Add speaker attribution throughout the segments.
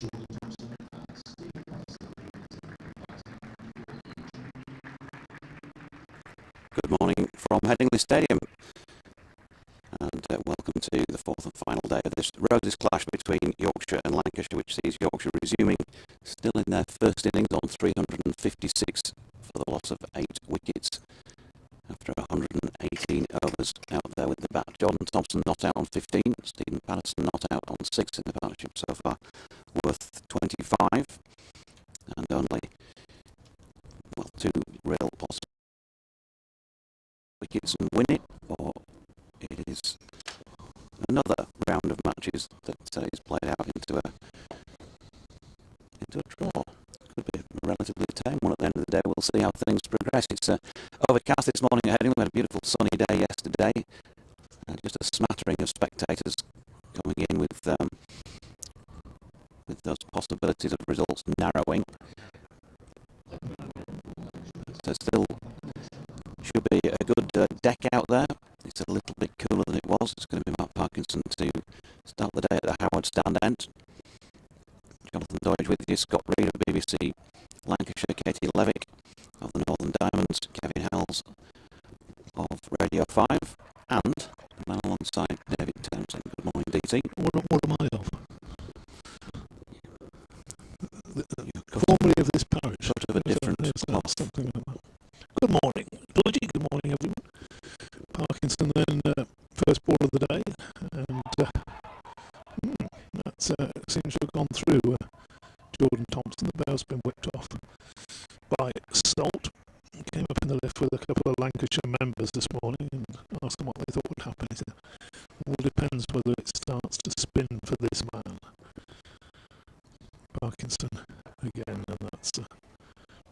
Speaker 1: Good morning from Headingley Stadium, and welcome to the fourth and final day of this Roses clash between Yorkshire and Lancashire, which sees Yorkshire resuming still in their first innings on 356 for the loss of 8 wickets after 118 overs out there with the bat. Jordan Thompson not out on 15, Stephen Patterson not out on 6 in the partnership so far, worth 25, and only, well, 2 real possible wickets and win it, or it is another round of matches that is played out into a draw. Could be a relatively tame one at the end of the day. We'll see how things progress. It's overcast this morning at Headingley. We had a beautiful sunny day yesterday, and just a smattering of spectators coming in with those possibilities of results narrowing. So still should be a good deck out there. It's a little bit cooler than it was. It's going to be Mark Parkinson to start the day at the Howard stand end. Jonathan Doidge with you, Scott Reid of BBC Lancashire, Katie Levick of the Northern Diamonds, Kevin Hells of Radio 5, and the man alongside David Townsend. Good morning, DT.
Speaker 2: What am I of? Formerly of this parish.
Speaker 1: Sort of a different class.
Speaker 2: Something like that. Good morning, Georgie. Good morning, everyone. Parkinson then first ball of the day, and that seems to have gone through. Jordan Thompson, the bell's been whipped off by Salt. He came up in the lift with a couple of Lancashire members this morning and asked them what they thought would happen. He said, all depends whether it starts to spin for this man. Parkinson again, and that's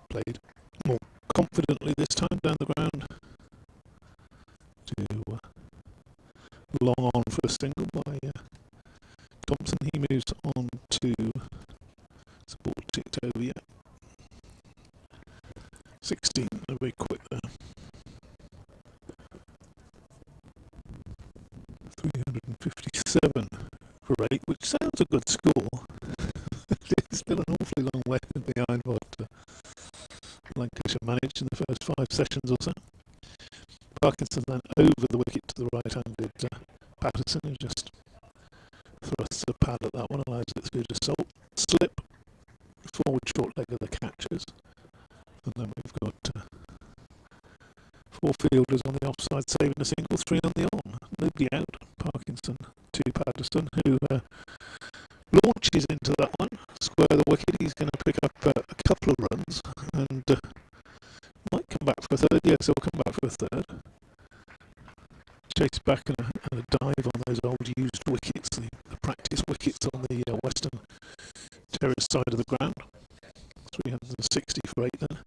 Speaker 2: played more confidently this time down the ground to long on for a single by Thompson. He moves on to support ticked over yet. 16, very quick there. 357 for 8, which sounds a good score. It's still an awfully long way behind what Lancashire managed in the first 5 sessions or so. Parkinson then over the wicket to the right-handed Patterson, who just thrusts a pad at that one, allows it to do Salt. Slip, forward short leg of the catchers. And then we've got 4 fielders on the offside, saving a single, 3 on the on. Nobody out. Parkinson to Patterson, who launches into that one, square the wicket. He's going to pick up a couple of runs and might come back for a third. Yes, he'll come back for a third. Chase back and a dive on those old used wickets, the practice wickets on the western terrace side of the ground. 360 for 8 then.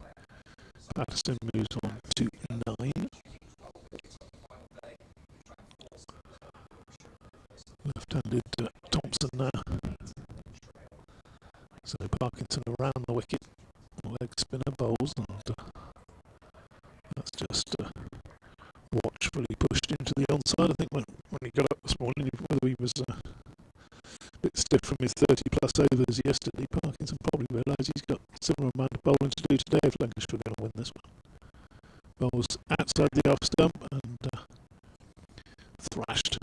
Speaker 2: Patterson moves on to 9. Left-handed Thompson now. So Parkinson around the wicket. Leg spinner bowls, and that's just watchfully pushed into the onside. I think when he got up this morning, whether he was a bit stiff from his 30 plus overs yesterday, Parkinson probably realised he's got a similar amount of bowling to do today if Lancashire are going to win this one. Bowls outside the off stump and thrashed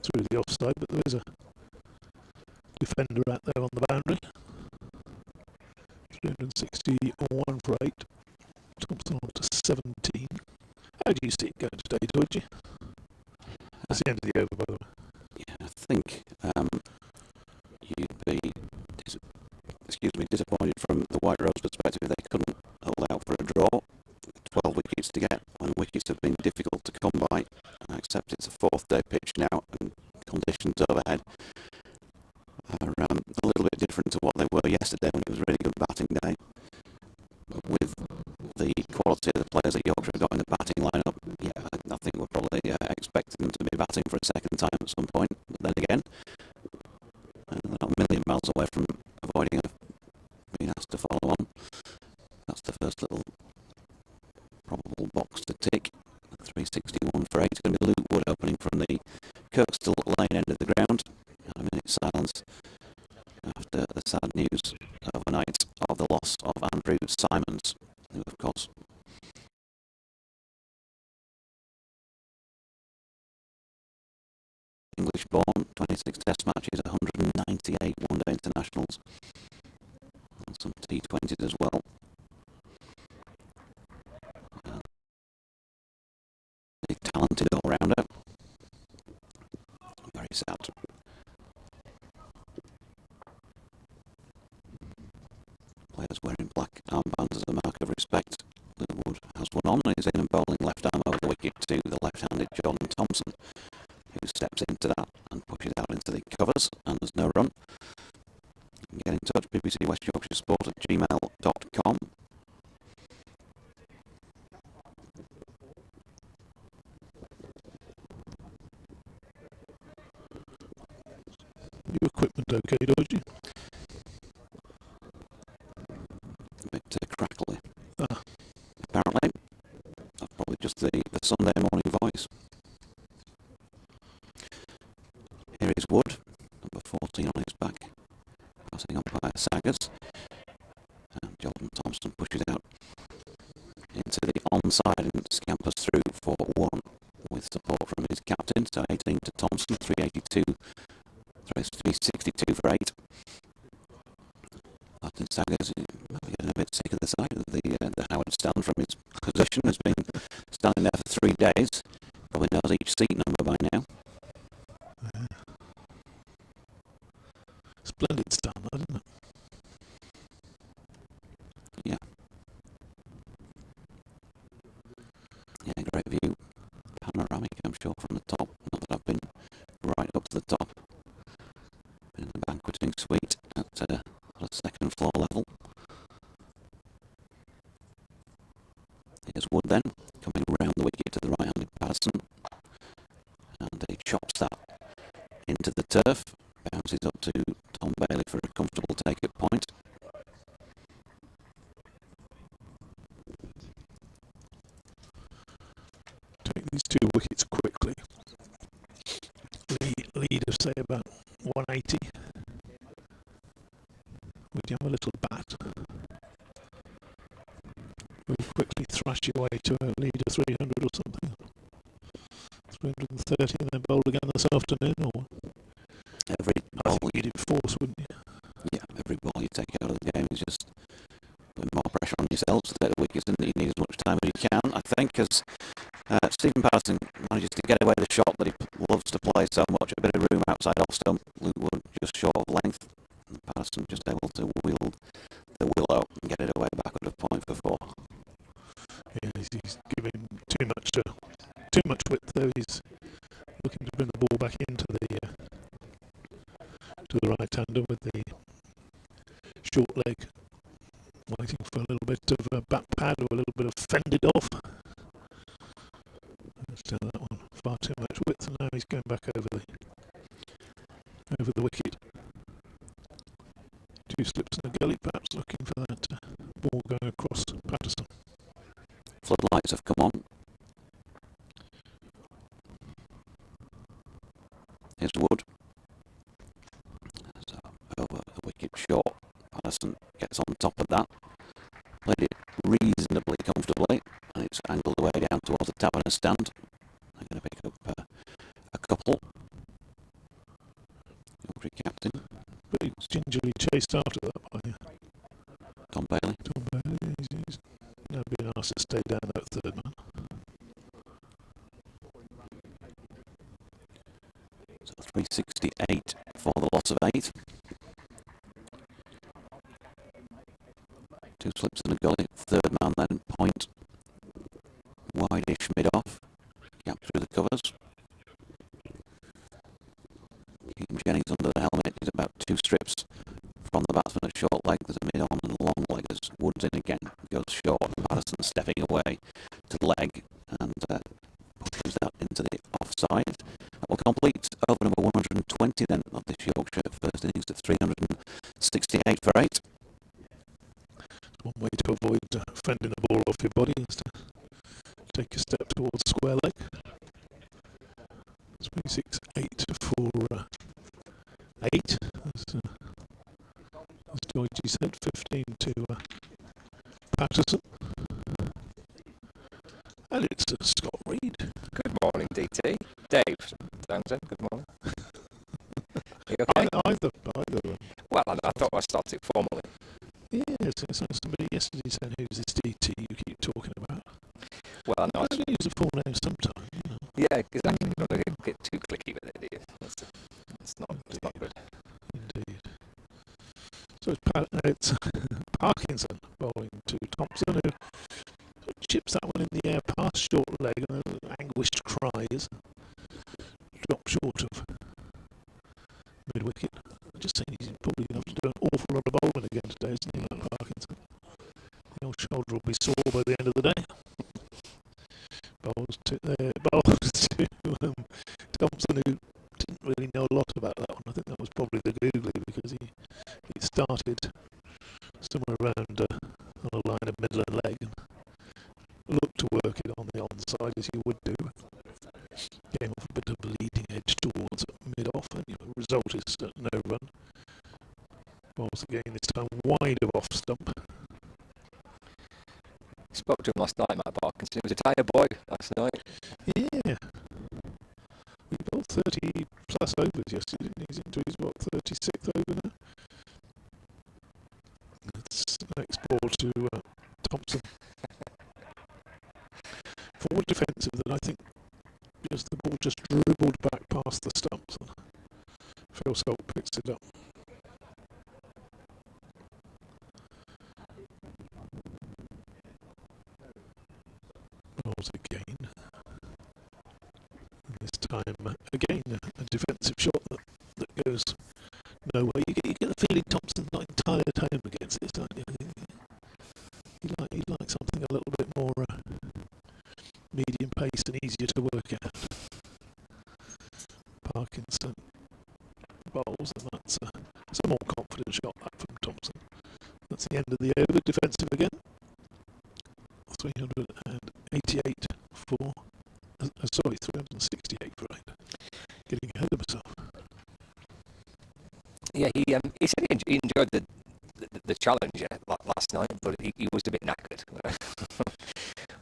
Speaker 2: through the offside, but there is a defender out there on the boundary. 361 for 8. Thompson on to 17. How do you see it going today, Georgie? That's the end of the over, by the way.
Speaker 1: Yeah, I think you'd be disappointed from the White Rose perspective. They couldn't hold out for a draw. 12 wickets to get when wickets have been difficult to come by. I accept it's a 4th day pitch now, and conditions overhead are a little bit different to what they were yesterday when it was a really good batting day. But with the quality of the players that Yorkshire got in the batting lineup, yeah, I think we're probably expecting them to be batting for a second time at some point. But then again, they're not a million miles away from avoiding being asked to follow on. That's the first little probable box to tick. 361 for 8. It's going to be Luke Wood opening from the Kirkstall Lane end of the ground. A minute's silence after the sound Andrew Simons, who of course English born, 26 test matches, 198 one-day internationals, and some T20s as well. A talented all-rounder. Very sad. Players wearing black armbands as a mark of respect. Wood has one on and is in and bowling left arm over the wicket to the left-handed Jordan Thompson, who steps into that and pushes out into the covers, and there's no run. You can get in touch, BBC West Yorkshire Sport at gmail.com.
Speaker 2: Your equipment okay, Dodgy?
Speaker 1: A bit crackly.
Speaker 2: Ah.
Speaker 1: Apparently. That's probably just the Sunday morning voice. Here is Wood, number 14 on his back, passing umpire Saggers, and Jordan Thompson pushes out into the onside and scampers through for 1 with support from his captain, so 18 to Thompson, 362 for 8. Captain Saggers might be getting a bit sick of the sight of the Howard stand from his position. Has been standing there for 3 days, probably knows each seat number by now.
Speaker 2: Splendid stand, isn't it?
Speaker 1: Yeah. Yeah, great view. Panoramic, I'm sure, from the top. Not that I've been right up to the top. Been in the banqueting suite at a second floor level. Here's Wood then, coming round the wicket to the right-handed Patterson. And he chops that into the turf. Bounces up to Tom Bailey for a comfortable take at point.
Speaker 2: Take these 2 wickets quickly. Lead of say about 180. Would you have a little bat? Will you quickly thrash your way to a lead of 300 or something? 330 and then bowl again this afternoon, or?
Speaker 1: Every ball
Speaker 2: you'd enforce, wouldn't you?
Speaker 1: Yeah, every ball you take out of the game is just putting more pressure on yourself to take the wickets, and you need as much time as you can. I think as Stephen Patterson manages to get away the shot that he loves to play so much, a bit of room outside off stump, Luke Wood just short of length, and Patterson just able to wield the willow and get it away backward of point for 4.
Speaker 2: Yeah, he's giving too much width though. He's looking to bring the ball back into the right-hander with the short leg, waiting for a little bit of a back pad or a little bit of fended off. Still that one, far too much width, and now he's going back over the wicket. 2 slips in the gully, perhaps looking for that ball going across Patterson.
Speaker 1: Floodlights have come on. Here's Wood. So over a wicket short. Patterson gets on top of that. Played it reasonably comfortably, and it's angled away down towards the taverner stand. I'm going to pick up a couple. Yorkshire captain.
Speaker 2: But he's gingerly chased after that by
Speaker 1: Tom Bailey.
Speaker 2: Tom Bailey. He's now being asked to stay down that 3rd man.
Speaker 1: So 368 for the loss of 8. 2 slips in the gully. 3rd man then, point. Wide-ish mid-off. Gap through the covers. Keaton Jennings under the helmet is about 2 strips from the batsman at short leg. There's a mid-on and a long leg as Wood's in again. Goes short. Patterson stepping away to leg and pushes that into the offside. That will complete over number 120 then of this Yorkshire first innings at 368 for 8.
Speaker 2: One way to avoid fending the ball off your body is to take a step towards square leg. 368 for 8, as Georgie said, 15 to indeed.
Speaker 3: Good morning, DT. Dave Townsend, good morning. You okay?
Speaker 2: Either.
Speaker 3: Well, I thought I started formally.
Speaker 2: Yes, so somebody yesterday said, who's this DT you keep talking about?
Speaker 3: Well, no,
Speaker 2: I use a full name sometime.
Speaker 3: yeah, exactly. You don't get too clicky with it, do you? It's not good.
Speaker 2: Indeed. So it's Parkinson bowling to Thompson, who chips that one in the air past short leg, and anguished cries drop short of mid wicket. Just saying he's probably going to have to do an awful lot of bowling again today, isn't he, like Parkinson? The old shoulder will be sore by the end of the day. Bowls to Thompson, who didn't really know a lot about that one. I think that was probably the googly, because he started somewhere around on a line of middle and leg and looked to work it on the onside as you would do. Came off a bit of a leading edge towards mid-off, and the result is no run. Bowls again, this time wide of off stump.
Speaker 3: Spoke to him last night, Matt Parkinson. He was a tired boy last night.
Speaker 2: Yeah. We bowled 30 plus overs yesterday, didn't he? He's into his, 36th over now? That's next ball to Thompson. Forward defensive that I think just the ball just dribbled back past the stumps, and Phil Salt picks it up. Rolls again. And this time, again, a defensive shot that goes nowhere. You get the feeling Thompson's not entirely at home against this, don't you? He'd like something a little bit more medium paced and easier to work out. Parkinson bowls, and that's a more confident shot back from Thompson. That's the end of the over. Defensive again. 388 for. 368 for 8. Getting ahead of himself.
Speaker 3: Yeah, he said he enjoyed the challenge last night, but he was a bit knackered.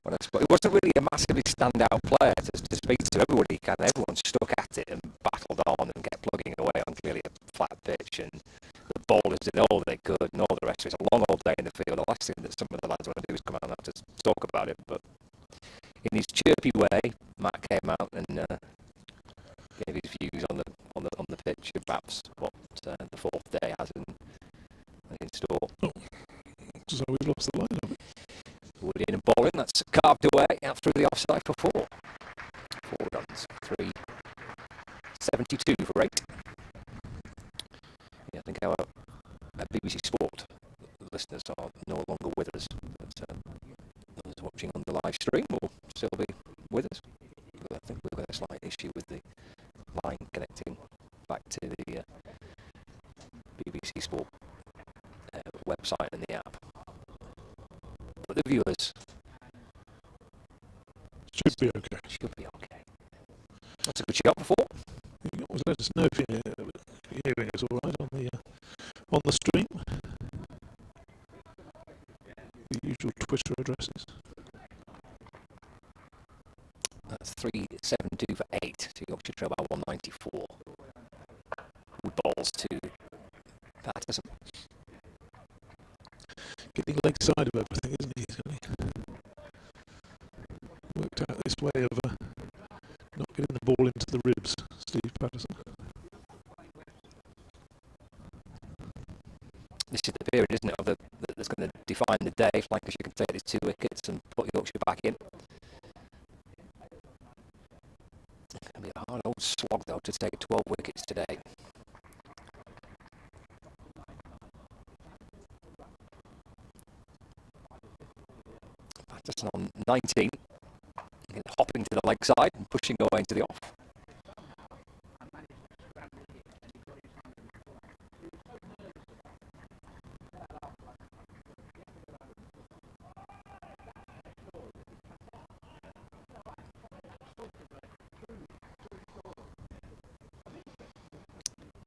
Speaker 3: When I spoke, he wasn't really a massively standout player to speak to. Everyone stuck at it and battled on and kept plugging away on clearly a flat pitch, and the bowlers did all they could and all the rest of it. It's a long old day in the field. The last thing that some of the lads want to do is come out and have to talk about it, but in his chirpy way, Matt came out and gave his views on the pitch and perhaps what the fourth day has in store.
Speaker 2: Oh, so we've lost the line of it.
Speaker 3: Woody in and bowling, that's carved away out through the offside for 4. 4 runs, 372 for 8. Yeah, I think our BBC Sport listeners are no longer with us, but those watching on the live stream will still be with us. But I think we've got a slight issue with the line connecting back to the BBC Sport website and the app. But the viewers
Speaker 2: should be okay.
Speaker 3: That's a good shot before.
Speaker 2: You can always let us know if you're hearing us all right on the stream. The usual Twitter addresses.
Speaker 3: That's 372 for 8 to Yorkshire trail by 194. Wood balls to Patterson.
Speaker 2: Getting leg side of everything, isn't he? Worked out this way of not getting the ball into the ribs, Steve Patterson.
Speaker 3: This is the period, isn't it, that's going to define the day. If Lancashire can take these 2 wickets and put Yorkshire back in. It's going to be a hard old slog, though, to take 12 wickets today. Patterson on 19, hopping to the leg side and pushing away into the off.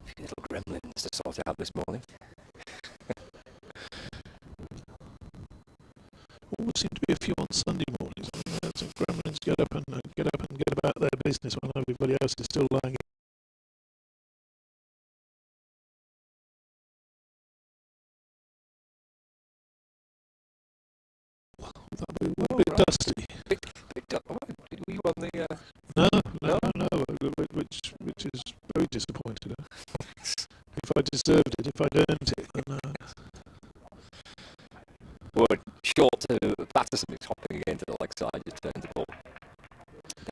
Speaker 3: A few little gremlins to sort out this morning.
Speaker 2: Always seem to be a few on Sunday mornings. Some gremlins get up up and get about their business when everybody else is still lying. That would be a bit dusty.
Speaker 3: Were you on the?
Speaker 2: No, which is very disappointing. If I deserved it, if I'd earned it, then.
Speaker 3: Wood short to Patterson, who's hopping again to the leg side, just turns the ball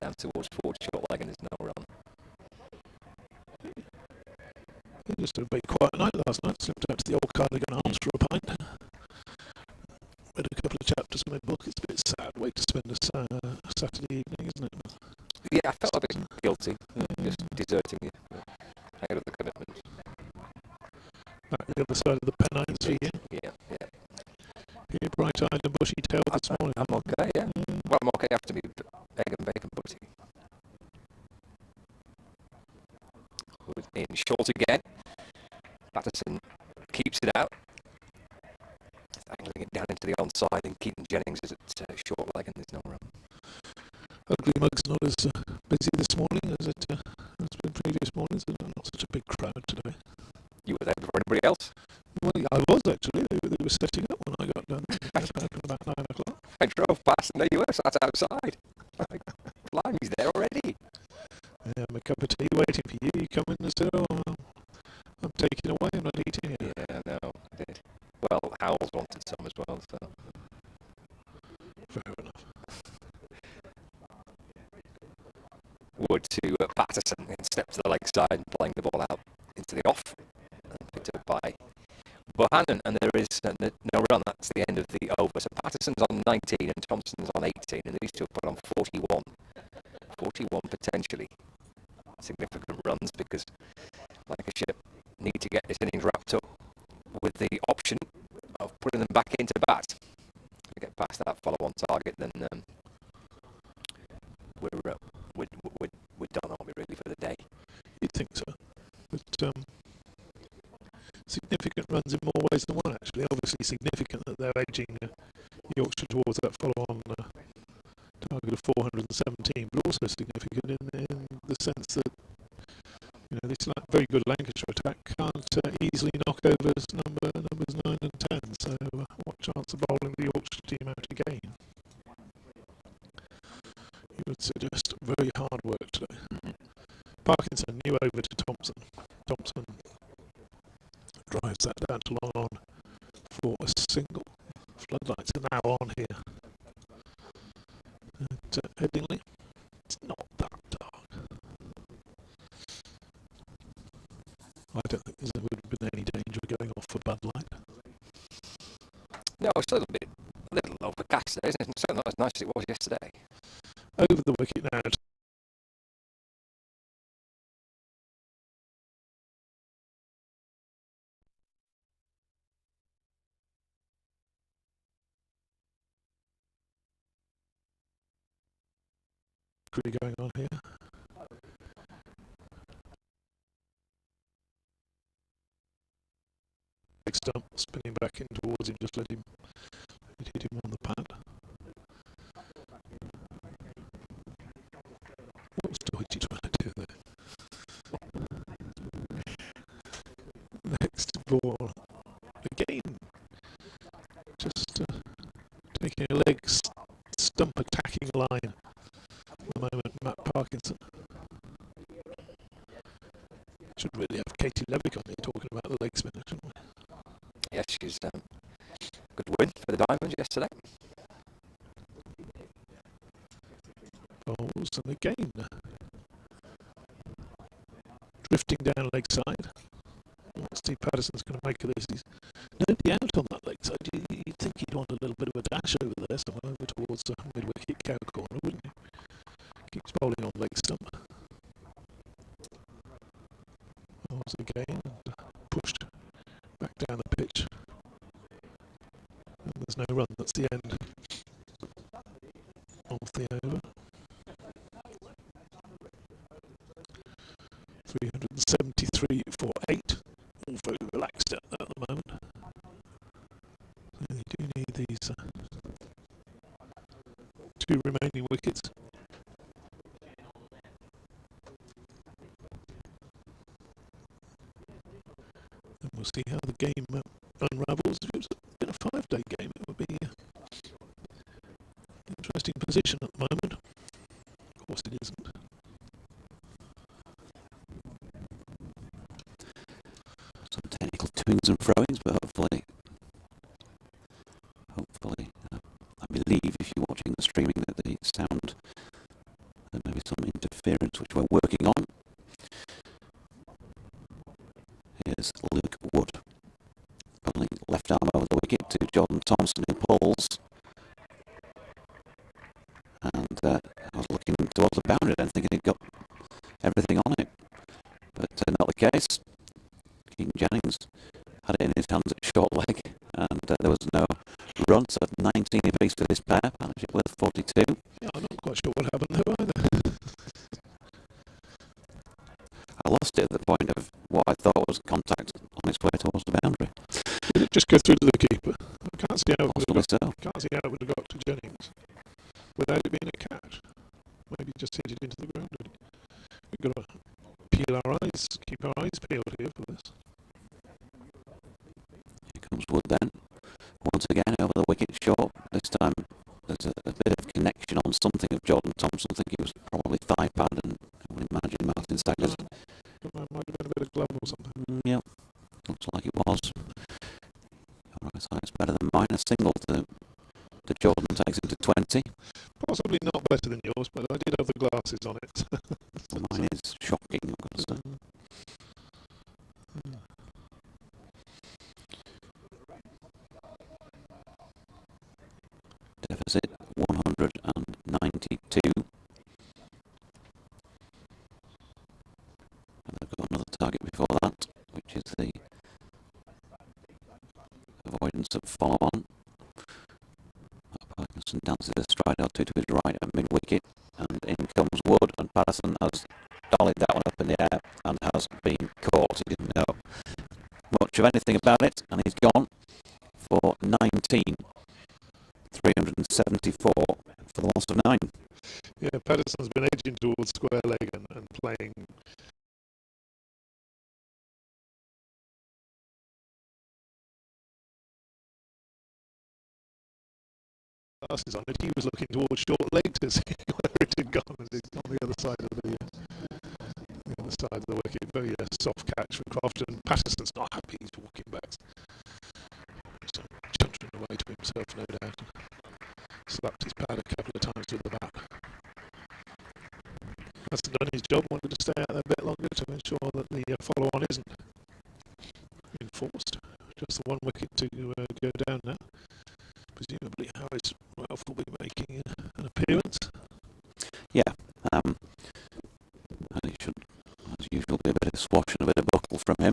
Speaker 3: down towards forward short leg, and there's no run.
Speaker 2: Just a very quiet night last night. Slipped out to the old Cardigan Arms for a pint. Read a couple of chapters from my book. It's a bit sad way to spend a Saturday evening, isn't it?
Speaker 3: Yeah, I felt a bit guilty, just deserting you ahead of the commitment.
Speaker 2: Back the other side of the Pennines for you.
Speaker 3: Yeah.
Speaker 2: You're bright-eyed and bushy-tailed this morning.
Speaker 3: I'm okay, yeah. Well, I'm okay after me egg and bacon butty. In short again. Patterson keeps it out. Angling it down into the onside, and Keaton Jennings is at short leg, and there's no run.
Speaker 2: Ugly Mug's not as busy this morning as it has been previous mornings. There's not such a big crowd today.
Speaker 3: You were there before anybody else?
Speaker 2: Well, I was actually. They were setting up when I got done. About 9 o'clock.
Speaker 3: I drove past and there you were, sat outside. Like, blimey, he's there already.
Speaker 2: Yeah, my cup of tea waiting for you. You come in and say, "Oh, I'm taking away. I'm not eating it."
Speaker 3: Yeah, no, I did. Well, Howells wanted some as well, so.
Speaker 2: Fair enough.
Speaker 3: Wood to Patterson, and step to the leg side and playing the ball out into the off, and picked up by Bohannon, and there is no run. That's the end of the over. So Patterson's on 19 and Thompson's on 18, and these two put on 41. 41 potentially significant runs, because Lancashire need to get this innings wrapped up with the option of putting them back into bat. If we get past that follow-on target, then we're done, aren't we, really, for the day?
Speaker 2: You'd think so. But significant runs in more ways than one, actually. Obviously significant that they're edging Yorkshire towards that follow-on target of 417, but also significant in the sense that this very good Lancashire attack can't easily knock over numbers 9 and 10. So what chance of bowling the Yorkshire team out again? You would suggest very hard work today. Parkinson, new over to Thompson. Thompson drives that down to long on for a single. Floodlights are now on here at Headingley. It's not that dark. I don't think there would have been any danger of going off for bad light.
Speaker 3: No, it's a little overcast today, isn't it? It's certainly not as nice as it was yesterday.
Speaker 2: Over the wicket now. Going on here. Big stump, spinning back in towards him, just let him hit him on the pad. What's Doherty trying to do there? Next ball. Again, just taking a leg stump attacking line. At the moment, Matt Parkinson. Should really have Katie Levick on here talking about the leg spinner, shouldn't we?
Speaker 3: Yes, she's a good win for the Diamonds yesterday.
Speaker 2: Bowls and again drifting down leg side. Steve Patterson's going to make of this. He's nobody out on that leg side. You'd think he'd want a little bit of a dash over there, somewhere over towards the mid-wicket cow corner, wouldn't you? Keeps bowling on leg stump. Bowls again and pushed back down the pitch. And there's no run. That's the end of the over. 373 for 8. All very relaxed at the moment. So they do need these two remaining wickets we'll see how the game unravels. If it was been a 5-day game, it would be an interesting position at the moment. Of course, it isn't.
Speaker 1: Some technical twos and throw-ins, but hopefully, I believe if you're watching the streaming that the sound, there may be some interference which we're working on. Here's Luke Wood, pulling left arm over the wicket to Jordan Thompson, who pulls. And I was looking towards the boundary and thinking he'd got everything on it, but not the case. King Jennings had it in his hands at short leg, and there was no run, so 19 apiece for this pair, partnership with 42.
Speaker 2: Yeah, I'm not quite sure what happened there either.
Speaker 1: I lost it at the point of what I thought was contact on its way towards the boundary.
Speaker 2: Did it just go through to the keeper? I can't see how it would have got,
Speaker 1: So.
Speaker 2: can't see how it would have got to Jennings without it being a catch. Maybe just hit it into the ground. We've got to keep our eyes peeled here for this.
Speaker 1: Here comes Wood then. Once again over the wicket short. This time there's a bit of connection on something of Jordan Thompson. I think it was probably thigh pad, and I would imagine Martin Staggers.
Speaker 2: Might have been a bit of glove or something.
Speaker 1: Yeah, looks like it was. Alright, so it's better than mine. A single to Jordan takes him to 20.
Speaker 2: Possibly not better than yours, but I did have the glasses on it.
Speaker 1: Well, mine is shocking, I've got to say. Deficit 192. And they've got another target before that, which is the avoidance of follow-on. Parkinson dances a stride or two to his right at mid-wicket, and in comes Wood, and Patterson has dollied that one up in the air and has been caught. He didn't know much of anything about it, and he's gone for 19. 374 for the loss of 9.
Speaker 2: Yeah, Patterson's been edging towards square leg and playing. Glasses on it. He was looking towards short leg to see where it had gone as it's on the other side of the wicket. Very soft catch from Crofton. Patterson's not happy. He's walking back. So chuntering away to himself, no doubt. Slapped his pad a couple of times with the bat. Hasn't done his job. Wanted to stay out there a bit longer to ensure that the follow-on isn't enforced. Just the one wicket to go down now. Presumably Harris Ralph will be making an appearance.
Speaker 1: Yeah, and it should, as usual, be a bit of swash and a bit of buckle from him.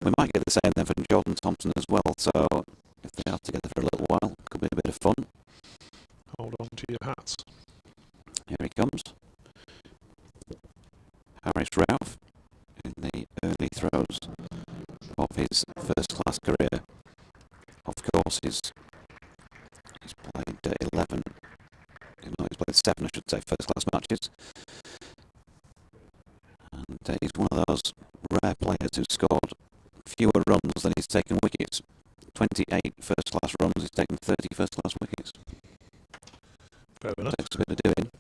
Speaker 1: We might get the same then from Jordan Thompson as well, so if they are together for a little while, it could be a bit of fun.
Speaker 2: Hold on to your hats.
Speaker 1: Here he comes. Harris Ralph in the early throws of his first-class career. Of course, he's played 11. No, he's played 7, I should say, first-class matches. And he's one of those rare players who's scored fewer runs than he's taken wickets. 28 first-class runs, he's taken 30 first-class wickets.
Speaker 2: Fair enough.
Speaker 1: Takes a bit of doing.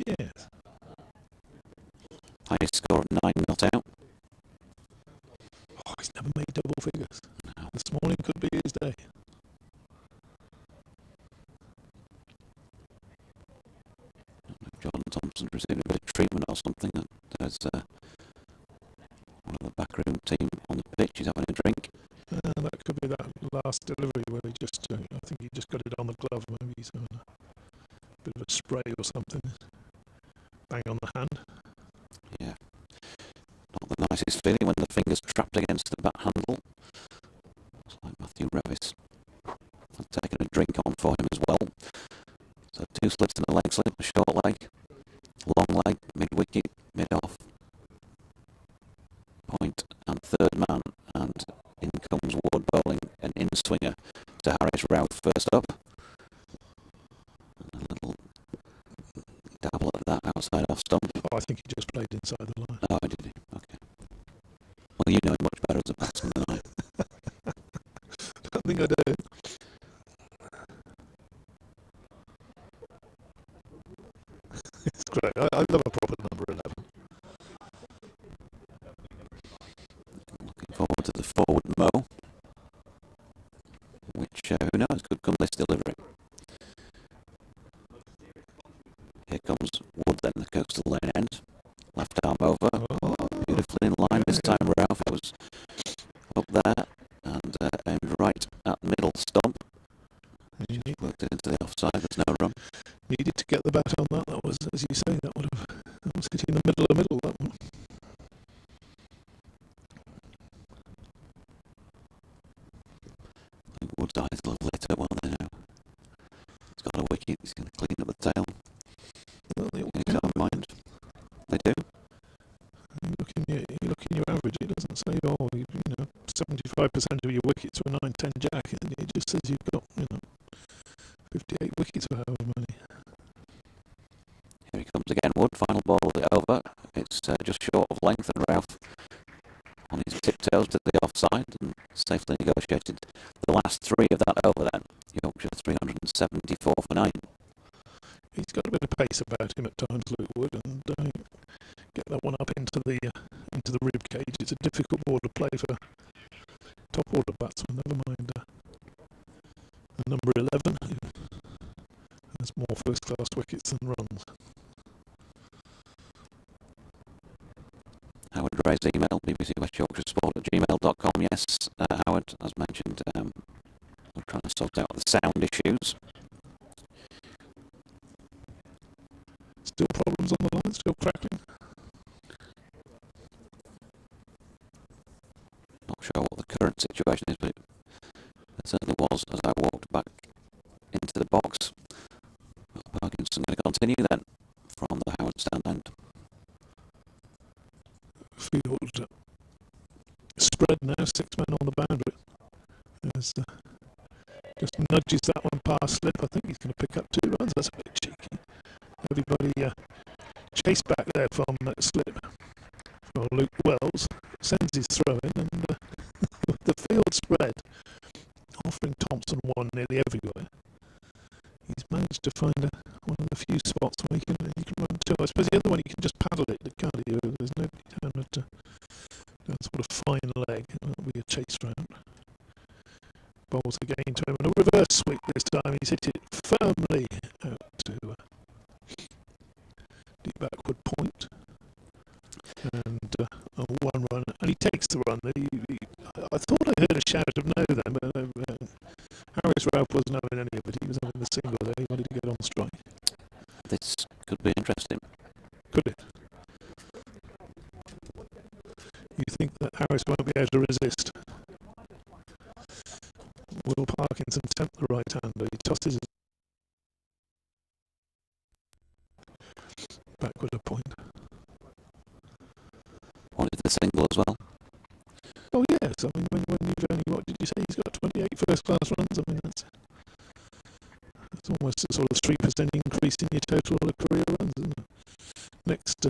Speaker 2: Yes.
Speaker 1: Highest score of 9 not out.
Speaker 2: Oh, he's never made double figures.
Speaker 1: No.
Speaker 2: This morning could be his day.
Speaker 1: Jordan Thompson receiving a bit of treatment or something. There's one of the backroom team on the pitch is having a drink.
Speaker 2: That could be that last delivery where he just, I think he just got it on the glove. Maybe he's having a bit of a spray or something. Bang on the hand.
Speaker 1: Yeah. Not the nicest feeling when the finger's trapped against the bat handle. It's like Matthew Revis had taken a drink on for him as well. So 2 slips and a leg slip, a short leg, long leg, mid-wicket, mid-off, point and third man, and in comes Wood bowling an in-swinger to Harris Ralph first up. And a little dabble at that outside off stump.
Speaker 2: Oh, I think he just played inside the line.
Speaker 1: Oh, did he? Okay. Well, you know him much better as a batsman than I.
Speaker 2: of number 11.
Speaker 1: Looking forward to the forward Mo, which, who knows, could come this delivery. Here comes Wood then, the coastal lane end. Left arm over.
Speaker 2: Oh,
Speaker 1: Beautifully in line this time, Ralph. It was up there and aimed right at the middle stump. Just worked it into the offside, there's no run.
Speaker 2: needed to get the bat on that. That was, as you say, that was hitting the middle of the middle, that one.
Speaker 1: Wood's eyes look lit up, well, they know. He's got a wicket, he's going to clean up the tail.
Speaker 2: Well,
Speaker 1: In his own mind. They do.
Speaker 2: you look in your average, it doesn't say, 75% of your wickets were 9-10 jack, and it just says you've got, 58 wickets or however many.
Speaker 1: Here he comes again, Wood, final ball of the over. It's just short of length, and Ralph on his tiptoes to the offside and safely negotiated the last three of that over then. Yorkshire 374 for 9.
Speaker 2: He's got a bit of pace about him at times, Luke Wood, and get that one up into the rib cage. It's a difficult ball to play for top order batsmen. Never mind number 11. There's more first class wickets than runs.
Speaker 1: Howard Ray's email, BBC West Yorkshire Sport at gmail.com. Yes, Howard, as mentioned, we're trying to sort out the sound issues.
Speaker 2: Still problems on the line, still crackling.
Speaker 1: Not sure what the current situation is, but it certainly was as I walked back into the box. Parkinson going to continue then from the Howard stand end.
Speaker 2: Field spread now, 6 men on the boundary. As just nudges that one past slip. I think he's going to pick up 2 runs. That's a bit cheeky. Everybody chased back there from slip from Luke Wells. Sends his throw in, and the field spread, offering Thompson one nearly everywhere. He's managed to find one of the few spots where he can run 2. I suppose the other one you can just paddle it, can't you? There's nobody down at that sort of fine leg. That'll be a chase round. Bowls again to him, and a reverse sweep this time. He's hit it firmly out to deep backward point, and a 1 run, and he takes the run. I thought I heard a shout of no then, but Harris Ralph wasn't having any of it. He was having the single there. He wanted to get on strike.
Speaker 1: This could be interesting.
Speaker 2: Could it? You think that Harris won't be able to resist? Will Parkinson tempt the right-hander? He tosses it backward a point.
Speaker 1: Wanted the single as well.
Speaker 2: Oh yes, I mean when you've only, what did you say, he's got 28 first-class runs? I mean that's almost a sort of 3% increase in your total career runs, isn't it? Next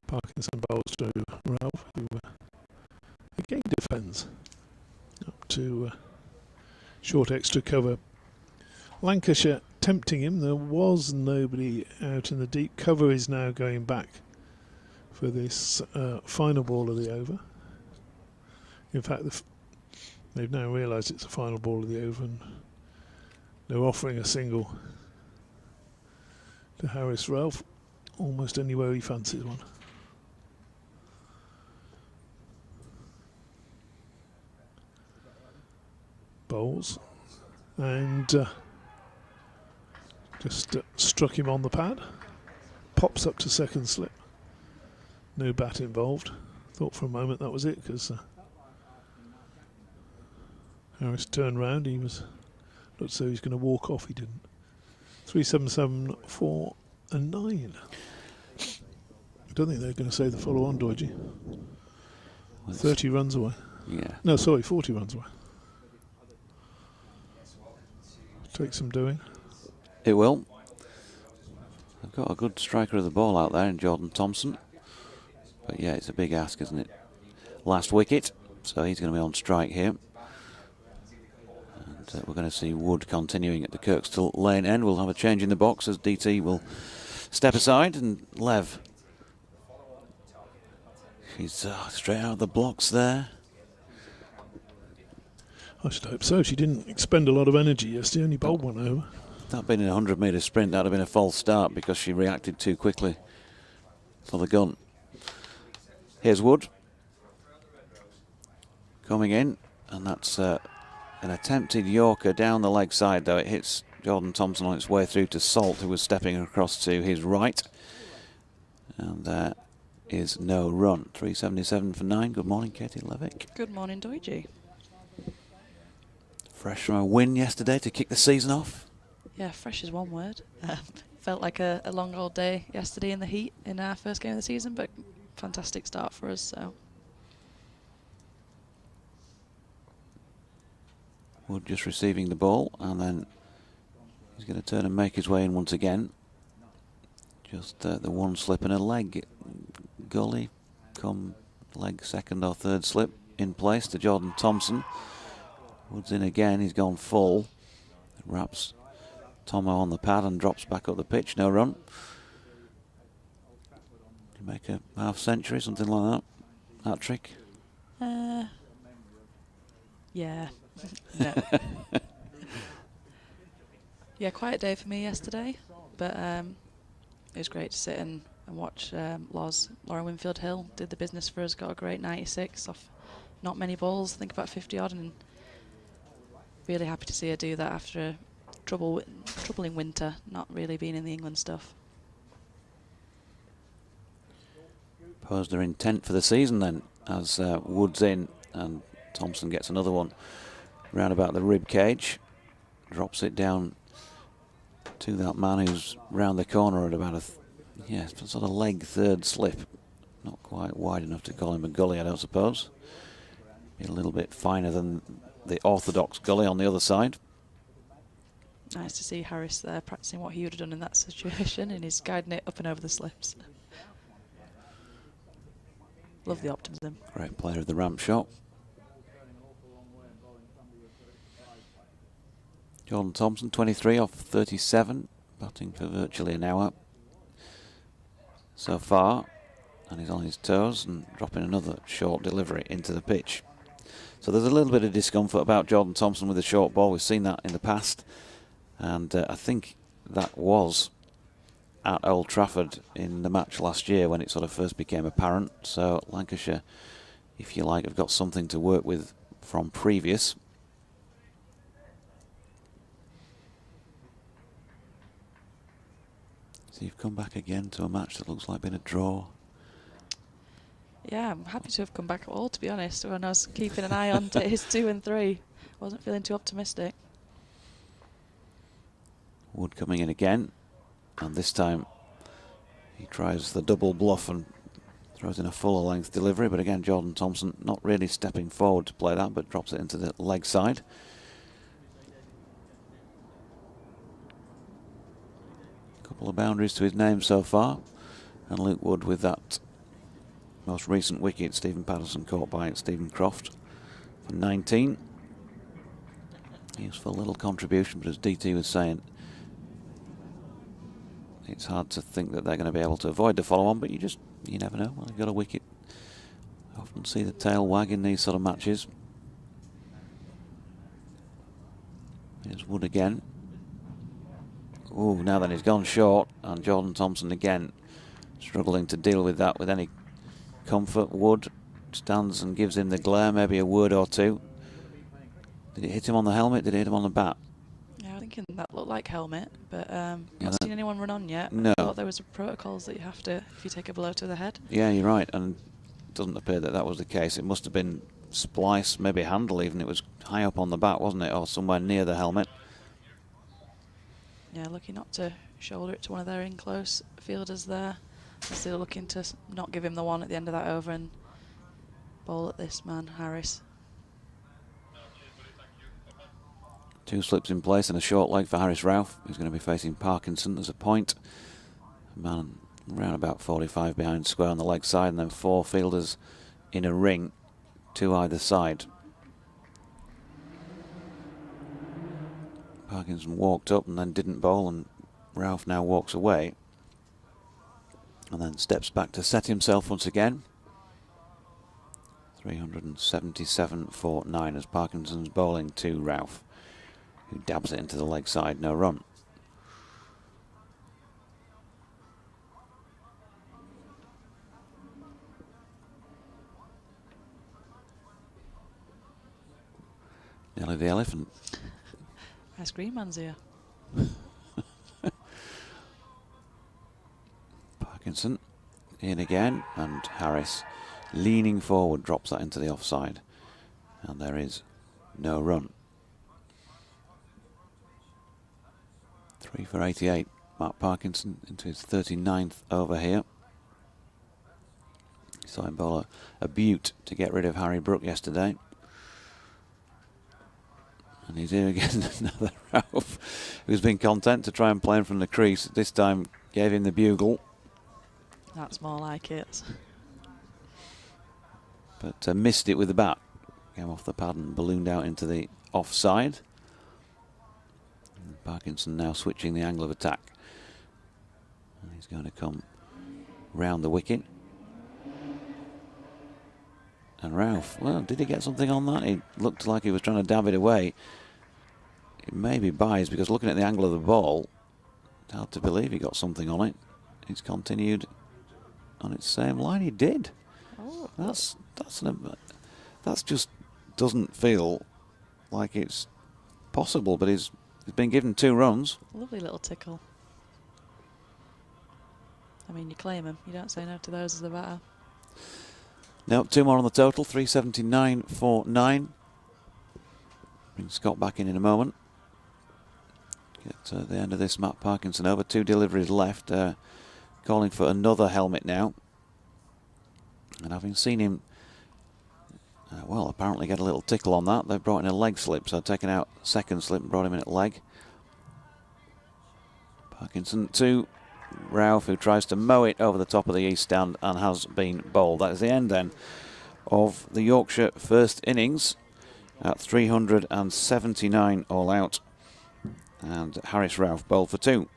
Speaker 2: Parkinson bowls to Ralph, who again defends up to short extra cover. Lancashire tempting him. There was nobody out in the deep. Cover is now going back for this final ball of the over. In fact, they've now realised it's the final ball of the over, and they're offering a single to Harris Ralph almost anywhere he fancies one. Bowls, and just struck him on the pad. Pops up to second slip. No bat involved. Thought for a moment that was it, because Harris turned round. He looked as though he was going to walk off. He didn't. 3-7-7, 4 and 9. I don't think they're going to say the follow on, Dodgy. 30 runs away.
Speaker 1: Yeah.
Speaker 2: No, sorry, 40 runs away. Take some doing.
Speaker 1: It will. got a good striker of the ball out there in Jordan Thompson. But yeah, it's a big ask, isn't it? Last wicket, so he's going to be on strike here. And we're going to see Wood continuing at the Kirkstall Lane end. We'll have a change in the box as DT will step aside, and Lev. She's straight out of the blocks there.
Speaker 2: I should hope so. She didn't expend a lot of energy yesterday, only bowled one over.
Speaker 1: That been a 100-metre sprint, that would have been a false start because she reacted too quickly for the gun. Here's Wood coming in, and that's an attempted Yorker down the leg side, though. It hits Jordan Thompson on its way through to Salt, who was stepping across to his right. And there is no run. 377 for 9. Good morning, Katie Levick.
Speaker 4: Good morning, Doiji.
Speaker 1: Fresh from a win yesterday to kick the season off.
Speaker 4: Yeah, fresh is one word. Felt like a long old day yesterday in the heat in our first game of the season, but fantastic start for us. So
Speaker 1: Wood just receiving the ball, and then he's going to turn and make his way in once again. Just the one slip and a leg gully, come leg second or third slip in place to Jordan Thompson. Wood's in again, he's gone full. Wraps Tomo on the pad and drops back up the pitch, no run. You make a half century, something like that. Hat trick.
Speaker 4: Yeah. No. Yeah, quiet day for me yesterday, but it was great to sit and watch Laura Winfield Hill did the business for us, got a great 96 off not many balls, I think about 50 odd, and really happy to see her do that after a troubling winter, not really being in the England stuff.
Speaker 1: Posed their intent for the season then, as Wood's in and Thompson gets another one round about the rib cage, drops it down to that man who's round the corner at about a sort of leg third slip, not quite wide enough to call him a gully, I don't suppose. Be a little bit finer than the orthodox gully on the other side.
Speaker 4: Nice to see Harris there practicing what he would have done in that situation, and he's guiding it up and over the slips. Love the optimism.
Speaker 1: Great player of the ramp shot. Jordan Thompson, 23 off 37, batting for virtually an hour so far, and he's on his toes and dropping another short delivery into the pitch. So there's a little bit of discomfort about Jordan Thompson with the short ball. We've seen that in the past, and I think that was at Old Trafford in the match last year when it sort of first became apparent. So Lancashire, if you like, have got something to work with from previous. So you've come back again to a match that looks like being a draw.
Speaker 4: Yeah, I'm happy to have come back at all, to be honest, when I was keeping an eye on days 2 and 3. Wasn't feeling too optimistic.
Speaker 1: Wood coming in again, and this time he tries the double bluff and throws in a fuller length delivery, but again Jordan Thompson not really stepping forward to play that, but drops it into the leg side. Couple of boundaries to his name so far, and Luke Wood with that most recent wicket. Stephen Patterson caught by Stephen Croft for 19. Useful little contribution, but as DT was saying, it's hard to think that they're going to be able to avoid the follow-on, but you never know. When you've got a wicket, I often see the tail wag in these sort of matches. Here's Wood again. Ooh, now then he's gone short, and Jordan Thompson again struggling to deal with that with any comfort. Wood stands and gives him the glare, maybe a word or two. Did it hit him on the helmet? Did it hit him on the bat?
Speaker 4: Yeah, I'm thinking that looked like helmet, but not seen anyone run on yet.
Speaker 1: No.
Speaker 4: I thought there was protocols that you have to, if you take a blow to the head.
Speaker 1: Yeah, you're right, and it doesn't appear that that was the case. It must have been splice, maybe handle even. It was high up on the bat, wasn't it, or somewhere near the helmet.
Speaker 4: Yeah, lucky not to shoulder it to one of their in-close fielders there. They're still looking to not give him the one at the end of that over and bowl at this man, Harris. 2
Speaker 1: slips in place and a short leg for Harris Ralph, who's going to be facing Parkinson as a point. Man around about 45 behind square on the leg side, and then 4 fielders in a ring, 2 either side. Parkinson walked up and then didn't bowl, and Ralph now walks away and then steps back to set himself once again. 377 for 9 as Parkinson's bowling to Ralph, who dabs it into the leg side, no run. Nelly the elephant.
Speaker 4: Ice cream man's here.
Speaker 1: Parkinson in again, and Harris leaning forward drops that into the offside, and there is no run. 3 for 88. Mark Parkinson into his 39th over here. Saw him bowl a beaut to get rid of Harry Brook yesterday. And he's here again, another Ralph, who's been content to try and play him from the crease. This time gave him the bugle.
Speaker 4: That's more like it.
Speaker 1: But missed it with the bat. Came off the pad and ballooned out into the offside. And Parkinson now switching the angle of attack. And he's going to come round the wicket. And Ralph, well, did he get something on that? He looked like he was trying to dab it away. It may be biased because looking at the angle of the ball, it's hard to believe he got something on it. He's continued on its same line. He did.
Speaker 4: Oh,
Speaker 1: That's just doesn't feel like it's possible. But he's been given 2 runs.
Speaker 4: lovely little tickle. I mean, you claim them. You don't say no to those as the batter.
Speaker 1: No, 2 more on the total. 379 for 9. Bring Scott back in a moment. Get to the end of this, Matt Parkinson over. 2 deliveries left. Calling for another helmet now. And having seen him, well, apparently get a little tickle on that, they've brought in a leg slip. So taken out second slip and brought him in at leg. Parkinson to Ralph, who tries to mow it over the top of the east stand and has been bowled. That is the end then of the Yorkshire first innings at 379 all out, and Harris Ralph bowled for 2.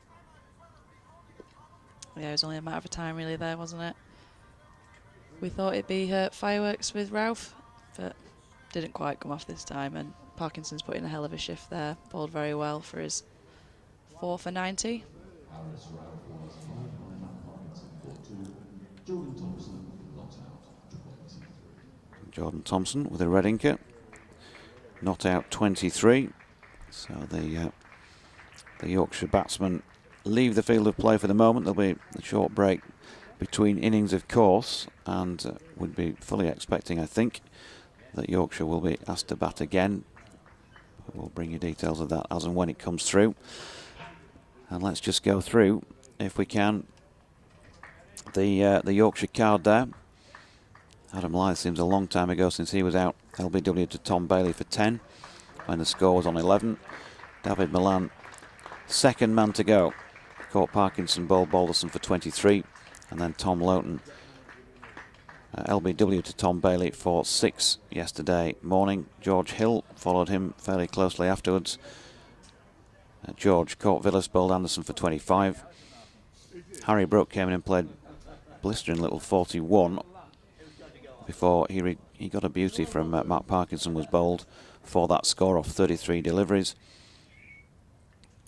Speaker 4: Yeah, it was only a matter of time really there, wasn't it? We thought it'd be fireworks with Ralph, but didn't quite come off this time, and Parkinson's put in a hell of a shift there. Bowled very well for his 4 for 90.
Speaker 1: Jordan Thompson with a red inker, not out 23. So the Yorkshire batsmen leave the field of play for the moment. There'll be a short break between innings, of course, and would be fully expecting, I think, that Yorkshire will be asked to bat again. We'll bring you details of that as and when it comes through. And let's just go through, if we can, the Yorkshire card there. Adam Lyth seems a long time ago since he was out. LBW to Tom Bailey for 10 when the score was on 11. David Milan, second man to go. Caught Parkinson, bowled Balderson for 23. And then Tom Loughton, LBW to Tom Bailey for 6 yesterday morning. George Hill followed him fairly closely afterwards. George caught Villas, bowled Anderson for 25. Harry Brook came in and played blistering little 41 before he got a beauty from Mark Parkinson, was bowled for that score off 33 deliveries.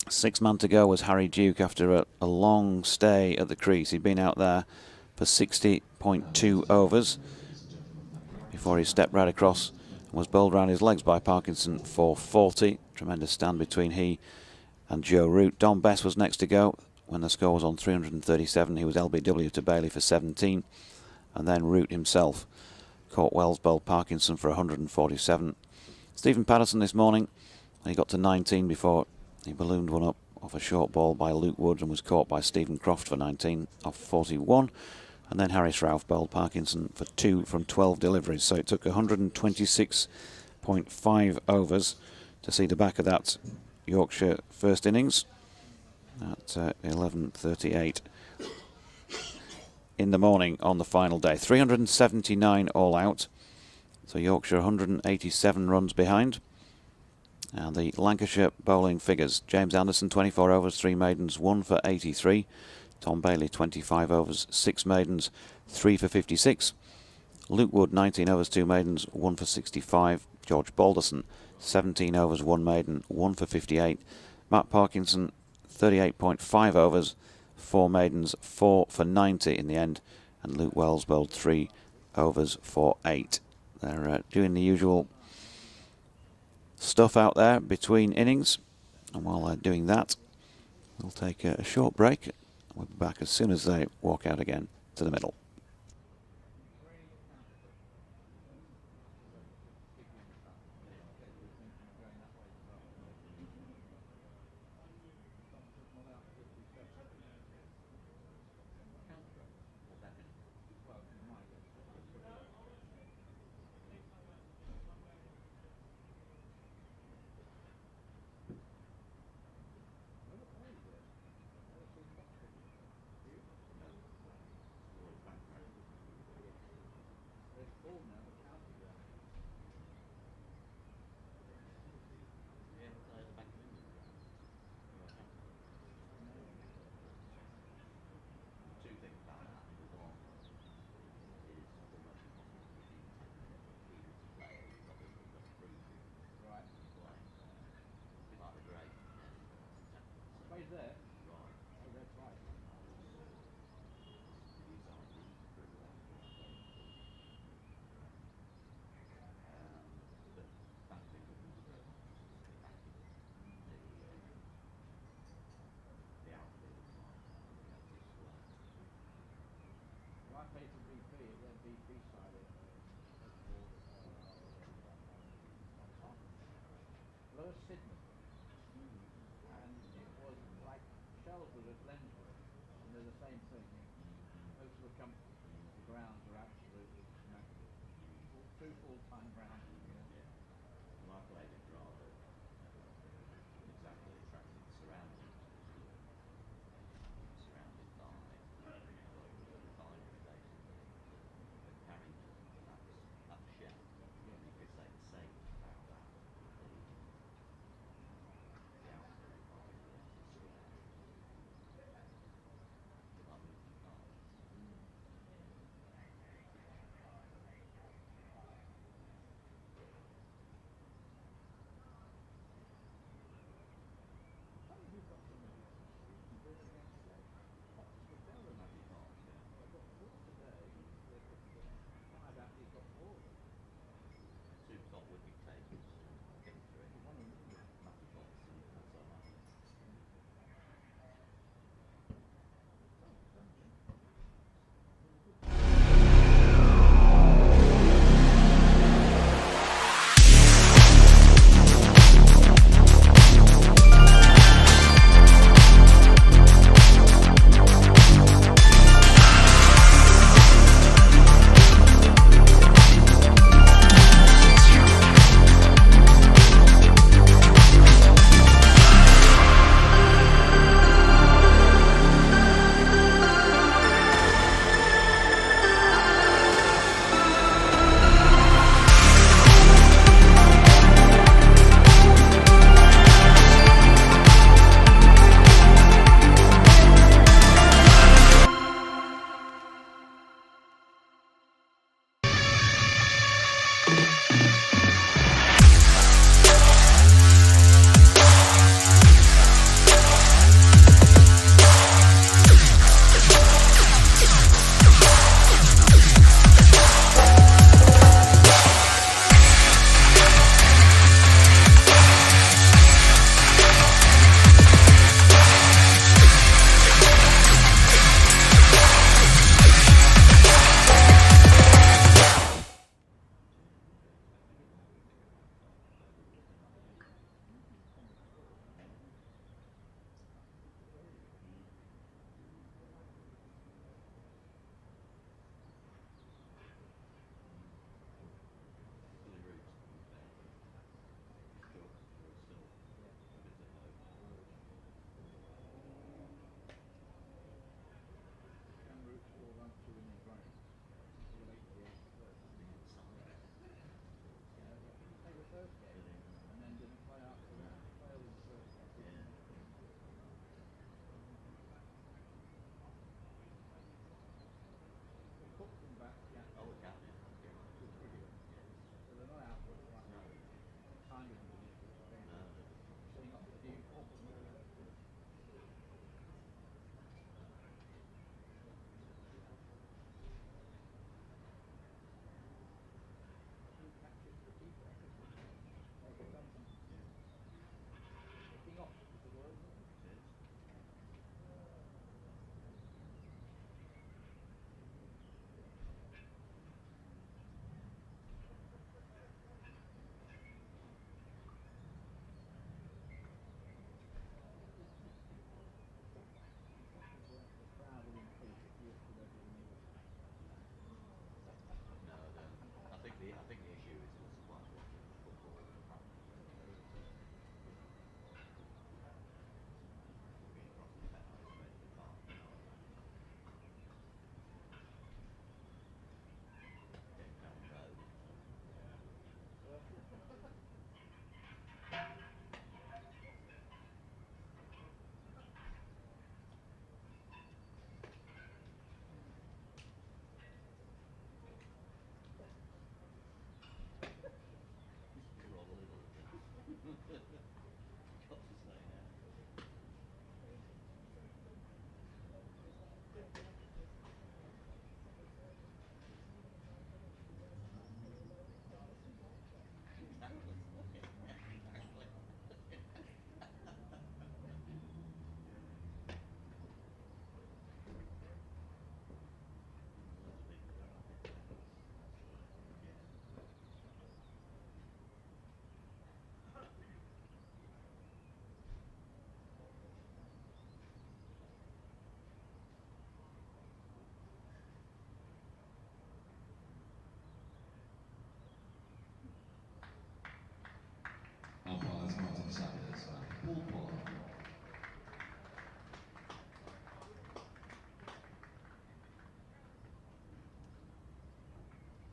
Speaker 1: 6 man to go was Harry Duke after a long stay at the crease. He'd been out there for 60.2 overs before he stepped right across and was bowled round his legs by Parkinson for 40. Tremendous stand between he and Joe Root. Don Bess was next to go when the score was on 337. He was LBW to Bailey for 17. And then Root himself caught Wells, bowled Parkinson for 147. Stephen Patterson this morning, he got to 19 before he ballooned one up off a short ball by Luke Wood and was caught by Stephen Croft for 19 off 41. And then Harris Ralph bowled Parkinson for 2 from 12 deliveries. So it took 126.5 overs to see the back of that Yorkshire first innings at 11:38 in the morning on the final day. 379 all out. So Yorkshire 187 runs behind. And the Lancashire bowling figures. James Anderson 24 overs, 3 maidens, 1 for 83. Tom Bailey 25 overs, 6 maidens, 3 for 56. Luke Wood 19 overs, 2 maidens, 1 for 65. George Balderson 17 overs, 1 maiden, 1 for 58. Matt Parkinson 38.5 overs, 4 maidens, 4 for 90 in the end. And Luke Wells bowled 3 overs for 8. They're doing the usual stuff out there between innings. And while they're doing that, we'll take a short break. We'll be back as soon as they walk out again to the middle.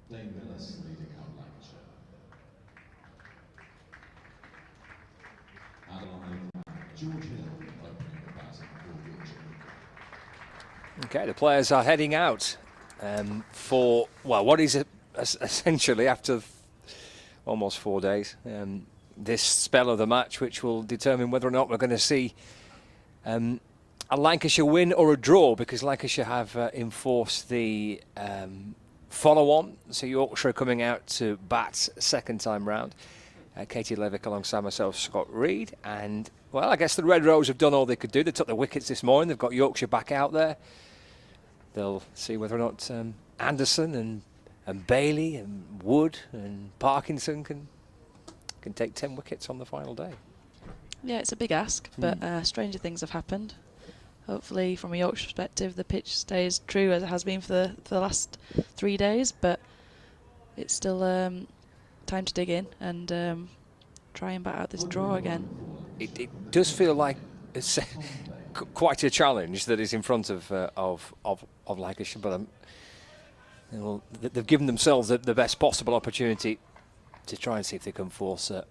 Speaker 3: Okay, the players are heading out for, well, what is essentially after almost 4 days, this spell of the match, which will determine whether or not we're going to see a Lancashire win or a draw, because Lancashire have enforced the follow-on. So Yorkshire coming out to bat second time round. Katie Levick alongside myself, Scott Reed, and well, I guess the Red Rose have done all they could do. They took the wickets this morning. They've got Yorkshire back out there. They'll see whether or not Anderson and Bailey and Wood and Parkinson can take 10 wickets on the final day.
Speaker 4: Yeah, it's a big ask, but stranger things have happened. Hopefully, from a Yorkshire perspective, the pitch stays true as it has been for the last 3 days, but it's still time to dig in and try and bat out this draw again.
Speaker 3: It does feel like it's quite a challenge that is in front of Lancashire, but they've given themselves the best possible opportunity to try and see if they can force a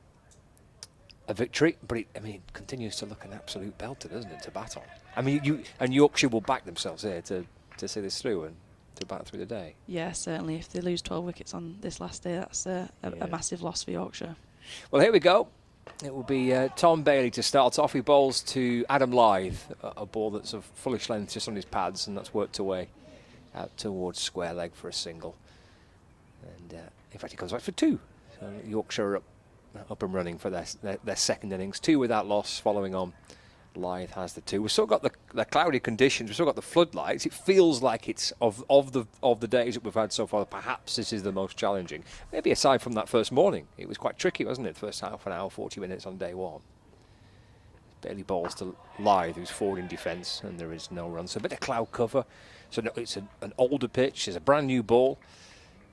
Speaker 3: victory. But it continues to look an absolute belter, doesn't it, to bat on? I mean, Yorkshire will back themselves here to see this through and to bat through the day. Yeah,
Speaker 4: certainly. If they lose 12 wickets on this last day, that's a massive loss for Yorkshire.
Speaker 3: Well, here we go. It will be Tom Bailey to start off. He bowls to Adam Lythe, a ball that's of fullish length just on his pads, and that's worked away out towards square leg for a single. And in fact, he comes back for 2. So Yorkshire up and running for their second innings. 2 without loss following on. Lythe has the 2. We've still got the cloudy conditions. We've still got the floodlights. It feels like it's of the days that we've had so far, perhaps this is the most challenging. Maybe aside from that first morning, it was quite tricky, wasn't it? First half an hour, 40 minutes on day 1. Bailey bowls to Lythe, who's forward in defence, and there is no run. So a bit of cloud cover. So it's an older pitch. It's a brand new ball.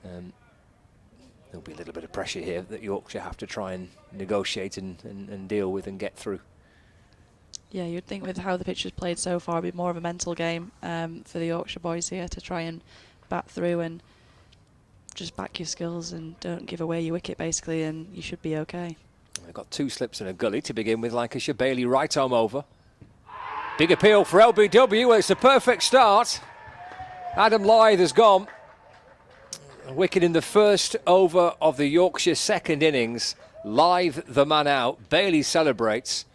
Speaker 3: There'll be a little bit of pressure here that Yorkshire have to try and negotiate and deal with and get through.
Speaker 4: Yeah, you'd think with how the pitch has played so far, it'd be more of a mental game for the Yorkshire boys here to try and bat through and just back your skills and don't give away your wicket, basically, and you should be okay.
Speaker 3: We've got 2 slips and a gully to begin with. Lancashire. Bailey right arm over. Big appeal for LBW. It's a perfect start. Adam Lythe has gone. A wicket in the first over of the Yorkshire second innings. Lythe the man out. Bailey celebrates.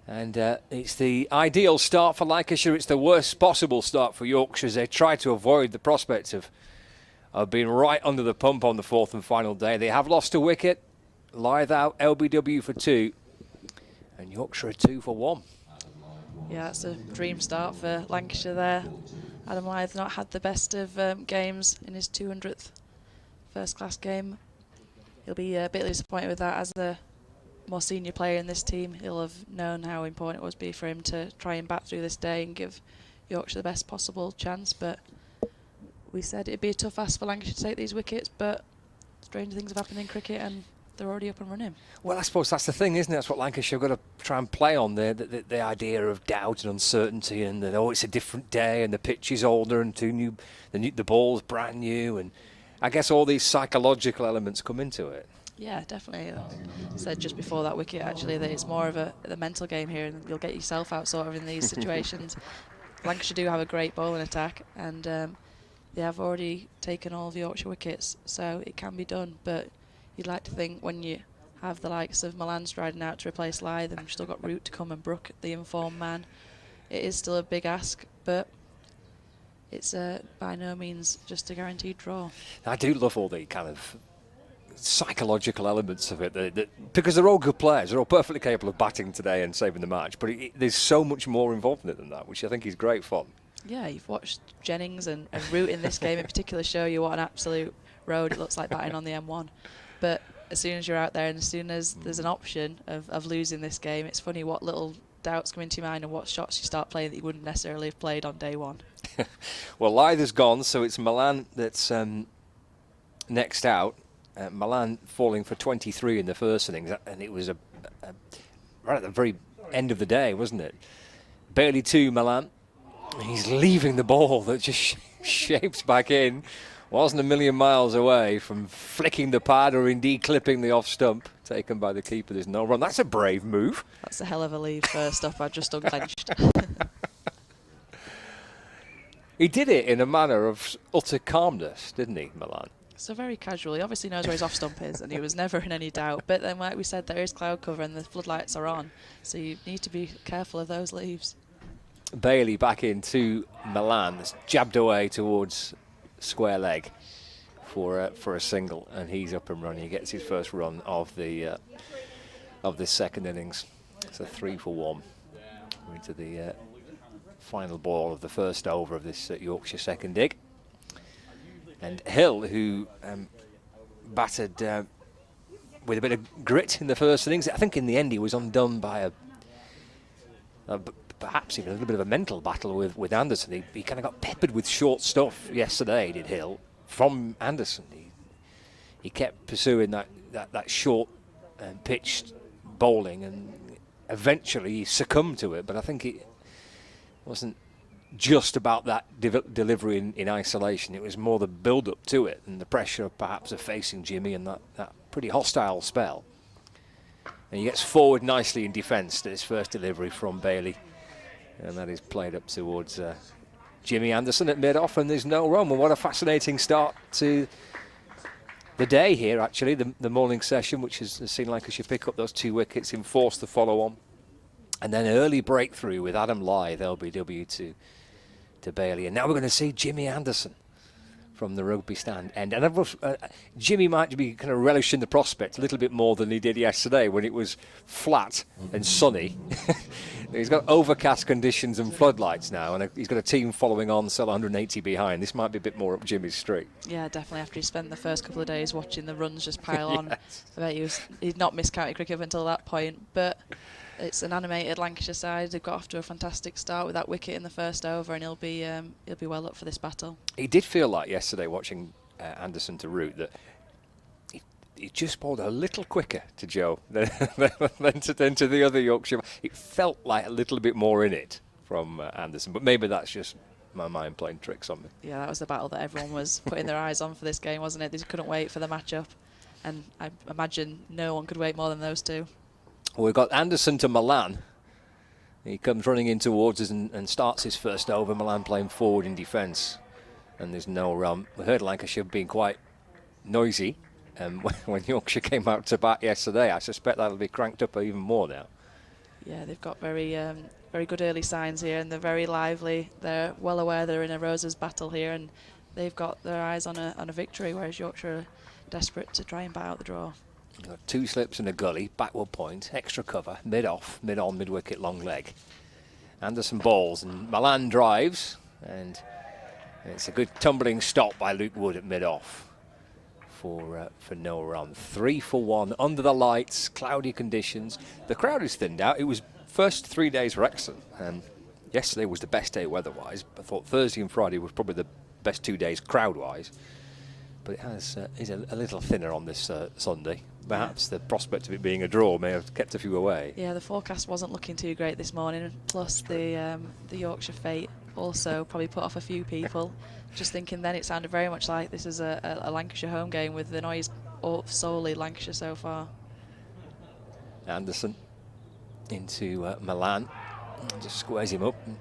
Speaker 3: And it's the ideal start for Lancashire. It's the worst possible start for Yorkshire as they try to avoid the prospect of being right under the pump on the 4th and final day. They have lost a wicket. Lythe out, LBW for 2. And Yorkshire are 2 for 1.
Speaker 4: Yeah, it's a dream start for Lancashire there. Adam Lythe not had the best of games in his 200th first-class game. He'll be a bit disappointed with that as a more senior player in this team. He'll have known how important it was for him to try and bat through this day and give Yorkshire the best possible chance, but we said it'd be a tough ask for Lancashire to take these wickets, but strange things have happened in cricket and they're already up and running.
Speaker 3: Well, I suppose that's the thing, isn't it? That's what Lancashire have got to try and play on, the idea of doubt and uncertainty, and that, it's a different day and the pitch is older and the ball's brand new, and I guess all these psychological elements come into it.
Speaker 4: Yeah, definitely. I said just before that wicket, actually, that it's more of the mental game here, and you'll get yourself out sort of in these situations. Lancashire do have a great bowling attack, and they have already taken all of the Yorkshire wickets, so it can be done. But you'd like to think when you have the likes of Milan striding out to replace Lythe, and you've still got Root to come and Brook, the informed man, it is still a big ask, but it's by no means just a guaranteed draw.
Speaker 3: I do love all the kind of psychological elements of it, because they're all good players. They're all perfectly capable of batting today and saving the match, but there's so much more involved in it than that, which I think is great fun.
Speaker 4: Yeah, you've watched Jennings and Root in this game in particular show you what an absolute road it looks like batting on the M1. But as soon as you're out there and as soon as there's an option of losing this game, it's funny what little doubts come into your mind and what shots you start playing that you wouldn't necessarily have played on day 1.
Speaker 3: Well, Lythe has gone, so it's Milan that's next out. Milan falling for 23 in the first innings, and it was right at the very end of the day, wasn't it? Bailey 2, Milan. He's leaving the ball that just shapes back in. wasn't a million miles away from flicking the pad or indeed clipping the off stump taken by the keeper. There's no run. That's a brave move.
Speaker 4: That's a hell of a leave first up. I just unclenched.
Speaker 3: He did it in a manner of utter calmness, didn't he, Milan?
Speaker 4: So very casual. He obviously knows where his off stump is, and he was never in any doubt. But then, like we said, there is cloud cover and the floodlights are on, so you need to be careful of those leaves.
Speaker 3: Bailey back into Milan. That's jabbed away towards square leg for a single, and he's up and running. He gets his first run of this second innings. It's a 3 for 1. We're into the final ball of the first over of this Yorkshire second dig. And Hill, who batted with a bit of grit in the first innings. I think in the end he was undone by perhaps even a little bit of a mental battle with Anderson. He kind of got peppered with short stuff yesterday, did Hill, from Anderson. He kept pursuing that short pitched bowling, and eventually he succumbed to it. But I think it wasn't just about that delivery in isolation. It was more the build-up to it and the pressure perhaps of facing Jimmy and that pretty hostile spell. And he gets forward nicely in defence to his first delivery from Bailey, and that is played up towards Jimmy Anderson at mid-off, and there's no run. Well, what a fascinating start to the day here, actually, the morning session, which has seen Lancashire pick up those 2 wickets, enforce the follow-on, and then early breakthrough with Adam Lyth, LBW to Bailey. And now we're going to see Jimmy Anderson from the rugby stand end. And Jimmy might be kind of relishing the prospect a little bit more than he did yesterday when it was flat and sunny. He's got overcast conditions and floodlights now, and he's got a team following on, still 180 behind. This might be a bit more up Jimmy's street. Yeah,
Speaker 4: definitely. After he spent the first couple of days watching the runs just pile on,
Speaker 3: Yes.
Speaker 4: I bet he'd not missed county cricket up until that point. But it's an animated Lancashire side. They've got off to a fantastic start with that wicket in the first over, and he'll be well up for this battle.
Speaker 3: He did feel like yesterday watching Anderson to Root that he just bowled a little quicker to Joe than to the other Yorkshire. It felt like a little bit more in it from Anderson, but maybe that's just my mind playing tricks on me.
Speaker 4: Yeah, that was the battle that everyone was putting their eyes on for this game, wasn't it? They couldn't wait for the matchup, and I imagine no one could wait more than those two.
Speaker 3: Well, we've got Anderson to Milan. He comes running in towards us and starts his first over. Milan playing forward in defence, and there's no run. We heard Lancashire being quite noisy when Yorkshire came out to bat yesterday. I suspect that'll be cranked up even more now.
Speaker 4: Yeah, they've got very good early signs here, and they're very lively. They're well aware they're in a Roses battle here, and they've got their eyes on a victory, whereas Yorkshire are desperate to try and bat out the draw.
Speaker 3: Got 2 slips and a gully, backward point, extra cover, mid-off, mid-on, mid-wicket, long leg. Anderson bowls and Milan drives, and it's a good tumbling stop by Luke Wood at mid-off for no run. 3 for 1, under the lights, cloudy conditions. The crowd is thinned out. It was first 3 days were excellent. Yesterday was the best day weather-wise. I thought Thursday and Friday was probably the best 2 days crowd-wise. But it is a little thinner on this Sunday. Perhaps the prospect of it being a draw may have kept a few away. Yeah, the forecast wasn't looking too great this morning. Plus the Yorkshire fate also probably put off a few people. Just thinking then it sounded very much like this is a Lancashire home game with the noise solely Lancashire so far. Anderson into Milan. Just squares him up and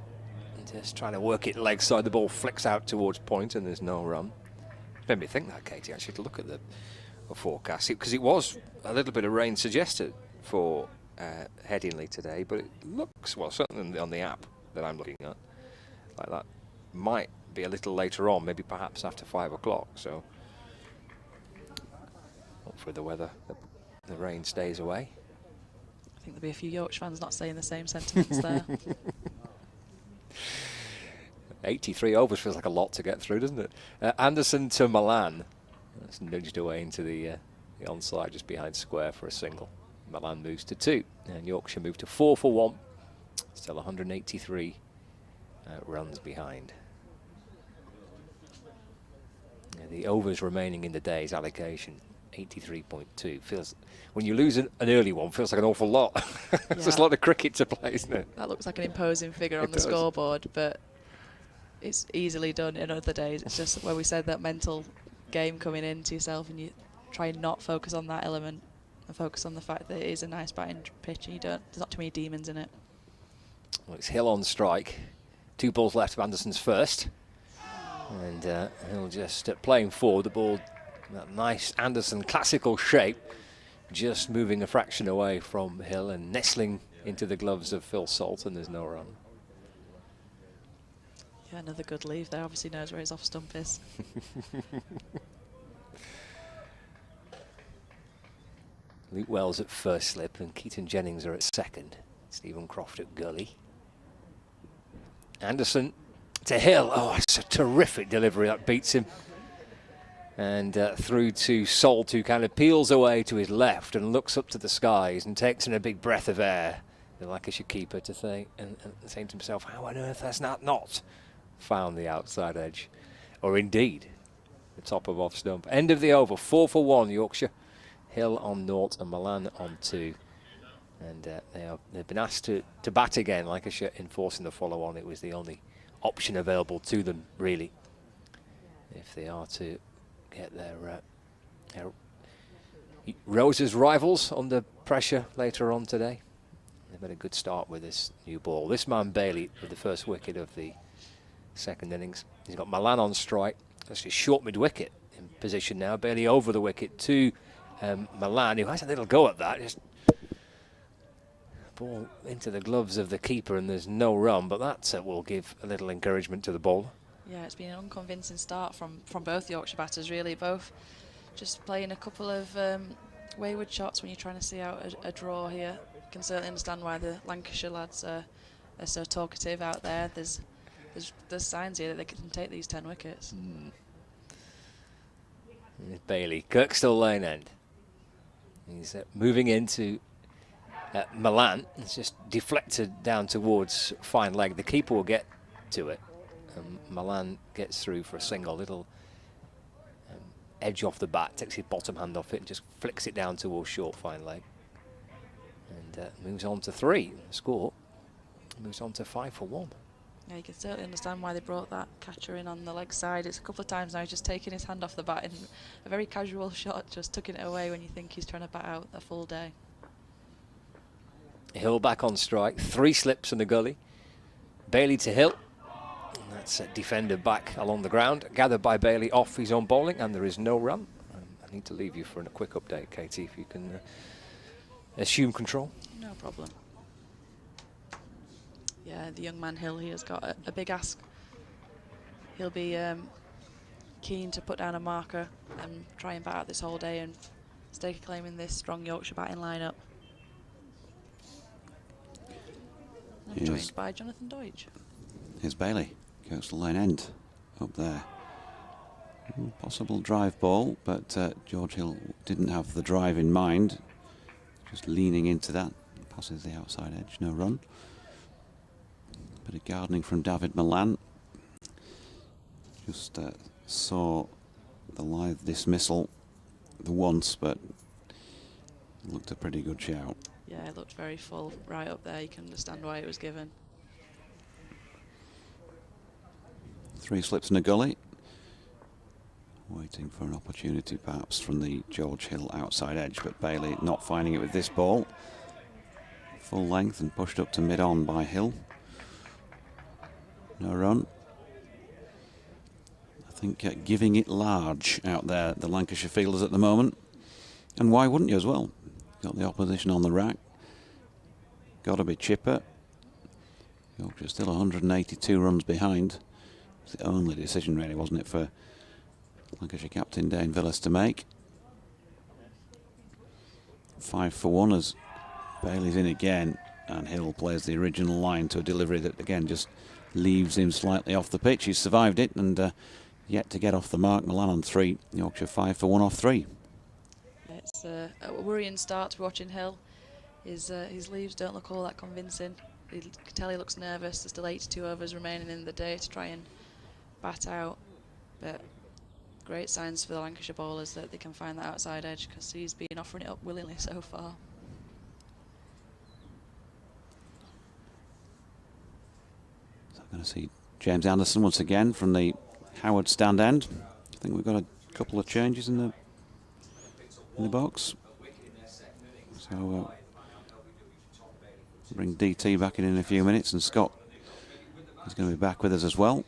Speaker 3: just trying to work it leg side. The ball flicks out towards point and there's no run. Made me think that, Katie, actually, to look at the forecast, because it was a little bit of rain suggested for Headingley today, but it looks, well, certainly on the app that I'm looking at, like that might be a little later on, maybe perhaps after 5 o'clock. So hopefully the weather, the rain stays away. I think there'll be a few Yorkshire fans not saying the same sentiments there. 83 overs feels like a lot to get through, doesn't it? Anderson to Milan. That's nudged away into the onside just behind square for a single. Milan moves to 2, and Yorkshire move to 4 for 1. Still 183 runs behind. The overs remaining in the day's allocation, 83.2. Feels, when you lose an early one, feels like an awful lot. There's a lot of cricket to play, isn't it? That looks like an imposing figure on the scoreboard, but it's easily done in other days. It's just where we said that mental
Speaker 4: game coming into yourself, and you try and not focus on that element and focus on the fact that it is a nice batting pitch and there's not too many demons in it.
Speaker 3: Well, it's Hill on strike. 2 balls left of Anderson's first. And Hill just playing forward. The ball, that nice Anderson classical shape, just moving a fraction away from Hill and nestling into the gloves of Phil Salt, and there's no run.
Speaker 4: Yeah, another good leave there. Obviously knows where his off stump is.
Speaker 3: Luke Wells at first slip and Keaton Jennings are at second. Stephen Croft at gully. Anderson to Hill. Oh, it's a terrific delivery. That beats him. And through to Salt, who kind of peels away to his left and looks up to the skies and takes in a big breath of air. The Lancashire keeper to think and saying to himself, how on earth has that not found the outside edge? Or indeed, the top of off stump. End of the over, 4 for 1 Yorkshire. Hill on 0 and Milan on 2. And they've been asked to bat again. Lancashire enforcing the follow on. It was the only option available to them, really, if they are to get their Rose's rivals under pressure later on today. They've had a good start with this new ball. This man Bailey with the first wicket of the second innings. He's got Milan on strike. That's just short mid-wicket in position now. Bailey over the wicket to Milan, who has a little go at that. Just ball into the gloves of the keeper, and there's no run, but that will give a little encouragement to the bowler.
Speaker 4: Yeah, it's been an unconvincing start from both Yorkshire batters, really. Both just playing a couple of wayward shots when you're trying to see out a draw here. You can certainly understand why the Lancashire lads are so talkative out there. There's signs here that they can take these 10 wickets.
Speaker 3: Bailey, Kirkstall Lane end. He's moving into Milan. It's just deflected down towards fine leg. The keeper will get to it. Milan gets through for a single, little edge off the bat, takes his bottom hand off it and just flicks it down towards short fine leg. And moves on to 3. The score moves on to 5 for 1.
Speaker 4: Yeah, you can certainly understand why they brought that catcher in on the leg side. It's a couple of times now he's just taking his hand off the bat in a very casual shot, just tucking it away when you think he's trying to bat out a full day.
Speaker 3: Hill back on strike, 3 slips in the gully. Bailey to Hill. And that's a defender back along the ground, gathered by Bailey off his own bowling, and there is no run. I need to leave you for a quick update, Katie, if you can assume control.
Speaker 4: No problem. Yeah, the young man Hill, he has got a big ask. He'll be keen to put down a marker and try and bat out this whole day and stake a claim in this strong Yorkshire batting lineup. I'm joined by Jonathan Deutsch.
Speaker 1: Here's Bailey, Kirkstall Lane end, up there. Possible drive ball, but George Hill didn't have the drive in mind. Just leaning into that, passes the outside edge, no run. Bit of gardening from David Milan. Just saw the live dismissal the once, but it looked a pretty good shout.
Speaker 4: Yeah, it looked very full right up there. You can understand why it was given.
Speaker 1: 3 slips in a gully. Waiting for an opportunity perhaps from the George Hill outside edge, but Bailey not finding it with this ball. Full length and pushed up to mid-on by Hill. No run. I think giving it large out there, the Lancashire fielders at the moment. And why wouldn't you as well? Got the opposition on the rack. Got to be chipper. Yorkshire still 182 runs behind. It's the only decision really, wasn't it, for Lancashire captain Dane Villas to make. 5 for 1 as Bailey's in again, and Hill plays the original line to a delivery that again just leaves him slightly off the pitch. He's survived it and yet to get off the mark. Milan on 3. Yorkshire 5 for 1 off 3.
Speaker 4: It's a worrying start to watching Hill. His leaves don't look all that convincing. You can tell he looks nervous. There's still 82 overs remaining in the day to try and bat out. But great signs for the Lancashire bowlers that they can find that outside edge, because he's been offering it up willingly so far.
Speaker 1: So I'm going to see James Anderson once again from the Howard stand end. I think we've got a couple of changes in the box. So bring DT back in a few minutes, and Scott is going to be back with us as well.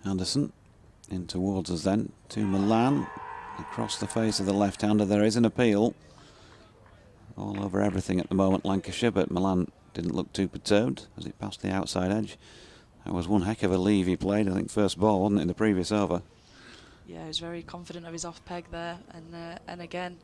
Speaker 1: Anderson in towards us then to Milan, across the face of the left-hander. There is an appeal all over everything at the moment, Lancashire, but Milan didn't look too perturbed as it passed the outside edge. That was one heck of a leave he played. I think first ball, wasn't it, in the previous over?
Speaker 4: Yeah, he was very confident of his off peg there, and again,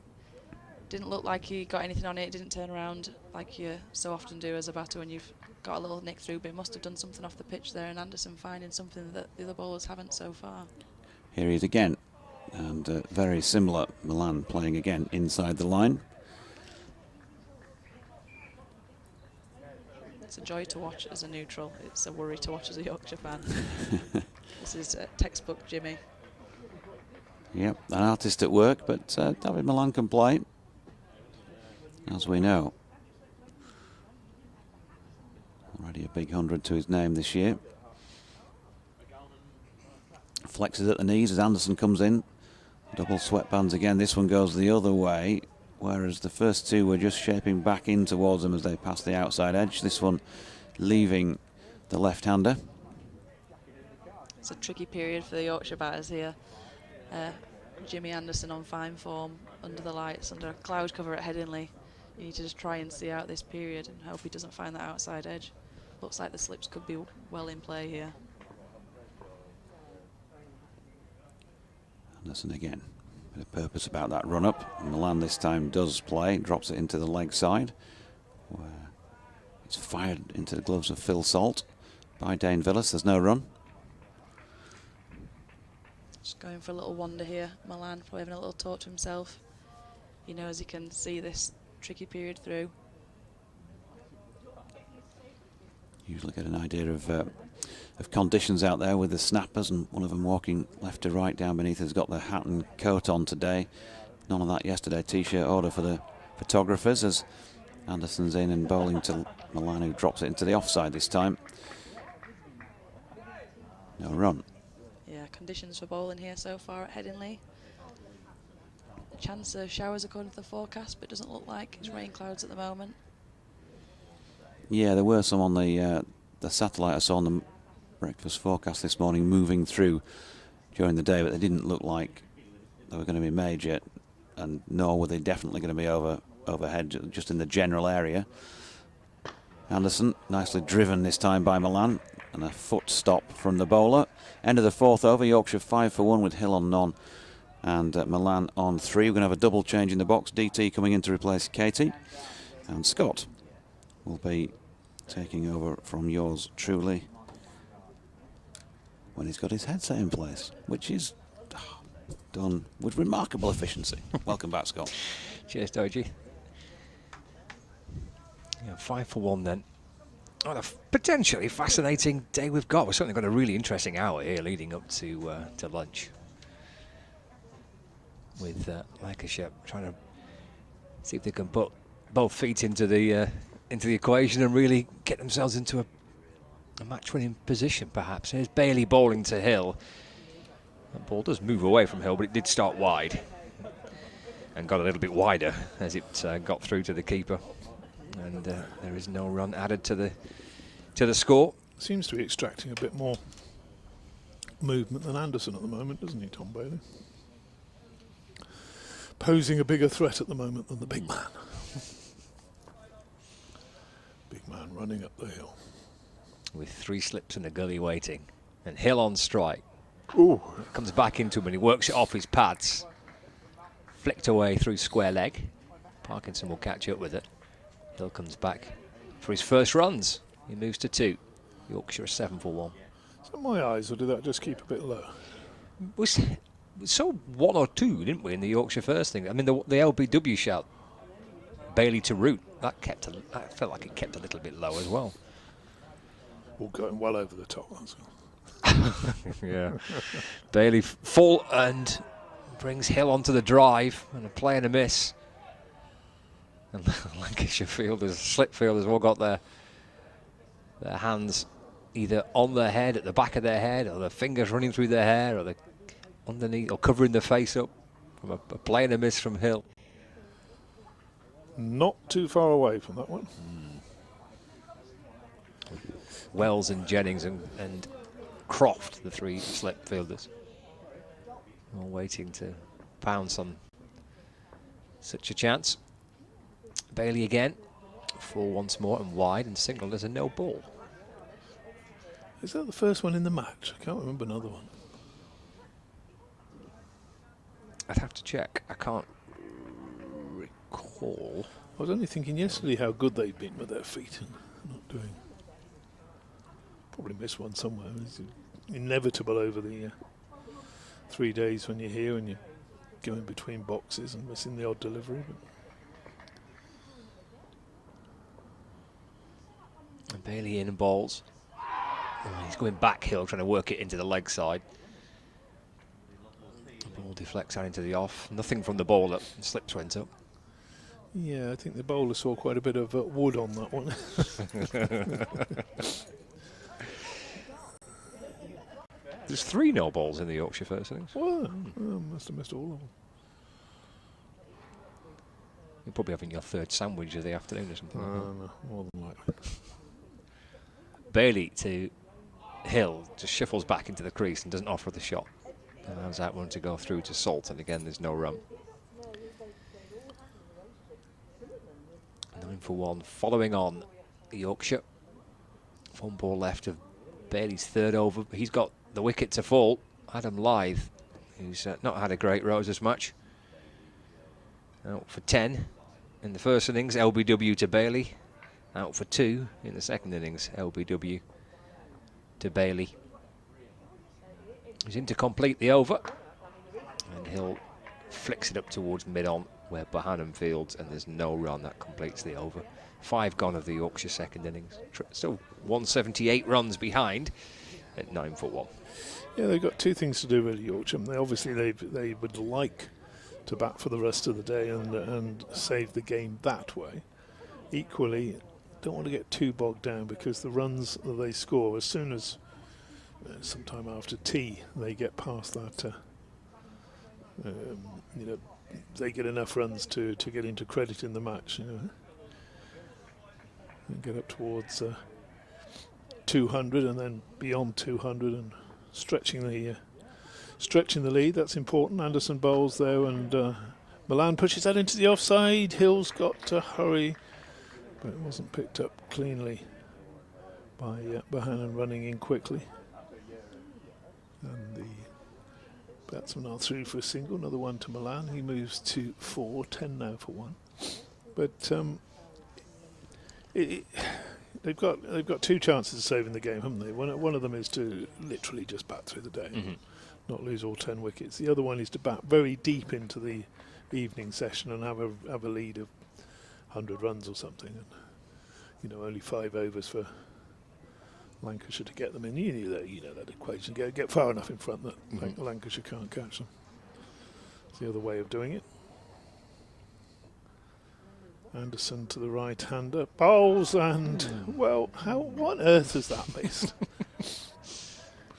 Speaker 4: didn't look like he got anything on it. Didn't turn around like you so often do as a batter when you've got a little nick through, but he must have done something off the pitch there, and Anderson finding something that the other bowlers haven't so far.
Speaker 1: Here he is again, and very similar. Milan playing again inside the line.
Speaker 4: It's a joy to watch as a neutral. It's a worry to watch as a Yorkshire fan. This is textbook Jimmy.
Speaker 1: Yep, an artist at work, but David Milan can play, as we know. Already a big 100 to his name this year. Flexes at the knees as Anderson comes in. Double sweatbands again. This one goes the other way, whereas the first two were just shaping back in towards him as they passed the outside edge. This one leaving the left-hander.
Speaker 4: It's a tricky period for the Yorkshire batters here. Jimmy Anderson on fine form, under the lights, under a cloud cover at Headingley. You need to just try and see out this period and hope he doesn't find that outside edge. Looks like the slips could be well in play here.
Speaker 1: Anderson again. Bit of purpose about that run up. Milan this time does play, drops it into the leg side, where it's fired into the gloves of Phil Salt by Dane Villas. There's no run.
Speaker 4: Just going for a little wander here. Milan probably having a little talk to himself. He knows he can see this tricky period through.
Speaker 1: Usually get an idea of conditions out there with the snappers, and one of them walking left to right down beneath has got the hat and coat on today. None of that yesterday. T-shirt order for the photographers as Anderson's in and bowling to Milan, who drops it into the offside this time. No run.
Speaker 4: Yeah, conditions for bowling here so far at Headingley. A chance of showers according to the forecast, but it doesn't look like it's rain clouds at the moment.
Speaker 1: Yeah, there were some on the satellite I saw on the breakfast forecast this morning moving through during the day, but they didn't look like they were going to be major, and nor were they definitely going to be overhead, just in the general area. Anderson, nicely driven this time by Milan, and a foot stop from the bowler. End of the fourth over, Yorkshire 5 for 1 with Hill on none and Milan on 3. We're going to have a double change in the box. DT coming in to replace Katie, and Scott will be taking over from yours truly when he's got his headset in place, which is done with remarkable efficiency. Welcome back, Scott.
Speaker 3: Cheers, Doji. Yeah, 5 for 1 then. What a potentially fascinating day we've got. We've certainly got a really interesting hour here leading up to lunch, with Lancashire trying to see if they can put both feet into the equation and really get themselves into a match-winning position, perhaps. Here's Bailey bowling to Hill. That ball does move away from Hill, but it did start wide and got a little bit wider as it got through to the keeper. And there is no run added to the score.
Speaker 2: Seems to be extracting a bit more movement than Anderson at the moment, doesn't he, Tom Bailey? Posing a bigger threat at the moment than the big man. Big man running up the hill.
Speaker 3: With 3 slips and a gully waiting. And Hill on strike.
Speaker 2: Ooh.
Speaker 3: Comes back into him and he works it off his pads. Flicked away through square leg. Parkinson will catch up with it. Hill comes back for his first runs. He moves to 2. Yorkshire 7 for 1.
Speaker 2: Is that my eyes, or did that just keep a bit low?
Speaker 3: We saw 1 or 2, didn't we, in the Yorkshire first thing? I mean, the LBW shout, Bailey to root, that felt like it kept a little bit low as well.
Speaker 2: All going well over the top, that's all.
Speaker 3: Yeah. Bailey full and brings Hill onto the drive, and a play and a miss. And Lancashire fielders, slip fielders, all got their hands either on their head, at the back of their head, or their fingers running through their hair, or the underneath, or covering their face up from a play and a miss from Hill.
Speaker 2: Not too far away from that one.
Speaker 3: Wells and Jennings and Croft, the three slip fielders, all waiting to pounce on such a chance. Bailey again, full once more and wide and singled as a no ball.
Speaker 2: Is that the first one in the match? I can't remember another one.
Speaker 3: I'd have to check. I can't recall.
Speaker 2: I was only thinking yesterday how good they've been with their feet and not doing. Probably missed one somewhere. It's inevitable over the 3 days when you're here and you're going between boxes and missing the odd delivery.
Speaker 3: And Bailey in and balls. Oh, he's going back Hill, trying to work it into the leg side. The ball deflects out into the off. Nothing from the ball. Slips went up.
Speaker 2: Yeah, I think the bowler saw quite a bit of wood on that one.
Speaker 3: There's 3 no balls in the Yorkshire first innings.
Speaker 2: Well, must have missed all of them.
Speaker 3: You're probably having your third sandwich of the afternoon or something.
Speaker 2: No, more than likely.
Speaker 3: Bailey to Hill, just shuffles back into the crease and doesn't offer the shot. Allows that one to go through to Salt, and again there's no run. 9 for 1. Following on Yorkshire. 1 ball left of Bailey's third over. He's got the wicket to fall. Adam Lythe, who's not had a great rose as much. Out for 10 in the first innings, LBW to Bailey. Out for 2 in the second innings, LBW to Bailey. He's in to complete the over, and Hill flicks it up towards mid-on where Bohannon fields, and there's no run. That completes the over. 5 gone of the Yorkshire second innings. Still 178 runs behind at 9 for 1.
Speaker 2: Yeah, they've got 2 things to do really, Yorkshire. They would like to bat for the rest of the day and save the game that way. Equally, don't want to get too bogged down, because the runs that they score, as soon as sometime after tea they get past that, they get enough runs to get into credit in the match, and get up towards 200 and then beyond 200 and stretching the lead. That's important. Anderson bowls there, and Milan pushes that into the offside. Hill's got to hurry, but it wasn't picked up cleanly by Bohannon running in quickly. And the batsmen are through for a single. Another one to Milan. He moves to 4, 10 now for 1. But they've got 2 chances of saving the game, haven't they? One of them is to literally just bat through the day, and not lose all 10 wickets. The other one is to bat very deep into the evening session and have a lead of 100 runs or something, and only 5 overs for Lancashire to get them in. You know that equation. Get far enough in front that Lancashire can't catch them. It's the other way of doing it. Anderson to the right-hander, bowls, and what on earth has that missed?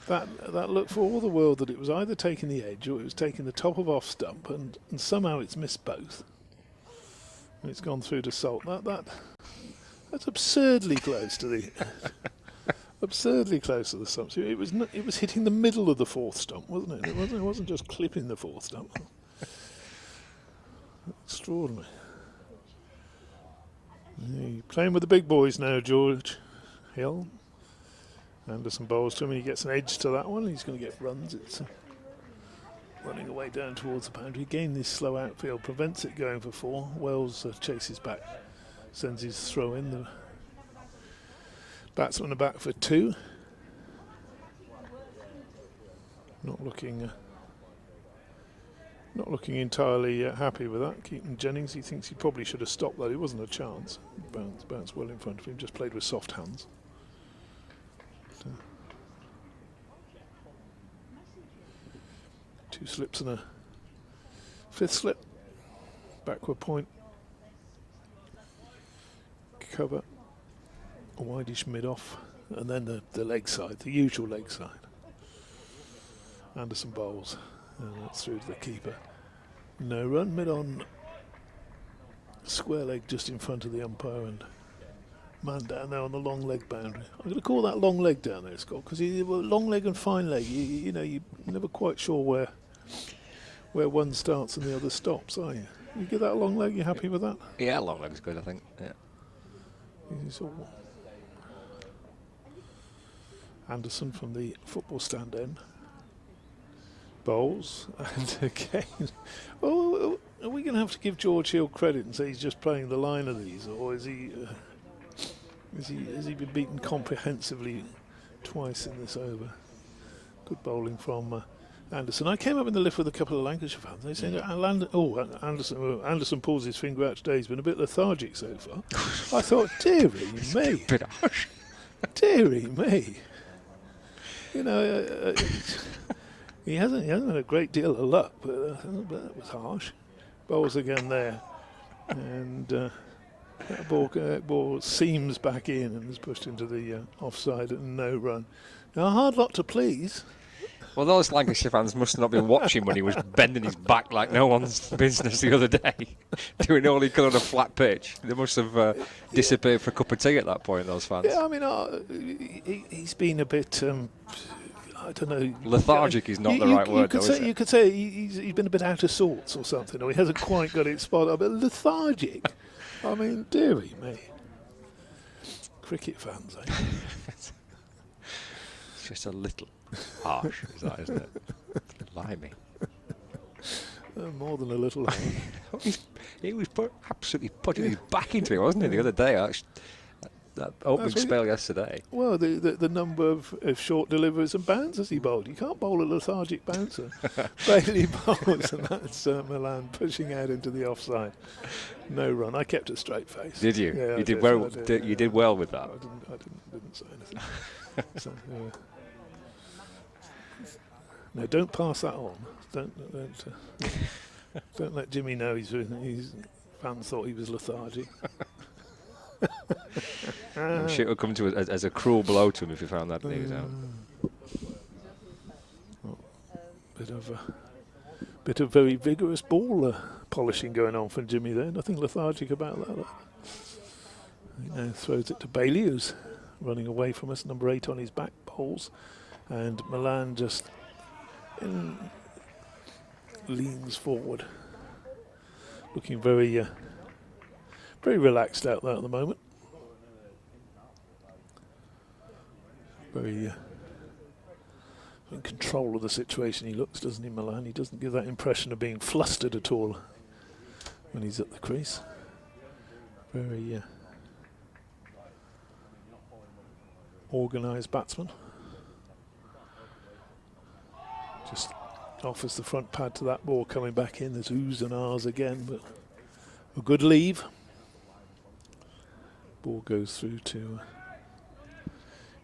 Speaker 2: that looked for all the world that it was either taking the edge or it was taking the top of off stump, and somehow it's missed both. And it's gone through to Salt. That's absurdly close to the stump. It was hitting the middle of the 4th stump, wasn't it? It wasn't just clipping the 4th stump. Extraordinary. Playing with the big boys now, George Hill. Anderson bowls to him, and he gets an edge to that one. He's going to get runs. It's running away down towards the boundary. Again, this slow outfield prevents it going for 4. Wells chases back, sends his throw in. The batsman are back for 2. Not looking entirely happy with that. Keaton Jennings, he thinks he probably should have stopped that. It wasn't a chance. Bounced well in front of him. Just played with soft hands. So 2 slips and a 5th slip. Backward point. Cover. A wideish mid-off And then the leg side, the usual leg side. Anderson bowls, and that's through to the keeper. No run, mid on, square leg just in front of the umpire, and man down there on the long leg boundary. I'm going to call that long leg down there, Scott, because long leg and fine leg, you know, you're never quite sure where one starts and the other stops, are you? You get that long leg, you happy with that?
Speaker 3: Yeah, long leg's good, I think. Yeah.
Speaker 2: Anderson from the football stand end. Bowls, and again, are we going to have to give George Hill credit and say he's just playing the line of these, or has he been beaten comprehensively twice in this over? Good bowling from Anderson. I came up in the lift with a couple of Lancashire fans. They said, Anderson pulls his finger out today. He's been a bit lethargic so far. I thought, dearie me, dearie me. You know. He hasn't had a great deal of luck, but that was harsh. Bowls again there, and that ball seams back in and is pushed into the offside and no run. Now, a hard lot to please.
Speaker 3: Well, those Lancashire fans must not have been watching when he was bending his back like no one's business the other day, doing all he could on a flat pitch. They must have disappeared for a cup of tea at that point, those fans.
Speaker 2: Yeah, I mean, he's been a bit... I don't know.
Speaker 3: Lethargic is not the right word, though, is it?
Speaker 2: You could say he's been a bit out of sorts or something, or he hasn't quite got it spot on. But lethargic, I mean, dearie me. Cricket fans, eh?
Speaker 3: It's just a little harsh, is that, isn't it? Blimey.
Speaker 2: More than a little harsh.
Speaker 3: He was absolutely putting his back into it, wasn't he, the other day? That opening spell yesterday.
Speaker 2: Well, the number of short deliveries and bouncers he bowled. You can't bowl a lethargic bouncer. Bailey bowls, and that's Milan pushing out into the offside. No run. I kept a straight face.
Speaker 3: Did you?
Speaker 2: Yeah,
Speaker 3: you did well. You did well with that.
Speaker 2: I didn't say anything. So, no, don't pass that on. Don't let Jimmy know his fans thought he was lethargic.
Speaker 3: I'm sure it would come to as a cruel blow to him if he found that news out.
Speaker 2: Bit of very vigorous ball polishing going on from Jimmy there. Nothing lethargic about that. He now throws it to Bailey, who's running away from us. Number 8 on his back bowls, and Milan just leans forward, looking very relaxed out there at the moment. Very in control of the situation he looks, doesn't he, Milan? He doesn't give that impression of being flustered at all when he's at the crease. Very organised batsman. Just offers the front pad to that ball coming back in. There's oohs and ahs again, but a good leave. Ball goes through to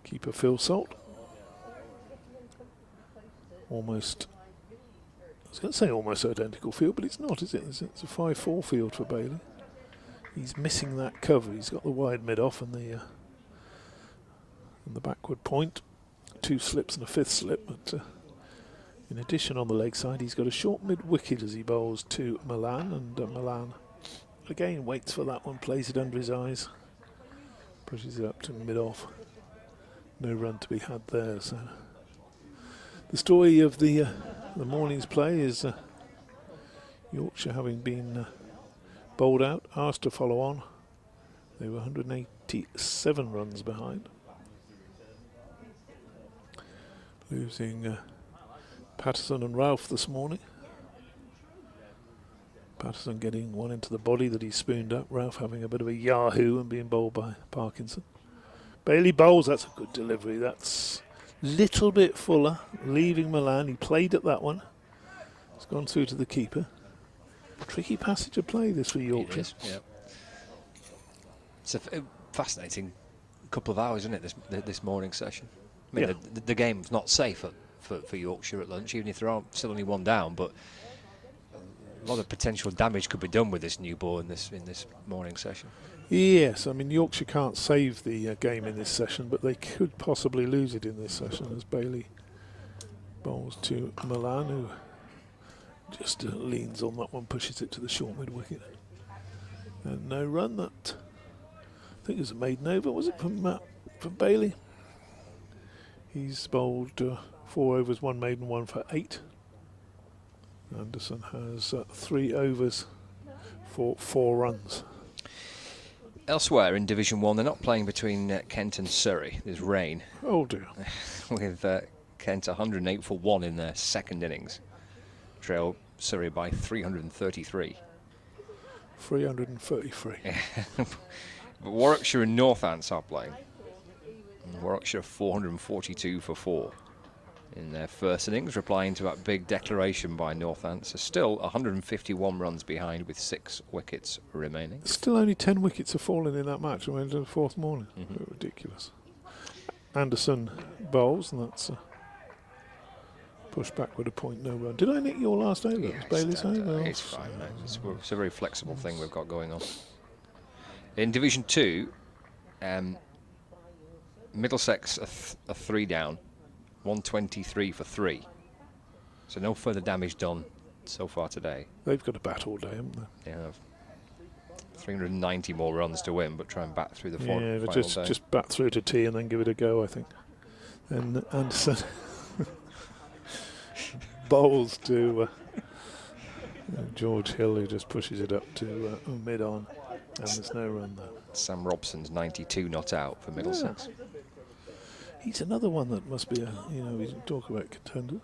Speaker 2: keeper Phil Salt. Almost, I was going to say almost identical field, but it's not, is it? It's a 5-4 field for Bailey. He's missing that cover. He's got the wide mid-off and the backward point. 2 slips and a 5th slip, but in addition on the leg side, he's got a short mid-wicket as he bowls to Milan, and Milan again waits for that one, plays it under his eyes. Pushes it up to mid-off. No run to be had there. So the story of the morning's play is Yorkshire having been bowled out, asked to follow on. They were 187 runs behind. Losing Patterson and Ralph this morning. Patterson getting one into the body that he spooned up. Ralph having a bit of a yahoo and being bowled by Parkinson. Bailey bowls, that's a good delivery. That's a little bit fuller, leaving Milan. He played at that one. It's gone through to the keeper. Tricky passage of play this for Yorkshire.
Speaker 3: It is, yeah. It's a fascinating couple of hours, isn't it, this morning session? I mean, the game's not safe for Yorkshire at lunch, even if they're still only one down, but A lot of potential damage could be done with this new ball in this morning session.
Speaker 2: Yes, I mean Yorkshire can't save the game in this session, but they could possibly lose it in this session as Bailey bowls to Milan, who just leans on that one, pushes it to the short mid wicket. And no run. That I think it was a maiden over, was it, from Bailey? He's bowled 4 overs, 1 maiden, 1 for 8. Anderson has 3 overs for 4 runs.
Speaker 3: Elsewhere in Division 1, they're not playing between Kent and Surrey. There's rain.
Speaker 2: Oh dear.
Speaker 3: With Kent 108 for 1 in their second innings. Trail Surrey by 333.
Speaker 2: 333.
Speaker 3: But Warwickshire and Northants are playing. And Warwickshire 442 for 4 in their first innings, replying to that big declaration by Northants. Are still 151 runs behind with 6 wickets remaining.
Speaker 2: Still only 10 wickets have fallen in that match. We're into the 4th morning. Ridiculous. Anderson bowls, and that's pushed back with a point, no run. Did I nick your last over?
Speaker 3: Yeah,
Speaker 2: Bailey's over?
Speaker 3: It's fine, mate. It's a very flexible thing we've got going on. In Division 2, Middlesex are 3 down, 123 for 3. So no further damage done so far today.
Speaker 2: They've got to bat all day, haven't they?
Speaker 3: Yeah, 390 more runs to win, but try and bat through the final
Speaker 2: Yeah, but
Speaker 3: day.
Speaker 2: just bat through to tea and then give it a go, I think. And Anderson bowls to George Hill, who just pushes it up to mid-on, and there's no run there.
Speaker 3: Sam Robson's 92 not out for Middlesex.
Speaker 2: Yeah. He's another one that must be we talk about contenders.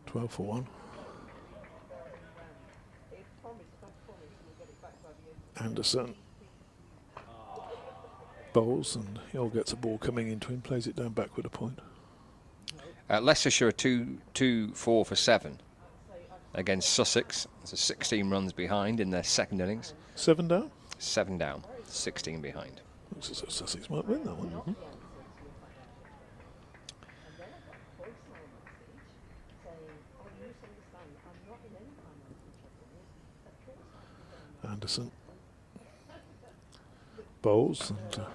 Speaker 2: 12 for 1. Anderson bowls, and Hill gets a ball coming into him, plays it down back with a point.
Speaker 3: Leicestershire 4 for 7 against Sussex. So 16 runs behind in their second innings.
Speaker 2: 7 down?
Speaker 3: 7 down, 16 behind.
Speaker 2: Looks as though Sussex might win that one. Anderson bowls, and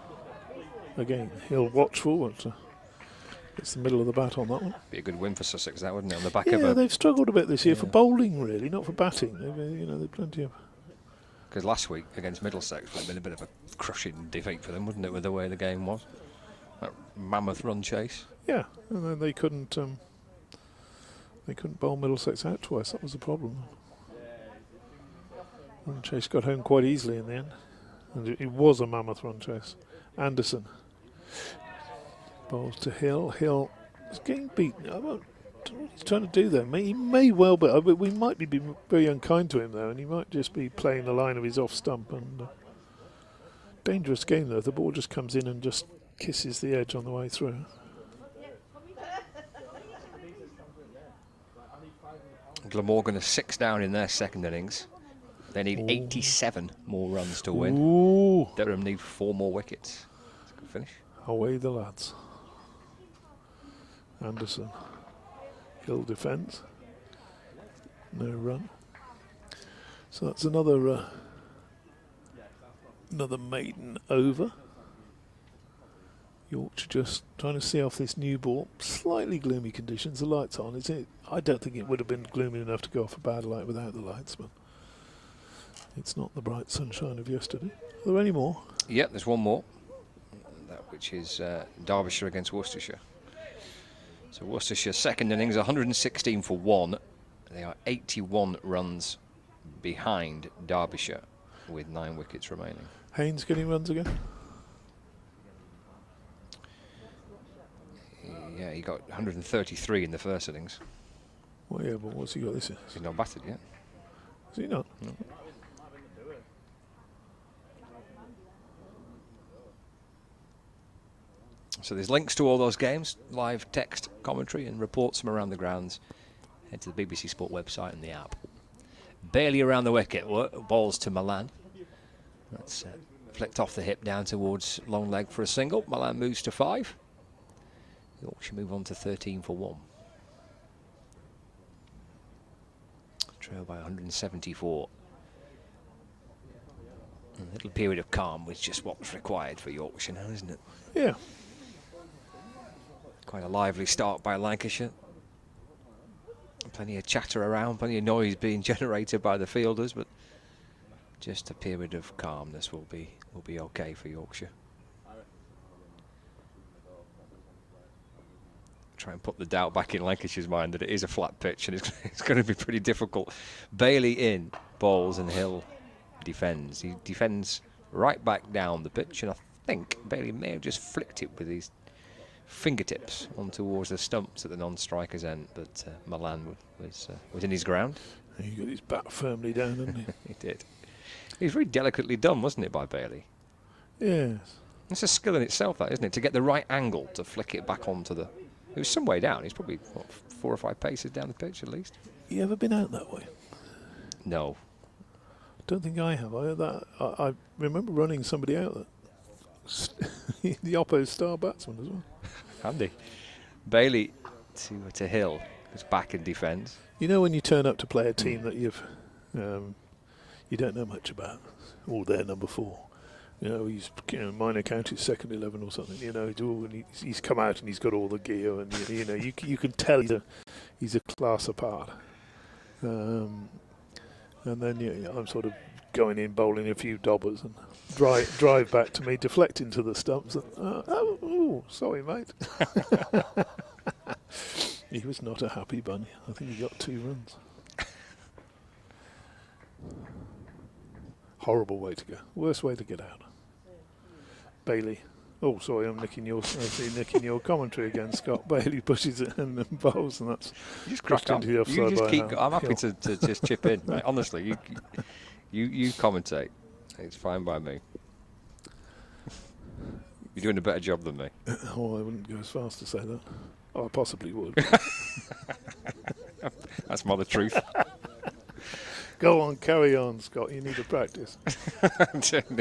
Speaker 2: again Hill watchful, but it's the middle of the bat on that one.
Speaker 3: Be a good win for Sussex, that wouldn't it? On the back
Speaker 2: Yeah,
Speaker 3: of a,
Speaker 2: they've struggled a bit this year for bowling, really, not for batting. They've plenty of.
Speaker 3: Because last week against Middlesex would have been a bit of a crushing defeat for them, wouldn't it, with the way the game was? That mammoth run chase.
Speaker 2: Yeah, and then they couldn't bowl Middlesex out twice. That was the problem. Run chase got home quite easily in the end, and it was a mammoth run chase. Anderson bowls to Hill. Hill is getting beaten. I don't know what he's trying to do there. He may well be. We might be being very unkind to him though, and he might just be playing the line of his off stump. And dangerous game though. The ball just comes in and just kisses the edge on the way through.
Speaker 3: Glamorgan are 6 down in their second innings. They need 87 more runs to win.
Speaker 2: Ooh.
Speaker 3: Durham need 4 more wickets. It's a good finish.
Speaker 2: Away the lads. Anderson. Hill defends. No run. So that's another maiden over. Yorkshire just trying to see off this new ball. Slightly gloomy conditions. The lights on. I don't think it would have been gloomy enough to go off a bad light without the lights, but it's not the bright sunshine of yesterday. Are there any more?
Speaker 3: Yeah, there's one more. That which is Derbyshire against Worcestershire. So Worcestershire second innings, 116 for 1. They are 81 runs behind Derbyshire with 9 wickets remaining.
Speaker 2: Haynes getting runs again?
Speaker 3: Yeah, he got 133 in the first innings.
Speaker 2: Well, yeah, but what's he got this year?
Speaker 3: He's not batted yet.
Speaker 2: Is he not?
Speaker 3: No. So there's links to all those games, live text commentary and reports from around the grounds. Head to the BBC Sport website and the app. Bailey around the wicket, balls to Milan. That's flicked off the hip down towards long leg for a single. Milan moves to 5. Yorkshire move on to 13 for 1. Trail by 174. A little period of calm was just what's required for Yorkshire now, isn't it?
Speaker 2: Yeah.
Speaker 3: Quite a lively start by Lancashire. Plenty of chatter around, plenty of noise being generated by the fielders, but just a period of calmness will be okay for Yorkshire. Try and put the doubt back in Lancashire's mind that it is a flat pitch and it's going to be pretty difficult. Bailey in, bowls, and Hill defends. He defends right back down the pitch, and I think Bailey may have just flicked it with his fingertips on towards the stumps at the non-striker's end, but Milan was in his ground.
Speaker 2: He got his bat firmly down, didn't he?
Speaker 3: He did. It was very delicately done, wasn't it, by Bailey?
Speaker 2: Yes.
Speaker 3: It's a skill in itself, that, isn't it? To get the right angle to flick it back onto the... It was some way down. He's probably, what, 4 or 5 paces down the pitch at least.
Speaker 2: You ever been out that way?
Speaker 3: No.
Speaker 2: Don't think I have. I remember running somebody out that the Oppo star batsman as well.
Speaker 3: Handy. Bailey to Hill, who's back in defence.
Speaker 2: You know when you turn up to play a team that you don't know much about, or they're number 4. You know, he's minor county's second 11 or something. You know, he's come out and he's got all the gear, and you know you can tell he's a class apart. And then I'm sort of going in, bowling a few dobbers, and drive back to me, deflect into the stumps. And, sorry, mate. He was not a happy bunny. I think he got 2 runs. Horrible way to go. Worst way to get out. Bailey. Oh, sorry, I'm nicking your commentary again, Scott. Bailey pushes it and bowls, and that's
Speaker 3: you just crack on. You just keep. I'm happy to just chip in. Right? Honestly, you commentate. It's fine by me. You're doing a better job than me.
Speaker 2: Oh, I wouldn't go as far as to say that. Oh, I possibly would.
Speaker 3: That's Mother Truth.
Speaker 2: Go on, carry on, Scott. You need to practice.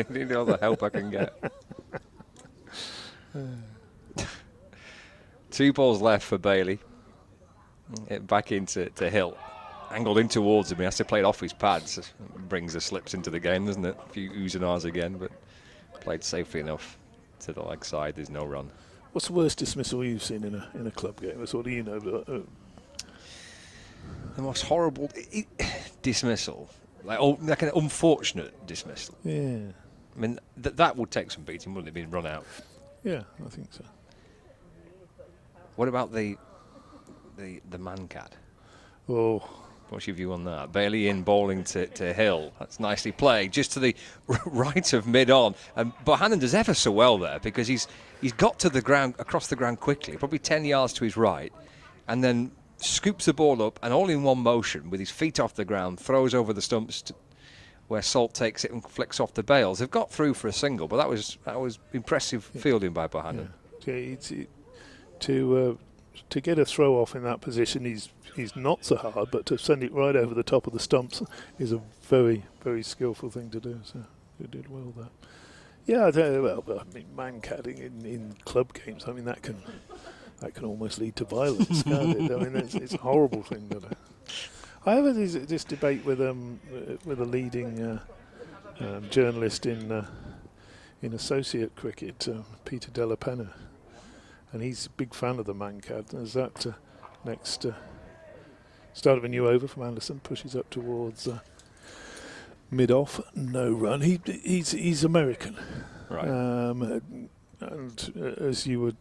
Speaker 3: Need all the help I can get. 2 balls left for Bailey. Back into Hill. Angled in towards him. He has to play it off his pads. Brings the slips into the game, doesn't it? A few oohs and ahs again, but played safely enough to the leg side. There's no run.
Speaker 2: What's the worst dismissal you've seen in a club game? What do you know?
Speaker 3: The most horrible dismissal, like an unfortunate dismissal.
Speaker 2: Yeah.
Speaker 3: I mean, that would take some beating, wouldn't it? Being run out.
Speaker 2: Yeah, I think so.
Speaker 3: What about the man cat?
Speaker 2: Oh.
Speaker 3: What's your view on that? Bailey in, bowling to Hill. That's nicely played, just to the right of mid-on. And Bohannon does ever so well there, because he's got to the ground, across the ground quickly, probably 10 yards to his right, and then scoops the ball up and all in one motion with his feet off the ground, throws over the stumps where Salt takes it and flicks off the bails. They've got through for a single, but that was impressive fielding by Bohannon.
Speaker 2: Yeah. To get a throw off in that position, he's not so hard, but to send it right over the top of the stumps is a very, very skillful thing to do. So he did well there. Yeah, I mean, man-catting in club games, I mean, that can almost lead to violence, can't it? I mean, it's a horrible thing to do. I have this debate with a leading journalist in associate cricket, Peter Della Penna, and he's a big fan of the man-cat. There's that next start of a new over from Anderson, pushes up towards mid-off, no run. He's American,
Speaker 3: right?
Speaker 2: And as you would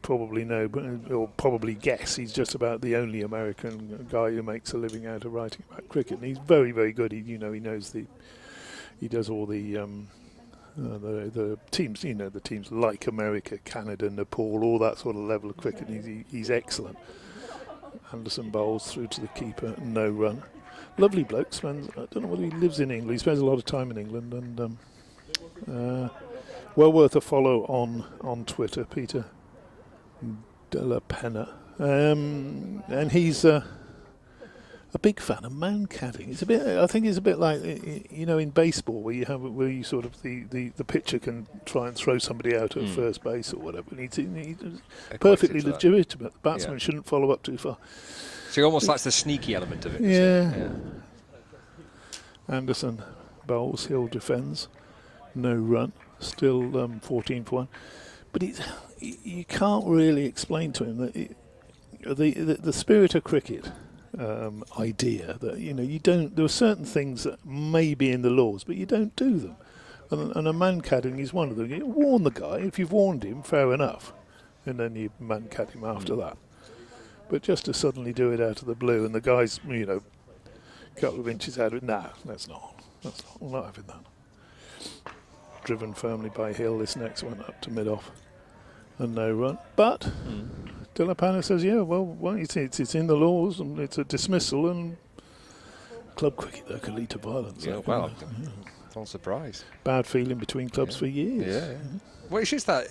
Speaker 2: probably know, or probably guess, he's just about the only American guy who makes a living out of writing about cricket, and he's very, very good. He knows he does all the teams, the teams like America, Canada, Nepal, all that sort of level of cricket. He's excellent. Anderson bowls through to the keeper, no run. Lovely bloke. I don't know whether he lives in England. He spends a lot of time in England, and well worth a follow on Twitter, Peter Della Penna. And he's a big fan of man-catting. It's a bit. I think it's a bit like in baseball where you sort of the pitcher can try and throw somebody out at first base or whatever. And he's perfectly legitimate. The batsman shouldn't follow up too far.
Speaker 3: So he almost likes the sneaky element of it.
Speaker 2: Yeah. Anderson bowls. Hill defends. No run. Still 14 for 1. But you can't really explain to him that the spirit of cricket. Idea that you don't. There are certain things that may be in the laws, but you don't do them. And a man-catting is one of them. You warn the guy. If you've warned him, fair enough, and then you man-cat him after that. But just to suddenly do it out of the blue, and the guy's a couple of inches out of it. Nah, that's not. I'm not having that. Driven firmly by Hill. This next one up to mid-off, and no run. But. Delapana says, it's in the laws and it's a dismissal, and club cricket though can lead to violence.
Speaker 3: Yeah, well, I'm surprised.
Speaker 2: Bad feeling between clubs for years.
Speaker 3: Yeah. Well, it's just that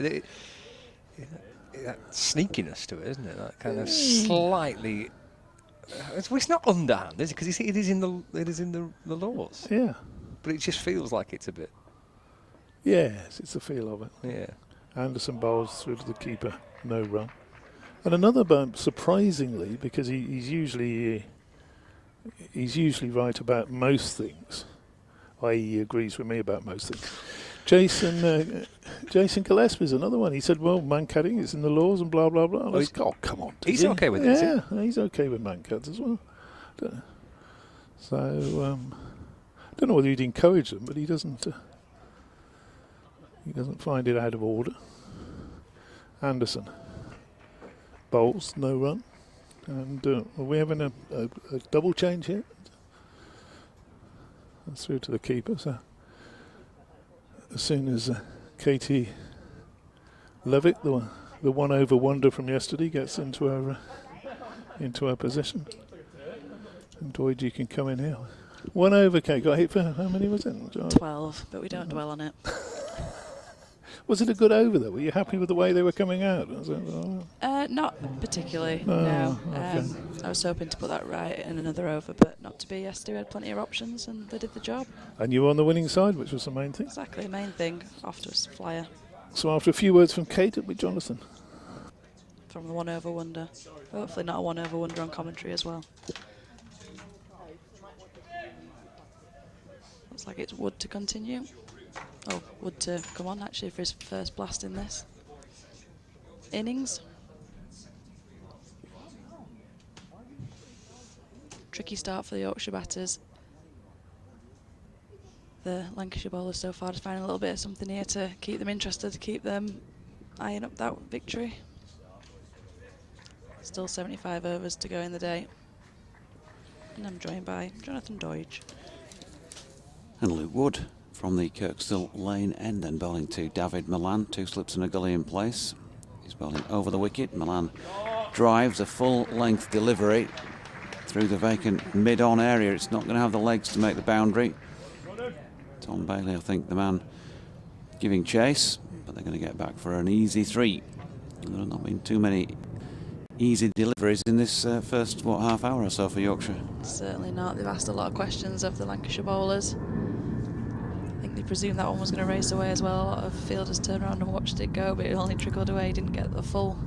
Speaker 3: sneakiness to it, isn't it? That kind of slightly. It's not underhand, is it? Because it is in the laws.
Speaker 2: Yeah. But
Speaker 3: it just feels like it's a bit.
Speaker 2: Yes, it's the feel of it.
Speaker 3: Yeah.
Speaker 2: Anderson bowls through to the keeper, no run. And another bump, surprisingly, because he's usually right about most things, i.e. he agrees with me about most things. Jason Gillespie's another one. He said, well, man-catting is in the laws and blah, blah, blah. Come on.
Speaker 3: He's okay with it,
Speaker 2: yeah, he's okay with man-cats as well. So, I don't know whether he'd encourage them, but he doesn't find it out of order. Anderson. Bowls, no run. And are we having a double change here? That's through to the keeper. So as soon as Katie Levick, the one-over wonder from yesterday, gets into her position, and Doidge, you can come in here. 1 over, Kate. Got hit for how many was it?
Speaker 4: 12, but we don't dwell on it.
Speaker 2: Was it a good over, though? Were you happy with the way they were coming out?
Speaker 4: Not particularly,
Speaker 2: no.
Speaker 4: No.
Speaker 2: Okay.
Speaker 4: I was hoping to put that right in another over, but not to be. Yesterday we had plenty of options and they did the job.
Speaker 2: And you were on the winning side, which was the main thing?
Speaker 4: Exactly, the main thing. Off to a flyer.
Speaker 2: So after a few words from Kate, it'll be Jonathan.
Speaker 4: From the 1 over wonder. Hopefully not a 1 over wonder on commentary as well. Looks like it's Wood to continue. Oh, Wood to come on actually for his first blast in this innings. Tricky start for the Yorkshire batters. The Lancashire bowlers so far just finding a little bit of something here to keep them interested, to keep them eyeing up that victory. Still 75 overs to go in the day. And I'm joined by Jonathan Doidge.
Speaker 1: And Luke Wood from the Kirkstall Lane end, and bowling to David Milan. 2 slips and a gully in place. He's bowling over the wicket. Milan drives a full-length delivery through the vacant mid-on area. It's not going to have the legs to make the boundary. Tom Bailey, I think, the man giving chase, but they're going to get back for an easy 3. And there have not been too many easy deliveries in this first, half hour or so for Yorkshire.
Speaker 4: Certainly not. They've asked a lot of questions of the Lancashire bowlers. I think they presumed that one was going to race away as well. A lot of fielders turned around and watched it go, but it only trickled away. Didn't get the full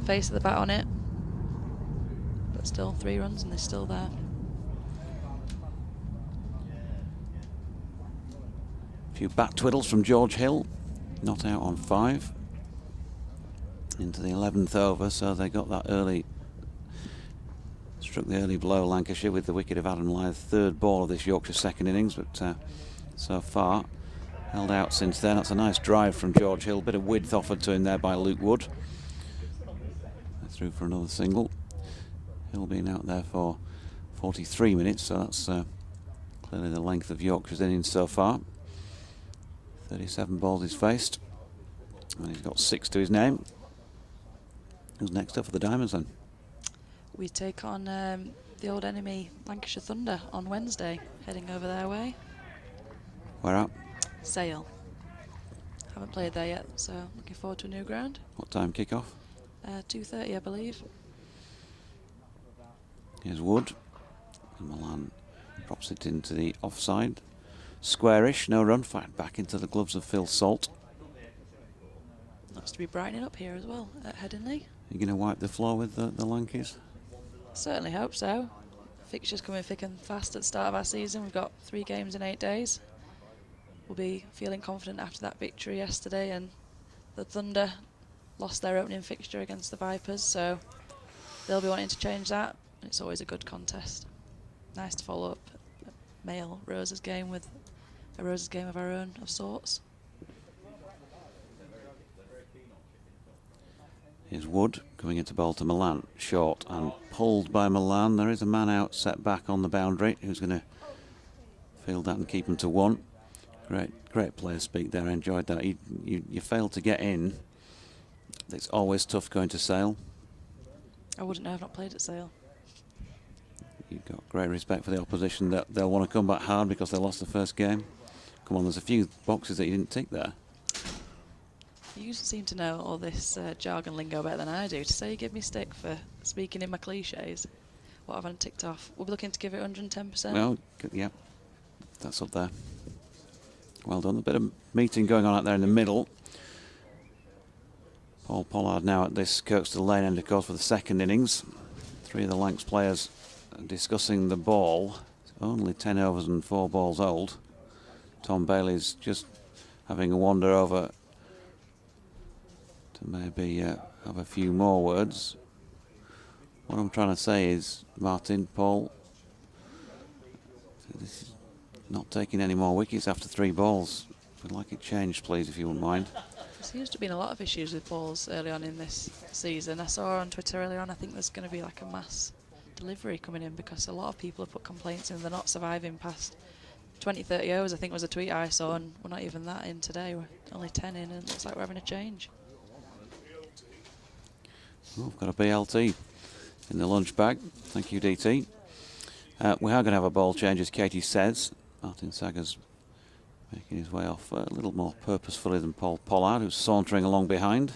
Speaker 4: face of the bat on it. But still 3 runs and they're still there.
Speaker 1: A few bat twiddles from George Hill. Not out on 5. Into the 11th over, so they got that early. Struck the early blow, Lancashire, with the wicket of Adam Lyth, 3rd ball of this Yorkshire second innings, but so far held out since then. That's a nice drive from George Hill, bit of width offered to him there by Luke Wood. They're through for another single. Hill being out there for 43 minutes, so that's clearly the length of Yorkshire's innings so far. 37 balls he's faced, and he's got 6 to his name. Who's next up for the Diamonds then?
Speaker 4: We take on the old enemy Lancashire Thunder on Wednesday, heading over their way.
Speaker 1: Where at?
Speaker 4: Sale. Haven't played there yet, so looking forward to a new ground.
Speaker 1: What time kick off?
Speaker 4: 2:30, I believe.
Speaker 1: Here's Wood. And Milan drops it into the offside. Squarish, no run, fired back into the gloves of Phil Salt.
Speaker 4: Looks to be brightening up here as well at Headingley.
Speaker 1: You're going to wipe the floor with the Lankies?
Speaker 4: Certainly hope so. Fixtures coming thick and fast at the start of our season. We've got 3 games in 8 days. We'll be feeling confident after that victory yesterday, and the Thunder lost their opening fixture against the Vipers, so they'll be wanting to change that. It's always a good contest. Nice to follow up male Rose's game with a Rose's game of our own of sorts.
Speaker 1: Here's Wood coming into ball to Milan, short and pulled by Milan. There is a man out, set back on the boundary, who's going to field that and keep him to 1. Great player speak there. I enjoyed that. You failed to get in. It's always tough going to Sale.
Speaker 4: I wouldn't know. I've not played at Sale.
Speaker 1: You've got great respect for the opposition. That they'll want to come back hard because they lost the first game. Come on, there's a few boxes that you didn't tick there.
Speaker 4: You seem to know all this jargon lingo better than I do. To say you give me stick for speaking in my cliches, what have I ticked off? We'll be looking to give it 110%.
Speaker 1: Well, yeah, that's up there. Well done. A bit of meeting going on out there in the middle. Paul Pollard now at this Kirkstall Lane end, of course, for the second innings. 3 of the Lancs players discussing the ball. It's only 10 overs and 4 balls old. Tom Bailey's just having a wander over to maybe have a few more words. What I'm trying to say is, Martin, Paul, this is not taking any more wickets after 3 balls. We'd like it changed, please, if you wouldn't mind.
Speaker 4: There seems to have been a lot of issues with balls early on in this season. I saw on Twitter earlier on, I think there's going to be like a mass delivery coming in because a lot of people have put complaints in. They're not surviving past 20-30 overs, I think was a tweet I saw, and we're not even that in today. We're only 10 in, and it looks like we're having a change.
Speaker 1: Oh, we've got a BLT in the lunch bag. Thank you, DT. We are going to have a ball change, as Katie says. Martin Saggers making his way off a little more purposefully than Paul Pollard, who's sauntering along behind.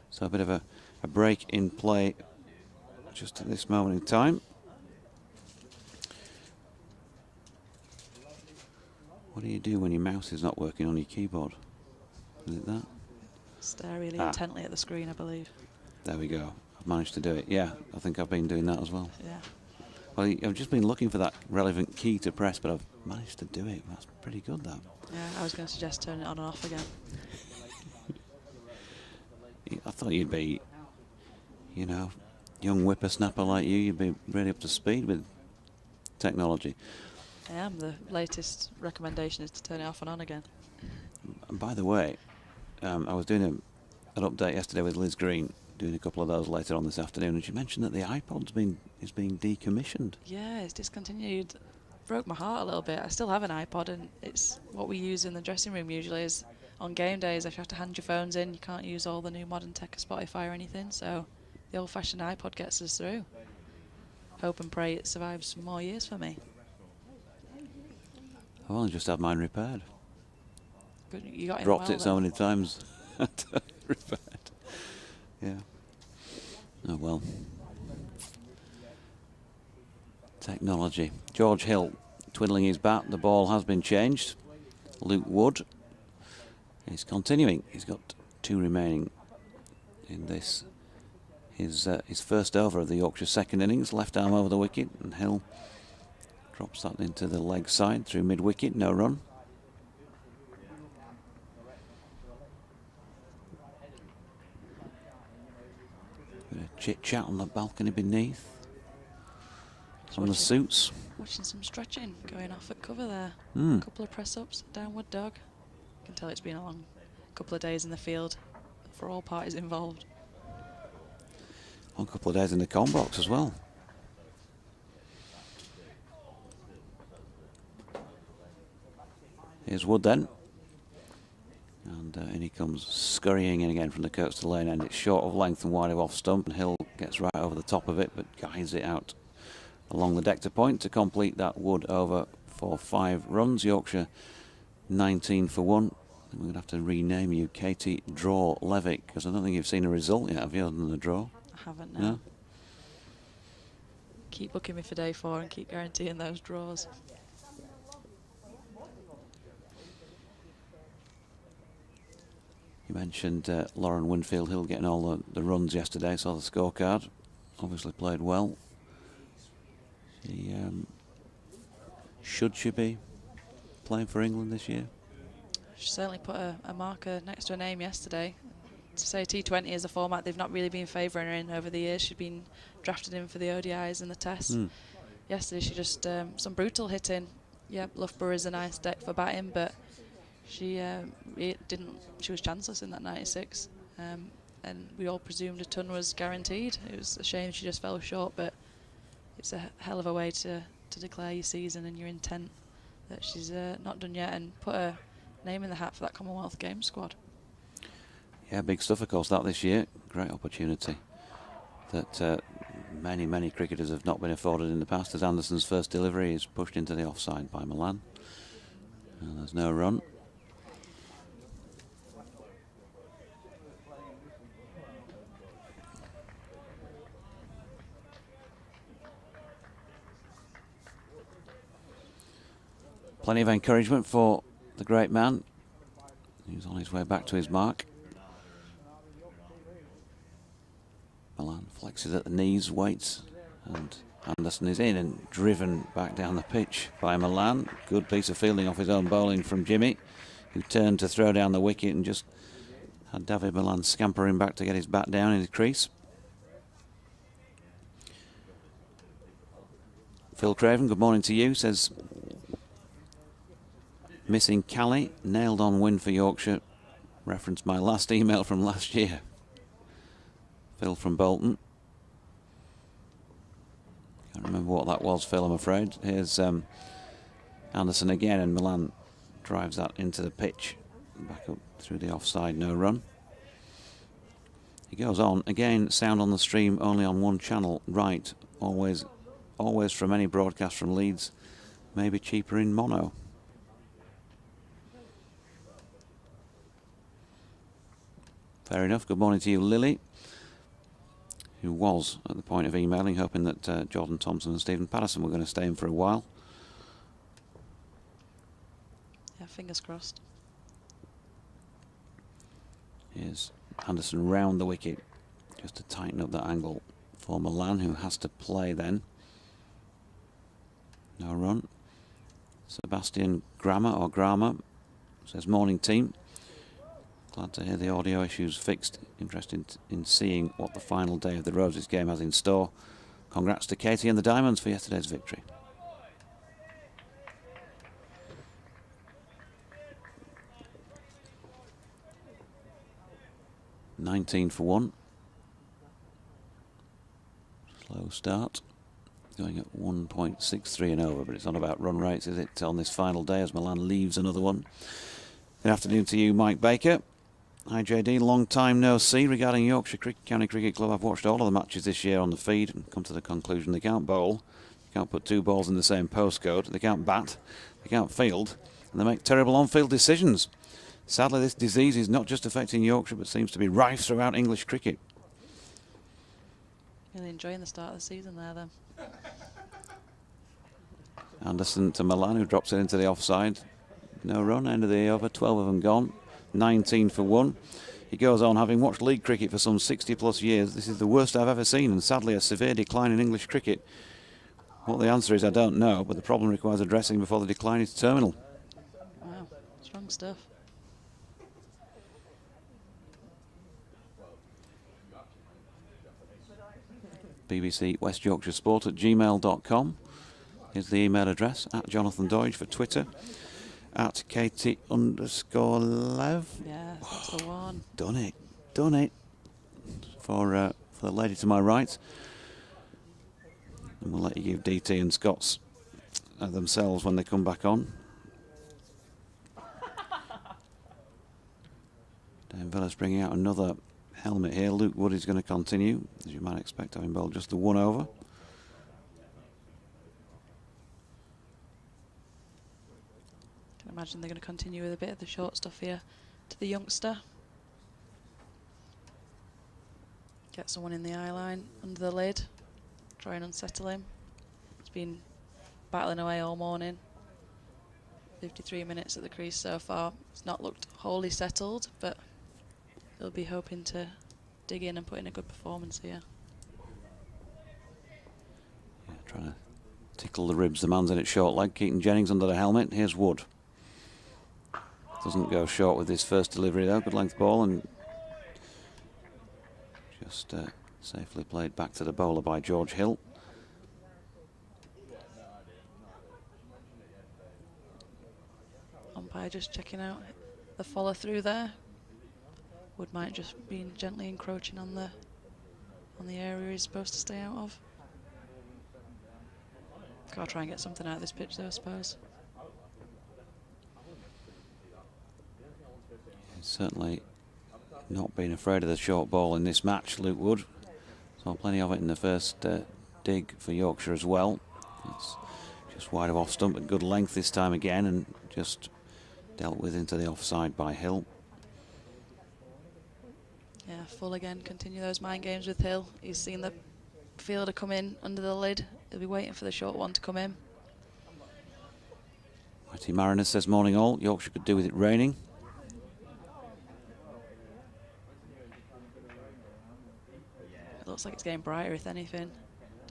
Speaker 1: So a bit of a break in play just at this moment in time. What do you do when your mouse is not working on your keyboard? Is it that?
Speaker 4: Stare really intently at the screen, I believe.
Speaker 1: There we go. I've managed to do it. Yeah, I think I've been doing that as well.
Speaker 4: Yeah.
Speaker 1: Well, I've just been looking for that relevant key to press, but I've managed to do it. That's pretty good, that.
Speaker 4: Yeah, I was going to suggest turning it on and off again.
Speaker 1: I thought you'd be, you know, young whippersnapper like you'd be really up to speed with technology.
Speaker 4: I am. The latest recommendation is to turn it off and on again.
Speaker 1: And by the way, I was doing an update yesterday with Liz Green, doing a couple of those later on this afternoon, and she mentioned that the iPod's is being decommissioned.
Speaker 4: Yeah, it's discontinued. Broke my heart a little bit. I still have an iPod, and it's what we use in the dressing room usually. Is on game days, if you have to hand your phones in, you can't use all the new modern tech of Spotify or anything, so the old-fashioned iPod gets us through. Hope and pray it survives some more years for me.
Speaker 1: I've only just had mine repaired.
Speaker 4: But you got
Speaker 1: Dropped it so many times. Repaired. Yeah. Oh well. Technology. George Hill twiddling his bat. The ball has been changed. Luke Wood is continuing. He's got 2 remaining in this. His first over of the Yorkshire second innings. Left arm over the wicket, and Hill drops that into the leg side through mid-wicket. No run. Bit of chit-chat on the balcony beneath. On the suits.
Speaker 4: Watching some stretching going off at cover there.
Speaker 1: A
Speaker 4: couple of press-ups, downward dog. You can tell it's been a long couple of days in the field for all parties involved.
Speaker 1: A couple of days in the com box as well. Here's Wood then. And in he comes scurrying in again from the Kirkstall Lane end. It's short of length and wide of off stump, and Hill gets right over the top of it but guides it out along the deck to point to complete that Wood over for 5 runs. Yorkshire 19 for 1. We're going to have to rename you Katie Draw Levick, because I don't think you've seen a result yet, have you, other than the draw?
Speaker 4: I haven't, no.
Speaker 1: No?
Speaker 4: keep booking me for day 4 and keep guaranteeing those draws.
Speaker 1: You mentioned Lauren Winfield Hill getting all the runs yesterday. Saw the scorecard. Obviously played well. Should she be playing for England this year?
Speaker 4: She certainly put a marker next to her name yesterday. To say T20 is a format they've not really been favouring her in over the years. She'd been drafted in for the ODIs and the Tests. Yesterday she just some brutal hitting. Yeah, Loughborough is a nice deck for batting, but she She was chanceless in that 96, and we all presumed a ton was guaranteed. It was a shame she just fell short, but it's a hell of a way to declare your season and your intent that she's not done yet, and put her name in the hat for that Commonwealth Games squad.
Speaker 1: Yeah, big stuff, of course, that this year. Great opportunity that many cricketers have not been afforded in the past, as Anderson's first delivery is pushed into the offside by Milan. And there's no run. Plenty of encouragement for the great man. He's on his way back to his mark. Milan flexes at the knees, waits, and Anderson is in and driven back down the pitch by Milan. Good piece of fielding off his own bowling from Jimmy, who turned to throw down the wicket and just had David Milan scampering back to get his bat down in his crease. Phil Craven, good morning to you, says missing Cali, nailed on win for Yorkshire. Reference my last email from last year. Phil from Bolton. Can't remember what that was, Phil, I'm afraid. Here's Anderson again, and Milan drives that into the pitch. Back up through the offside, no run. He goes on. Again, sound on the stream only on one channel. Right, always from any broadcast from Leeds. Maybe cheaper in mono. Fair enough. Good morning to you, Lily, who was at the point of emailing, hoping that Jordan Thompson and Stephen Patterson were going to stay in for a while.
Speaker 4: Yeah, fingers crossed.
Speaker 1: Here's Anderson round the wicket, just to tighten up that angle for Milan, who has to play then. No run. Sebastian Grammer says, morning team. Glad to hear the audio issues fixed. Interested in seeing what the final day of the Roses game has in store. Congrats to Katie and the Diamonds for yesterday's victory. $19 for 1. Slow start. Going at 1.63 and over, but it's not about run rates, is it, on this final day as Milan leaves another one. Good afternoon to you, Mike Baker. Hi JD, long time no see. Regarding Yorkshire County Cricket Club, I've watched all of the matches this year on the feed and come to the conclusion they can't bowl, they can't put two balls in the same postcode, they can't bat, they can't field, and they make terrible on-field decisions. Sadly, this disease is not just affecting Yorkshire, but seems to be rife throughout English cricket.
Speaker 4: Really enjoying the start of the season there, then.
Speaker 1: Anderson to Milan, who drops it into the offside. No run, end of the over, 12 of them gone. 19 for 1. He goes on, having watched league cricket for some 60 plus years, this is the worst I've ever seen, and sadly a severe decline in English cricket. What the answer is, I don't know, but the problem requires addressing before the decline is terminal.
Speaker 4: Wow, strong stuff.
Speaker 1: BBC West Yorkshire Sport at gmail.com is the email address. At Jonathan Doidge for Twitter. At Katie_Lev.
Speaker 4: Yeah, that's the one.
Speaker 1: Done it. For the lady to my right. And we'll let you give DT and Scots themselves when they come back on. Dan Villa's bringing out another helmet here. Luke Wood is going to continue, as you might expect, having bowled just the one over.
Speaker 4: Can imagine they're going to continue with a bit of the short stuff here to the youngster. Get someone in the eye line under the lid, try and unsettle him. He's been battling away all morning. 53 minutes at the crease so far. It's not looked wholly settled, but he'll be hoping to dig in and put in a good performance here.
Speaker 1: Yeah, trying to tickle the ribs. The man's in at short leg. Keaton Jennings under the helmet. Here's Wood. Doesn't go short with his first delivery though. Good length ball and just safely played back to the bowler by George Hill.
Speaker 4: Umpire just checking out the follow through there. Wood might just be gently encroaching on the area he's supposed to stay out of. Gotta try and get something out of this pitch though, I suppose.
Speaker 1: He's certainly not been afraid of the short ball in this match, Luke Wood. Saw plenty of it in the first dig for Yorkshire as well. It's just wide of off stump, but good length this time again, and just dealt with into the offside by Hill.
Speaker 4: Yeah, full again. Continue those mind games with Hill. He's seen the fielder come in under the lid. He'll be waiting for the short one to come in.
Speaker 1: Mighty Mariner says morning all. Yorkshire could do with it raining.
Speaker 4: It looks like it's getting brighter, if anything.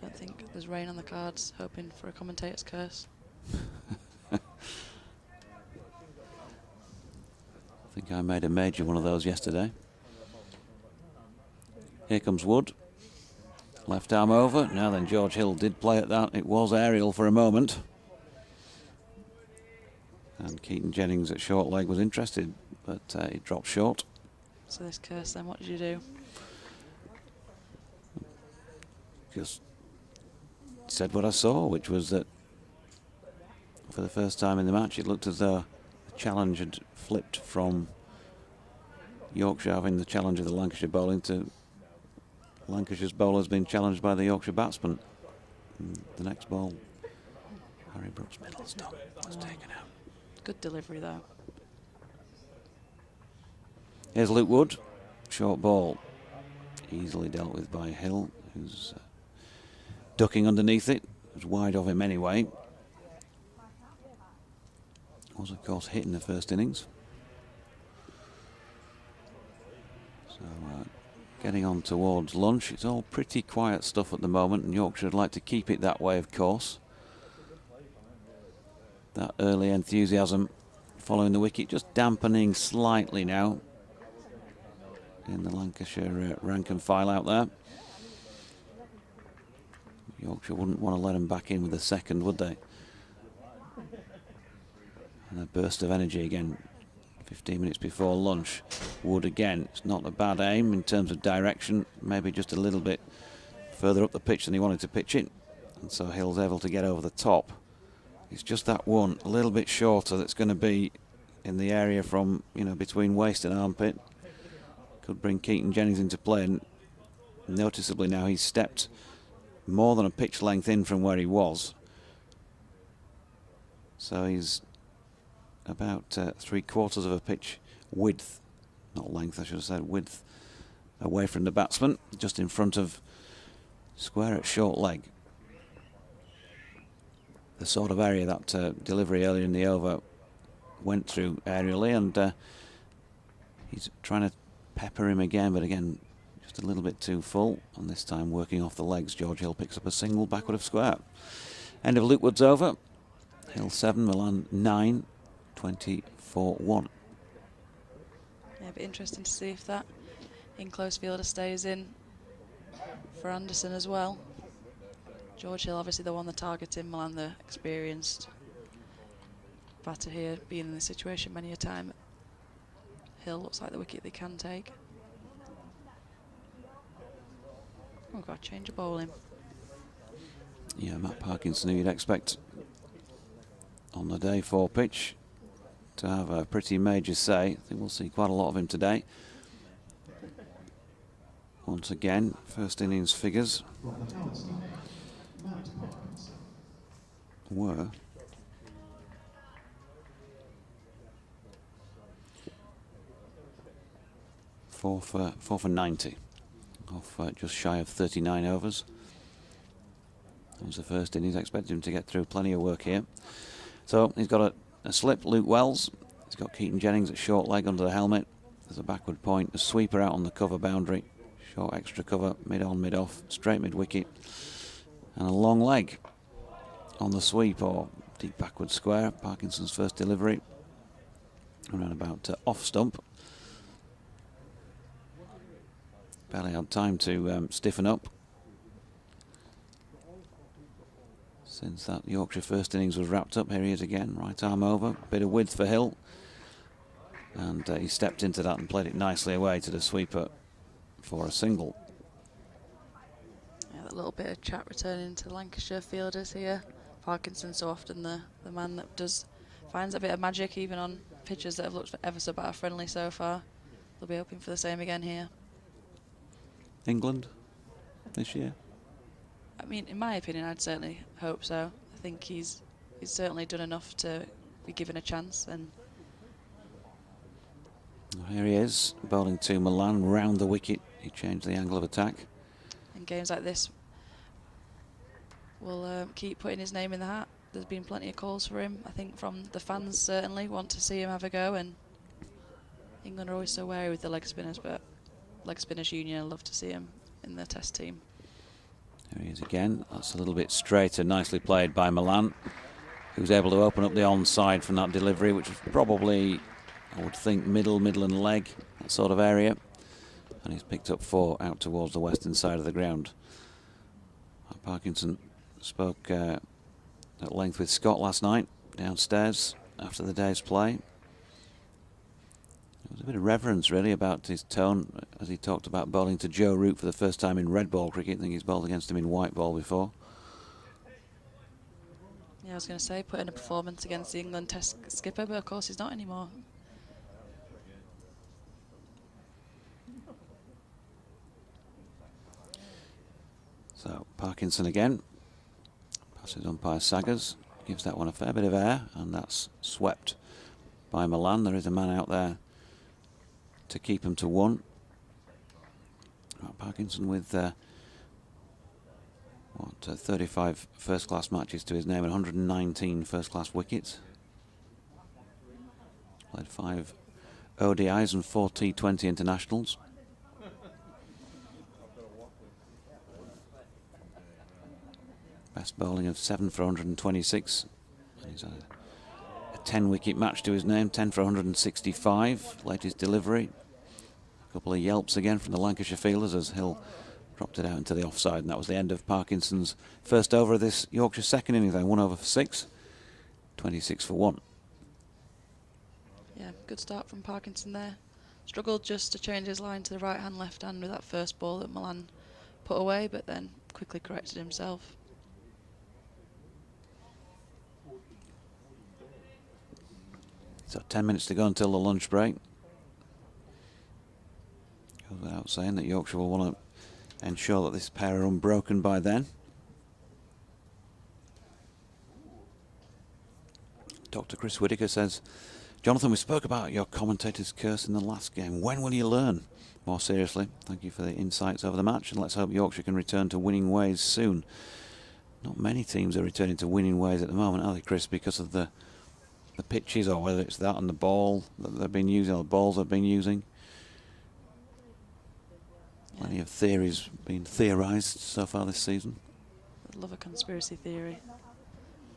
Speaker 4: Don't think there's rain on the cards. Hoping for a commentator's curse.
Speaker 1: I think I made a major one of those yesterday. Here comes Wood. Left arm over. Now then, George Hill did play at that. It was aerial for a moment. And Keaton Jennings at short leg was interested, but he dropped short.
Speaker 4: So this curse then, what did you do?
Speaker 1: Just said what I saw, which was that for the first time in the match, it looked as though the challenge had flipped from Yorkshire having the challenge of the Lancashire bowling to Lancashire's bowlers being challenged by the Yorkshire batsman. And the next ball, Harry Brooks middle stump was taken out.
Speaker 4: Good delivery though.
Speaker 1: Here's Luke Wood, short ball, easily dealt with by Hill, who's ducking underneath it. It was wide of him anyway. Was of course hit in the first innings. So getting on towards lunch. It's all pretty quiet stuff at the moment, and Yorkshire would like to keep it that way, of course. That early enthusiasm following the wicket just dampening slightly now in the Lancashire rank and file out there. Yorkshire wouldn't want to let them back in with a second, would they? And a burst of energy again, 15 minutes before lunch. Wood again. It's not a bad aim in terms of direction, maybe just a little bit further up the pitch than he wanted to pitch it. And so Hill's able to get over the top. It's just that one a little bit shorter that's going to be in the area from, you know, between waist and armpit. Could bring Keaton Jennings into play, and noticeably now he's stepped more than a pitch length in from where he was. So he's about 3/4 of a pitch width, not length I should have said, width away from the batsman, just in front of square at short leg. The sort of area that delivery earlier in the over went through aerially, and he's trying to pepper him again, but again just a little bit too full, and this time working off the legs. George Hill picks up a single backward of square. End of Luke Wood's over. Hill 7, Milan 9, 24-1.
Speaker 4: Yeah, it'd be interesting to see if that in close fielder stays in for Anderson as well. George Hill obviously the one they're targeting, Milan the experienced batter here, being in this situation many a time. Hill looks like the wicket they can take. Oh, got to change of bowling.
Speaker 1: Yeah, Matt Parkinson, who you'd expect on the day 4 pitch to have a pretty major say. I think we'll see quite a lot of him today. Once again, first innings figures were four for 90 off just shy of 39 overs. That was the first innings. Expected him to get through plenty of work here. So he's got a slip, Luke Wells. He's got Keaton Jennings at short leg under the helmet. There's a backward point, a sweeper out on the cover boundary. Short extra cover, mid on, mid off, straight mid wicket. And a long leg on the sweep or deep backward square. Parkinson's first delivery. Around about off stump. Barely had time to stiffen up since that Yorkshire first innings was wrapped up. Here he is again, right arm over, bit of width for Hill, and he stepped into that and played it nicely away to the sweeper for a single.
Speaker 4: Yeah, that little bit of chat returning to Lancashire fielders here. Parkinson so often the man that finds a bit of magic even on pitches that have looked ever so batter friendly so far. They'll be hoping for the same again here.
Speaker 1: England this year?
Speaker 4: I mean, in my opinion, I'd certainly hope so. I think he's certainly done enough to be given a chance. And
Speaker 1: here he is, bowling to Milan, round the wicket. He changed the angle of attack.
Speaker 4: in games like this, we'll keep putting his name in the hat. There's been plenty of calls for him. I think from the fans certainly want to see him have a go, and England are always so wary with the leg spinners, but leg spinners union, love to see him in the test team.
Speaker 1: There he is again. That's a little bit straighter, nicely played by Milan, who's able to open up the onside from that delivery, which was probably, I would think, middle and leg, that sort of area. And he's picked up 4 out towards the western side of the ground. Parkinson spoke at length with Scott last night downstairs after the day's play. There was a bit of reverence really about his tone as he talked about bowling to Joe Root for the first time in red ball cricket. I think he's bowled against him in white ball before.
Speaker 4: Yeah, I was going to say, put in a performance against the England test skipper, but of course he's not anymore.
Speaker 1: So Parkinson again. Passes umpire Saggers. Gives that one a fair bit of air, and that's swept by Milan. There is a man out there to keep him to 1. Parkinson with 35 first-class matches to his name and 119 first-class wickets. Played 5 ODIs and 4 T20 internationals. Best bowling of 7 for 126. And he's had a 10-wicket match to his name, 10 for 165. Latest delivery. A couple of yelps again from the Lancashire fielders as Hill dropped it out into the offside, and that was the end of Parkinson's first over of this Yorkshire second innings. Then 1 over for 6, 26 for 1.
Speaker 4: Yeah, good start from Parkinson there. Struggled just to change his line to the right hand, left hand with that first ball that Milan put away, but then quickly corrected himself.
Speaker 1: So 10 minutes to go until the lunch break. Goes without saying that Yorkshire will want to ensure that this pair are unbroken by then. Dr. Chris Whitaker says, Jonathan, we spoke about your commentator's curse in the last game. When will you learn? More seriously, thank you for the insights over the match, and let's hope Yorkshire can return to winning ways soon. Not many teams are returning to winning ways at the moment, are they, Chris, because of the pitches, or whether it's that and the ball that they've been using, or the balls they've been using. Plenty of theories being theorised so far this season.
Speaker 4: I'd love a conspiracy theory,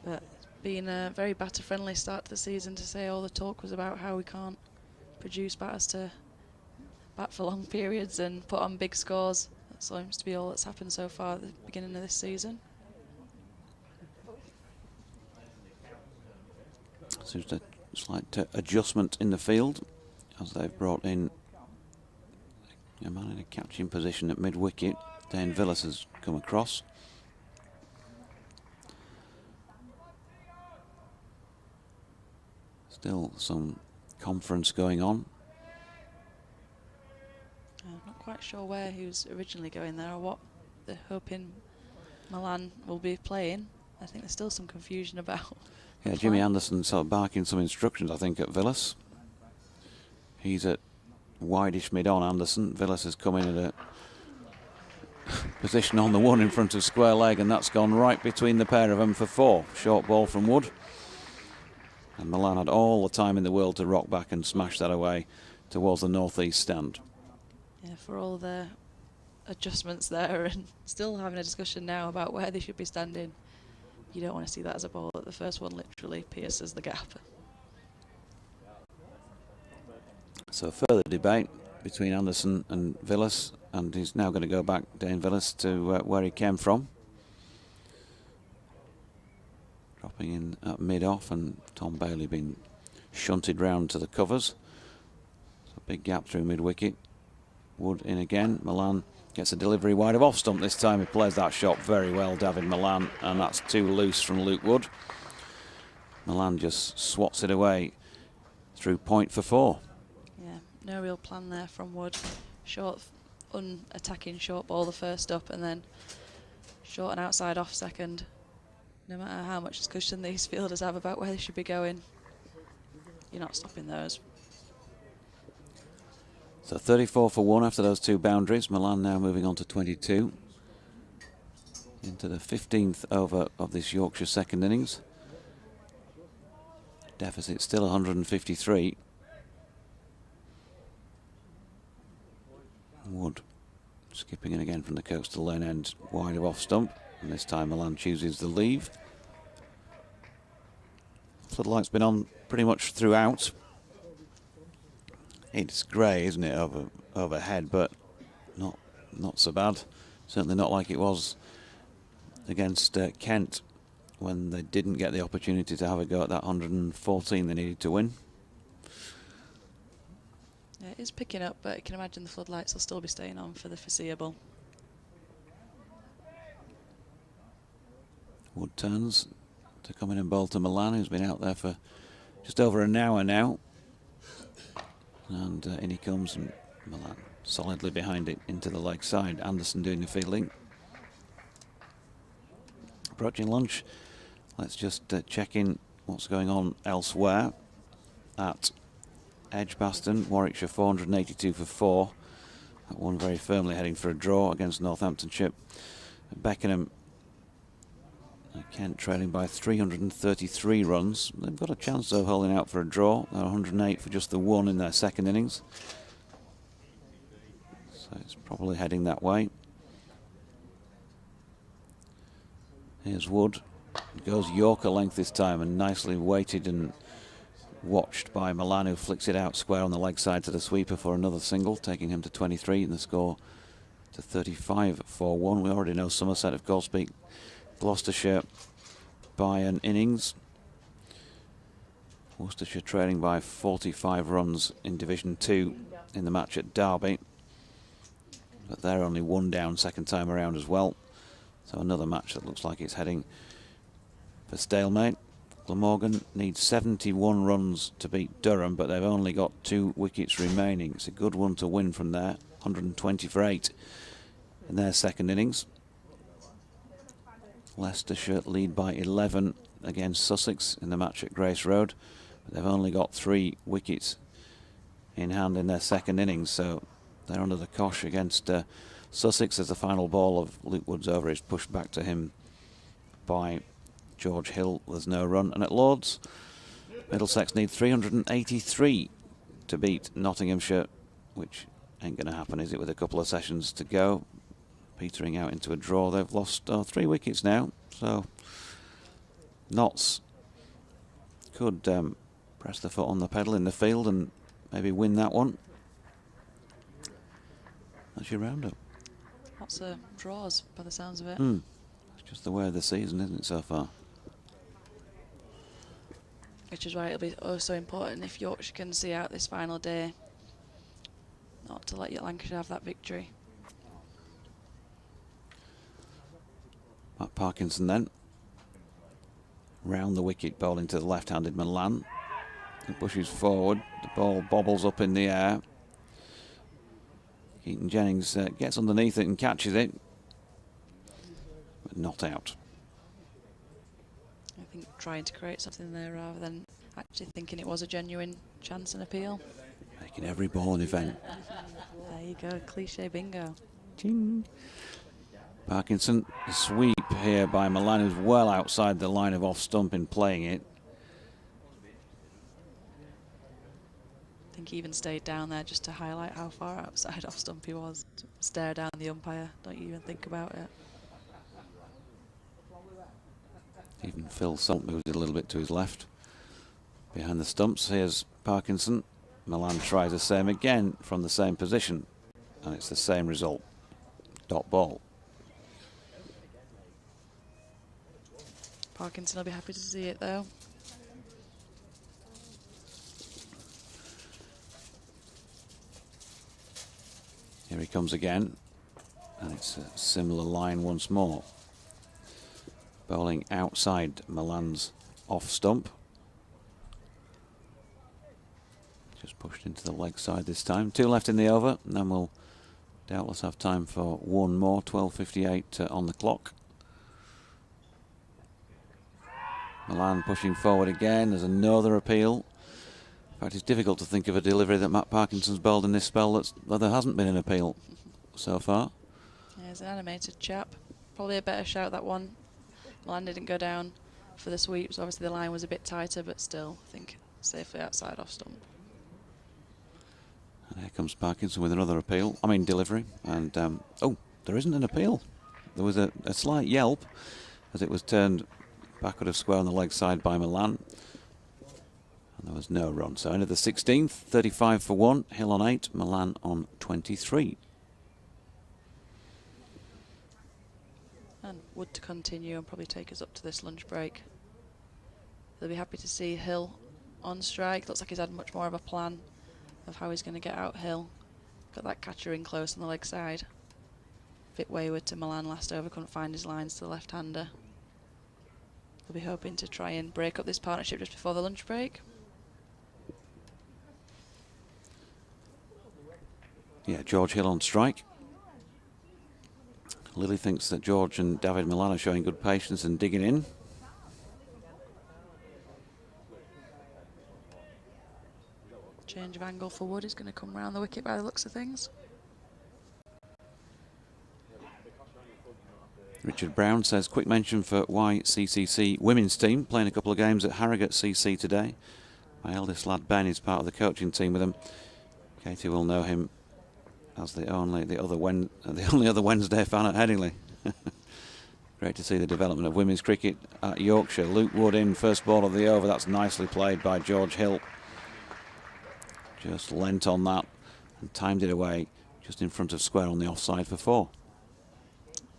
Speaker 4: but it's been a very batter-friendly start to the season to say all the talk was about how we can't produce batters to bat for long periods and put on big scores. That seems to be all that's happened so far at the beginning of this season.
Speaker 1: So just a slight adjustment in the field as they've brought in a man in a catching position at mid-wicket. Dane Villas has come across. Still some conference going on.
Speaker 4: I'm not quite sure where he was originally going there or what they're hoping Milan will be playing. I think there's still some confusion about.
Speaker 1: Yeah, Jimmy Anderson sort of barking some instructions, I think, at Villas. He's at wideish mid-on, Anderson. Villas has come in at position on the one in front of square leg, and that's gone right between the pair of them for 4. Short ball from Wood. And Milan had all the time in the world to rock back and smash that away towards the northeast stand.
Speaker 4: Yeah, for all the adjustments there, and still having a discussion now about where they should be standing. You don't want to see that as a ball that the first one literally pierces the gap.
Speaker 1: So further debate between Anderson and Villas, and he's now going to go back, Dane Villas, to where he came from. Dropping in at mid-off, and Tom Bailey being shunted round to the covers. So a big gap through mid-wicket. Wood in again. Milan gets a delivery wide of off-stump this time. He plays that shot very well, David Milan, and that's too loose from Luke Wood. Milan just swats it away through point for 4.
Speaker 4: Yeah, no real plan there from Wood. Short, unattacking short ball the first up, and then short and outside off second. No matter how much discussion these fielders have about where they should be going, you're not stopping those.
Speaker 1: So 34 for 1 after those 2 boundaries. Milan now moving on to 22. Into the 15th over of this Yorkshire second innings. Deficit still 153. Wood skipping in again from the coastal lane end, wide of off stump. And this time Milan chooses the leave. Floodlight's been on pretty much throughout. It's grey, isn't it, overhead, but not so bad. Certainly not like it was against Kent when they didn't get the opportunity to have a go at that 114 they needed to win.
Speaker 4: Yeah, it is picking up, but you can imagine the floodlights will still be staying on for the foreseeable.
Speaker 1: Wood turns to come in and bowl to Milan, who's been out there for just over an hour now. And in he comes, and Milan solidly behind it into the leg side. Anderson doing the fielding. Approaching lunch, let's just check in what's going on elsewhere. At Edgbaston, Warwickshire 482 for 4. That one very firmly heading for a draw against Northamptonshire. At Beckenham, Kent trailing by 333 runs. They've got a chance of holding out for a draw. They're 108 for just the 1 in their second innings. So it's probably heading that way. Here's Wood. It goes Yorker length this time, and nicely weighted and watched by Milan, who flicks it out square on the leg side to the sweeper for another single, taking him to 23 and the score to 35 for 1. We already know Somerset, of course, beat Gloucestershire by an innings. Worcestershire trailing by 45 runs in Division 2 in the match at Derby. But they're only 1 down second time around as well. So another match that looks like it's heading for stalemate. Glamorgan needs 71 runs to beat Durham, but they've only got 2 wickets remaining. It's a good one to win from there. 120 for 8 in their second innings. Leicestershire lead by 11 against Sussex in the match at Grace Road, but they've only got 3 wickets in hand in their second innings, so they're under the cosh against Sussex as the final ball of Luke Wood's over is pushed back to him by George Hill. There's no run. And at Lord's, Middlesex need 383 to beat Nottinghamshire, which ain't going to happen, is it, with a couple of sessions to go. Petering out into a draw. They've lost 3 wickets now, so Notts could press the foot on the pedal in the field and maybe win that one. That's your roundup.
Speaker 4: Lots of draws by the sounds of it.
Speaker 1: It's just the way of the season, isn't it, so far?
Speaker 4: Which is why it'll be so important if Yorkshire can see out this final day, not to let Lancashire have that victory.
Speaker 1: Matt Parkinson then. Round the wicket, bowling to the left-handed Milan. He pushes forward. The ball bobbles up in the air. Keaton Jennings gets underneath it and catches it, but not out.
Speaker 4: I think trying to create something there rather than actually thinking it was a genuine chance and appeal.
Speaker 1: Making every ball an event.
Speaker 4: There you go, cliche bingo.
Speaker 1: Ching. Parkinson, a sweep here by Milan, who's well outside the line of off stump in playing it.
Speaker 4: I think he even stayed down there just to highlight how far outside off stump he was. To stare down the umpire, don't you even think about it.
Speaker 1: Even Phil Salt moved it a little bit to his left. Behind the stumps, here's Parkinson. Milan tries the same again from the same position, and it's the same result. Dot ball.
Speaker 4: Parkinson will be happy to see it though.
Speaker 1: Here he comes again, and it's a similar line once more. Bowling outside Milan's off stump. Just pushed into the leg side this time. 2 left in the over, and then we'll doubtless have time for one more. 12:58 on the clock. Milan pushing forward again. There's another appeal. In fact, it's difficult to think of a delivery that Matt Parkinson's bowled in this spell that there hasn't been an appeal so far.
Speaker 4: Yeah, he's an animated chap. Probably a better shout, that one. Milan didn't go down for the sweeps. Obviously the line was a bit tighter, but still, I think safely outside off stump.
Speaker 1: And here comes Parkinson with another appeal. I mean delivery. And oh, there isn't an appeal. There was a slight yelp as it was turned backward of square on the leg side by Milan. And there was no run. So end of the 16th, 35 for 1. Hill on 8, Milan on 23.
Speaker 4: And Wood to continue and probably take us up to this lunch break. They'll be happy to see Hill on strike. Looks like he's had much more of a plan of how he's going to get out Hill. Got that catcher in close on the leg side. Bit wayward to Milan last over, couldn't find his lines to the left-hander. They'll be hoping to try and break up this partnership just before the lunch break.
Speaker 1: Yeah, George Hill on strike. Lily thinks that George and David Milan are showing good patience and digging in.
Speaker 4: Change of angle for Wood is going to come round the wicket by the looks of things.
Speaker 1: Richard Brown says, quick mention for YCCC women's team, playing a couple of games at Harrogate CC today. My eldest lad Ben is part of the coaching team with them. Katie will know him as the only other Wednesday fan at Headingley. Great to see the development of women's cricket at Yorkshire. Luke Wood in, first ball of the over. That's nicely played by George Hill. Just leant on that and timed it away just in front of square on the offside for 4.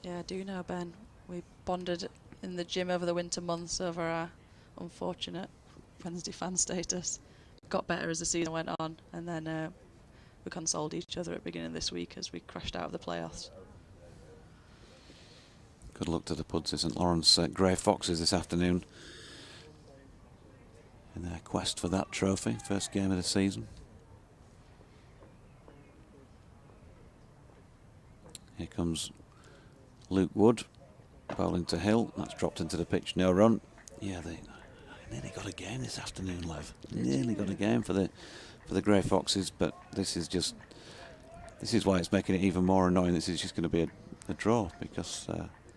Speaker 4: Yeah, I do know, Ben. We bonded in the gym over the winter months over our unfortunate Wednesday fan status. Got better as the season went on, and then we consoled each other at the beginning of this week as we crashed out of the playoffs.
Speaker 1: Good luck to the Pudsey St Lawrence Grey Foxes this afternoon in their quest for that trophy, first game of the season. Here comes Luke Wood, bowling to Hill. That's dropped into the pitch, no run. Yeah, they nearly got a game this afternoon, Lev. Nearly got a game for the Grey Foxes, but this is why it's making it even more annoying. This is just going to be a draw because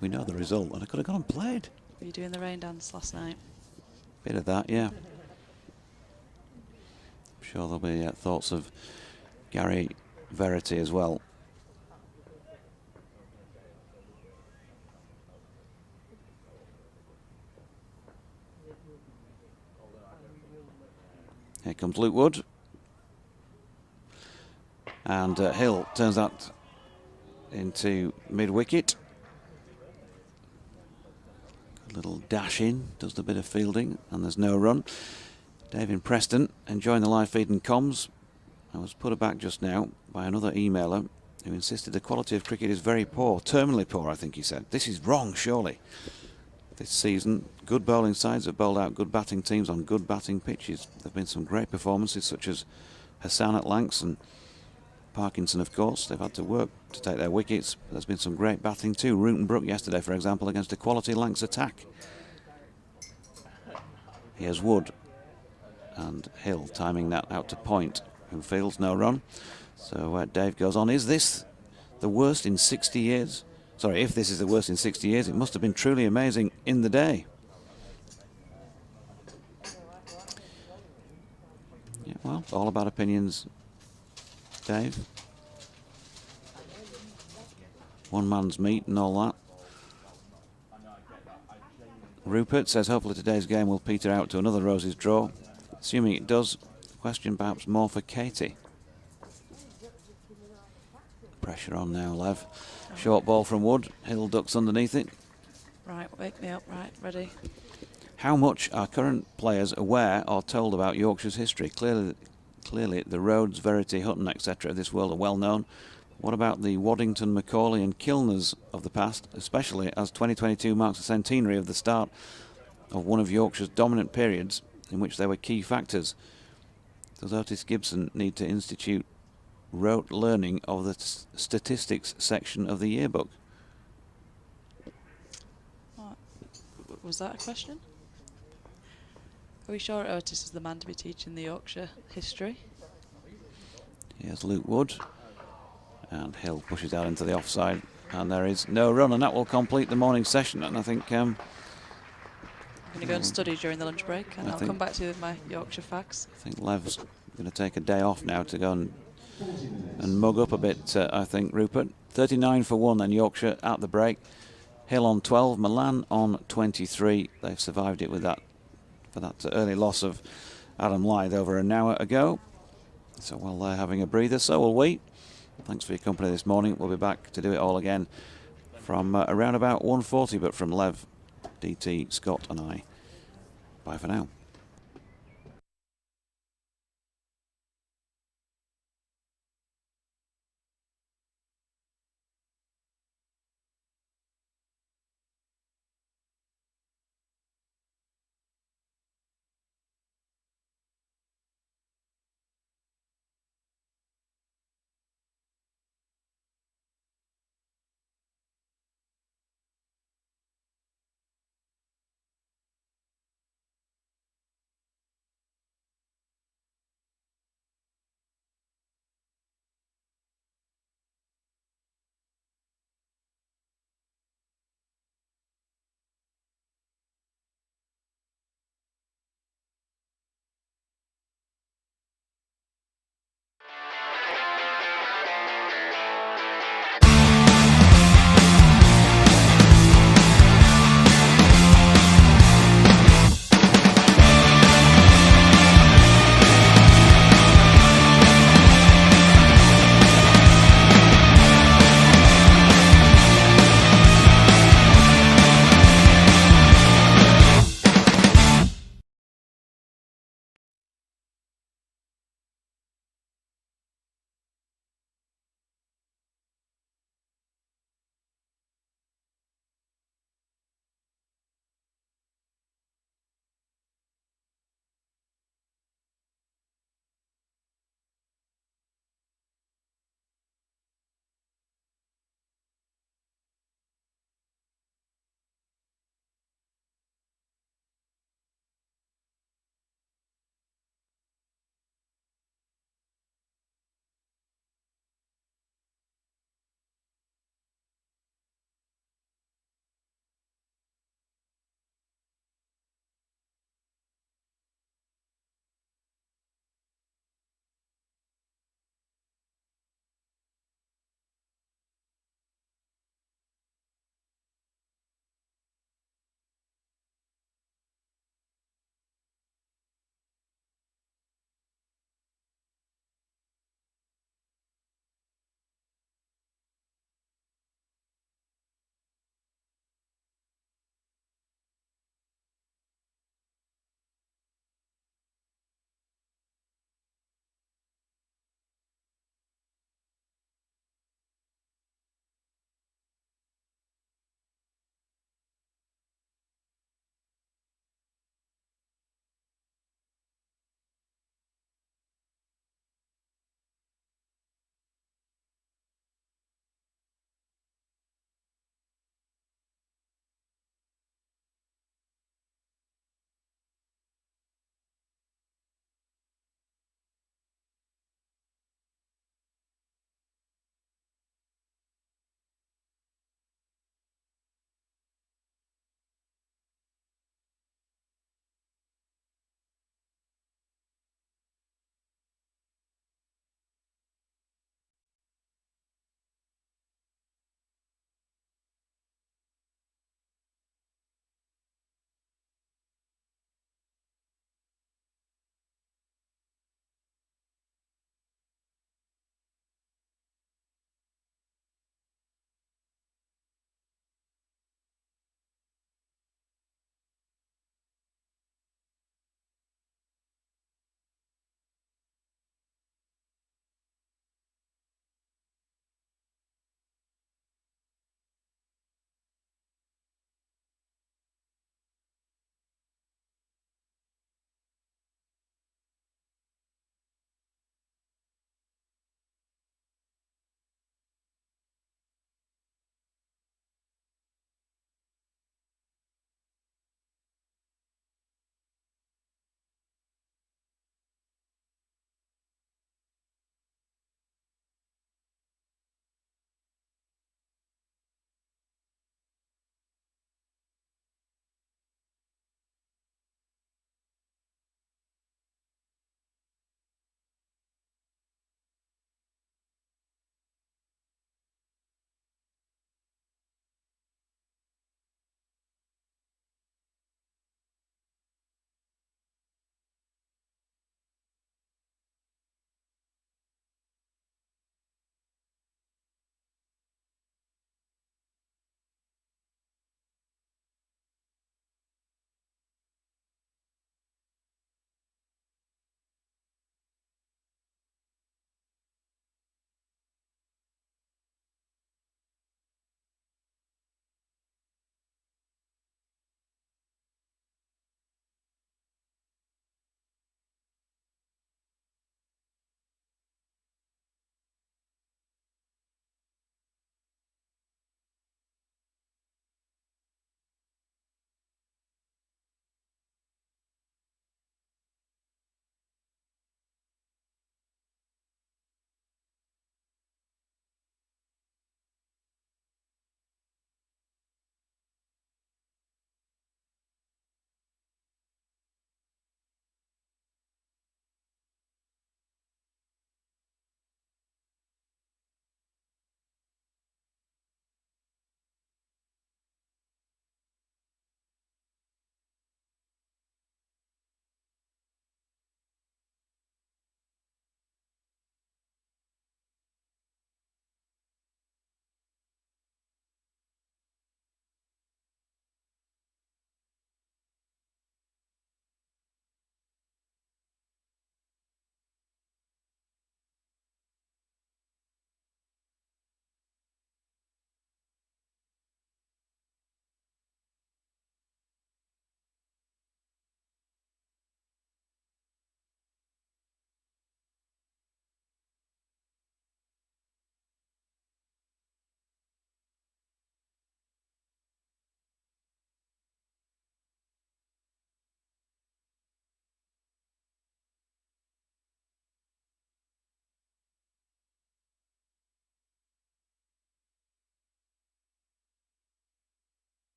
Speaker 1: we know the result, and I could have gone and played.
Speaker 4: Were you doing the rain dance last night?
Speaker 1: Bit of that, yeah. I'm sure there'll be thoughts of Gary Verity as well. Here comes Luke Wood. And Hill turns that into mid-wicket. A little dash in, does the bit of fielding, and there's no run. David Preston enjoying the live feed and comms. I was put aback just now by another emailer who insisted the quality of cricket is very poor, terminally poor, I think he said. This is wrong, surely. This season, good bowling sides have bowled out good batting teams on good batting pitches. There have been some great performances, such as Hassan at Lancs and Parkinson, of course. They've had to work to take their wickets. There's been some great batting too. Root Brook yesterday, for example, against a quality Lancs attack. Here's Wood. And Hill timing that out to point. Who fields, no run. So Dave goes on. Is this the worst in 60 years Sorry, if this is the worst in 60 years, it must have been truly amazing in the day. Yeah, well, all about opinions, Dave. One man's meat and all that. Rupert says hopefully today's game will peter out to another Roses draw. Assuming it does, question perhaps more for Katie. Pressure on now, Lev. Short ball from Wood. Hill ducks underneath it.
Speaker 4: Right, wake me up. Right, ready.
Speaker 1: How much are current players aware or told about Yorkshire's history? Clearly the Rhodes, Verity, Hutton, etc. of this world are well known. What about the Waddington, Macaulay and Kilners of the past, especially as 2022 marks the centenary of the start of one of Yorkshire's dominant periods in which they were key factors? Does Otis Gibson need to institute rote learning of the statistics section of the yearbook?
Speaker 4: What? Was that a question? Are we sure Otis is the man to be teaching the Yorkshire history?
Speaker 1: Here's Luke Wood. And Hill pushes out into the offside. And there is no run, and that will complete the morning session. And I think... I'm
Speaker 4: going to go and study during the lunch break, and I'll come back to you with my Yorkshire facts.
Speaker 1: I think Lev's going to take a day off now to go and mug up a bit, I think, Rupert. 39 for 1 then Yorkshire at the break. Hill on 12, Milan on 23. They've survived it with that for that early loss of Adam Lythe over an hour ago. So while they're having a breather, so will we. Thanks for your company this morning. We'll be back to do it all again from around about 1:40, but from Lev, DT, Scott and I. Bye for now.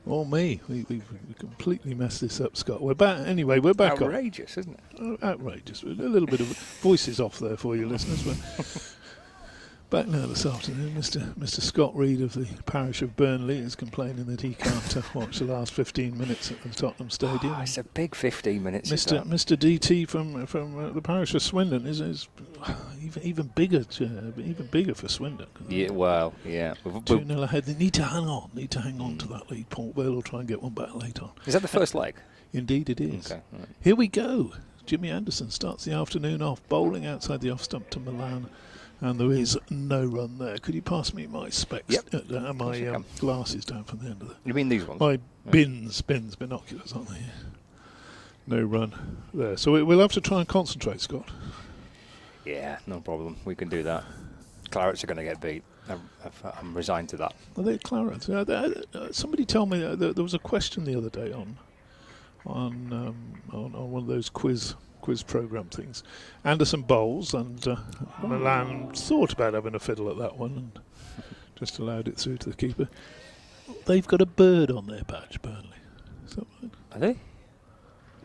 Speaker 2: Or me. We completely messed this up, Scott. We're back. Anyway, we're back on.
Speaker 3: Outrageous, isn't it?
Speaker 2: Outrageous. A little bit of voices off there for you listeners. But back now this afternoon, Mr. Scott Reed of the parish of Burnley is complaining that he can't watch the last 15 minutes at the Tottenham Stadium.
Speaker 3: Oh, it's a big 15 minutes.
Speaker 2: Mr. DT from the parish of Swindon is even bigger for Swindon.
Speaker 3: Yeah, well, yeah.
Speaker 2: 2-0 ahead. They need to hang on. To that lead. Port Vale will try and get one back later on.
Speaker 3: Is that the first leg?
Speaker 2: Indeed, it is.
Speaker 3: Okay. Right.
Speaker 2: Here we go. Jimmy Anderson starts the afternoon off bowling outside the off stump to Milan. And there is no run there. Could you pass me my specs?
Speaker 3: Yep.
Speaker 2: My glasses down from the end of the...
Speaker 3: You mean these ones?
Speaker 2: My binoculars, aren't they? No run there. So we'll have to try and concentrate, Scott.
Speaker 3: Yeah, no problem. We can do that. Clarets are going to get beat. I'm resigned to that.
Speaker 2: Are they Clarets? Somebody told me that there was a question the other day on one of those quiz program things. Anderson bowls, and Milan thought about having a fiddle at that one and just allowed it through to the keeper. They've got a bird on their badge, Burnley. Is that right?
Speaker 3: Are they?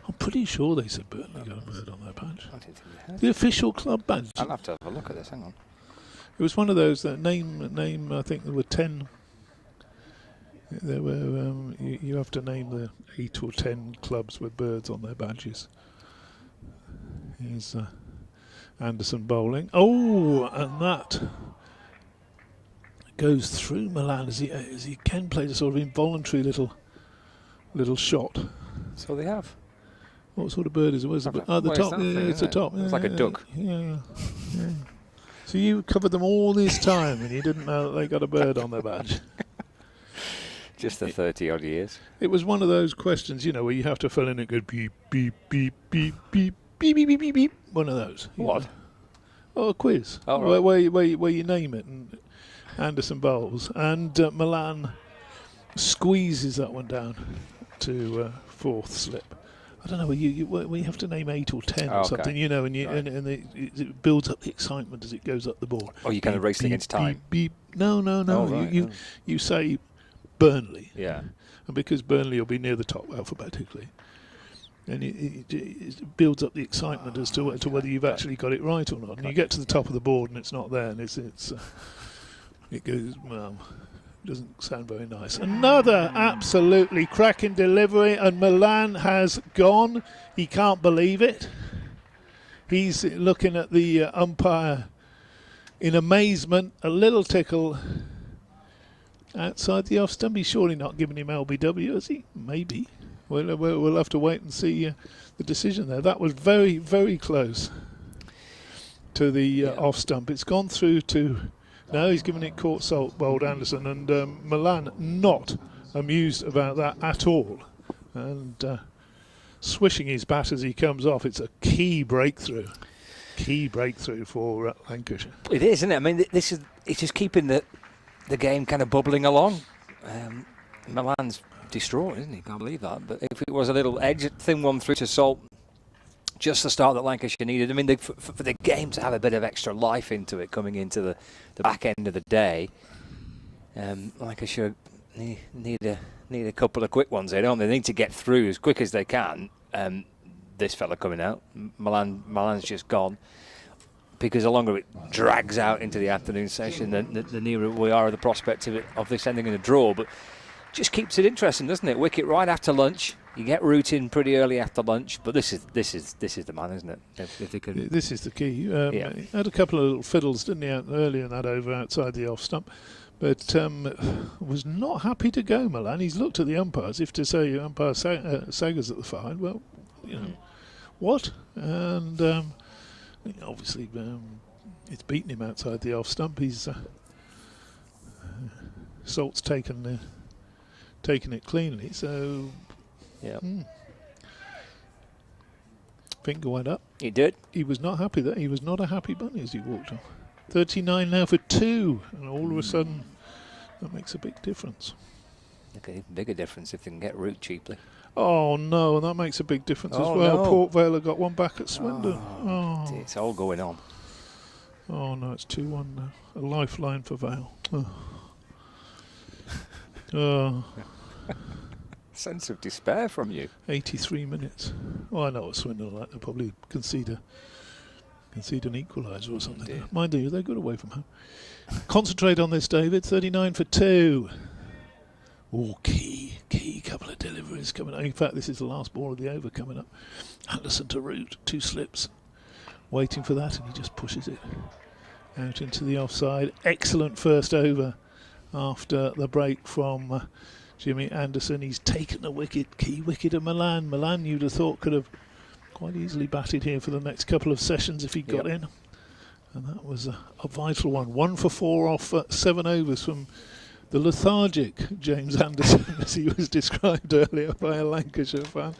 Speaker 2: I'm pretty sure they said Burnley got a bird on their badge.
Speaker 3: I didn't think they had.
Speaker 2: The official club badge.
Speaker 3: I'll have to have a look at this. Hang on.
Speaker 2: It was one of those that name. I think there were 10. There were. You have to name the 8 or 10 clubs with birds on their badges. Here's Anderson bowling. Oh, and that goes through Milan as he Ken played a sort of involuntary little shot.
Speaker 3: So they have.
Speaker 2: What sort of bird is it? Where's the
Speaker 3: Well,
Speaker 2: the top?
Speaker 3: thing,
Speaker 2: It's the top.
Speaker 3: It's like a duck.
Speaker 2: Yeah. So you covered them all this time and you didn't know that they got a bird on their badge.
Speaker 3: Just the 30-odd years.
Speaker 2: It was one of those questions, where you have to fill in a good beep, beep, beep, beep, beep, beep, beep, beep, beep, beep. One of those.
Speaker 3: What?
Speaker 2: Oh, a quiz.
Speaker 3: Oh, right.
Speaker 2: where you name it. And Anderson bowls. And Milan squeezes that one down to fourth slip. I don't know, where you have to name 8 or 10 or something, and it builds up the excitement as it goes up the board.
Speaker 3: Oh, you kind of racing against time.
Speaker 2: Beep, beep. No.
Speaker 3: Oh, right,
Speaker 2: you say Burnley.
Speaker 3: Yeah.
Speaker 2: And because Burnley will be near the top alphabetically, and it builds up the excitement as to whether you've actually got it right or not. And you get to the top of the board and it's not there, and it goes, well, doesn't sound very nice. Another absolutely cracking delivery, and Milan has gone. He can't believe it. He's looking at the umpire in amazement, a little tickle outside the off stump. He's surely not giving him LBW, has he? Maybe. We'll have to wait and see the decision there. That was very, very close to the off stump. It's gone through to... No, he's given it court salt, bowled Anderson, and Milan not amused about that at all. And swishing his bat as he comes off. It's a key breakthrough for Lancashire.
Speaker 3: It is, isn't it? I mean, it's just keeping the game kind of bubbling along. Milan's distraught, isn't he? Can't believe that. But if it was a little edge, thin one through to Salt, just the start that Lancashire needed. I mean, for the game to have a bit of extra life into it coming into the back end of the day, Lancashire need a couple of quick ones here, don't they? They need to get through as quick as they can. This fella coming out, Milan's just gone. Because the longer it drags out into the afternoon session, the nearer we are of the prospect of this ending in a draw. But just keeps it interesting, doesn't it? Wicket right after lunch. You get routine pretty early after lunch, but this is the man, isn't it? If they could. This
Speaker 2: is the key. He had a couple of little fiddles, didn't he, earlier in that over outside the off stump, but was not happy to go. Milan. He's looked at the umpires, if to say umpire Sager's at the fine. Well, what? And obviously, it's beaten him outside the off stump. He's Salt's taken it cleanly, so.
Speaker 3: Yeah.
Speaker 2: Finger went up.
Speaker 3: He did.
Speaker 2: He was not happy there. He was not a happy bunny as he walked off. 39 now for 2, and all of a sudden that makes a big difference.
Speaker 3: Okay, bigger difference if they can get root cheaply.
Speaker 2: Oh no, and that makes a big difference as
Speaker 3: Oh,
Speaker 2: well.
Speaker 3: no.
Speaker 2: Port Vale have got one back at Swindon. Oh,
Speaker 3: It's all going on.
Speaker 2: oh no, it's 2-1 now. A lifeline for Vale. Oh. Oh,
Speaker 3: Sense of despair from you.
Speaker 2: 83 minutes. Well, I know what Swindon are like. They'll probably concede an equaliser or something.
Speaker 3: Dear.
Speaker 2: Mind you, they're good away from home. Concentrate on this, David. 39 for 2. Oh, key couple of deliveries coming up. In fact, this is the last ball of the over coming up. Anderson to Root, 2 slips. Waiting for that, and he just pushes it out into the offside. Excellent first over after the break from Jimmy Anderson. He's taken the wicket, key wicket of Milan. Milan, you'd have thought, could have quite easily batted here for the next couple of sessions if he got in. And that was a vital one. 1 for 4 off 7 overs from the lethargic James Anderson, as he was described earlier by a Lancashire fan.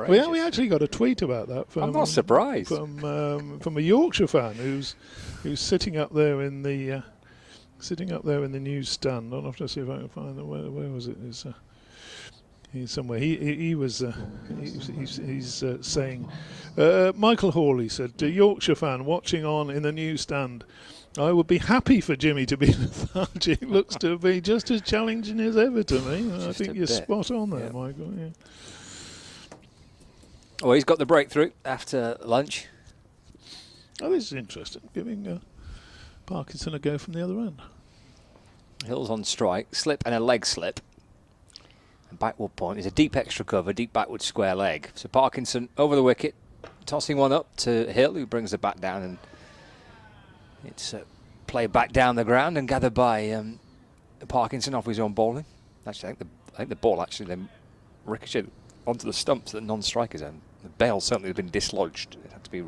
Speaker 2: We actually got a tweet about that.
Speaker 3: I'm not surprised.
Speaker 2: From a Yorkshire fan who's sitting up there in the newsstand. I'll have to see if I can find it. Where was it? He's somewhere. He's saying, Michael Hawley said, Yorkshire fan watching on in the newsstand, I would be happy for Jimmy to be lethargic. Looks to be just as challenging as ever to me. I think you're spot on there, Michael. Yeah.
Speaker 3: Well, he's got the breakthrough after lunch.
Speaker 2: Oh, this is interesting. Giving Parkinson a go from the other end.
Speaker 3: Hill's on strike, slip and a leg slip. And backward point is a deep extra cover, deep backward square leg. So Parkinson over the wicket, tossing one up to Hill, who brings the bat down, and it's played back down the ground and gathered by Parkinson off his own bowling. Actually, I think the ball actually then ricocheted onto the stumps at the non-strikers end. The bail certainly has been dislodged. It had to be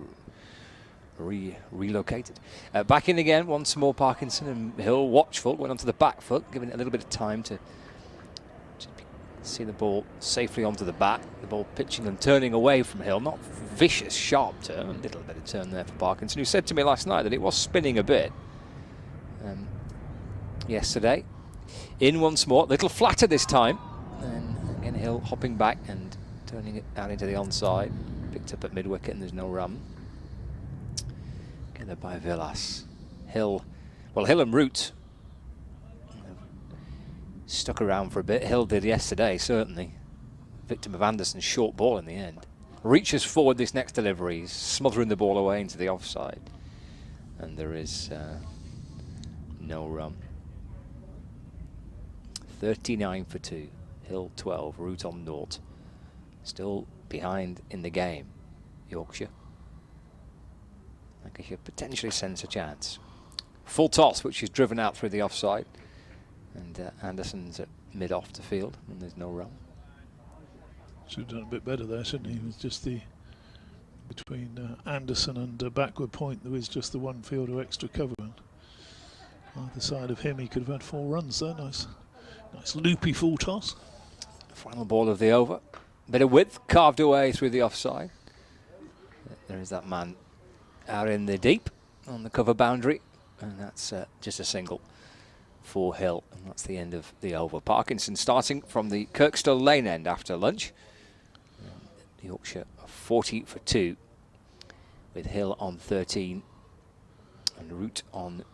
Speaker 3: relocated. Back in again, once more Parkinson, and Hill watchful, went onto the back foot, giving it a little bit of time to see the ball safely onto the bat. The ball pitching and turning away from Hill. Not vicious, sharp turn. A little bit of turn there for Parkinson, who said to me last night that it was spinning a bit yesterday. In once more, a little flatter this time. And again, Hill hopping back and turning it out into the onside. Picked up at mid-wicket and there's no run. Gathered by Villas. Hill and Root stuck around for a bit. Hill did yesterday, certainly. Victim of Anderson's short ball in the end. Reaches forward this next delivery, smothering the ball away into the offside. And there is no run. 39 for 2. Hill 12, Root on 0. Still behind in the game, Yorkshire. Lancashire potentially sends a chance. Full toss, which is driven out through the offside. And Anderson's at mid-off to field, and there's no run.
Speaker 2: Should have done a bit better there, shouldn't he? It was just between Anderson and backward point, there was just the one fielder extra cover. And either side of him, he could have had 4 runs there. Nice loopy full toss.
Speaker 3: Final ball of the over. Bit of width carved away through the offside. There is that man out in the deep on the cover boundary, and that's just a single for Hill, and that's the end of the over. Parkinson starting from the Kirkstall Lane end after lunch. Yorkshire 40 for 2 with Hill on 13 and Root on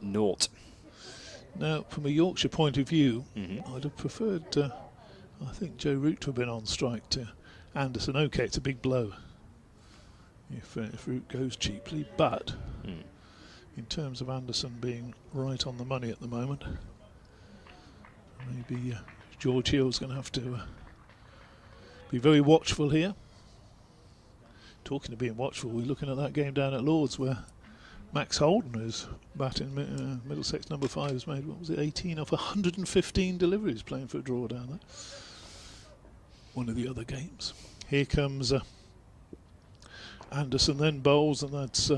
Speaker 3: 0.
Speaker 2: Now, from a Yorkshire point of view, I'd have preferred, I think, Joe Root to have been on strike to Anderson. OK, it's a big blow if Root goes cheaply, but in terms of Anderson being right on the money at the moment, maybe George Hill's going to have to be very watchful here. Talking of being watchful, we're looking at that game down at Lords where Max Holden, who's batting Middlesex number 5, has made, what was it, 18 off 115 deliveries playing for a draw down there. One of the other games. Here comes Anderson, then bowls, and that's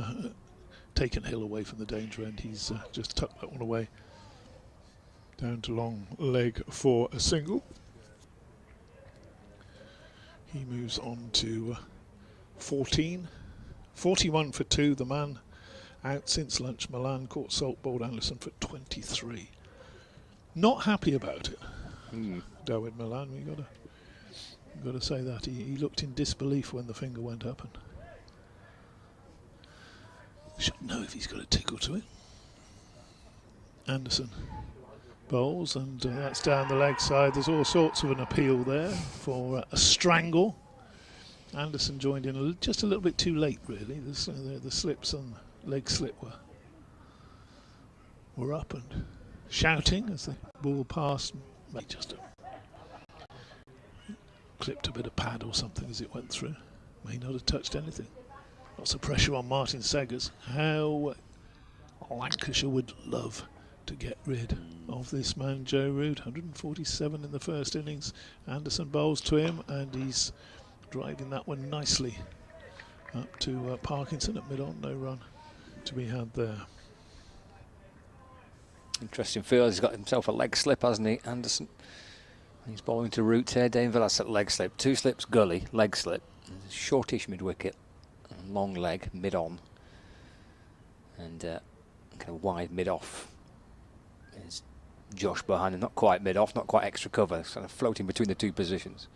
Speaker 2: taken Hill away from the danger end. He's just tucked that one away. Down to long leg for a single. He moves on to 14. 41 for 2. The man out since lunch. Milan caught salt bowled Anderson for 23. Not happy about it. David Milan, I've got to say that. He looked in disbelief when the finger went up, and should know if he's got a tickle to it. Anderson bowls, and that's down the leg side. There's all sorts of an appeal there for a strangle. Anderson joined in just a little bit too late, really. The slips and leg slip were up and shouting as the ball passed. Maybe just clipped a bit of pad or something as it went through. May not have touched anything. Lots of pressure on Martin Seggers. How Lancashire would love to get rid of this man, Joe Root. 147 in the first innings. Anderson bowls to him, and he's driving that one nicely up to Parkinson at mid-on. No run to be had there.
Speaker 3: Interesting feel. He's got himself a leg slip, hasn't he, Anderson? He's bowling to Root here. Dane Villas at leg slip. 2 slips gully, leg slip. Shortish mid-wicket. Long leg, mid-on. And kind of wide mid-off. There's Josh behind him. Not quite mid-off, not quite extra cover. Kind of floating between the 2 positions.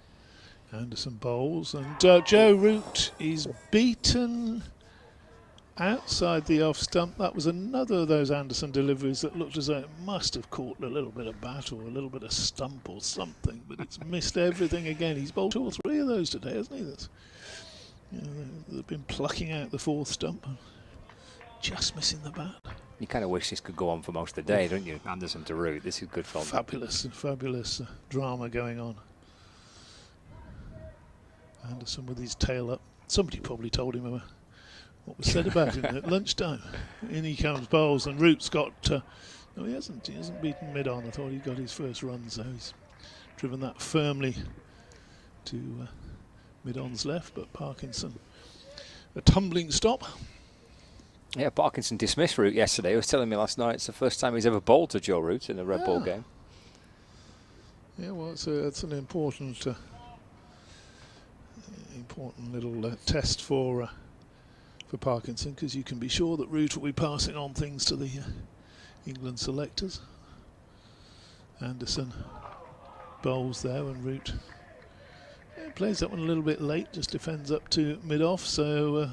Speaker 2: Anderson bowls, and Joe Root is beaten outside the off stump. That was another of those Anderson deliveries that looked as though it must have caught a little bit of bat or a little bit of stump or something, but it's missed everything again. He's bowled 2 or 3 of those today, hasn't he? That's, they've been plucking out the 4th stump, just missing the bat.
Speaker 3: You kind of wish this could go on for most of the day, don't you? Anderson to Root. This is good fun.
Speaker 2: Fabulous drama going on. Anderson with his tail up. Somebody probably told him what was said about him at lunchtime. In he comes, bowls, and Root's got. No, he hasn't beaten mid-on. I thought he got his first run, so he's driven that firmly to mid-on's left. But Parkinson, a tumbling stop.
Speaker 3: Yeah, Parkinson dismissed Root yesterday. He was telling me last night it's the first time he's ever bowled to Joe Root in a red ball game.
Speaker 2: Yeah, well, it's an important little test for Parkinson, because you can be sure that Root will be passing on things to the England selectors. Anderson bowls there, and Root plays that one a little bit late, just defends up to mid-off, so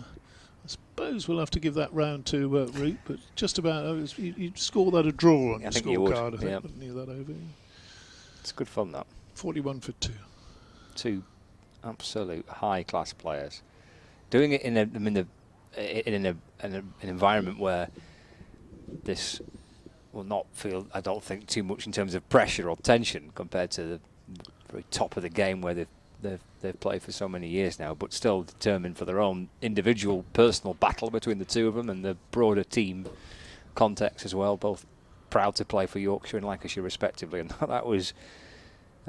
Speaker 2: I suppose we'll have to give that round to Root, but just about, you'd score that a draw on your scorecard, I think, wouldn't you, that over?
Speaker 3: It's good fun, that.
Speaker 2: 41 for 2.
Speaker 3: 2 absolute high-class players doing it in an environment where this will not feel, I don't think, too much in terms of pressure or tension compared to the very top of the game where they've played for so many years now, but still determined for their own individual personal battle between the 2 of them and the broader team context as well. Both proud to play for Yorkshire and Lancashire respectively, and that was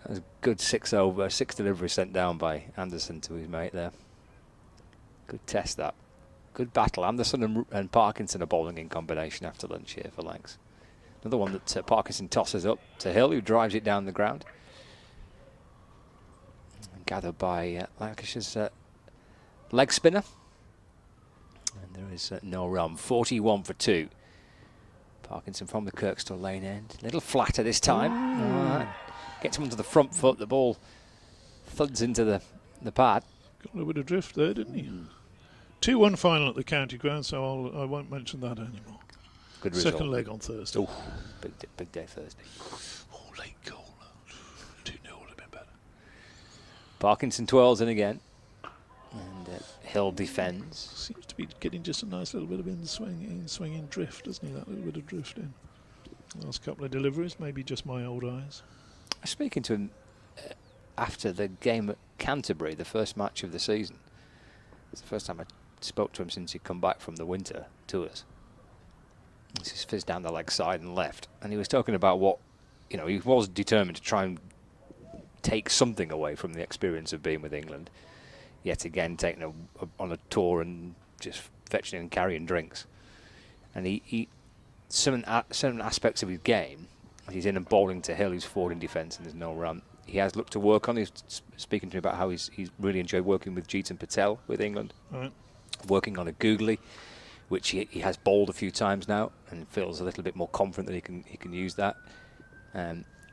Speaker 3: a good 6 over, 6 deliveries sent down by Anderson to his mate there. Good test, that. Good battle. Anderson and Parkinson are bowling in combination after lunch here for Lancs. Another one that Parkinson tosses up to Hill, who drives it down the ground. Gathered by Lancashire's leg spinner. And there is no run. 41 for 2. Parkinson from the Kirkstall lane end. A little flatter this time. Gets him onto the front foot. The ball thuds into the pad.
Speaker 2: Got a little bit of drift there, didn't he? 2-1 final at the county ground, so I won't mention that anymore.
Speaker 3: Good result.
Speaker 2: Second leg on Thursday.
Speaker 3: Ooh, big day Thursday.
Speaker 2: Oh, late goal. 2-0 would have been better.
Speaker 3: Parkinson twirls in again. And Hill defends.
Speaker 2: Seems to be getting just a nice little bit of in-swinging drift, doesn't he? That little bit of drift in. Last couple of deliveries, maybe just my old eyes.
Speaker 3: I was speaking to him after the game at Canterbury, the first match of the season. It's the first time I spoke to him since he'd come back from the winter tours. This is fizzed down the leg side and left. And he was talking about what, he was determined to try and take something away from the experience of being with England. Yet again, taking on a tour and just fetching and carrying drinks. And he certain aspects of his game, he's in and bowling to Hill, who's forward in defence, and there's no run. He has looked to work on. He's speaking to me about how he's really enjoyed working with Jeetan Patel with England.
Speaker 2: Right.
Speaker 3: Working on a googly, which he has bowled a few times now, and feels a little bit more confident that he can use that.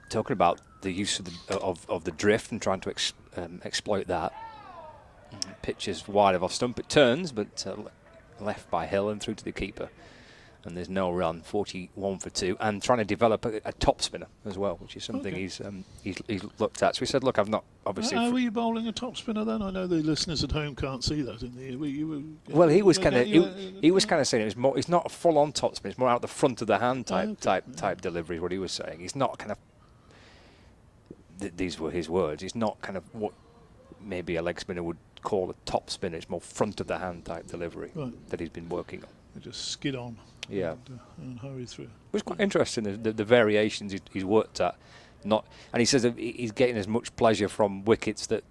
Speaker 3: talking about the use of the drift and trying to exploit that. Pitch is wide of off stump. It turns, but left by Hill and through to the keeper. And there's no run, 41 for 2, and trying to develop a top spinner as well, which is something he's looked at. So he said, "Look, I've not obviously."
Speaker 2: How were you bowling a top spinner then? I know the listeners at home can't see that.
Speaker 3: Well, he was kind of saying it was more. It's not a full-on top spin. It's more out the front of the hand type delivery. Is what he was saying. He's not kind of. These were his words. It's not kind of what maybe a leg spinner would call a top spin. It's more front of the hand type delivery that he's been working on.
Speaker 2: They just skid on.
Speaker 3: Yeah,
Speaker 2: and hurry through. It
Speaker 3: was quite interesting the variations he's worked at. And he says that he's getting as much pleasure from wickets that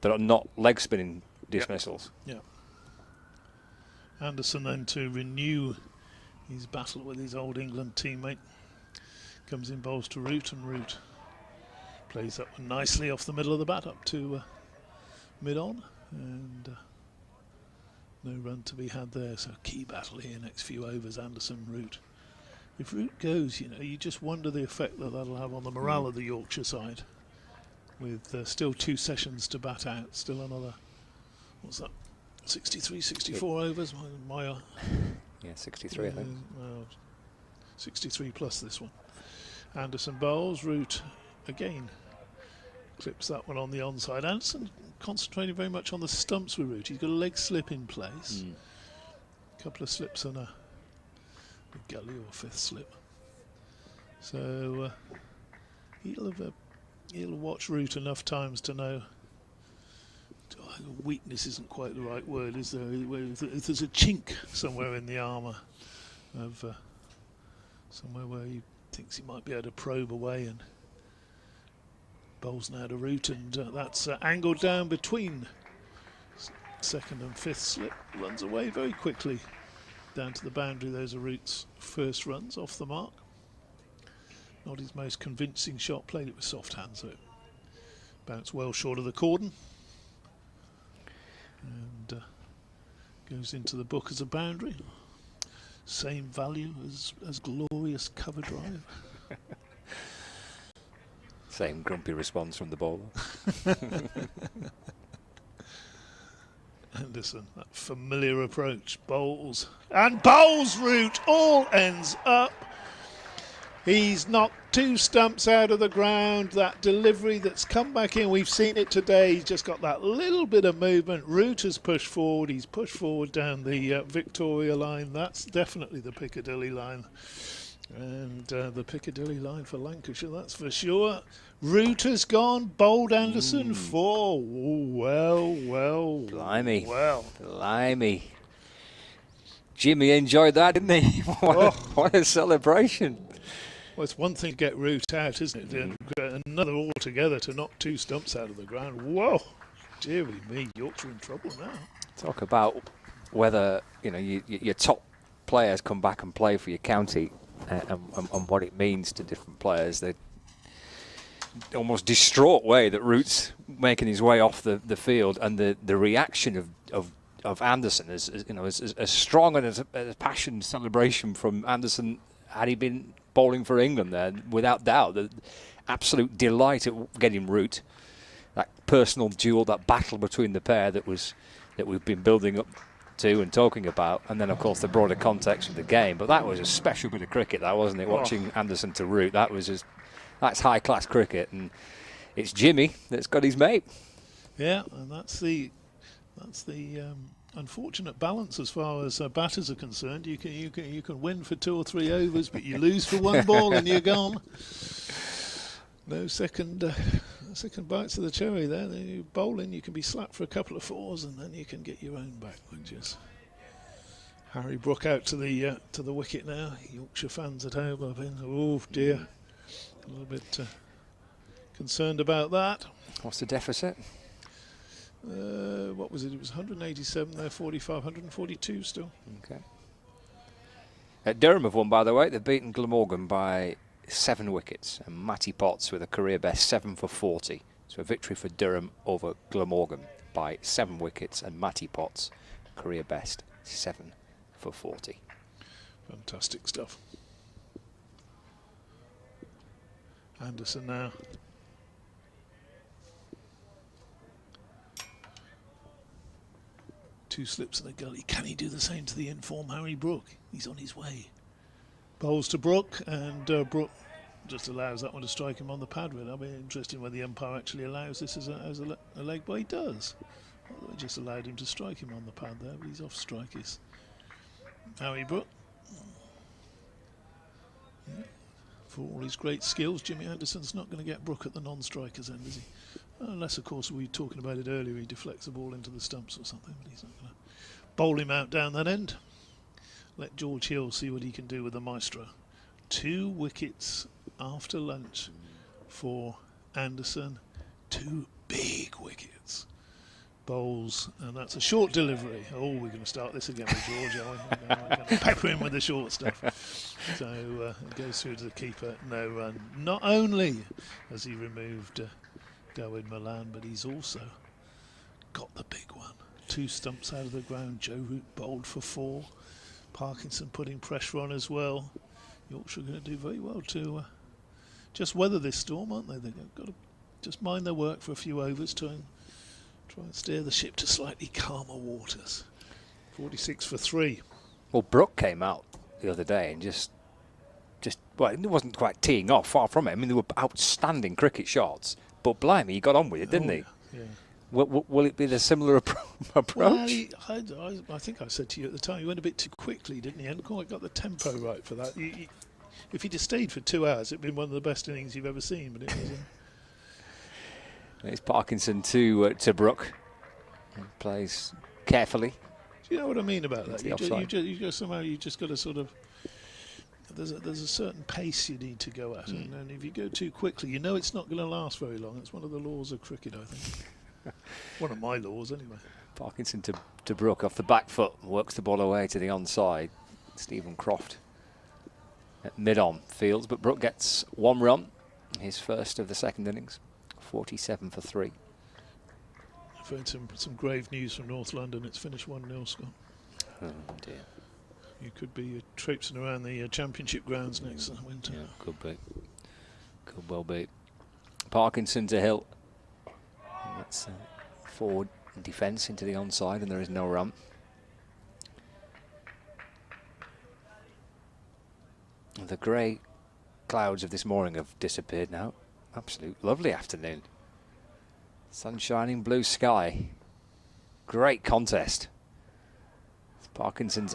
Speaker 3: are not leg spinning dismissals.
Speaker 2: Yeah. Anderson then to renew his battle with his old England teammate. Comes in, bowls to Root, and Root plays that one nicely off the middle of the bat up to mid-on, and no run to be had there. So key battle here, next few overs, Anderson, Root. If Root goes, you just wonder the effect that'll have on the morale of the Yorkshire side. With still 2 sessions to bat out, still another, what's that, 63, 64 overs?
Speaker 3: Yeah, 63 I think.
Speaker 2: 63 plus this one. Anderson bowls, Root again clips that one on the onside. Anderson concentrating very much on the stumps with Root. He's got a leg slip in place. A couple of slips and a gully or 5th slip. So he'll watch Root enough times to know. Weakness isn't quite the right word, is there? If there's a chink somewhere in the armour of somewhere where he thinks he might be able to probe away, and bowls now to Root, and that's angled down between 2nd and 5th slip. Runs away very quickly down to the boundary. Those are Root's first runs off the mark. Not his most convincing shot, played it with soft hands, so it bounced well short of the cordon. And goes into the book as a boundary. Same value as glorious cover drive.
Speaker 3: Same grumpy response from the bowler.
Speaker 2: Anderson, that familiar approach, bowls and bowls Root, all ends up. He's knocked 2 stumps out of the ground. That delivery that's come back in, we've seen it today. He's just got that little bit of movement. Root has pushed forward. He's pushed forward down the Victoria line. That's definitely the Piccadilly line. And the Piccadilly line for Lancashire, that's for sure. Root has gone, bowled Anderson 4. Well. Blimey.
Speaker 3: Jimmy enjoyed that, didn't he? What a celebration.
Speaker 2: Well, it's one thing to get Root out, isn't it? Another altogether to knock 2 stumps out of the ground. Whoa, dearie me, Yorkshire in trouble now.
Speaker 3: Talk about whether your top players come back and play for your county, and what it means to different players. The almost distraught way that Root's making his way off the field, and the reaction of Anderson as strong and as a passionate celebration from Anderson had he been bowling for England there, without doubt. The absolute delight at getting Root, that personal duel, that battle between the pair that we've been building up to and talking about, and then of course the broader context of the game. But that was a special bit of cricket, that, wasn't it? Watching Anderson to Root, that's high class cricket, and it's Jimmy that's got his mate.
Speaker 2: Yeah, and that's the unfortunate balance as far as batters are concerned. You can win for 2 or 3 overs, but you lose for 1 ball and you're gone. No second bites of the cherry there. You bowling, you can be slapped for a couple of 4s, and then you can get your own back. Which is Harry Brook out to the wicket now. Yorkshire fans at home have been, oh dear, a little bit concerned about that.
Speaker 3: What's the deficit?
Speaker 2: What was it? It was 187 there, 45, 142 still.
Speaker 3: Okay. Durham have won, by the way. They've beaten Glamorgan by 7 wickets, and Matty Potts with a career best 7 for 40. So a victory for Durham over Glamorgan by 7 wickets, and Matty Potts career best 7 for 40.
Speaker 2: Fantastic stuff. Anderson now. Two slips in the gully. Can he do the same to the inform Harry Brook? He's on his way. Bowls to Brook, and Brook just allows that one to strike him on the pad. Really, I'll be interested when the umpire actually allows this as a leg, but he does. Although he just allowed him to strike him on the pad there, but he's off strike. Is Harry Brook. Yeah. For all his great skills, Jimmy Anderson's not going to get Brook at the non-strikers end, is he? Unless, of course, we were talking about it earlier, he deflects the ball into the stumps or something, but he's not going to bowl him out down that end. Let George Hill see what he can do with the maestro. 2 wickets after lunch for Anderson. 2 big wickets. Bowls, and that's a short delivery. Oh, we're going to start this again with George, aren't we? We're going to pepper him with the short stuff. So it goes through to the keeper, no run. Not only has he removed Dawood Milan, but he's also got the big one. 2 stumps out of the ground. Joe Root bowled for 4. Parkinson putting pressure on as well. Yorkshire are going to do very well to just weather this storm, aren't they? They've got to just mind their work for a few overs, try and steer the ship to slightly calmer waters. 46 for 3.
Speaker 3: Well, Brook came out the other day and just well, it wasn't quite teeing off, far from it. I mean, they were outstanding cricket shots, but blimey, he got on with it, didn't he?
Speaker 2: Yeah.
Speaker 3: Will it be the similar approach?
Speaker 2: Well, I think I said to you at the time, he went a bit too quickly, didn't he? Hadn't quite got the tempo right for that. If he'd have stayed for 2 hours, it'd been one of the best innings you've ever seen, but it wasn't.
Speaker 3: It's Parkinson to Brook. He plays carefully.
Speaker 2: Do you know what I mean about that? You just got to sort of. There's a certain pace you need to go at, and if you go too quickly, you know it's not going to last very long. It's one of the laws of cricket, I think. One of my laws, anyway.
Speaker 3: Parkinson to Brook off the back foot, works the ball away to the onside. Stephen Croft at mid-on fields, but Brook gets 1 run, his first of the second innings. 47 for 3.
Speaker 2: I've heard some grave news from North London. It's finished 1-0, Scott.
Speaker 3: Oh dear.
Speaker 2: You could be traipsing around the championship grounds next winter.
Speaker 3: Yeah, could be. Could well be. Parkinson to Hill. And that's forward defence into the onside, and there is no run. The grey clouds of this morning have disappeared now. Absolute lovely afternoon. Sun shining, blue sky. Great contest. Parkinson's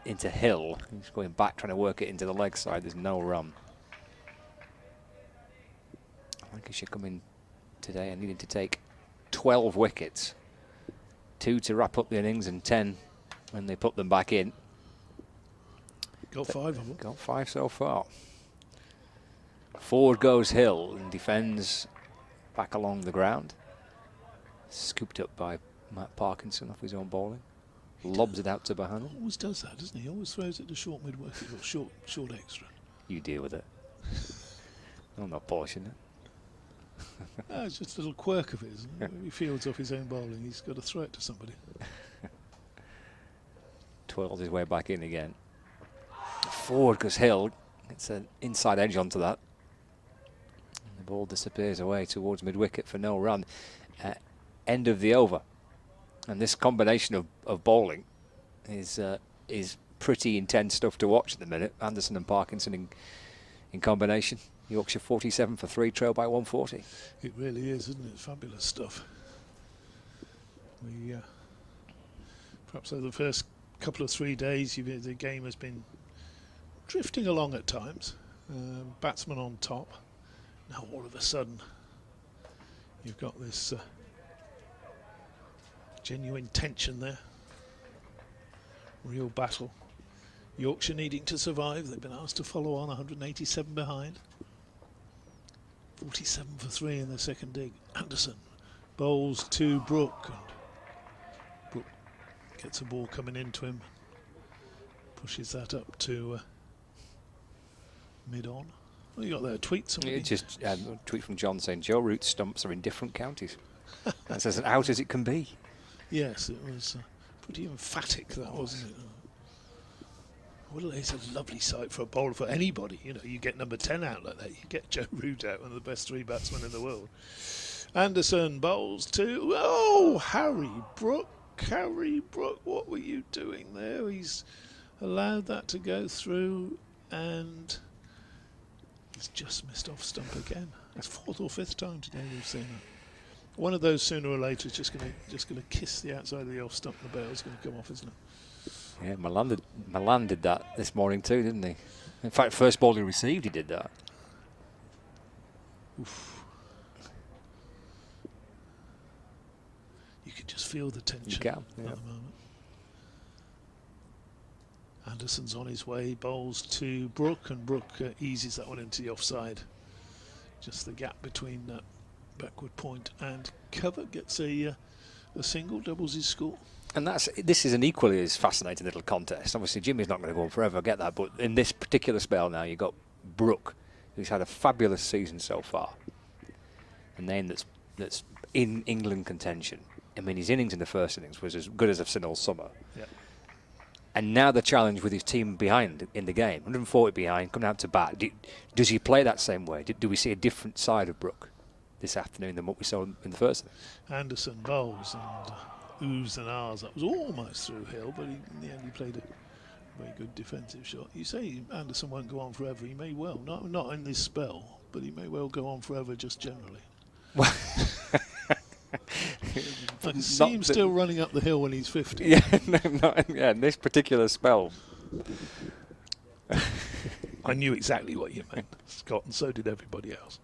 Speaker 3: into Hill. He's going back, trying to work it into the leg side. There's no run. Lancashire coming today and needing to take 12 wickets. 2 to wrap up the innings and 10 when they put them back in.
Speaker 2: Got 5 of them.
Speaker 3: Got 5 so far. Forward goes Hill and defends back along the ground. Scooped up by Matt Parkinson off his own bowling. Lobs it out to Bahana.
Speaker 2: Always does that, doesn't he? Always throws it to short mid-wicket or short extra.
Speaker 3: You deal with it. I'm not polishing it.
Speaker 2: No, it's just a little quirk of his. He fields off his own bowling. He's got to throw it to somebody.
Speaker 3: Twirls his way back in again. Forward goes Hill. It's an inside edge onto that. And the ball disappears away towards mid-wicket for no run. End of the over. And this combination of bowling is pretty intense stuff to watch at the minute. Anderson and Parkinson in combination. Yorkshire 47 for 3, trail by 140.
Speaker 2: It really is, isn't it? Fabulous stuff. We perhaps over the first couple of 3 days, the game has been drifting along at times. Batsman on top. Now all of a sudden, you've got this genuine tension there. Real battle. Yorkshire needing to survive. They've been asked to follow on, 187 behind. 47 for 3 in the second dig. Anderson bowls to Brook, and Brook gets a ball coming into him. Pushes that up to mid-on. What you got there? Tweet?
Speaker 3: Yeah, just a tweet from John saying Joe Root's stumps are in different counties. That's as out as it can be.
Speaker 2: Yes, it was pretty emphatic, that, wasn't it? Well, it's a lovely sight for a bowler, for anybody. You know, you get number 10 out like that. You get Joe Root out, one of the best 3 batsmen in the world. Anderson bowls to, Harry Brook. Harry Brook, what were you doing there? He's allowed that to go through, and he's just missed off stump again. It's 4th or 5th time today we've seen that. One of those sooner or later is just going to kiss the outside of the off stump, and the bail's going to come off, isn't it?
Speaker 3: Yeah, Milan did that this morning too, didn't he? In fact, first ball he received, he did that.
Speaker 2: Oof. You can just feel the tension
Speaker 3: You can,
Speaker 2: at
Speaker 3: yeah.
Speaker 2: the moment. Anderson's on his way, bowls to Brook, and Brook eases that one into the offside. Just the gap between that backward point and cover, gets a single, doubles his score.
Speaker 3: And this is an equally as fascinating little contest. Obviously, Jimmy's not going to go on forever, I get that. But in this particular spell now, you've got Brook, who's had a fabulous season so far. A name that's in England contention. I mean, his innings in the first innings was as good as I've seen all summer.
Speaker 2: Yep.
Speaker 3: And now the challenge with his team behind in the game, 140 behind, coming out to bat. Does he play that same way? Do we see a different side of Brook this afternoon than what we saw in the first innings?
Speaker 2: Anderson bowls and oohs and ahs. That was almost through Hill, but in the end he played a very good defensive shot. You say Anderson won't go on forever. He may well, not in this spell, but he may well go on forever just generally. I can see him still running up the hill when he's 50.
Speaker 3: Yeah, in this particular spell.
Speaker 2: I knew exactly what you meant, Scott, and so did everybody else.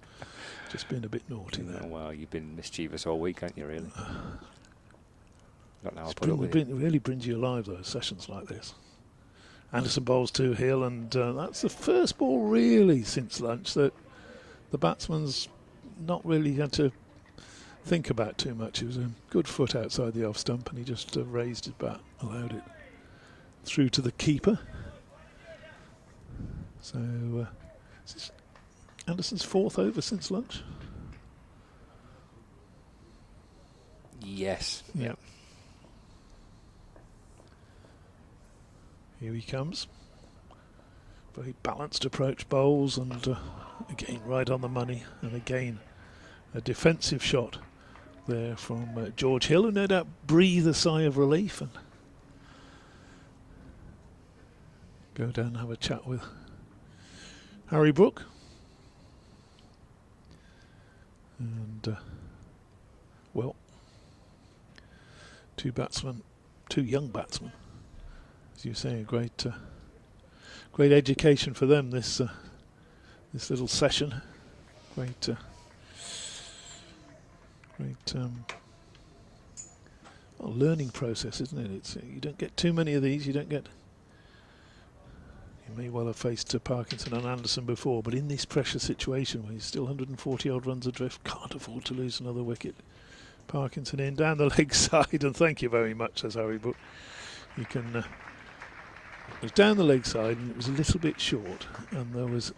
Speaker 2: Just being a bit naughty there.
Speaker 3: Oh, well, you've been mischievous all week, haven't you, really? Not now. It
Speaker 2: really brings you alive, those sessions like this. Anderson bowls to Hill, and that's the first ball really since lunch that the batsman's not really had to think about too much. It was a good foot outside the off stump, and he just raised his bat, allowed it through to the keeper. So this is Anderson's 4th over since lunch.
Speaker 3: Yes.
Speaker 2: Yeah. Here he comes. Very balanced approach, bowls, and again right on the money, and again a defensive shot there from George Hill, who no doubt breathe a sigh of relief and go down and have a chat with Harry Brook. And two young batsmen, as you say, a great education for them this little session. Great learning process, isn't it? You don't get too many of these. You may well have faced Parkinson and Anderson before, but in this pressure situation where he's still 140 odd runs adrift, can't afford to lose another wicket. Parkinson in down the leg side, and thank you very much, says Harry Brook. You can. It was down the leg side, and it was a little bit short, and there was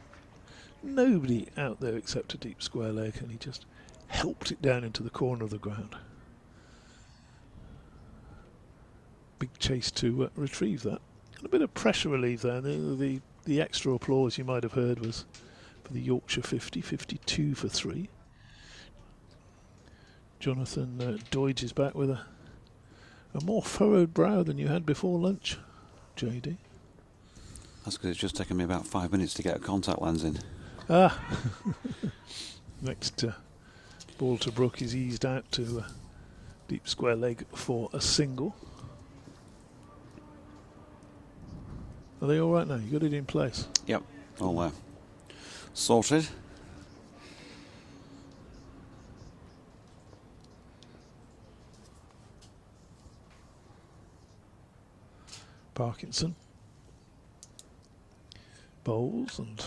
Speaker 2: nobody out there except a deep square leg, and he just helped it down into the corner of the ground. Big chase to retrieve that. And a bit of pressure relief there. The extra applause you might have heard was for the Yorkshire 50, 52 for 3. Jonathan Doidge is back with a more furrowed brow than you had before lunch, JD.
Speaker 1: That's because it's just taken me about 5 minutes to get a contact lens in.
Speaker 2: Next ball to Brook is eased out to deep square leg for a single. Are they all right now? You got it in place?
Speaker 1: Yep, all sorted.
Speaker 2: Parkinson bowls, and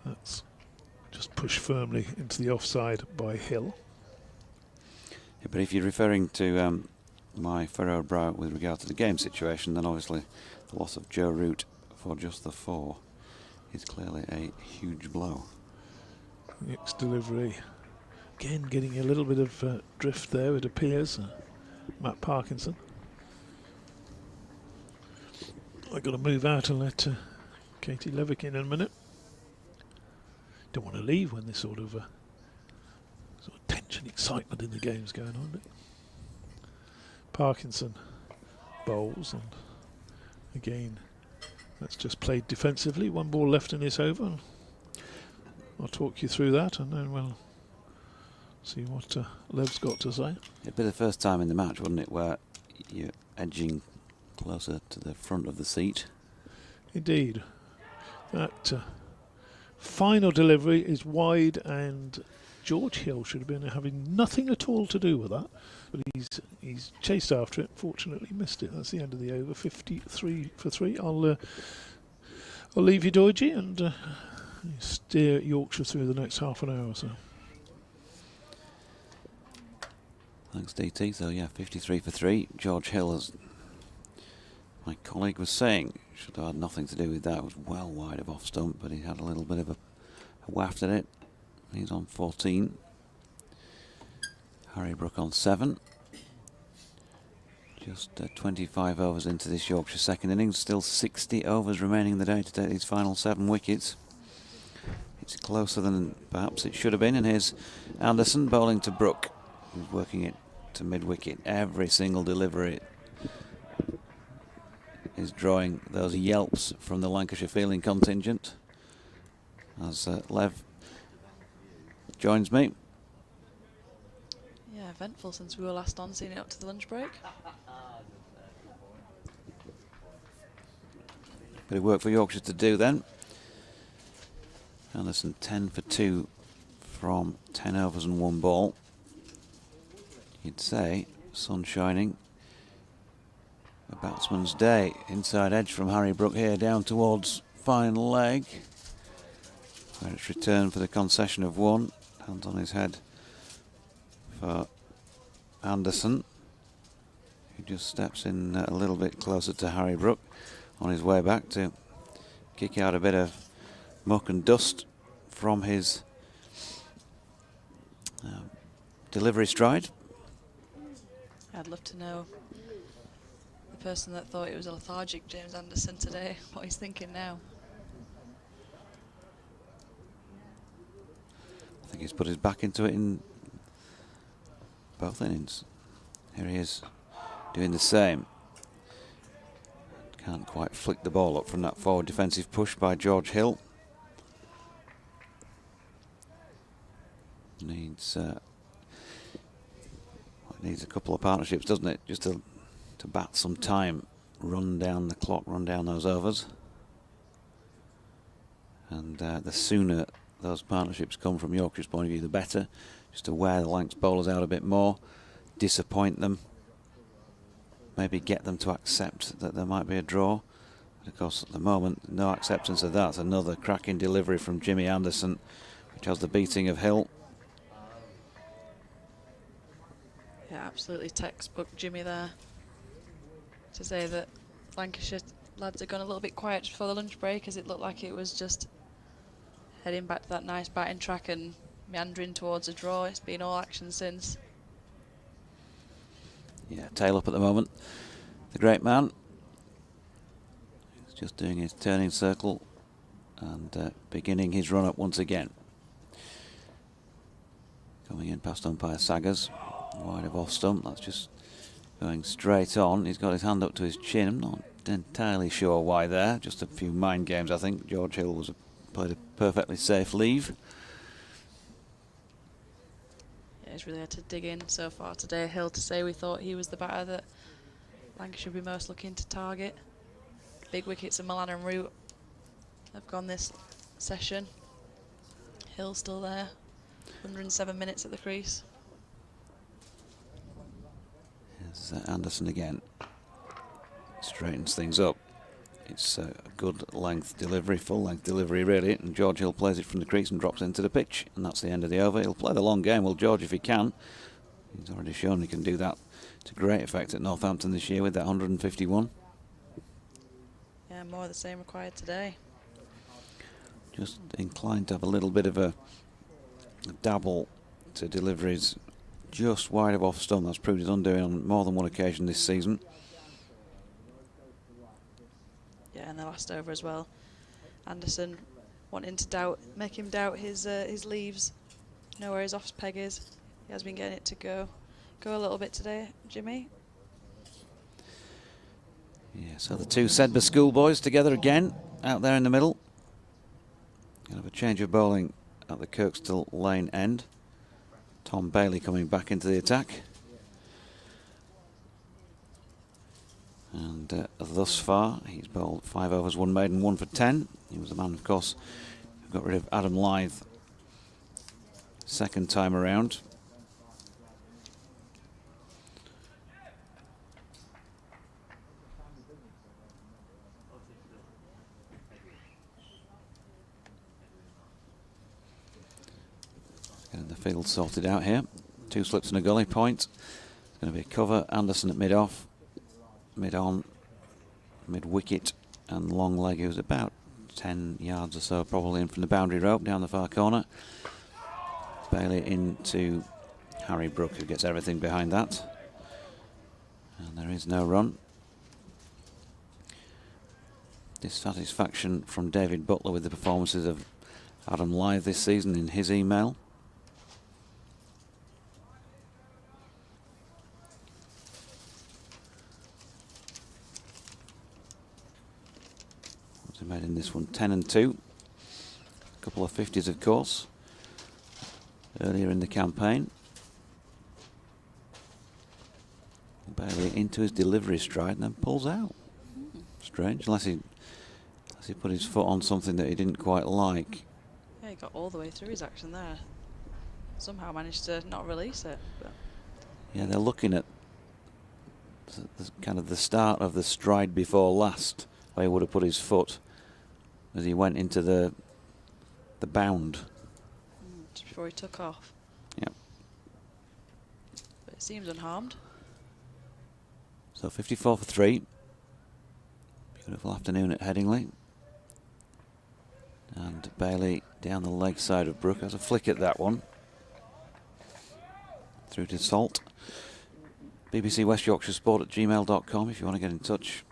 Speaker 2: that's just pushed firmly into the offside by Hill.
Speaker 1: Yeah, but if you're referring to my furrowed brow with regard to the game situation, then obviously the loss of Joe Root for just the 4 is clearly a huge blow.
Speaker 2: Next delivery, again getting a little bit of drift there, it appears. Matt Parkinson. I've got to move out and let Katie Levick in a minute. Don't want to leave when this sort of tension, excitement in the game's going on. But Parkinson bowls, and again, that's just played defensively. 1 ball left in this over. I'll talk you through that, and then we'll see what Lev's got to say.
Speaker 1: It'd be the first time in the match, wouldn't it, where you're edging closer to the front of the seat.
Speaker 2: Indeed. That final delivery is wide, and George Hill should have been having nothing at all to do with that, but he's chased after it. Fortunately missed it. That's the end of the over. 53 for 3. I'll leave you, Doige, and steer Yorkshire through the next half an hour or so.
Speaker 1: Thanks, DT. So yeah, 53 for 3. George Hill, as my colleague was saying, should have had nothing to do with that. It was well wide of off stump, but he had a little bit of a waft at it. He's on 14. Harry Brook on 7. Just 25 overs into this Yorkshire second innings. Still 60 overs remaining in the day to take these final 7 wickets. It's closer than perhaps it should have been. And here's Anderson bowling to Brook, who's working it to mid-wicket. Every single delivery is drawing those yelps from the Lancashire fielding contingent. As Lev joins me.
Speaker 4: Yeah, eventful since we were last on, seeing it up to the lunch break.
Speaker 1: Bit of work for Yorkshire to do then. Anderson 10 for 2 from 10 overs and 1 ball. You'd say sun shining. A batsman's day. Inside edge from Harry Brook here down towards fine leg. Where it's returned for the concession of 1. Hands on his head for Anderson, who just steps in a little bit closer to Harry Brook on his way back to kick out a bit of muck and dust from his delivery stride.
Speaker 4: I'd love to know the person that thought it was a lethargic James Anderson today, what he's thinking now.
Speaker 1: I think he's put his back into it in both innings. Here he is doing the same. Can't quite flick the ball up from that forward defensive push by George Hill. Needs a couple of partnerships, doesn't it? Just to bat some time, run down the clock, run down those overs. And the sooner those partnerships come from Yorkshire's point of view, the better. Just to wear the Lancs bowlers out a bit more, disappoint them, maybe get them to accept that there might be a draw. But of course, at the moment, no acceptance of that. Another cracking delivery from Jimmy Anderson, which has the beating of Hill.
Speaker 4: Yeah, absolutely textbook Jimmy there. To say that Lancashire lads had gone a little bit quiet before the lunch break, as it looked like it was just heading back to that nice batting track and meandering towards a draw. It's been all action since.
Speaker 1: Yeah, tail up at the moment. The great man. He's just doing his turning circle and beginning his run up once again. Coming in past umpire Saggers. Wide of off stump. That's just going straight on. He's got his hand up to his chin. I'm not entirely sure why there. Just a few mind games, I think. George Hill played a perfectly safe leave.
Speaker 4: Yeah, he's really had to dig in so far today. Hill to say we thought he was the batter that Lancashire would be most looking to target. Big wickets of Milan and Root have gone this session. Hill still there. 107 minutes at the crease.
Speaker 1: Here's Anderson again. Straightens things up. It's a good length delivery, full length delivery really, and George Hill plays it from the crease and drops into the pitch, and that's the end of the over. He'll play the long game, will George, if he can. He's already shown he can do that to great effect at Northampton this year with that 151.
Speaker 4: Yeah, more of the same required today.
Speaker 1: Just inclined to have a little bit of a dabble to deliveries just wide of off stump. That's proved his undoing on more than one occasion this season.
Speaker 4: Yeah, in the last over as well. Anderson wanting to make him doubt his leaves. Know where his off peg is. He has been getting it to go a little bit today, Jimmy.
Speaker 1: Yeah, so the two Sedbergh schoolboys together again, out there in the middle. Gonna have a change of bowling at the Kirkstall Lane end. Tom Bailey coming back into the attack. And thus far, he's bowled 5 overs, 1 maiden, 1 for 10. He was the man, of course, who got rid of Adam Lyth second time around. Getting the field sorted out here. 2 slips and a gully point. It's going to be a cover. Anderson at mid-off, mid-on, mid-wicket, and long leg, who's about 10 yards or so probably in from the boundary rope down the far corner. Bailey into Harry Brook, who gets everything behind that. And there is no run. Dissatisfaction from David Butler with the performances of Adam Lyth this season in his email. He made in this one 10 and 2. A couple of 50s, of course, earlier in the campaign. Bailey into his delivery stride and then pulls out. Strange, unless he put his foot on something that he didn't quite like.
Speaker 4: Yeah, he got all the way through his action there. Somehow managed to not release it. But
Speaker 1: yeah, they're looking at the kind of the start of the stride before last, where he would have put his foot as he went into the bound.
Speaker 4: Just before he took off.
Speaker 1: Yep.
Speaker 4: But it seems unharmed.
Speaker 1: So 54 for 3. Beautiful afternoon at Headingley. And Bailey down the leg side of Brook has a flick at that one. Through to Salt. BBC West Yorkshire Sport at gmail.com if you want to get in touch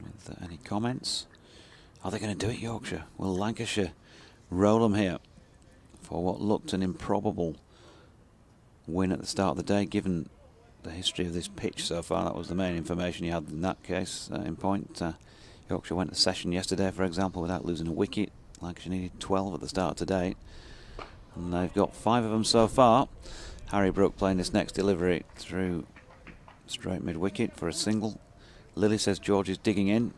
Speaker 1: with any comments. Are they going to do it, Yorkshire? Will Lancashire roll them here for what looked an improbable win at the start of the day, given the history of this pitch so far? That was the main information you had in that case in point. Yorkshire went to session yesterday, for example, without losing a wicket. Lancashire needed 12 at the start of today, and they've got 5 of them so far. Harry Brook playing this next delivery through straight mid-wicket for a single. Lily says George is digging in.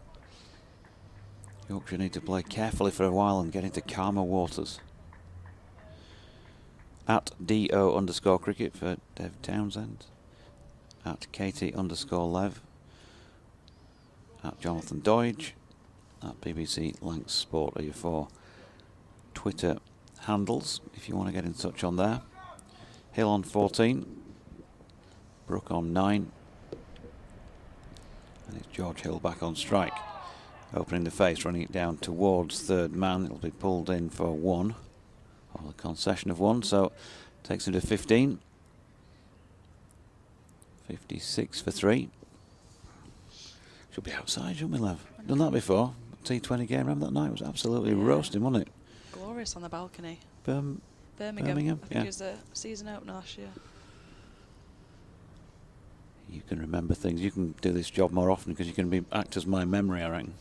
Speaker 1: Yorkshire need to play carefully for a while and get into calmer waters. At DO_cricket for Dev Townsend. At Katie_Lev. At Jonathan Doidge. At BBC Lancs Sport are your 4 Twitter handles if you want to get in touch on there. Hill on 14. Brook on 9. And it's George Hill back on strike. Opening the face, running it down towards third man. It'll be pulled in for 1. Or a concession of 1, so takes him to 15. 56 for 3. Should be outside, shouldn't we, Lev? Done that before. T20 game, remember that night? It was absolutely roasting, wasn't it?
Speaker 4: Glorious on the balcony.
Speaker 1: Birmingham.
Speaker 4: I think it was the season opener last year.
Speaker 1: You can remember things. You can do this job more often because you can act as my memory, I reckon.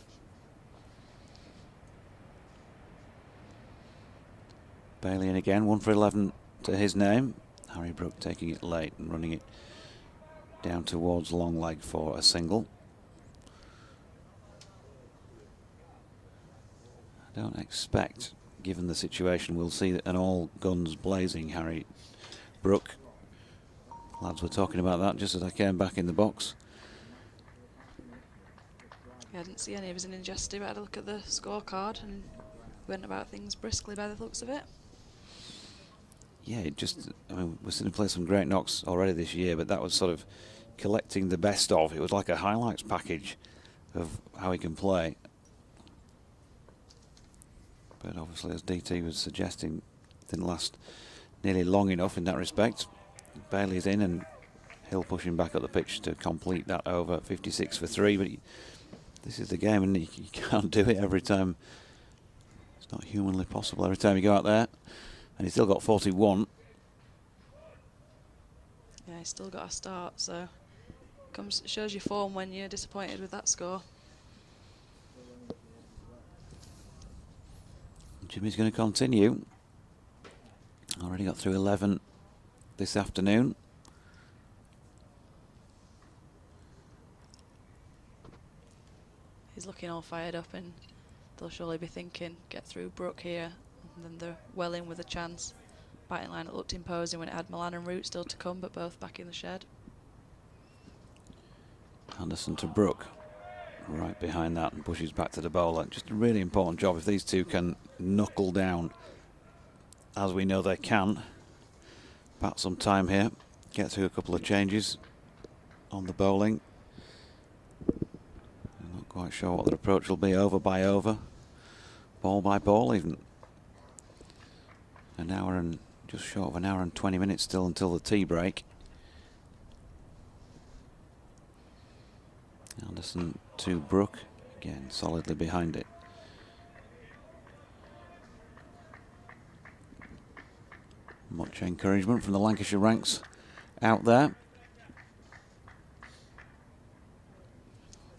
Speaker 1: Bailey in again, 1 for 11 to his name. Harry Brook taking it late and running it down towards long leg for a single. I don't expect, given the situation, we'll see an all guns blazing Harry Brook. Lads were talking about that just as I came back in the box.
Speaker 4: Yeah, I didn't see any of his injustice, but I had a look at the scorecard and went about things briskly by the looks of it.
Speaker 1: Yeah, we've seen him play some great knocks already this year, but that was sort of collecting the best of. It was like a highlights package of how he can play. But obviously, as DT was suggesting, it didn't last nearly long enough in that respect. Bailey's in and Hill pushing back up the pitch to complete that over. 56 for 3, but This is the game, and you can't do it every time. It's not humanly possible every time you go out there. And he's still got 41.
Speaker 4: Yeah, he's still got a start, so shows your form when you're disappointed with that score.
Speaker 1: Jimmy's going to continue. Already got through 11 this afternoon.
Speaker 4: He's looking all fired up, and they'll surely be thinking, get through Brook here, and then they're well in with a chance. Batting line that looked imposing when it had Milan and Root still to come, but both back in the shed.
Speaker 1: Anderson to Brook, right behind that, and pushes back to the bowler. Just a really important job if these two can knuckle down, as we know they can. Bat some time here, get through a couple of changes on the bowling. I'm not quite sure what their approach will be, over by over, ball by ball even. An hour and just short of an hour and 20 minutes still until the tea break. Anderson to Brook, again solidly behind it. Much encouragement from the Lancashire ranks out there.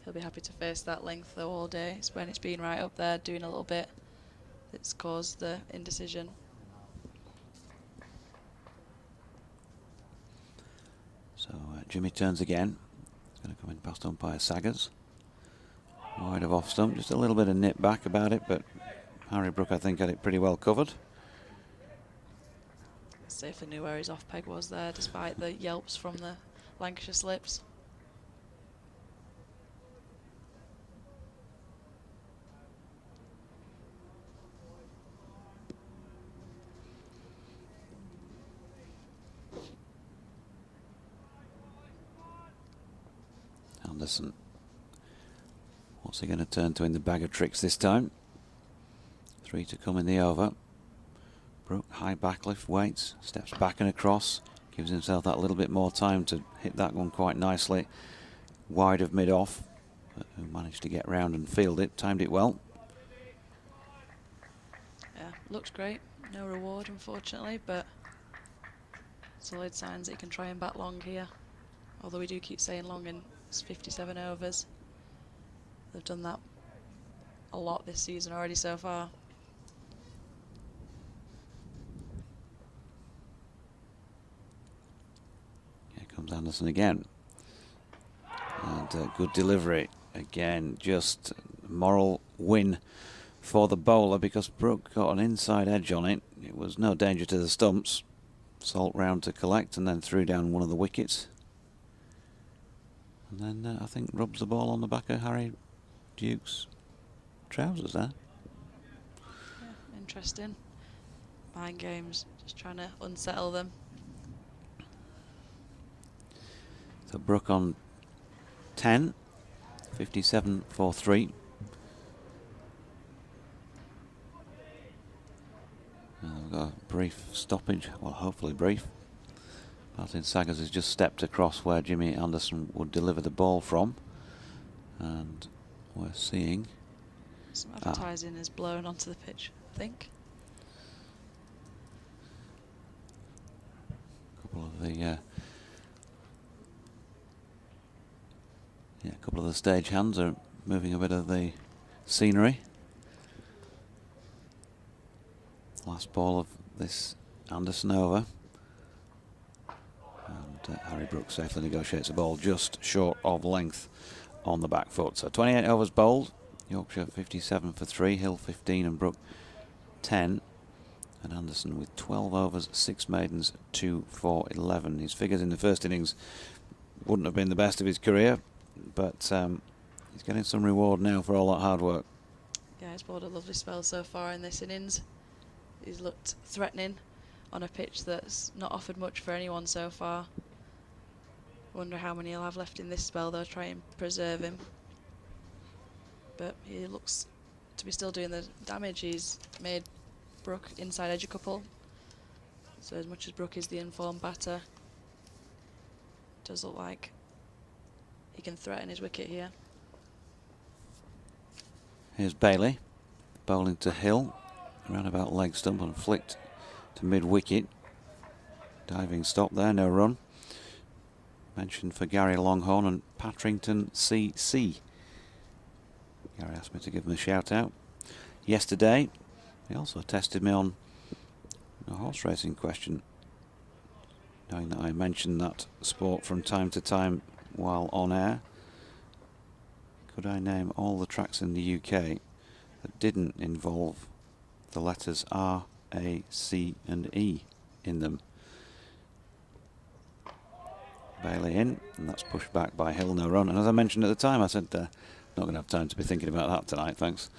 Speaker 4: He'll be happy to face that length though all day. It's when it's been right up there doing a little bit that's caused the indecision.
Speaker 1: So Jimmy turns again. He's going to come in past umpire Saggers. Wide of off stump, just a little bit of nip back about it, but Harry Brook I think had it pretty well covered.
Speaker 4: Safely knew where his off peg was there, despite the yelps from the Lancashire slips.
Speaker 1: Anderson, what's he going to turn to in the bag of tricks this time? 3 to come in the over. Brook, high backlift, waits, steps back and across, gives himself that little bit more time to hit that one quite nicely. Wide of mid-off, who managed to get round and field it, timed it well.
Speaker 4: Yeah, looks great. No reward, unfortunately, but solid signs that he can try and bat long here. Although we do keep saying long in 57 overs. They've done that a lot this season already so far.
Speaker 1: Here comes Anderson again. And good delivery. Again, just moral win for the bowler because Brook got an inside edge on it. It was no danger to the stumps. Salt round to collect and then threw down one of the wickets. And then I think rubs the ball on the back of Harry Duke's trousers there.
Speaker 4: Yeah, interesting. Mind games, just trying to unsettle them.
Speaker 1: So Brook on 10, 57 for 3. We've got a brief stoppage, well hopefully brief. Martin Saggers has just stepped across where Jimmy Anderson would deliver the ball from. And we're seeing
Speaker 4: some advertising is blown onto the pitch, I think.
Speaker 1: A couple of the stage hands are moving a bit of the scenery. Last ball of this Anderson over. And Harry Brook safely negotiates a ball just short of length on the back foot. So 28 overs bowled. Yorkshire 57 for 3, Hill 15 and Brook 10. And Anderson with 12 overs, 6 maidens, 2 for 11. His figures in the first innings wouldn't have been the best of his career, but he's getting some reward now for all that hard work.
Speaker 4: Yeah, he's bowled a lovely spell so far in this innings. He's looked threatening on a pitch that's not offered much for anyone so far. Wonder how many he'll have left in this spell though, try and preserve him. But he looks to be still doing the damage. He's made Brook inside edge a couple. So as much as Brook is the informed batter, it does look like he can threaten his wicket here.
Speaker 1: Here's Bailey, bowling to Hill, around about leg stump and flicked to mid-wicket. Diving stop there, no run. Mentioned for Gary Longhorn and Patrington CC. Gary asked me to give him a shout out. Yesterday, he also tested me on a horse racing question, knowing that I mentioned that sport from time to time while on air. Could I name all the tracks in the UK that didn't involve the letters R, A, C and E in them? Bailey in, and that's pushed back by Hill, no run. And as I mentioned at the time, I said, not going to have time to be thinking about that tonight, thanks.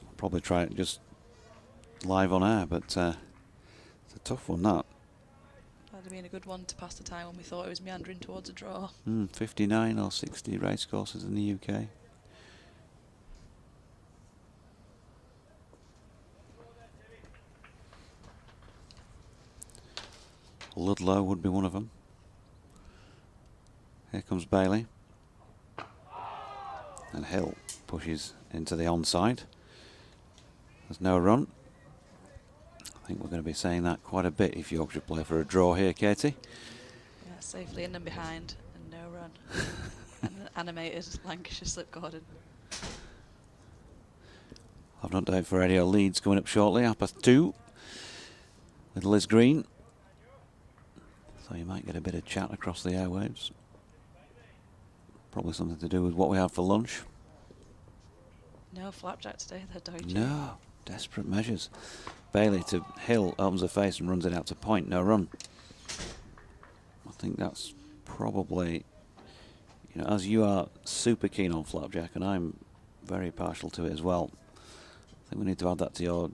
Speaker 1: I'll probably try it just live on air, but it's a tough one, that.
Speaker 4: That'd have been a good one to pass the time when we thought it was meandering towards a draw.
Speaker 1: 59 or 60 racecourses in the UK. Ludlow would be one of them. Here comes Bailey. And Hill pushes into the onside. There's no run. I think we're going to be saying that quite a bit if Yorkshire play for a draw here, Katie.
Speaker 4: Yeah, safely in and behind and no run. And an animated Lancashire slip cordon.
Speaker 1: I've an update for Radio Leeds coming up shortly, 2:30 with Liz Green. So you might get a bit of chat across the airwaves. Probably something to do with what we have for lunch.
Speaker 4: No flapjack today, they're dodgy.
Speaker 1: No, desperate measures. Bailey to Hill, opens her face and runs it out to point, no run. I think that's probably, as you are super keen on flapjack and I'm very partial to it as well, I think we need to add that to your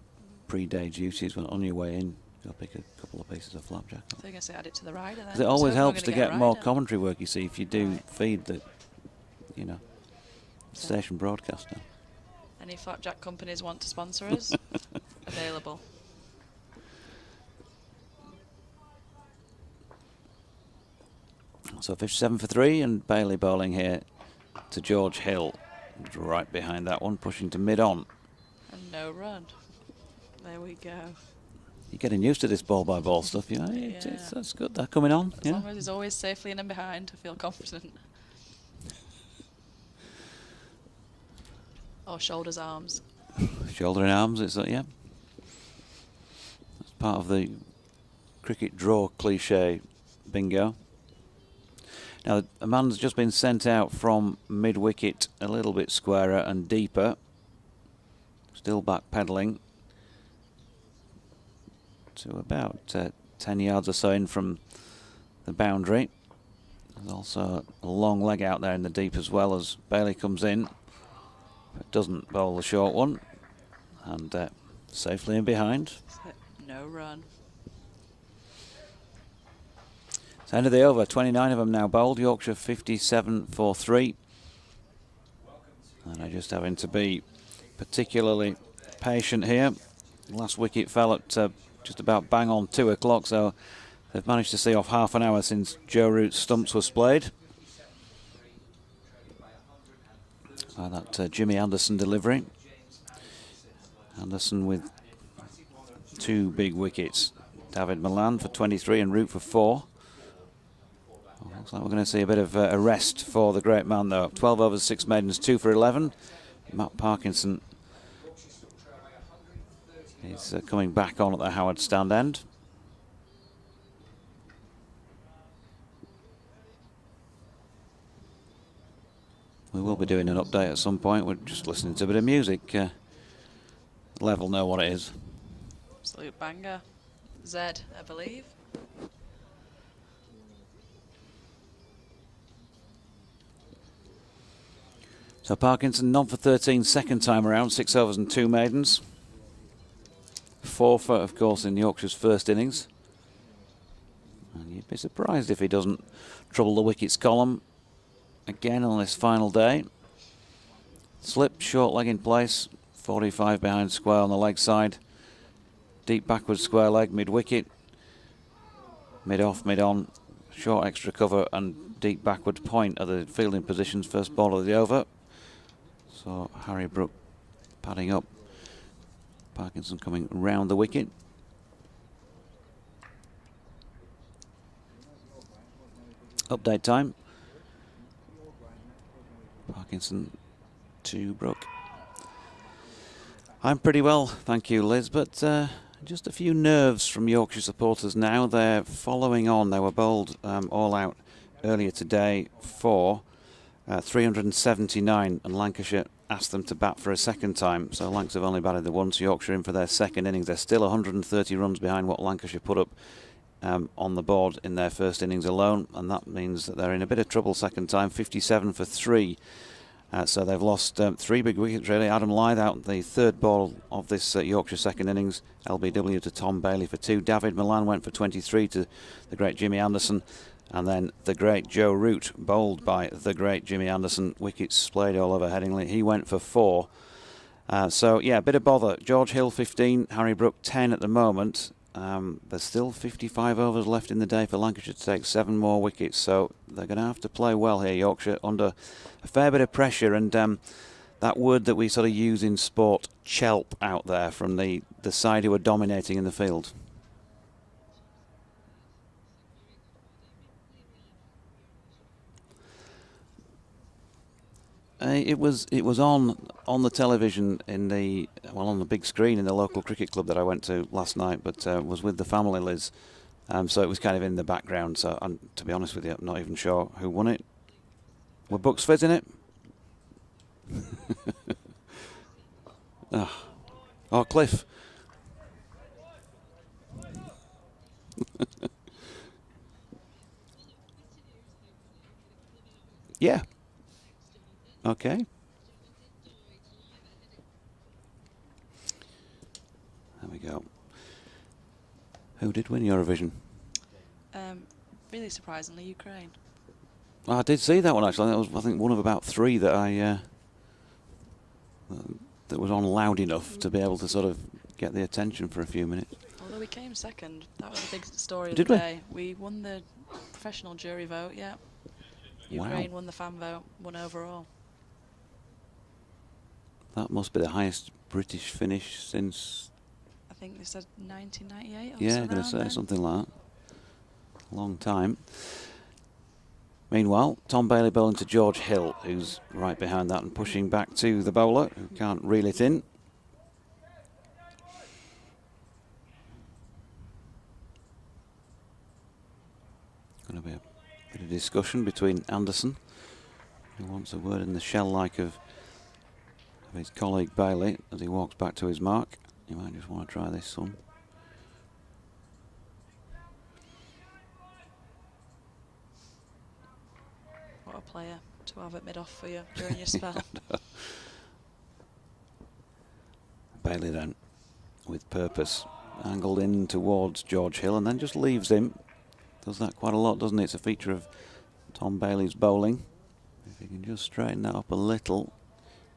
Speaker 1: pre-day duties when on your way in. Go pick a couple of pieces of flapjack.
Speaker 4: I think I say add it to the rider then.
Speaker 1: Because it always helps to get more commentary work, you see, if you do feed the, station broadcaster.
Speaker 4: Any flapjack companies want to sponsor us? Available.
Speaker 1: So 57 for 3 and Bailey bowling here to George Hill. Right behind that one, pushing to mid-on.
Speaker 4: And no run. There we go.
Speaker 1: You're getting used to this ball-by-ball stuff, that's good. They're coming on.
Speaker 4: As long as he's always safely in and behind, I feel confident. Or shoulders, arms.
Speaker 1: Shoulder and arms, it's yeah. That's part of the cricket draw cliche bingo. Now, a man's just been sent out from mid-wicket a little bit squarer and deeper. Still back-pedalling to about 10 yards or so in from the boundary. There's also a long leg out there in the deep as well as Bailey comes in. But doesn't bowl the short one. And safely in behind.
Speaker 4: No run.
Speaker 1: It's end of the over. 29 of them now bowled. Yorkshire 57 for 3. And they're just having to be particularly patient here. Last wicket fell at just about bang on 2 o'clock, so they've managed to see off half an hour since Joe Root's stumps were splayed. By that Jimmy Anderson delivery. Anderson with 2 big wickets. David Milan for 23 and Root for 4. Well, looks like we're going to see a bit of a rest for the great man though. 12 overs, 6 maidens, 2 for 11. Matt Parkinson is coming back on at the Howard stand end. We will be doing an update at some point. We're just listening to a bit of music. Level know what it is.
Speaker 4: Absolute banger. Zed, I believe.
Speaker 1: So Parkinson none for 13 second time around, 6 overs and 2 maidens. 4 for, of course, in Yorkshire's first innings. And you'd be surprised if he doesn't trouble the wickets column again on this final day. Slip, short leg in place, 45 behind square on the leg side. Deep backward square leg, mid-wicket. Mid-off, mid-on, short extra cover and deep backward point are the fielding positions, first ball of the over. So Harry Brook padding up. Parkinson coming round the wicket. Update time. Parkinson to Brook. I'm pretty well, thank you, Liz, but just a few nerves from Yorkshire supporters now. They're following on. They were bowled all out earlier today for 379, and Lancashire asked them to bat for a second time. So Lancs have only batted the once. Yorkshire in for their second innings. They're still 130 runs behind what Lancashire put up on the board in their first innings alone, and that means that they're in a bit of trouble second time. 57 for 3. So they've lost 3 big wickets, really. Adam Lyth out the third ball of this Yorkshire second innings. LBW to Tom Bailey for 2. David Milan went for 23 to the great Jimmy Anderson. And then the great Joe Root, bowled by the great Jimmy Anderson. Wickets splayed all over Headingley. He went for 4. So, yeah, a bit of bother. George Hill 15, Harry Brook 10 at the moment. There's still 55 overs left in the day for Lancashire to take 7 more wickets, so they're going to have to play well here, Yorkshire, under a fair bit of pressure. And that word that we sort of use in sport, chelp, out there from the side who are dominating in the field. It was on the television in on the big screen in the local cricket club that I went to last night, but was with the family, Liz. So it was kind of in the background. So to be honest with you, I'm not even sure who won it. Were Bucks Fizz in it? Oh, Cliff. Yeah. Okay. There we go. Who did win Eurovision?
Speaker 4: Really surprisingly, Ukraine.
Speaker 1: Oh, I did see that one actually. That was, I think, one of about 3 that I that was on loud enough to be able to sort of get the attention for a few minutes.
Speaker 4: Although we came second, that was a big story of
Speaker 1: Did
Speaker 4: the
Speaker 1: we?
Speaker 4: day. We won the professional jury vote. Yeah.
Speaker 1: Wow.
Speaker 4: Ukraine won the fan vote, won overall.
Speaker 1: That must be the highest British finish since.
Speaker 4: I think they said 1998 or
Speaker 1: Yeah, I'm going to say something like that. Long time. Meanwhile, Tom Bailey bowling to George Hill, who's right behind that and pushing back to the bowler, who can't reel it in. Going to be a bit of discussion between Anderson, who wants a word in the shell-like of his colleague Bailey as he walks back to his mark. You might just want to try this one.
Speaker 4: What a player to have at mid-off for you during your spell.
Speaker 1: Bailey then, with purpose, angled in towards George Hill and then just leaves him. Does that quite a lot, doesn't it? It's a feature of Tom Bailey's bowling. If he can just straighten that up a little,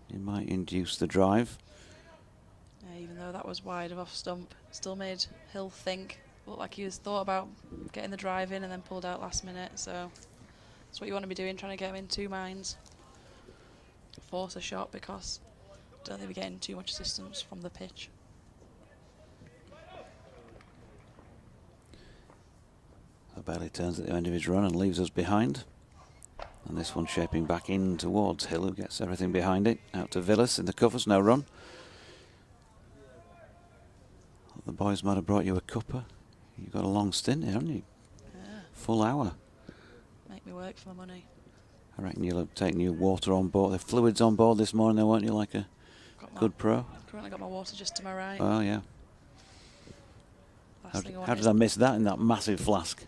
Speaker 1: he might induce the drive.
Speaker 4: Yeah, even though that was wide of off stump, still made Hill think. Looked like he was thought about getting the drive in and then pulled out last minute. So that's what you want to be doing, trying to get him in 2 minds. Force a shot because don't think we're getting too much assistance from the pitch.
Speaker 1: So Bailey turns at the end of his run and leaves us behind. And this one shaping back in towards Hill, who gets everything behind it. Out to Villas in the covers, no run. The boys might have brought you a cuppa. You've got a long stint here, haven't you?
Speaker 4: Yeah.
Speaker 1: Full hour.
Speaker 4: Make me work for my money.
Speaker 1: I reckon you'll have taken your water on board, the fluids on board this morning, though, weren't you, like a good pro?
Speaker 4: Currently got my water just to my right.
Speaker 1: Oh, yeah.
Speaker 4: Last thing
Speaker 1: How did I miss that in that massive flask?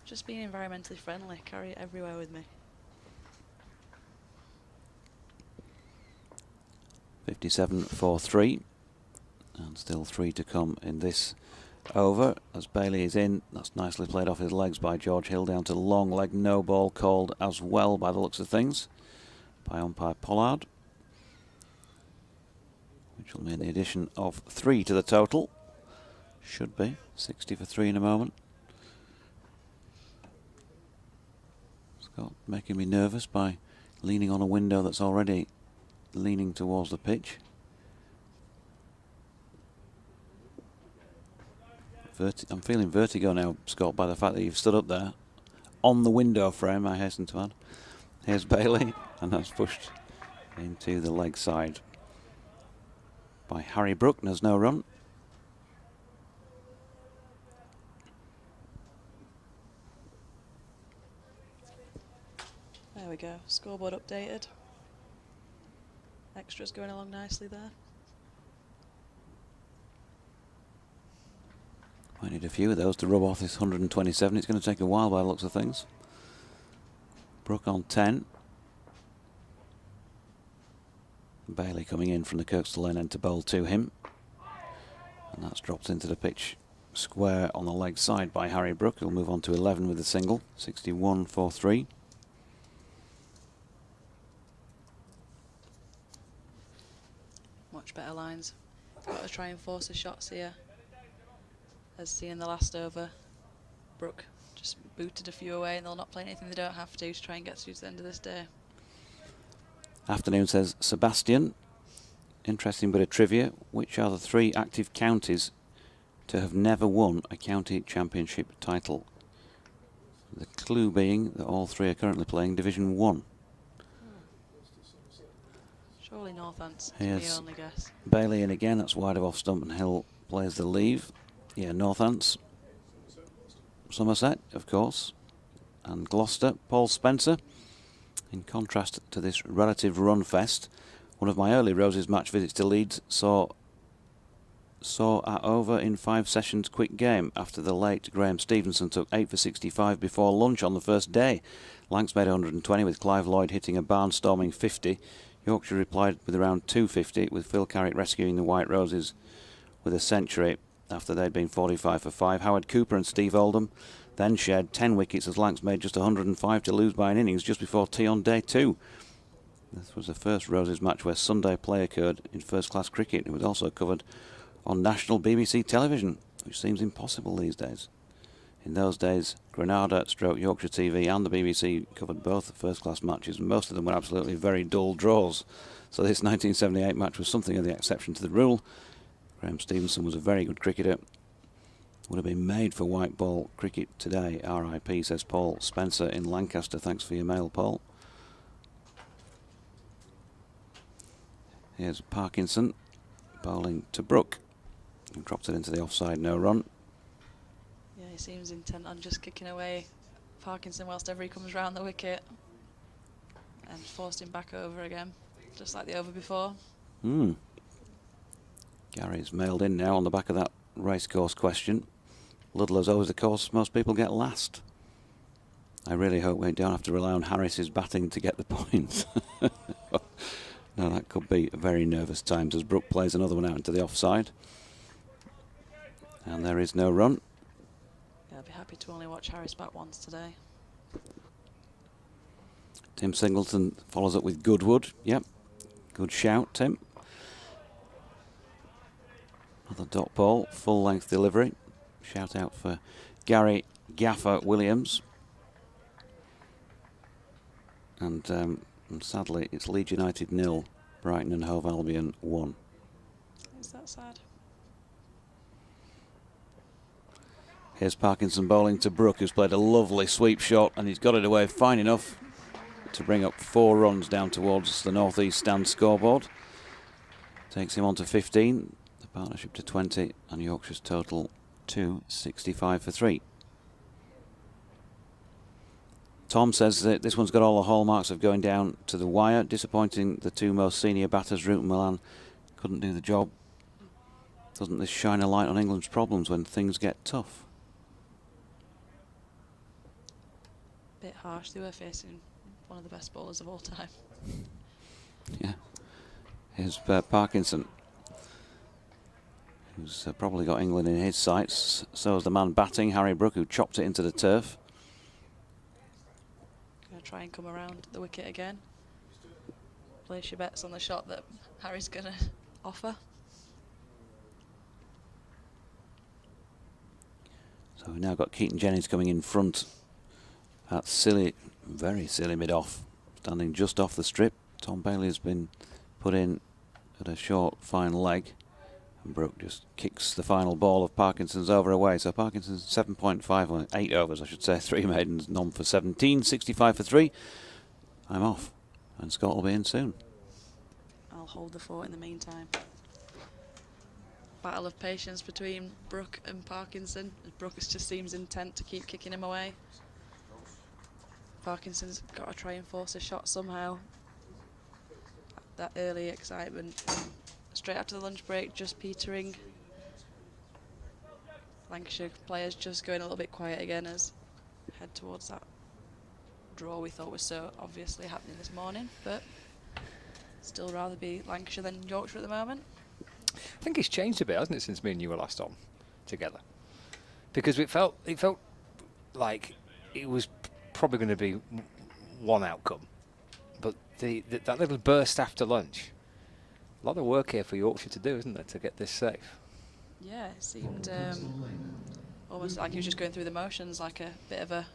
Speaker 4: Just being environmentally friendly. Carry it everywhere with me.
Speaker 1: 57 for 3. And still 3 to come in this over as Bailey is in. That's nicely played off his legs by George Hill down to long leg. No ball called as well by the looks of things by umpire Pollard, which will mean the addition of 3 to the total. Should be 60 for 3 in a moment. Scott making me nervous by leaning on a window that's already leaning towards the pitch. I'm feeling vertigo now, Scott, by the fact that you've stood up there on the window frame, I hasten to add. Here's Bailey, and that's pushed into the leg side by Harry Brook. There's no run.
Speaker 4: There we go. Scoreboard updated. Extras going along nicely there.
Speaker 1: Might need a few of those to rub off this 127. It's going to take a while by the looks of things. Brook on 10. Bailey coming in from the Kirkstall Lane end to bowl to him. And that's dropped into the pitch square on the leg side by Harry Brook. He'll move on to 11 with a single. 61 for 3.
Speaker 4: Much better lines. Got to try and force the shots here. As seen in the last over, Brook just booted a few away, and they'll not play anything they don't have to try and get through to the end of this day.
Speaker 1: Afternoon, says Sebastian. Interesting bit of trivia. Which are the 3 active counties to have never won a county championship title? The clue being that all 3 are currently playing Division 1.
Speaker 4: Surely Northants, to me only guess.
Speaker 1: Bailey in again, that's wide of off stump, and Hill plays the leave. Yeah, Northants. Somerset, of course. And Gloucester. Paul Spencer. In contrast to this relative run fest, one of my early Roses match visits to Leeds saw at over in 5 sessions quick game after the late Graham Stevenson took 8 for 65 before lunch on the first day. Lancs made 120 with Clive Lloyd hitting a barnstorming 50. Yorkshire replied with around 250 with Phil Carrick rescuing the White Roses with a century after they'd been 45 for 5. Howard Cooper and Steve Oldham then shared 10 wickets as Lancs made just 105 to lose by an innings just before tea on day 2. This was the first Roses match where Sunday play occurred in first-class cricket. It was also covered on national BBC television, which seems impossible these days. In those days, Granada, Yorkshire TV and the BBC covered both the first-class matches, and most of them were absolutely very dull draws. So this 1978 match was something of the exception to the rule. Graham Stevenson was a very good cricketer. Would have been made for white ball cricket today. RIP, says Paul Spencer in Lancaster. Thanks for your mail, Paul. Here's Parkinson bowling to Brook. And dropped it into the offside, no run.
Speaker 4: Yeah, he seems intent on just kicking away Parkinson whilst ever he comes round the wicket. And forced him back over again, just like the over before.
Speaker 1: Gary's mailed in now on the back of that racecourse question. Ludlow's always the course most people get last. I really hope we don't have to rely on Harris's batting to get the points. No, that could be very nervous times as Brook plays another one out into the offside. And there is no run.
Speaker 4: Yeah, I'd be happy to only watch Harris bat once today.
Speaker 1: Tim Singleton follows up with Goodwood. Yep, good shout, Tim. Another dot ball, full length delivery. Shout out for Gary Gaffer Williams. And sadly, it's Leeds United 0, Brighton and Hove Albion 1.
Speaker 4: Is that sad?
Speaker 1: Here's Parkinson bowling to Brook, who's played a lovely sweep shot, and he's got it away fine enough to bring up 4 runs down towards the North East stand scoreboard. Takes him on to 15, the partnership to 20, and Yorkshire's total to 65 for 3. Tom says that this one's got all the hallmarks of going down to the wire. Disappointing the 2 most senior batters, Root and Milan, couldn't do the job. Doesn't this shine a light on England's problems when things get tough?
Speaker 4: Bit harsh. They were facing one of the best bowlers of all time.
Speaker 1: Yeah. Here's Parkinson, who's probably got England in his sights. So is the man batting, Harry Brook, who chopped it into the turf.
Speaker 4: Going to try and come around the wicket again. Place your bets on the shot that Harry's going to offer.
Speaker 1: So we've now got Keaton Jennings coming in front at silly, very silly mid-off. Standing just off the strip, Tom Bailey has been put in at a short final leg. And Brooke just kicks the final ball of Parkinson's over away. So Parkinson's 7.5 on 8 overs, I should say. 3 maidens, none for 17, 65 for 3. I'm off, and Scott will be in soon.
Speaker 4: I'll hold the fort in the meantime. Battle of patience between Brooke and Parkinson. Brooke just seems intent to keep kicking him away. Parkinson's got to try and force a shot somehow. That early excitement. Straight after the lunch break, just petering. Lancashire players just going a little bit quiet again as we head towards that draw we thought was so obviously happening this morning, but still rather be Lancashire than Yorkshire at the moment.
Speaker 3: I think it's changed a bit, hasn't it, since me and you were last on together? Because it felt like it was probably going to be one outcome, but that little burst after lunch, a lot of work here for Yorkshire to do, isn't there, to get this safe?
Speaker 4: Yeah, it seemed almost like he was just going through the motions, like a bit of a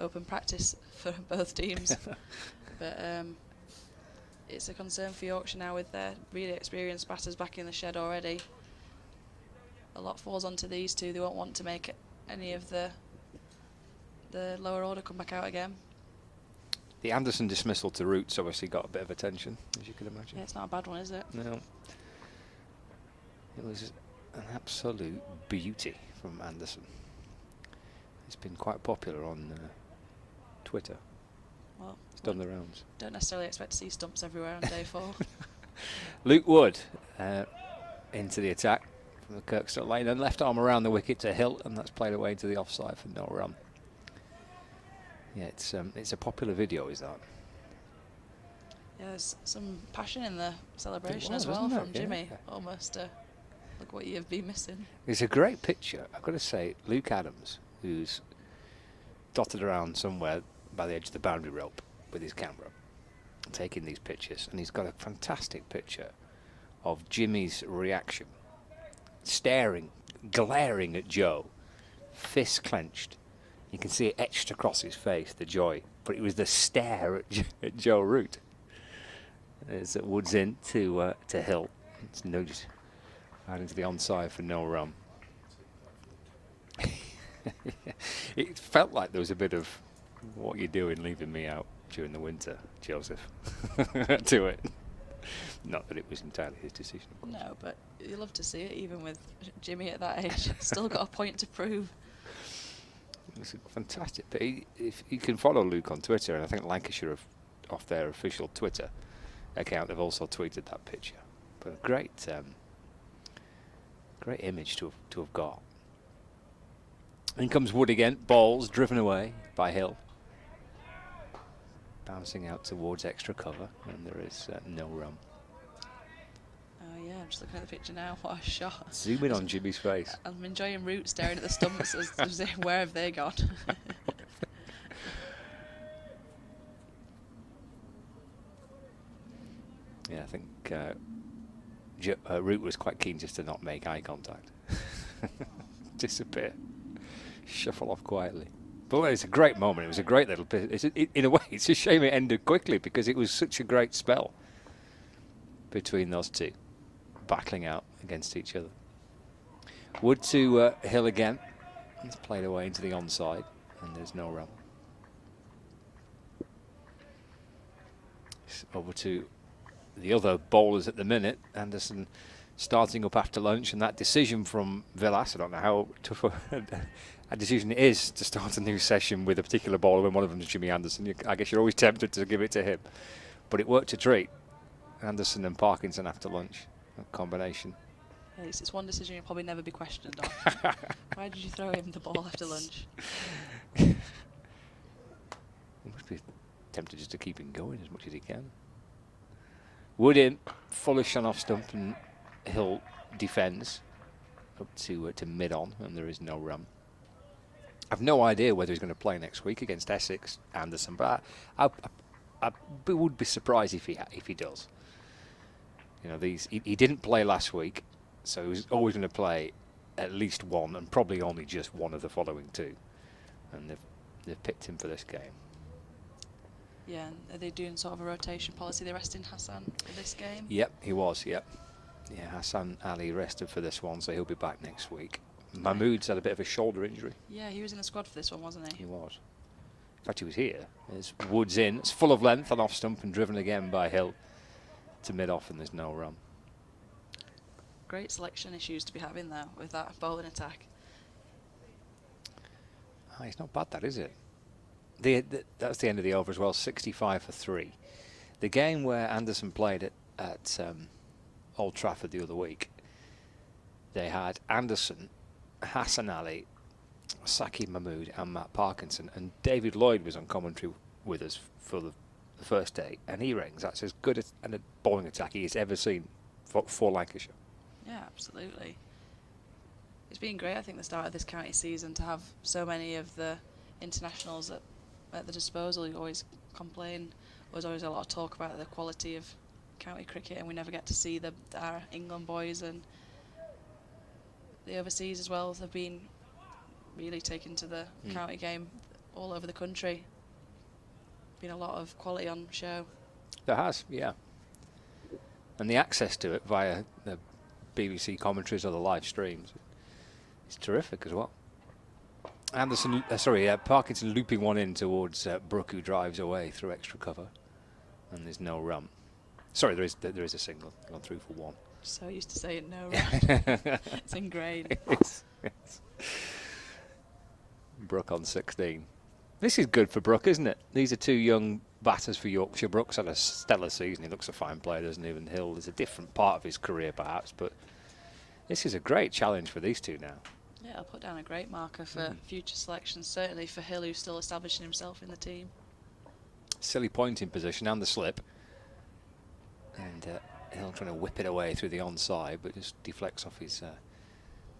Speaker 4: open practice for both teams. But it's a concern for Yorkshire now with their really experienced batters back in the shed already. A lot falls onto these two. They won't want to make any of the lower order come back out again.
Speaker 3: The Anderson dismissal to Roots obviously got a bit of attention, as you can imagine.
Speaker 4: Yeah, it's not a bad one, is it?
Speaker 3: No. It was an absolute beauty from Anderson. It's been quite popular on Twitter.
Speaker 4: Well,
Speaker 3: it's done the rounds.
Speaker 4: Don't necessarily expect to see stumps everywhere on day 4.
Speaker 3: Luke Wood into the attack from the Kirkstone lane and left arm around the wicket to Hill, and that's played away to the offside for no run. Yeah, it's a popular video, is that?
Speaker 4: Yeah, there's some passion in the celebration
Speaker 3: was,
Speaker 4: as well
Speaker 3: wasn't
Speaker 4: from
Speaker 3: there?
Speaker 4: Jimmy.
Speaker 3: Yeah.
Speaker 4: Almost look what you've been missing.
Speaker 3: It's a great picture. I've got to say, Luke Adams, who's dotted around somewhere by the edge of the boundary rope with his camera, taking these pictures, and he's got a fantastic picture of Jimmy's reaction, staring, glaring at Joe, fists clenched. You can see it etched across his face, the joy, but it was the stare at Joe Root. As Wood's in to Hill. It's nudged out into the onside for no run. It felt like there was a bit of what you're doing leaving me out during the winter, Joseph, to it. Not that it was entirely his decision, of course.
Speaker 4: No, but you love to see it, even with Jimmy at that age. Still got a point to prove.
Speaker 3: It's fantastic. But if you can follow Luke on Twitter, and I think Lancashire off their official Twitter account, they've also tweeted that picture. But a great image to have got. In comes Wood again. Balls driven away by Hill. Bouncing out towards extra cover, and there is no run.
Speaker 4: Oh yeah, I'm just looking at the picture now. What a shot.
Speaker 3: Zoom in on Jimmy's face.
Speaker 4: I'm enjoying Root staring at the stumps as where have they gone?
Speaker 3: Yeah, I think Root was quite keen just to not make eye contact. Disappear. Shuffle off quietly. But it's a great moment. It was a great little bit. In a way, it's a shame it ended quickly because it was such a great spell between those two, battling out against each other. Wood to Hill again. It's played away into the onside, and there's no run. It's over to the other bowlers at the minute. Anderson starting up after lunch, and that decision from Villas, I don't know how tough a decision it is to start a new session with a particular bowler when one of them is Jimmy Anderson. I guess you're always tempted to give it to him. But it worked a treat. Anderson and Parkinson after lunch, a combination.
Speaker 4: It's one decision you'll probably never be questioned on. Why did you throw him the ball after lunch?
Speaker 3: He must be tempted just to keep him going as much as he can. Wood in, Fullish on off stump, and Hill defends up to mid-on, and there is no run. I've no idea whether he's going to play next week against Essex, Anderson, but I would be surprised if he does. You know, he didn't play last week, so he was always going to play at least one, and probably only just one of the following two. And they've picked him for this game.
Speaker 4: Yeah, and are they doing sort of a rotation policy? They're resting Hassan for this game?
Speaker 3: Yep, he was, yep. Yeah, Hassan Ali rested for this one, so he'll be back next week. Mahmood's had a bit of a shoulder injury.
Speaker 4: Yeah, he was in the squad for this one, wasn't he?
Speaker 3: He was. In fact, he was here. There's Woods in. It's full of length and off stump and driven again by Hill to mid-off, and there's no run.
Speaker 4: Great selection issues to be having, though, with that bowling attack.
Speaker 3: It's not bad, that, is it? That's the end of the over as well, 65 for 3. The game where Anderson played at Old Trafford the other week, they had Anderson, Hassan Ali, Saki Mahmood and Matt Parkinson, and David Lloyd was on commentary with us for the first day, and he rings. That's as good a bowling attack he has ever seen for Lancashire.
Speaker 4: Yeah, absolutely. It's been great, I think, the start of this county season to have so many of the internationals at the disposal. You always complain, there's always a lot of talk about the quality of county cricket, and we never get to see our England boys, and the overseas as well have been really taken to the county game all over the country. Been a lot of quality on show.
Speaker 3: There has, yeah. And the access to it via the BBC commentaries or the live streams is terrific as well. Anderson, Parkinson looping one in towards Brook, who drives away through extra cover, and there's no run. Sorry, there is a single. Gone through for one.
Speaker 4: So used to saying no run. It's ingrained.
Speaker 3: It's Brook on 16. This is good for Brook, isn't it? These are two young batters for Yorkshire. Brook's had a stellar season. He looks a fine player, doesn't he? And Hill is a different part of his career, perhaps, but this is a great challenge for these two now.
Speaker 4: Yeah, I'll put down a great marker for future selections, certainly for Hill, who's still establishing himself in the team. Silly
Speaker 3: pointing position and the slip. And Hill trying to whip it away through the onside, but just deflects off his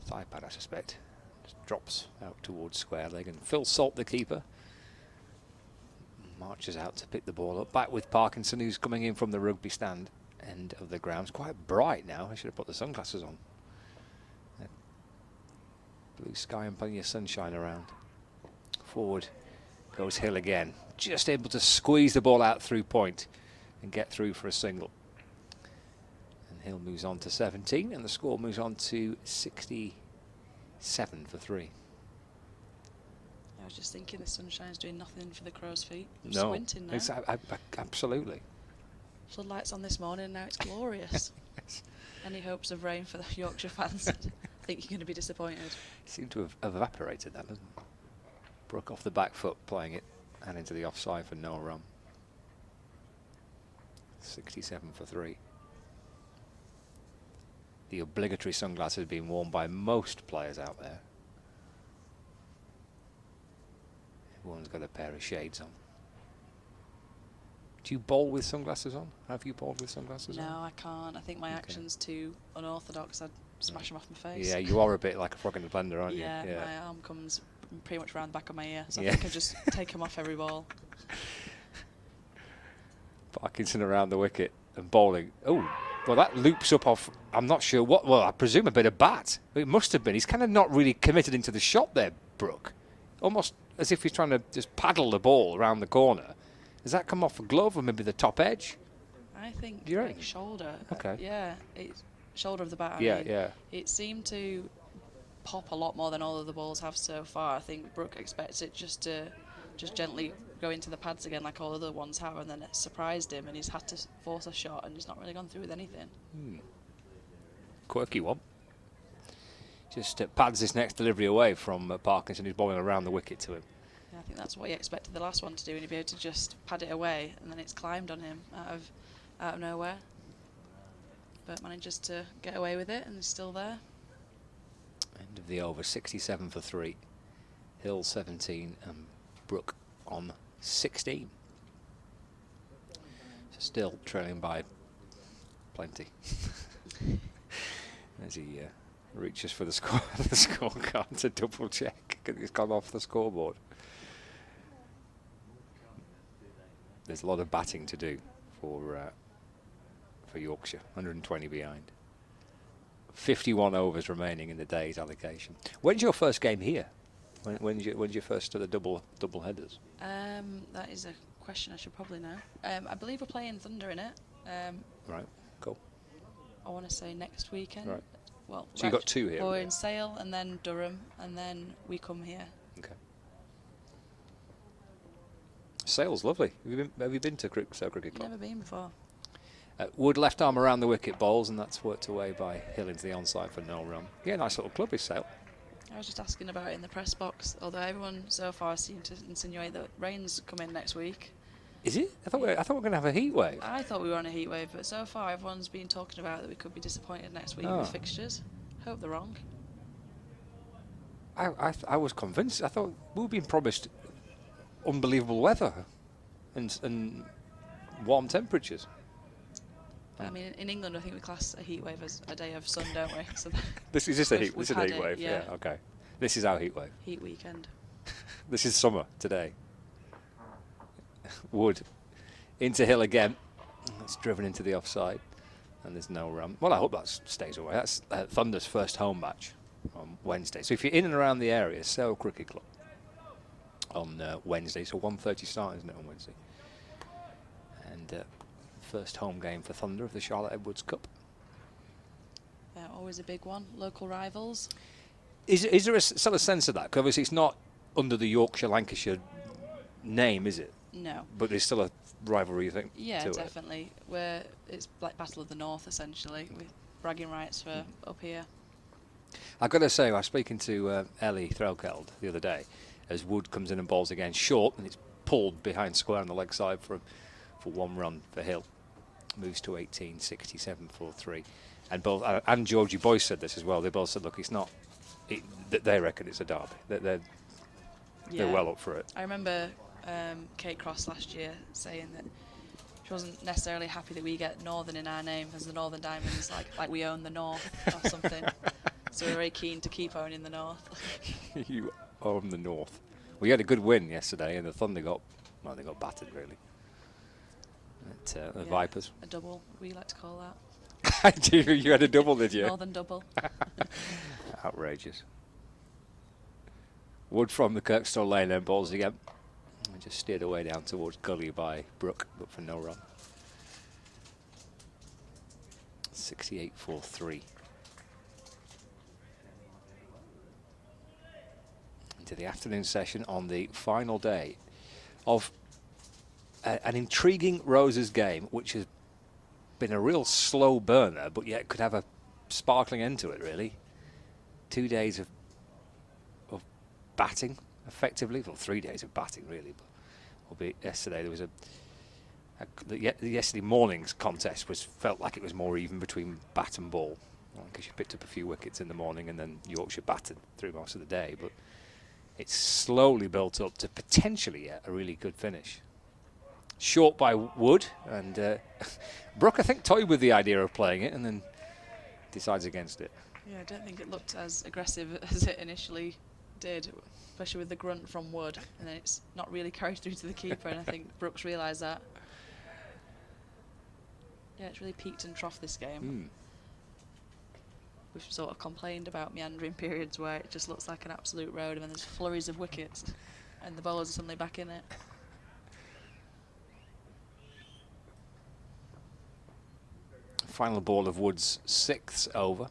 Speaker 3: thigh pad, I suspect. Just drops out towards square leg. And Phil Salt, the keeper, marches out to pick the ball up. Back with Parkinson, who's coming in from the rugby stand end of the ground. It's quite bright now. I should have put the sunglasses on. Blue sky and plenty of sunshine around. Forward goes Hill again. Just able to squeeze the ball out through point and get through for a single. And Hill moves on to 17, and the score moves on to 67 for 3.
Speaker 4: I was just thinking the sunshine's doing nothing for the crow's feet. I'm
Speaker 3: no,
Speaker 4: squinting now.
Speaker 3: Absolutely.
Speaker 4: Floodlights on this morning, and now it's glorious.
Speaker 3: Yes.
Speaker 4: Any hopes of rain for the Yorkshire fans? I think you're going to be disappointed.
Speaker 3: Seemed to have evaporated that, doesn't it? Brook off the back foot, playing it, and into the offside for no run. 67 for 3. The obligatory sunglasses being worn by most players out there. Everyone's got a pair of shades on. Do you bowl with sunglasses on? Have you bowled with sunglasses on?
Speaker 4: No, I can't. I think my action's too unorthodox. I'd smash them off my face.
Speaker 3: Yeah, you are a bit like a frog in a blender, aren't you?
Speaker 4: Yeah, my arm comes pretty much round the back of my ear, so
Speaker 3: yeah.
Speaker 4: I think I just take them off every ball.
Speaker 3: Parkinson around the wicket and bowling. Oh, well, that loops up off, I'm not sure what, well, I presume a bit of bat. It must have been. He's kind of not really committed into the shot there, Brook. Almost as if he's trying to just paddle the ball around the corner. Does that come off a glove or maybe the top edge?
Speaker 4: I think
Speaker 3: like
Speaker 4: shoulder.
Speaker 3: Okay.
Speaker 4: Yeah, it's shoulder of the bat.
Speaker 3: Yeah.
Speaker 4: It seemed to pop a lot more than all of the balls have so far. I think Brook expects it just to gently go into the pads again like all other ones have, and then it surprised him and he's had to force a shot and he's not really gone through with anything.
Speaker 3: Quirky one. Just pads this next delivery away from Parkinson, who's bowling around the wicket to him.
Speaker 4: Yeah, I think that's what he expected the last one to do, and he'd be able to just pad it away, and then it's climbed on him out of nowhere. But manages to get away with it, and he's still there.
Speaker 3: End of the over, 67 for 3. Hill 17 and Brook on 16. So still trailing by plenty. As he reaches for the scorecard to double check, because he's gone off the scoreboard. There's a lot of batting to do for Yorkshire. 120 behind. 51 overs remaining in the day's allocation. When's your first game here? When's your first of the double headers?
Speaker 4: That is a question I should probably know. I believe we're playing Thunder in it.
Speaker 3: Right, cool.
Speaker 4: I want to say next weekend.
Speaker 3: Right.
Speaker 4: Well,
Speaker 3: So you've got 2 here.
Speaker 4: We're in Sale and then Durham, and then we come here.
Speaker 3: Okay. Sale's lovely. Have you been to Sale Cricket Club?
Speaker 4: Never been before.
Speaker 3: Wood left arm around the wicket bowls, and that's worked away by Hill into the onside for no run. Yeah, nice little club is Sale.
Speaker 4: I was just asking about it in the press box, although everyone so far seemed to insinuate that rain's coming next week.
Speaker 3: Is it? I thought we were going to have a heat wave.
Speaker 4: I thought we were on a heat wave, but so far everyone's been talking about that we could be disappointed next week with fixtures. Hope they're wrong.
Speaker 3: I was convinced. I thought we were being promised unbelievable weather and warm temperatures.
Speaker 4: I mean, in England, I think we class a heat wave as a day of sun, don't we? So
Speaker 3: this is just a heat.
Speaker 4: we've
Speaker 3: This is a
Speaker 4: had
Speaker 3: heat
Speaker 4: it,
Speaker 3: wave.
Speaker 4: yeah.
Speaker 3: Okay. This is our heat wave.
Speaker 4: Heat weekend.
Speaker 3: This is summer today. Wood into Hill again. It's driven into the offside, and there's no run. Well, I hope that stays away. That's Thunder's first home match on Wednesday. So if you're in and around the area, Sale Cricket Club on Wednesday. So 1:30 start, isn't it, on Wednesday? And first home game for Thunder of the Charlotte Edwards Cup.
Speaker 4: Always a big one. Local rivals.
Speaker 3: Is there still a sense of that? Because obviously it's not under the Yorkshire, Lancashire name, is it?
Speaker 4: No.
Speaker 3: But there's still a rivalry, you think?
Speaker 4: Yeah,
Speaker 3: to
Speaker 4: definitely. It's like Battle of the North, essentially, with bragging rights for up here.
Speaker 3: I've got to say, I was speaking to Ellie Threlkeld the other day as Wood comes in and bowls again short, and it's pulled behind square on the leg side for 1 run for Hill. Moves to 18, 67 for 3. And both and Georgie Boyce said this as well. They both said, look, it's not. They reckon it's a derby. They're well up for it.
Speaker 4: I remember Kate Cross last year saying that she wasn't necessarily happy that we get Northern in our name as the Northern Diamonds, like we own the North or something. So we're very keen to keep owning the North.
Speaker 3: You own the North. We had a good win yesterday, and the Thunder they got battered really. At the Vipers.
Speaker 4: A double, we like to call that.
Speaker 3: You had a double, did you?
Speaker 4: Northern double.
Speaker 3: Outrageous. Wood from the Kirkstall lane then balls again. And just steered away down towards gully by Brook, but for no run. 68 for 3. Into the afternoon session on the final day of an intriguing Roses game, which has been a real slow burner, but yet could have a sparkling end to it, really. 2 days of batting, effectively. Well, 3 days of batting, really. But albeit yesterday there was yesterday morning's contest felt like it was more even between bat and ball, because you picked up a few wickets in the morning and then Yorkshire batted through most of the day. But it's slowly built up to potentially a really good finish. Short by Wood, and Brook, I think, toyed with the idea of playing it and then decides against it.
Speaker 4: Yeah, I don't think it looked as aggressive as it initially did, especially with the grunt from Wood, and then it's not really carried through to the keeper, and I think Brooks realised that. Yeah, it's really peaked and troughed this game. We've sort of complained about meandering periods where it just looks like an absolute road, and then there's flurries of wickets, and the bowlers are suddenly back in it.
Speaker 3: Final ball of Wood's 6th over.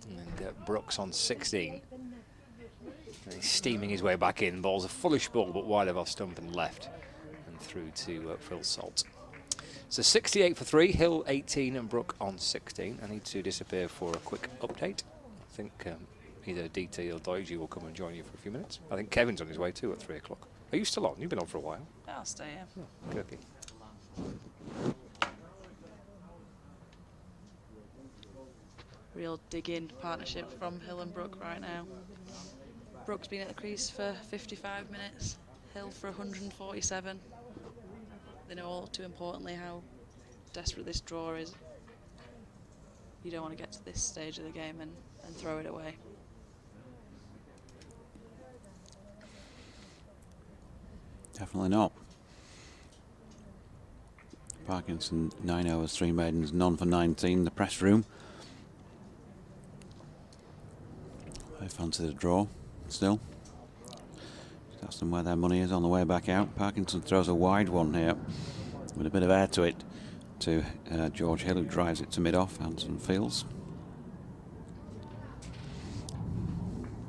Speaker 3: And Brooks on 16. And he's steaming his way back in. Ball's a fullish ball, but wide of off stump and left. And through to Phil Salt. So 68 for 3, Hill 18 and Brook on 16. I need to disappear for a quick update. I think either DT or Doiji will come and join you for a few minutes. I think Kevin's on his way too at 3 o'clock. Are you still on? You've been on for a while.
Speaker 4: I'll stay here.
Speaker 3: Oh, okay.
Speaker 4: Real dig-in partnership from Hill and Brook right now. Brook's been at the crease for 55 minutes, Hill for 147. They know all too importantly how desperate this draw is. You don't want to get to this stage of the game and throw it away.
Speaker 1: Definitely not. Parkinson, 9 overs, 3 maidens, none for 19. The press room. I fancy the draw still. That's them where their money is on the way back out. Parkinson throws a wide one here with a bit of air to it to George Hill, who drives it to mid-off. Hanson fields.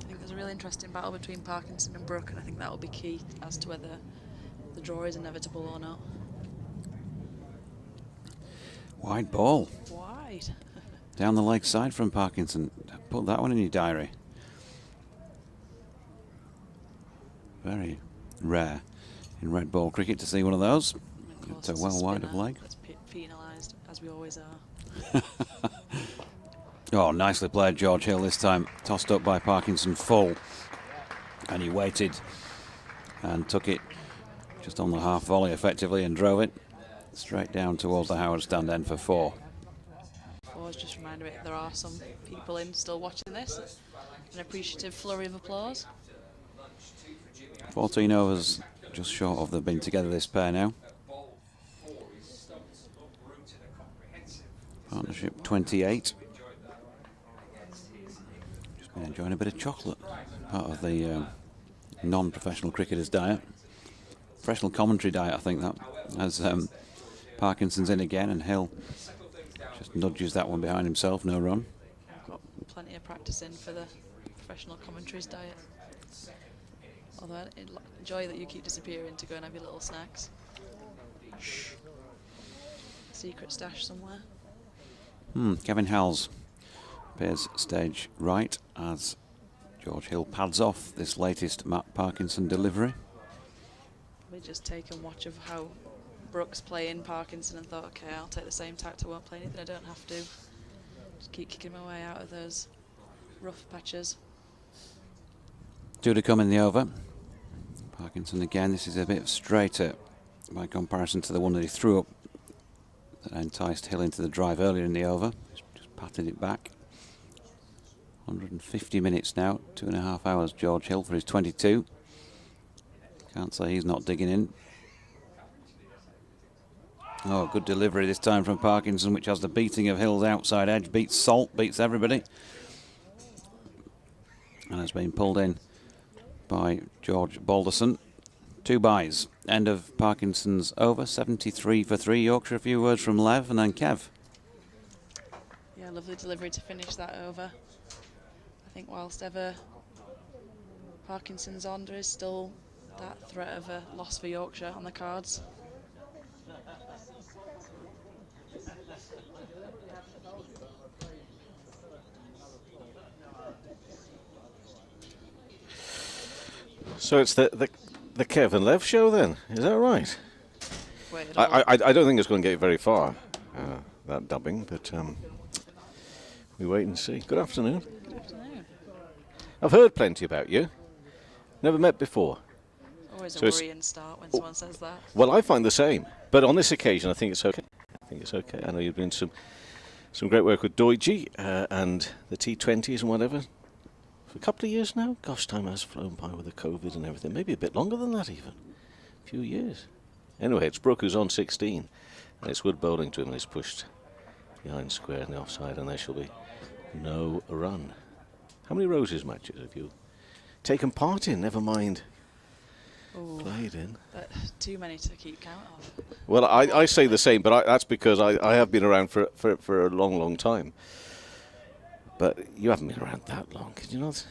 Speaker 4: I think there's a really interesting battle between Parkinson and Brook, and I think that will be key as to whether the draw is inevitable or not.
Speaker 1: Wide ball.
Speaker 4: Wide.
Speaker 1: Down the leg side from Parkinson. Put that one in your diary. Very rare in red ball cricket to see one of those. It's a well wide of leg.
Speaker 4: It's penalised, as we always are.
Speaker 1: Oh, nicely played, George Hill this time. Tossed up by Parkinson full. And he waited and took it just on the half volley effectively and drove it straight down towards the Howard stand end for 4.
Speaker 4: Just reminded me there are some people in still watching this. An appreciative flurry of applause.
Speaker 1: 14 overs just short of them being together, this pair now. Partnership 28. Just been enjoying a bit of chocolate. Part of the non-professional cricketers' diet. Professional commentary diet, I think that. As Parkinson's in again and Hill just nudges that one behind himself, no run.
Speaker 4: I've got plenty of practice in for the professional commentary's diet. Although I enjoy that you keep disappearing to go and have your little snacks. Shh. Secret stash somewhere.
Speaker 1: Kevin Howells appears stage right as George Hill pads off this latest Matt Parkinson delivery.
Speaker 4: We just take and watch of how Brooks playing Parkinson and thought, okay, I'll take the same tact, I won't play anything, I don't have to. Just keep kicking my way out of those rough patches.
Speaker 1: 2 to come in the over. Parkinson again, this is a bit straighter by comparison to the one that he threw up that enticed Hill into the drive earlier in the over. Just patted it back. 150 minutes now, 2.5 hours George Hill for his 22. Can't say he's not digging in. Oh, good delivery this time from Parkinson, which has the beating of Hill's outside edge. Beats Salt, beats everybody. And has been pulled in by George Balderson. 2 byes. End of Parkinson's over. 73 for 3. Yorkshire, a few words from Lev and then Kev.
Speaker 4: Yeah, lovely delivery to finish that over. I think whilst ever Parkinson's on, there is still that threat of a loss for Yorkshire on the cards.
Speaker 5: So it's the Kev and Lev show then, is that right? I don't think it's going to get very far, that dubbing, but we wait and see. Good afternoon.
Speaker 4: Good afternoon.
Speaker 5: I've heard plenty about you. Never met before.
Speaker 4: Always
Speaker 5: So
Speaker 4: a
Speaker 5: it's-
Speaker 4: worrying start when someone says that.
Speaker 5: Well, I find the same, but on this occasion I think it's okay. I know you've been some great work with Doiji and the T20s and whatever. For a couple of years now? Gosh, time has flown by with the COVID and everything. Maybe a bit longer than that even. A few years. Anyway, it's Brook who's on 16. And it's Wood bowling to him and he's pushed behind square in the offside and there shall be no run. How many Roses matches have you taken part in? Never mind played in.
Speaker 4: But too many to keep count of.
Speaker 5: Well, I say the same, but that's because I have been around for a long, long time. But you haven't been around that long, can you not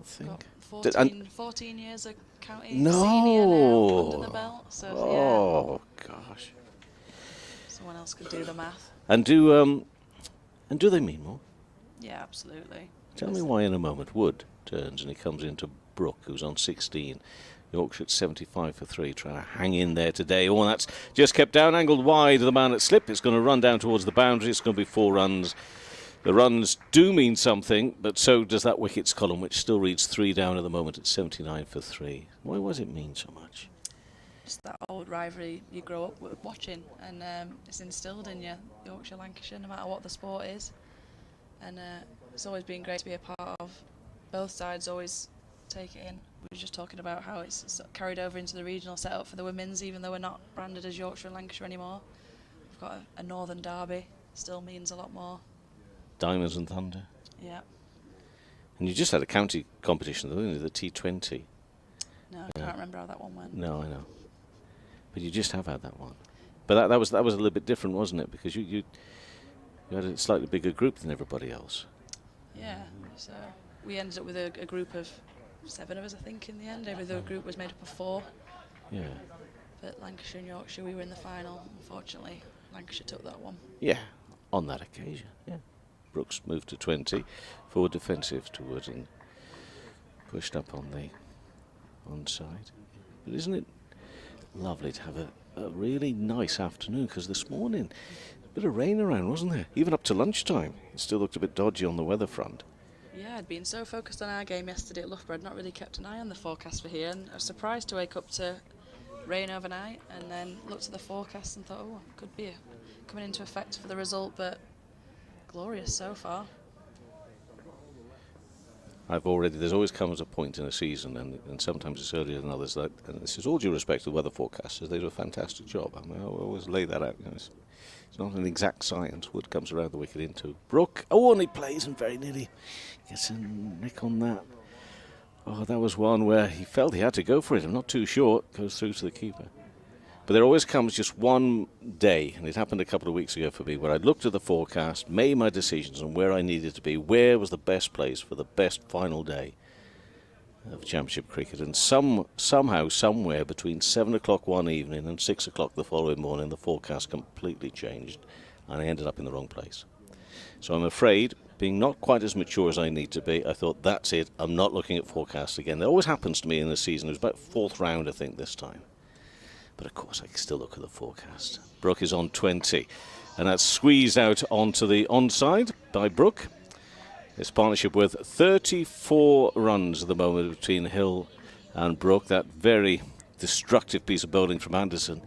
Speaker 5: think?
Speaker 4: Got 14 years of county
Speaker 5: No.
Speaker 4: senior now under the belt. So
Speaker 5: Oh, gosh.
Speaker 4: someone else could do the math.
Speaker 5: And do they mean more?
Speaker 4: Yeah, absolutely.
Speaker 5: Tell me why in a moment. Wood turns and he comes into Brook, who's on 16. Yorkshire at 75 for 3, trying to hang in there today. Oh, and that's just kept down, angled wide. The man at slip. It's going to run down towards the boundary. It's going to be 4 runs. The runs do mean something, but so does that wickets column, which still reads 3 down at the moment at 79 for 3. Why does it mean so much?
Speaker 4: Just that old rivalry you grow up with watching, and it's instilled in you, Yorkshire, Lancashire, no matter what the sport is. And it's always been great to be a part of. Both sides always take it in. We were just talking about how it's carried over into the regional setup for the women's, even though we're not branded as Yorkshire and Lancashire anymore. We've got a Northern Derby, still means a lot more.
Speaker 5: Diamonds and Thunder.
Speaker 4: Yeah.
Speaker 5: And you just had a county competition, didn't you, the T20.
Speaker 4: No, I can't remember how that one went.
Speaker 5: No, I know. But you just have had that one. But that was a little bit different, wasn't it? Because you had a slightly bigger group than everybody else.
Speaker 4: Yeah, so we ended up with a group of 7 of us, I think, in the end. Every other group was made up of 4.
Speaker 5: Yeah.
Speaker 4: But Lancashire and Yorkshire, we were in the final. Unfortunately, Lancashire took that one.
Speaker 5: Yeah, on that occasion, yeah. Brooks moved to 20, forward defensive to Wood and pushed up on the onside. But isn't it lovely to have a really nice afternoon? Because this morning, a bit of rain around, wasn't there? Even up to lunchtime. It still looked a bit dodgy on the weather front.
Speaker 4: Yeah, I'd been so focused on our game yesterday at Loughborough, I'd not really kept an eye on the forecast for here, and I was surprised to wake up to rain overnight, and then looked at the forecast and thought, oh, could be coming into effect for the result, but glorious so far.
Speaker 5: There's always comes a point in a season, and sometimes it's earlier than others, and this is all due respect to the weather forecasters. They do a fantastic job. I mean, I always lay that out. You know, it's not an exact science. Wood comes around the wicket into Brook. Oh, and he plays and very nearly gets a nick on that. Oh, that was one where he felt he had to go for it. I'm not too sure. Goes through to the keeper. But there always comes just one day, and it happened a couple of weeks ago for me, where I looked at the forecast, made my decisions on where I needed to be, where was the best place for the best final day of Championship cricket. And somehow, somewhere between 7 o'clock one evening and 6 o'clock the following morning, the forecast completely changed, and I ended up in the wrong place. So I'm afraid, being not quite as mature as I need to be, I thought, that's it, I'm not looking at forecasts again. That always happens to me in the season. It was about 4th round, I think, this time. But of course I can still look at the forecast. Brook is on 20, and that's squeezed out onto the onside by Brook. This partnership with 34 runs at the moment between Hill and Brook. That very destructive piece of bowling from Anderson.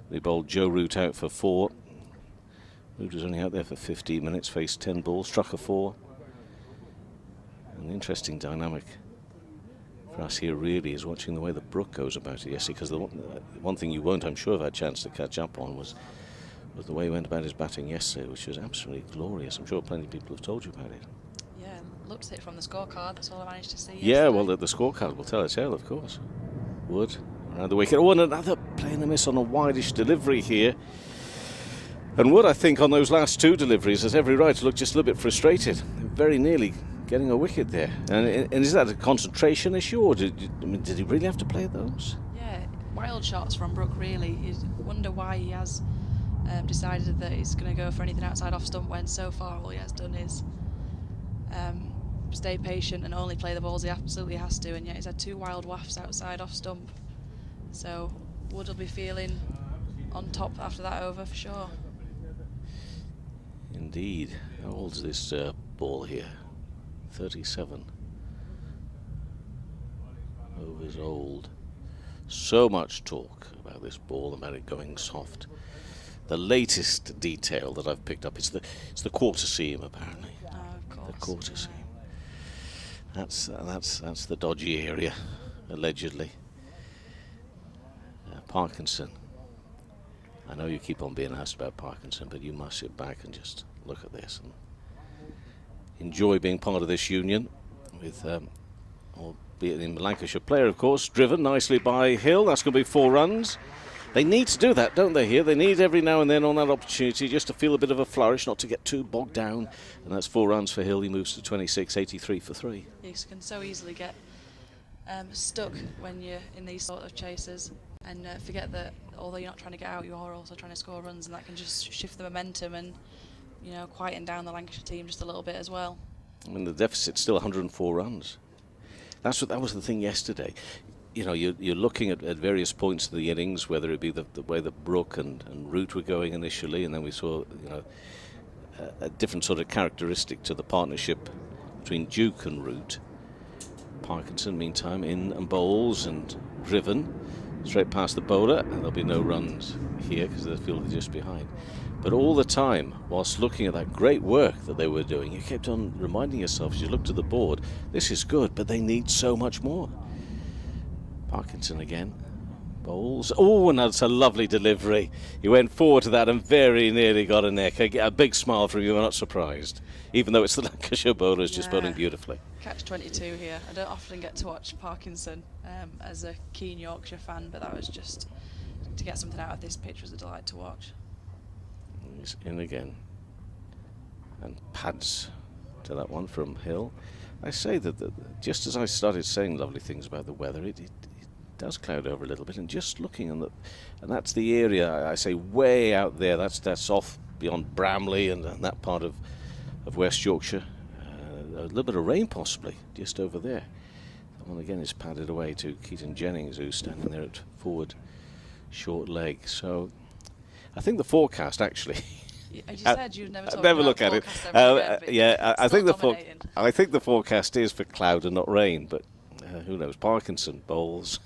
Speaker 5: We bowled Joe Root out for 4. Root was only out there for 15 minutes, faced 10 balls, struck a 4. An interesting dynamic for us here really is watching the way that Brook goes about it yesterday, because the one thing you won't, I'm sure, have had a chance to catch up on was the way he went about his batting yesterday, which was absolutely glorious. I'm sure plenty of people have told you about it.
Speaker 4: Yeah, looked at it from the scorecard, that's all I managed to see
Speaker 5: Yeah,
Speaker 4: yesterday.
Speaker 5: well, the scorecard will tell a tale, of course. Wood around the wicket. Oh, and another play in the miss on a wideish delivery here. And Wood, I think, on those last 2 deliveries has every right to look just a little bit frustrated. Very nearly getting a wicket there. And is that a concentration issue, or did he really have to play those?
Speaker 4: Yeah, wild shots from Brook, really. You wonder why he has decided that he's going to go for anything outside off stump, when so far all he has done is stay patient and only play the balls he absolutely has to, and yet he's had 2 wild wafts outside off stump. So Wood will be feeling on top after that over for sure.
Speaker 5: Indeed. How old is this ball here? 37. Over's old. So much talk about this ball, about it going soft. The latest detail that I've picked up is the quarter seam, apparently.
Speaker 4: Oh, of course.
Speaker 5: The quarter seam. That's the dodgy area, allegedly. Parkinson. I know you keep on being asked about Parkinson, but you must sit back and just look at this and enjoy being part of this union with, albeit in Lancashire player, of course, driven nicely by Hill. That's going to be 4 runs. They need to do that, don't they, here? They need every now and then on that opportunity just to feel a bit of a flourish, not to get too bogged down. And that's 4 runs for Hill. He moves to 26, 83 for 3.
Speaker 4: You can so easily get stuck when you're in these sort of chases, and forget that although you're not trying to get out, you are also trying to score runs, and that can just shift the momentum and, you know, quieten down the Lancashire team just a little bit as well.
Speaker 5: I mean, the deficit's still 104 runs. That was the thing yesterday. You know, you're looking at various points of the innings, whether it be the way that Brook and Root were going initially, and then we saw, you know, a different sort of characteristic to the partnership between Duke and Root. Parkinson, meantime, in and bowls and driven straight past the bowler, and there'll be no runs here because the field is just behind. But all the time, whilst looking at that great work that they were doing, you kept on reminding yourself as you looked at the board, this is good, but they need so much more. Parkinson again, bowls. Oh, and that's a lovely delivery. He went forward to that and very nearly got a neck. A big smile from you, I'm not surprised, even though it's the Lancashire bowlers just bowling beautifully.
Speaker 4: catch-22 here. I don't often get to watch Parkinson as a keen Yorkshire fan, but that was just, to get something out of this pitch was a delight to watch.
Speaker 5: He's in again. And pads to that one from Hill. I say that just as I started saying lovely things about the weather, it does cloud over a little bit, and just looking on and that's the area I say way out there. That's off beyond Bramley and that part of West Yorkshire. A little bit of rain possibly just over there. That one again is padded away to Keaton Jennings, who's standing there at forward short leg. So I think the forecast actually.
Speaker 4: As you said, you've never
Speaker 5: I'd never look at it. I think the forecast is for cloud and not rain, but who knows? Parkinson bowls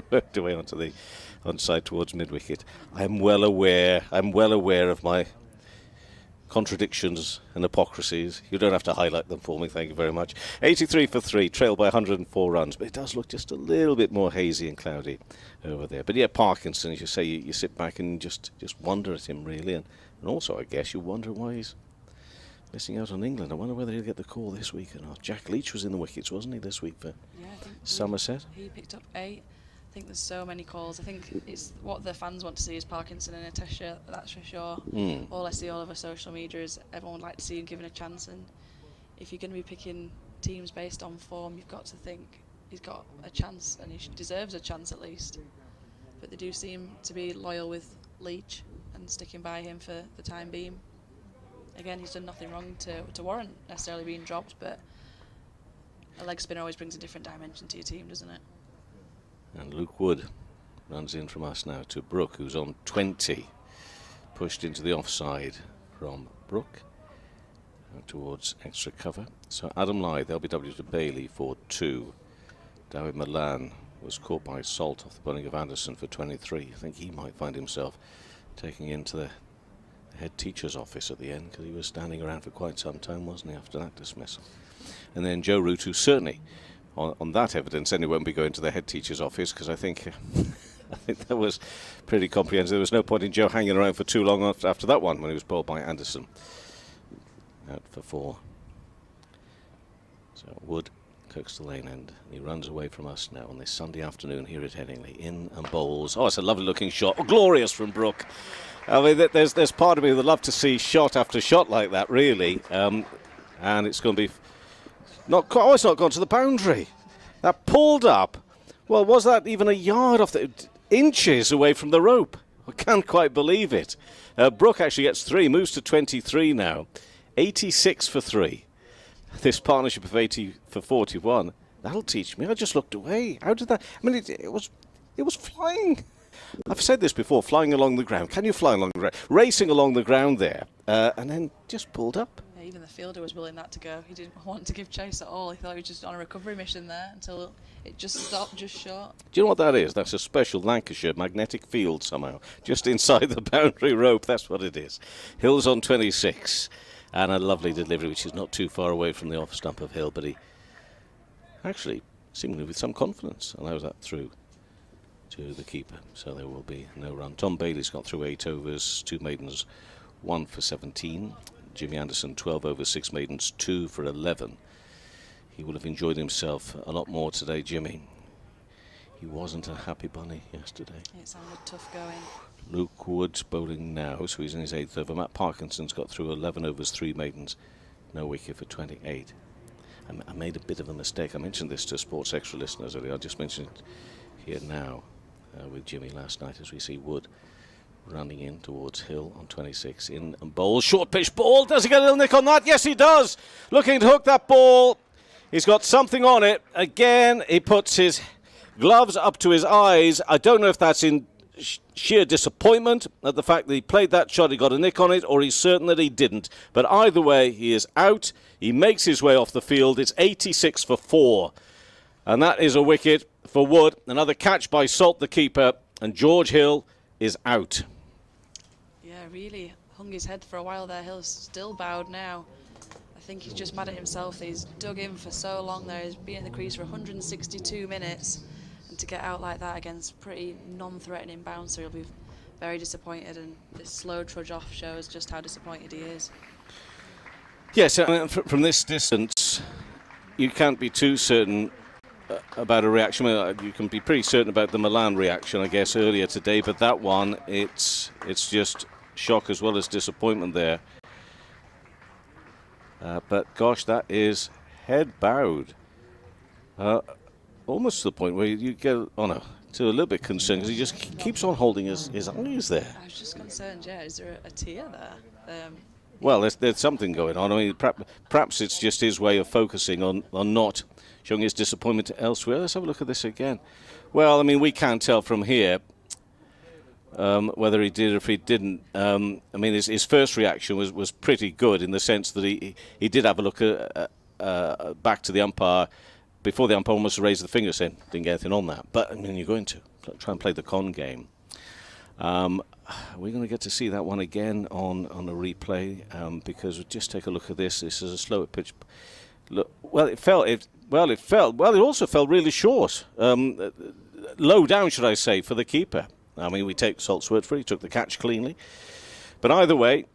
Speaker 5: worked away onto the onside towards mid wicket. I'm well aware of my contradictions and hypocrisies. You don't have to highlight them for me, thank you very much. 83 for 3, trailed by 104 runs, but it does look just a little bit more hazy and cloudy over there. But yeah, Parkinson, as you say, you sit back and just wonder at him really, and also I guess you wonder why he's missing out on England. I wonder whether he'll get the call this week or not. Jack Leach was in the wickets, wasn't he, this week for Somerset?
Speaker 4: He picked up 8. I think there's so many calls. I think it's what the fans want to see is Parkinson and Natasha, that's for sure. All I see all over social media is everyone would like to see him given a chance, and if you're going to be picking teams based on form, you've got to think he's got a chance, and he deserves a chance at least. But they do seem to be loyal with Leach and sticking by him for the time being. Again, he's done nothing wrong to warrant necessarily being dropped, but a leg spinner always brings a different dimension to your team, doesn't it?
Speaker 5: And Luke Wood runs in from us now to Brooke, who's on 20. Pushed into the offside from Brooke towards extra cover. So Adam Lyth, LBW to Bailey for 2. David Milan was caught by Salt off the bowling of Anderson for 23. I think he might find himself taking into the head teacher's office at the end, because he was standing around for quite some time, wasn't he, after that dismissal. And then Joe Root, who certainly on that evidence anyway won't be going to the head teacher's office, because I think that was pretty comprehensive. There was no point in Joe hanging around for too long after that one when he was bowled by Anderson. Out for 4. So Wood cooks the lane end, and he runs away from us now on this Sunday afternoon here at Headingley. In and bowls. Oh, it's a lovely looking shot. Oh, glorious from Brooke. I mean, there's part of me that would love to see shot after shot like that, really. And it's going to be it's not gone to the boundary. That pulled up. Well, was that even a yard off the inches away from the rope? I can't quite believe it. Brooke actually gets 3, moves to 23 now. 86 for 3. This partnership of 80 for 41. That'll teach me. I just looked away. How did that? I mean, it was flying. I've said this before, flying along the ground. Can you fly along the ground? Racing along the ground there, and then just pulled up.
Speaker 4: Yeah, even the fielder was willing that to go. He didn't want to give chase at all. He thought he was just on a recovery mission there until it just stopped just short.
Speaker 5: Do you know what that is? That's a special Lancashire magnetic field somehow. Just inside the boundary rope, that's what it is. Hill's on 26, and a lovely delivery, which is not too far away from the off stump of Hill, but he actually, seemingly with some confidence, allows that through to the keeper, so there will be no run. Tom Bailey's got through 8 overs, 2 maidens, 1 for 17. Jimmy Anderson 12 overs, 6 maidens, 2 for 11. He will have enjoyed himself a lot more today, Jimmy. He wasn't a happy bunny yesterday.
Speaker 4: It sounded tough going.
Speaker 5: Luke Wood's bowling now, so he's in his 8th over. Matt Parkinson's got through 11 overs, 3 maidens, no wicket for 28. I made a bit of a mistake. I mentioned this to Sports Extra listeners earlier. I just mentioned it here now. With Jimmy last night, as we see Wood running in towards Hill on 26, in and bowls, short pitch ball. Does he get a little nick on that? Yes, he does. Looking to hook that ball. He's got something on it. Again, he puts his gloves up to his eyes. I don't know if that's in sheer disappointment at the fact that he played that shot, he got a nick on it, or he's certain that he didn't. But either way, he is out. He makes his way off the field. It's 86 for 4. And that is a wicket for Wood. Another catch by Salt, the keeper, and George Hill is out.
Speaker 4: Yeah, really hung his head for a while there. Hill's still bowed now. I think he's just mad at himself. He's dug in for so long there. He's been in the crease for 162 minutes. And to get out like that against pretty non-threatening bouncer, he'll be very disappointed. And this slow trudge off shows just how disappointed he is.
Speaker 5: Yes, from this distance, you can't be too certain about a reaction. Well, you can be pretty certain about the Milan reaction, I guess, earlier today, but that one, it's just shock as well as disappointment there. But gosh, that is head bowed. Almost to the point where you get to a little bit concerned because he just keeps on holding his eyes there.
Speaker 4: I was just concerned, yeah, is there a tear there?
Speaker 5: Well, there's something going on. I mean, perhaps it's just his way of focusing on not showing his disappointment elsewhere. Let's have a look at this again. Well, I mean, we can't tell from here whether he did or if he didn't. I mean, his first reaction was pretty good in the sense that he did have a look back to the umpire before the umpire almost raised the finger saying didn't get anything on that. But I mean, you're going to try and play the con game. We're going to get to see that one again on a replay because we'll just take a look at this. This is a slower pitch. Look, it also fell really short. Low down, should I say, for the keeper. I mean, we take Salt's word for it. He took the catch cleanly. But either way,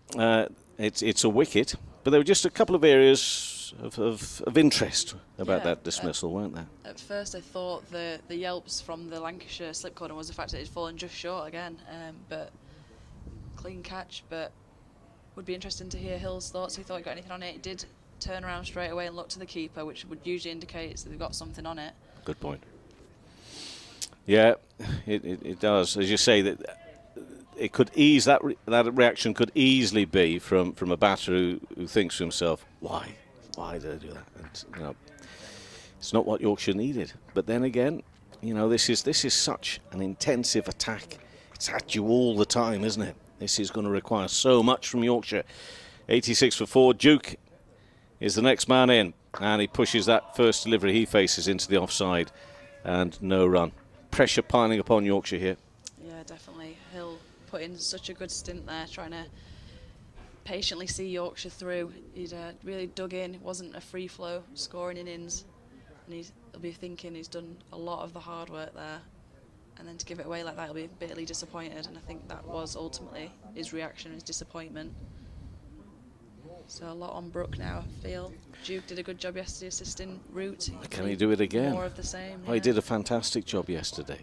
Speaker 5: it's a wicket. But there were just a couple of areas of interest about that dismissal, weren't there?
Speaker 4: At first I thought the yelps from the Lancashire slip corner was the fact that he'd fallen just short again, but clean catch. But would be interesting to hear Hill's thoughts. He thought he got anything on it. He did turn around straight away and look to the keeper, which would usually indicate that they've got something on it.
Speaker 5: Good point. Yeah, it does. As you say, that it could ease that reaction could easily be from a batter who thinks to himself, why did I do that? And, it's not what Yorkshire needed. But then again, this is such an intensive attack. It's at you all the time, isn't it? This is going to require so much from Yorkshire. 86 for 4. Duke is the next man in, and he pushes that first delivery he faces into the offside, and no run. Pressure piling upon Yorkshire here.
Speaker 4: Yeah, definitely. Hill put in such a good stint there, trying to patiently see Yorkshire through. He'd really dug in. It wasn't a free flow scoring innings, and he'll be thinking he's done a lot of the hard work there, and then to give it away like that, he'll be bitterly disappointed. And I think that was ultimately his reaction, his disappointment. So a lot on Brook now, I feel. Duke did a good job yesterday assisting Root.
Speaker 5: Can he do it again?
Speaker 4: More of the same.
Speaker 5: Oh, he did a fantastic job yesterday.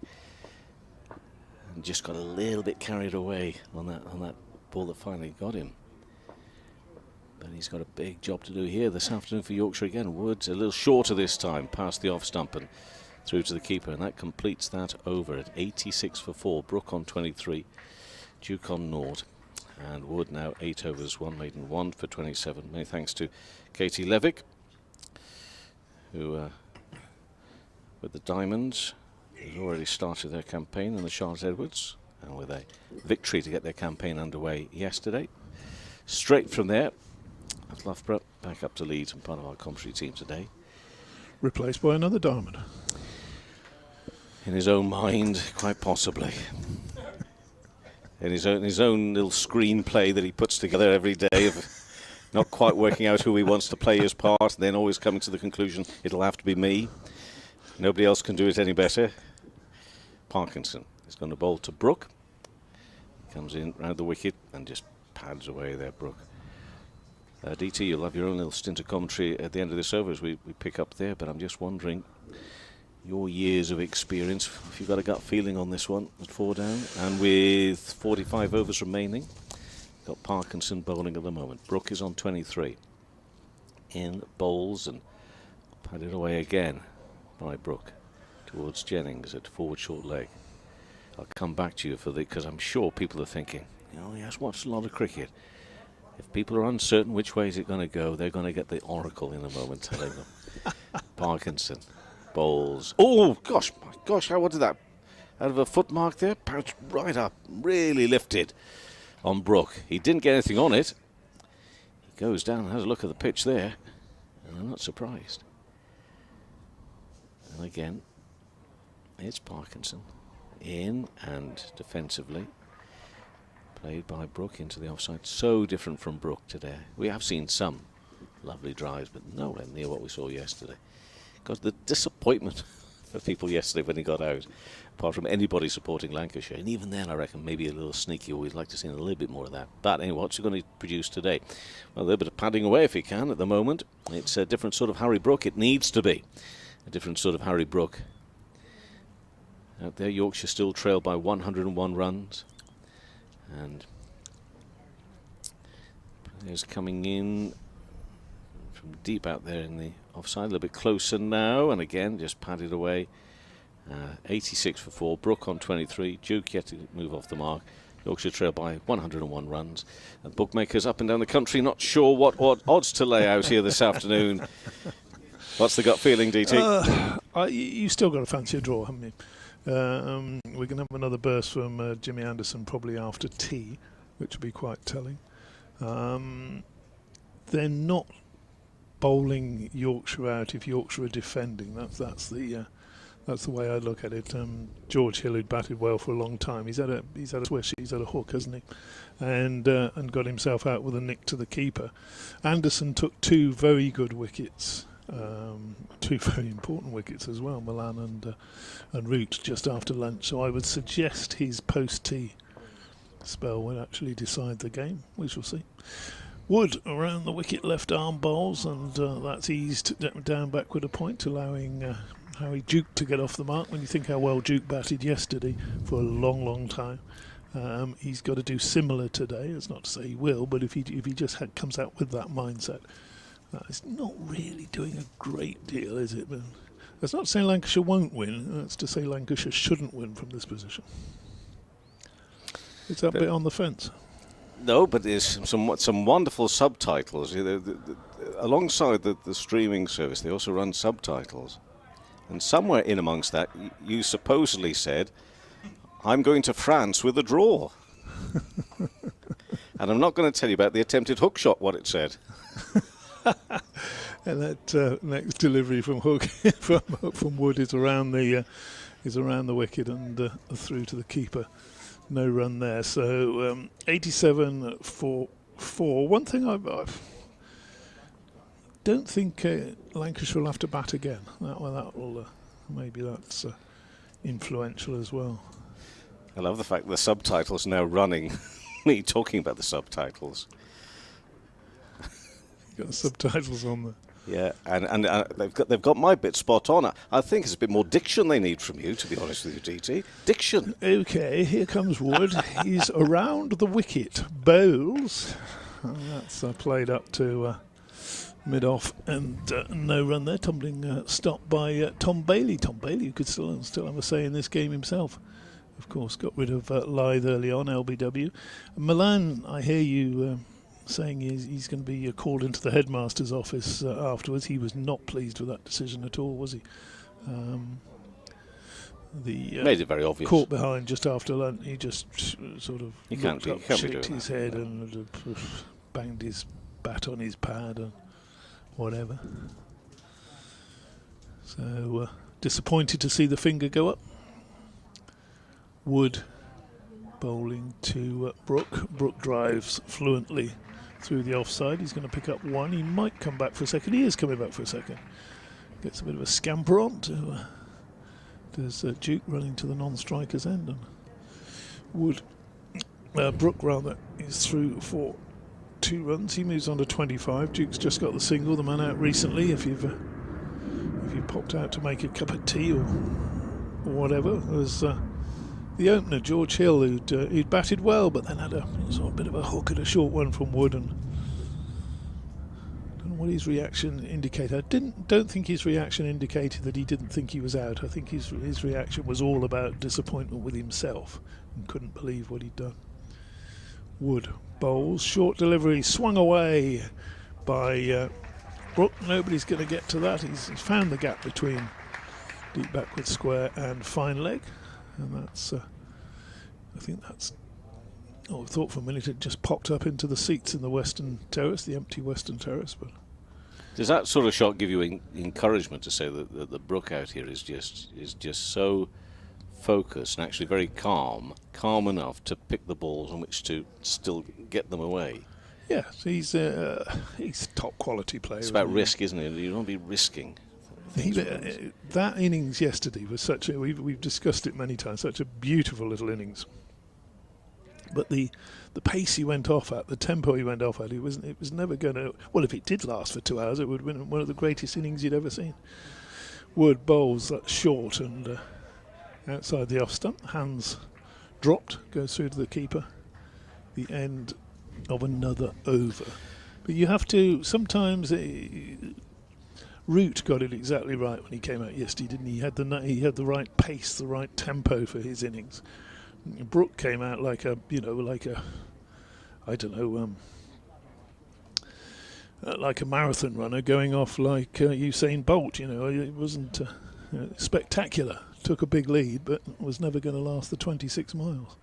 Speaker 5: And just got a little bit carried away on that ball that finally got him. But he's got a big job to do here this afternoon for Yorkshire again. Woods a little shorter this time, past the off stump and through to the keeper, and that completes that over at 86 for 4. Brook on 23, Duke on 0. And Wood now 8 overs, 1 maiden, 1 for 27. Many thanks to Katie Levick, who, with the Diamonds, has already started their campaign in the Charlotte Edwards, and with a victory to get their campaign underway yesterday. Straight from there, Loughborough back up to Leeds and part of our commentary team today.
Speaker 2: Replaced by another Diamond.
Speaker 5: In his own mind, quite possibly. In his own little screenplay that he puts together every day of not quite working out who he wants to play his part, and then always coming to the conclusion it'll have to be me. Nobody else can do it any better. Parkinson is going to bowl to Brook. Comes in round the wicket and just pads away there, Brook. DT, you'll have your own little stint of commentary at the end of this over as we pick up there, but I'm just wondering, your years of experience, if you've got a gut feeling on this one at 4 down, and with 45 overs remaining, got Parkinson bowling at the moment. Brook is on 23. In bowls and padded away again by Brook towards Jennings at forward short leg. I'll come back to you for because I'm sure people are thinking, he has watched a lot of cricket. If people are uncertain which way is it going to go, they're going to get the oracle in a moment telling them. Parkinson bowls. Oh gosh, my gosh! How did that? Out of a foot mark there, pounced right up, really lifted on Brook. He didn't get anything on it. He goes down and has a look at the pitch there, and I'm not surprised. And again, it's Parkinson in and defensively. Played by Brook into the offside. So different from Brook today. We have seen some lovely drives, but nowhere near what we saw yesterday. Because the disappointment for people yesterday when he got out. apart from anybody supporting Lancashire. And even then, I reckon maybe a little sneaky. We'd like to see a little bit more of that. But anyway, what's he going to produce today? Well, a little bit of padding away if he can at the moment. It's a different sort of Harry Brook. It needs to be a different sort of Harry Brook. Out there, Yorkshire still trailed by 101 runs. And players coming in from deep out there in the offside, a little bit closer now, and again just padded away. 86 for 4, Brook on 23, Duke yet to move off the mark. Yorkshire trail by 101 runs. And bookmakers up and down the country not sure what odds to lay out here this afternoon. What's the gut feeling, DT?
Speaker 2: You still got to fancy a draw, haven't you? We're going to have another burst from Jimmy Anderson probably after tea, which will be quite telling. They're not bowling Yorkshire out if Yorkshire are defending. That's the way I look at it. George Hill, who'd batted well for a long time, he's had a swish, he's had a hook, hasn't he? And got himself out with a nick to the keeper. Anderson took 2 very good wickets, 2 very important wickets as well, Milan and Root, just after lunch. So I would suggest his post-tea spell will actually decide the game. We shall see. Wood around the wicket left arm bowls, and that's eased down backward a point, allowing Harry Duke to get off the mark. When you think how well Duke batted yesterday for a long time, he's got to do similar today. It's not to say he will, but if he just comes out with that mindset, it's not really doing a great deal, is it? But that's not to say Lancashire won't win. That's to say Lancashire shouldn't win from this position. It's a bit on the fence.
Speaker 5: No, but there's some wonderful subtitles. Alongside the streaming service, they also run subtitles. And somewhere in amongst that, you supposedly said, I'm going to France with a draw. And I'm not going to tell you about the attempted hook shot, what it said.
Speaker 2: And that next delivery from Hook from Wood is around the wicket and through to the keeper. No run there. So 87 for 4. One thing I don't think Lancashire will have to bat again. Maybe that's influential as well.
Speaker 5: I love the fact the subtitles now running. Me talking about the subtitles.
Speaker 2: You've got subtitles on there.
Speaker 5: Yeah, and they've got my bit spot on. I think it's a bit more diction they need from you, to be honest with you, DT. Diction.
Speaker 2: Okay, here comes Wood. He's around the wicket. Bowls. And that's played up to mid-off, and no run there. Tumbling stop by Tom Bailey. Tom Bailey, who could still have a say in this game himself. Of course, got rid of Lythe early on, LBW. Milan, I hear you saying he's going to be called into the headmaster's office afterwards. He was not pleased with that decision at all, was he?
Speaker 5: Made it very obvious.
Speaker 2: Caught behind just after lunch, he just sort of looked up, shook his head and banged his bat on his pad and whatever. So disappointed to see the finger go up. Wood bowling to Brook. Brook drives fluently through the offside. He's going to pick up 1. He might come back for a second. He is coming back for a second. Gets a bit of a scamper on to there's Duke running to the non-striker's end, and Wood Brook rather is through for 2 runs. He moves on to 25. Duke's just got the single, the man out recently. If you've popped out to make a cup of tea or whatever, there's the opener, George Hill, who'd batted well, but then had a sort of bit of a hook at a short one from Wood, and I don't know what his reaction indicated. I don't think his reaction indicated that he didn't think he was out. I think his reaction was all about disappointment with himself and couldn't believe what he'd done. Wood bowls, short delivery, swung away by Brook. Nobody's going to get to that. He's found the gap between deep backward square and fine leg. And that's, I think that's, I thought for a minute it just popped up into the seats in the Western Terrace, the empty Western Terrace. But
Speaker 5: does that sort of shot give you encouragement to say that the Brook out here is just so focused and actually very calm enough to pick the balls on which to still get them away?
Speaker 2: Yeah, he's top quality player.
Speaker 5: It's about risk, isn't it? You don't be risking.
Speaker 2: That innings yesterday was we've discussed it many times, such a beautiful little innings. But the pace he went off at, the tempo he went off at, it was never going to. Well, if it did last for 2 hours, it would have been one of the greatest innings you'd ever seen. Wood bowls that short and outside the off stump, hands dropped, goes through to the keeper. The end of another over. But you have to sometimes. Root got it exactly right when he came out yesterday, didn't he? He had the right pace, the right tempo for his innings. Brook came out like a marathon runner going off like Usain Bolt. It wasn't spectacular. Took a big lead, but was never going to last the 26 miles.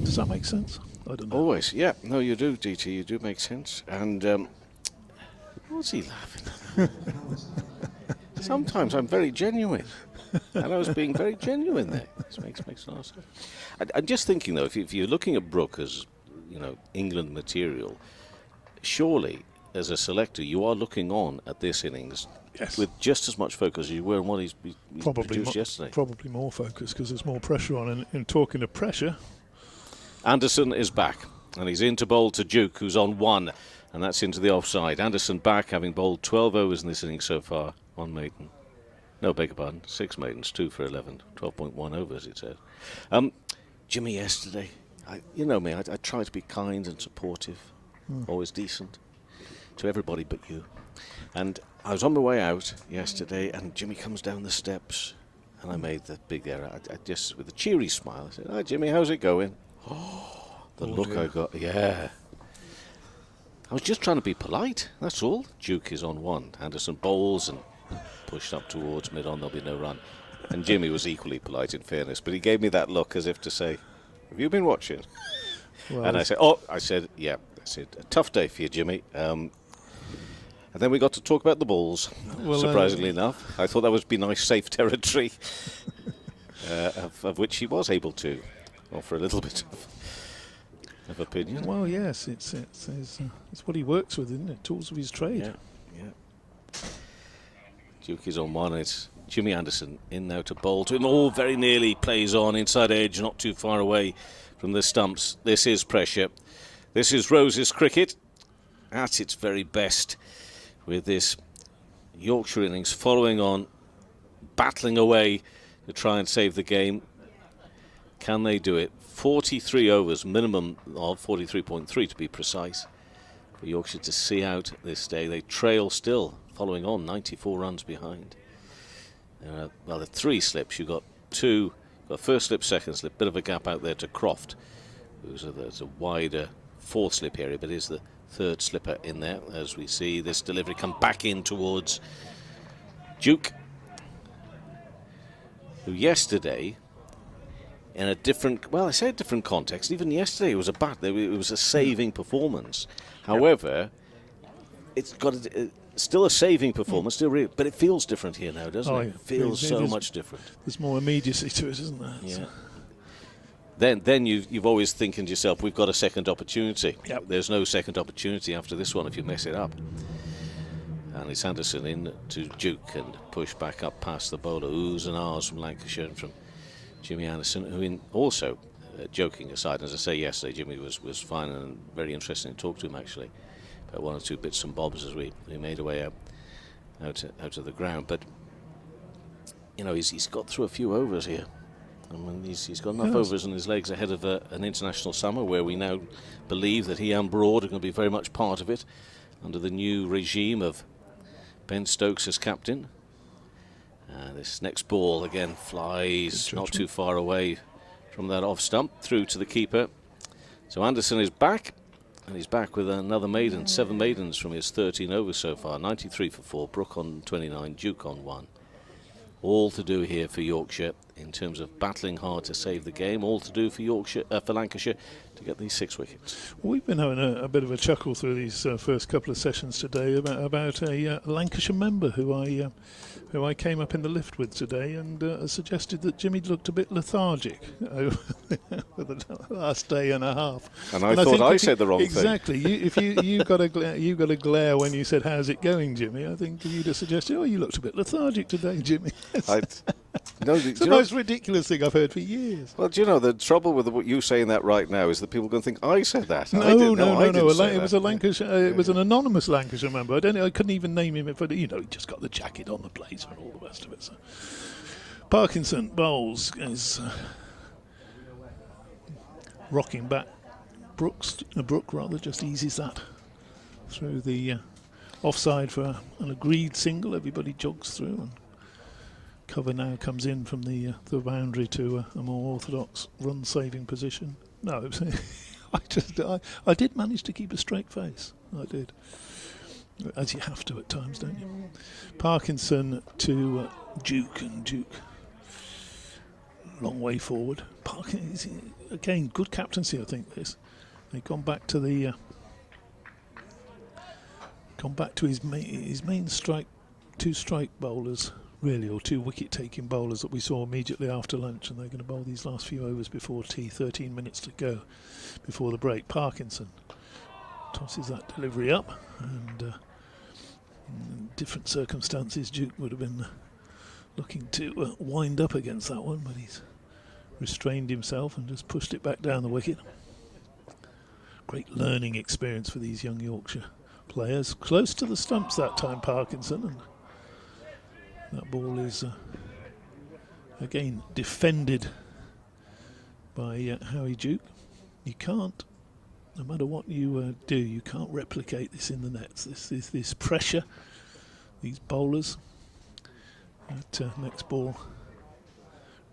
Speaker 2: Does that make sense? I don't know.
Speaker 5: Always, yeah. No, you do, DT. You do make sense. And what's he laughing at? Sometimes I'm very genuine. And I was being very genuine there. This makes a lot of sense. I'm just thinking, though, if you're looking at Brook as, England material, surely, as a selector, you are looking on at this innings with just as much focus as you were on what he's produced yesterday.
Speaker 2: Probably more focus because there's more pressure on. And talking of pressure...
Speaker 5: Anderson is back, and he's in to bowl to Duke, who's on 1, and that's into the offside. Anderson back, having bowled 12 overs in this innings so far, 1 maiden. No, beg your pardon, 6 maidens, 2 for 11, 12.1 overs, it says. Jimmy yesterday, you know me, I try to be kind and supportive, always decent to everybody but you. And I was on my way out yesterday, and Jimmy comes down the steps, and I made the big error. I just, with a cheery smile, I said, "Hi, Jimmy, how's it going?" Oh, the look dear. I got, yeah. I was just trying to be polite, that's all. Duke is on 1. Anderson bowls and pushed up towards mid-on, there'll be no run. And Jimmy was equally polite, in fairness, but he gave me that look as if to say, "Have you been watching?" Well, and I said, yeah. I said, "A tough day for you, Jimmy." And then we got to talk about the balls, surprisingly enough. I thought that would be nice, safe territory, of which he was able to offer a little bit of opinion.
Speaker 2: Well, yes, it's what he works with, isn't it? Tools of his trade.
Speaker 5: Yeah. Duke is on 1. It's Jimmy Anderson in now to bowl to him. All very nearly plays on inside edge, not too far away from the stumps. This is pressure. This is Rose's cricket at its very best, with this Yorkshire innings following on, battling away to try and save the game. Can they do it? 43 overs, minimum of 43.3 to be precise, for Yorkshire to see out this day. They trail still, following on, 94 runs behind. Well, the 3 slips, you've got 2, first slip, second slip, bit of a gap out there to Croft, there's a wider 4th slip area, but is the 3rd slipper in there, as we see this delivery come back in towards Duke, who yesterday, in a different, well, I say a different context, even yesterday it was a saving performance. However, it's got still a saving performance, but it feels different here now, doesn't it? It feels so much different.
Speaker 2: There's more immediacy to it, isn't there?
Speaker 5: Yeah. Then you've always thinking to yourself, we've got a second opportunity.
Speaker 2: Yep.
Speaker 5: There's no second opportunity after this one if you mess it up. And it's Anderson in to Duke and push back up past the bowler. Oohs and ahs from Lancashire and from Jimmy Anderson, who joking aside, as I say yesterday, Jimmy was fine and very interesting to talk to him actually. About 1 or 2 bits and bobs as we made our way out of the ground. But, he's got through a few overs here. I mean, he's got enough overs in his legs ahead of an international summer where we now believe that he and Broad are going to be very much part of it under the new regime of Ben Stokes as captain. This next ball again flies not too far away from that off stump through to the keeper. So Anderson is back, and he's back with another maiden, 7 maidens from his 13 overs so far. 93 for 4, Brook on 29, Duke on 1. All to do here for Yorkshire in terms of battling hard to save the game. All to do for Lancashire to get these 6 wickets.
Speaker 2: We've been having a bit of a chuckle through these first couple of sessions today about a Lancashire member who I came up in the lift with today, and suggested that Jimmy looked a bit lethargic over the last day and a half.
Speaker 5: And I thought I said the wrong
Speaker 2: exactly.
Speaker 5: thing.
Speaker 2: Exactly. You got a glare when you said, "How's it going, Jimmy?" I think you'd have suggested, "Oh, you looked a bit lethargic today, Jimmy." It's the most ridiculous thing I've heard for years.
Speaker 5: Well, do you know, the trouble with you saying that right now is that people are going to think I said that.
Speaker 2: No. It was a Lancashire. It was an anonymous Lancashire member. I couldn't even name him, but he just got the jacket on the blazer and all the rest of it. So. Parkinson bowls is rocking back. Brook just eases that through the offside for an agreed single. Everybody jogs through, and cover now comes in from the boundary to a more orthodox run-saving position. No, I did manage to keep a straight face. I did, as you have to at times, don't you? Parkinson to Duke, and Duke long way forward. Parkinson again, good captaincy. I think they've gone back to his main strike, 2 strike bowlers. Really, or 2 wicket-taking bowlers that we saw immediately after lunch, and they're going to bowl these last few overs before tea. 13 minutes to go before the break. Parkinson tosses that delivery up, and in different circumstances Duke would have been looking to wind up against that one, but he's restrained himself and just pushed it back down the wicket. Great learning experience for these young Yorkshire players. Close to the stumps that time, Parkinson, and that ball is again defended by Howie Duke. You can't, no matter what you do, you can't replicate this in the nets. This pressure, these bowlers. That next ball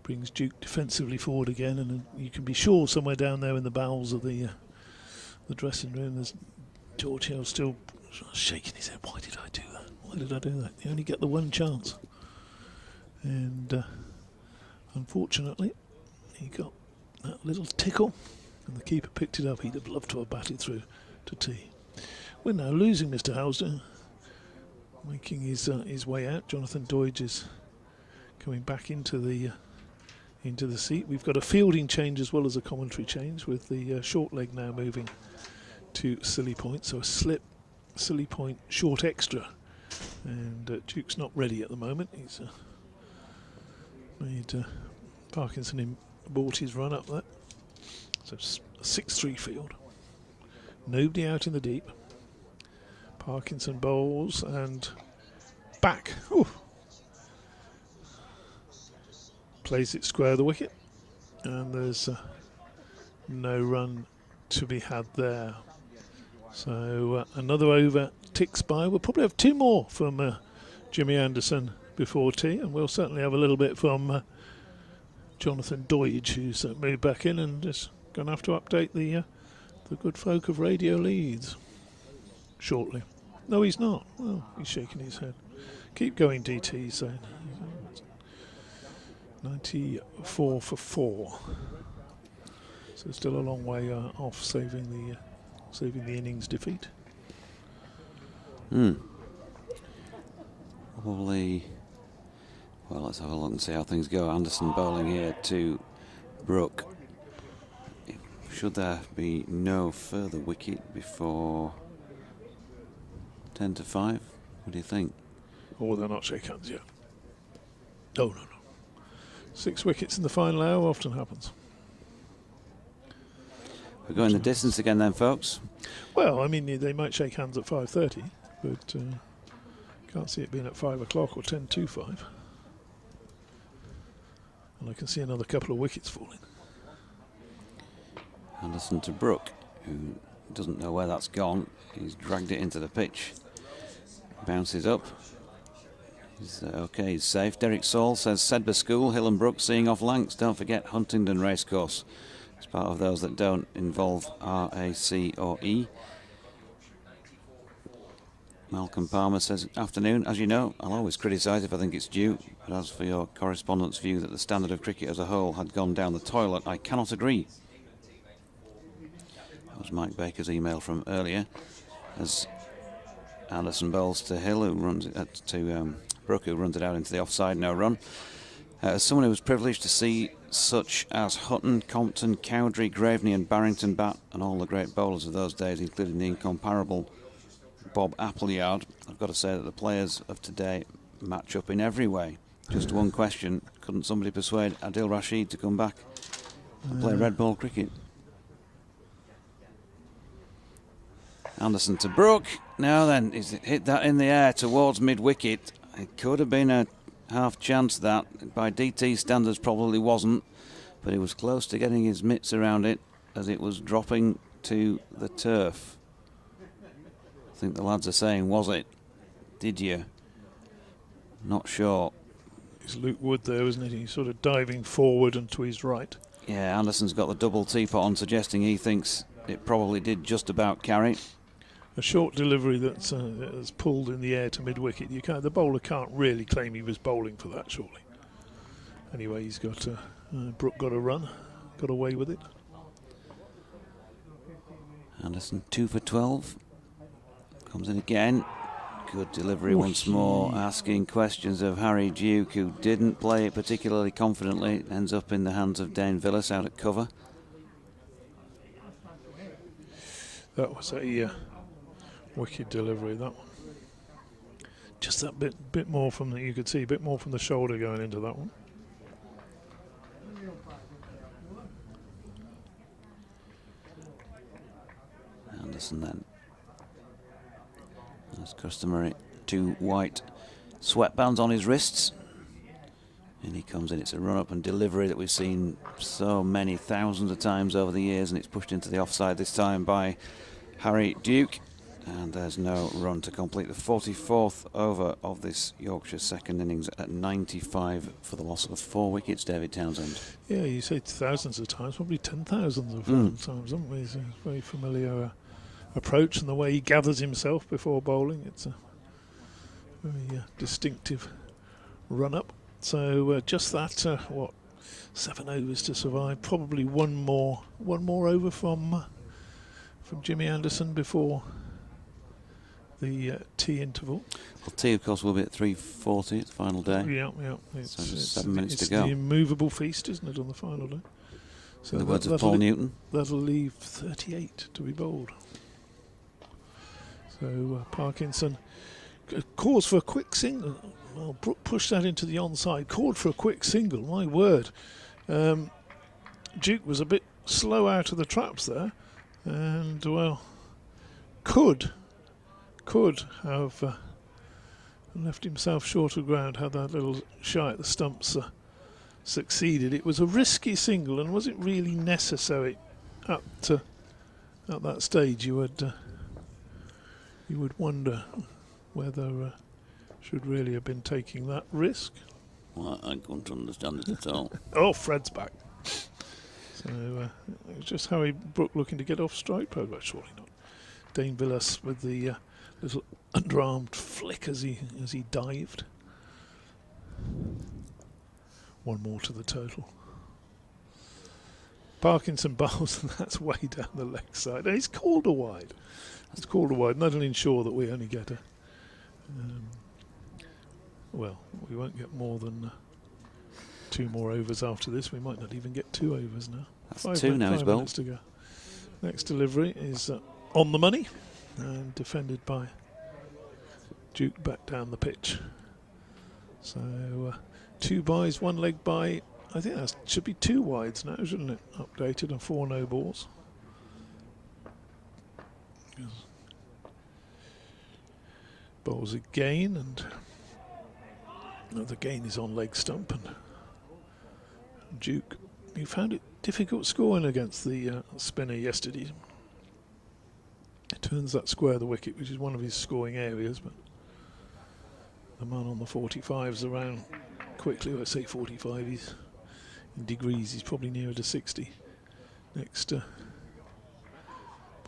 Speaker 2: brings Duke defensively forward again, and you can be sure somewhere down there in the bowels of the dressing room, there's George Hill still shaking his head. Why did I do that? Why did I do that? You only get the one chance. And unfortunately, he got that little tickle, and the keeper picked it up. He'd have loved to have batted through to tea. We're now losing Mr. Housden, making his way out. Jonathan Doidge is coming back into the seat. We've got a fielding change as well as a commentary change, with the short leg now moving to silly point. So a slip, silly point, short extra, and Duke's not ready at the moment. He's made Parkinson bought his run up there. So 6-3 field. Nobody out in the deep. Parkinson bowls and back. Ooh. Plays it square the wicket, and there's no run to be had there. So another over ticks by. We'll probably have 2 more from Jimmy Anderson before tea, and we'll certainly have a little bit from Jonathan Doidge, who's moved back in and is going to have to update the good folk of Radio Leeds shortly. No, he's not. Well, he's shaking his head. Keep going, DT, he's saying. 94 for 4. So still a long way off saving the innings defeat.
Speaker 1: Probably. Well, let's have a look and see how things go. Anderson bowling here to Brook. Should there be no further wicket before 10 to 5? What do you think?
Speaker 2: Oh, they're not shake hands yet. No. 6 wickets in the final hour often happens.
Speaker 1: We're going the distance again then, folks.
Speaker 2: Well, I mean, they might shake hands at 5:30, but can't see it being at 5 o'clock or 10 to 5. And I can see another couple of wickets falling.
Speaker 1: Anderson to Brook, who doesn't know where that's gone. He's dragged it into the pitch. Bounces up. He's okay, he's safe. Derek Saul says Sedbergh School, Hill and Brook seeing off Lancs. Don't forget Huntingdon Racecourse. It's part of those that don't involve R, A, C or E. Malcolm Palmer says, afternoon, as you know, I'll always criticise if I think it's due, but as for your correspondent's view that the standard of cricket as a whole had gone down the toilet, I cannot agree. was Mike Baker's email from earlier. As Anderson bowls to Hill, who runs it to Brooke, who runs it out into the offside, no run. As someone who was privileged to see such as Hutton, Compton, Cowdrey, Graveney and Barrington bat, and all the great bowlers of those days, including the incomparable Bob Appleyard, I've got to say that the players of today match up in every way. Just one question, couldn't somebody persuade Adil Rashid to come back and play red ball cricket? Anderson to Brooke. Now then, he's hit that in the air towards mid-wicket. It could have been a half chance, that. By DT standards probably wasn't, but he was close to getting his mitts around it as it was dropping to the turf. I think the lads are saying, was it? Did you? Not sure.
Speaker 2: It's Luke Wood there, isn't it? He's sort of diving forward and to his right.
Speaker 1: Yeah, Anderson's got the double teapot on, suggesting he thinks it probably did just about carry.
Speaker 2: A short delivery that's pulled in the air to mid-wicket. The bowler can't really claim he was bowling for that, surely. Anyway, he's got Brooke got a run, got away with it.
Speaker 1: Anderson 2 for 12. Comes in again. Good delivery once more, asking questions of Harry Duke, who didn't play it particularly confidently. Ends up in the hands of Dane Villas out at cover.
Speaker 2: That was a wicked delivery, that one. Just that bit more from the, you could see a bit more from the shoulder going into that one.
Speaker 1: Anderson then, as customary, 2 white sweatbands on his wrists. And he comes in. It's a run-up and delivery that we've seen so many thousands of times over the years, and it's pushed into the offside this time by Harry Duke. And there's no run to complete the 44th over of this Yorkshire second innings at 95 for the loss of 4 wickets, David Townsend.
Speaker 2: Yeah, you say thousands of times, probably 10,000s of times, haven't we? It's a very familiar approach, and the way he gathers himself before bowling, it's a very distinctive run-up. So just that, 7 overs to survive. Probably one more over from Jimmy Anderson before the tea interval.
Speaker 1: Well, tea, of course, will be at 3:40. It's the final day.
Speaker 2: Yeah.
Speaker 1: So just 7 minutes to go.
Speaker 2: It's the immovable feast, isn't it, on the final day? So
Speaker 1: in the words of Paul Newton.
Speaker 2: That'll leave 38 to be bowled. So Parkinson calls for a quick single. Well, Brooke pushed that into the onside. Called for a quick single. My word. Duke was a bit slow out of the traps there, and well, could have left himself short of ground had that little shy at the stumps succeeded. It was a risky single, and was it really necessary at that stage? You would wonder whether should really have been taking that risk.
Speaker 1: Well, I couldn't understand it at all.
Speaker 2: Oh, Fred's back. So it was just Harry Brooke looking to get off strike progress, surely not. Dane Villas with the little underarmed flick as he dived. 1 more to the total. Parkinson bowls, and that's way down the leg side. And he's called a wide. That's called a wide. And that'll ensure that we only get a... well, we won't get more than 2 more overs after this. We might not even get 2 overs now.
Speaker 1: That's 2 now as well.
Speaker 2: 5 minutes to go. Next delivery is on the money and defended by Duke back down the pitch. So 2 byes, 1 leg by. I think that should be 2 wides now, shouldn't it? Updated and 4 no balls. Bowls again, and the gain is on leg stump, and Duke, he found it difficult scoring against the spinner yesterday. It turns that square the wicket, which is one of his scoring areas, but the man on the 45's around quickly. Let's say 45. He's in degrees. He's probably nearer to 60. Next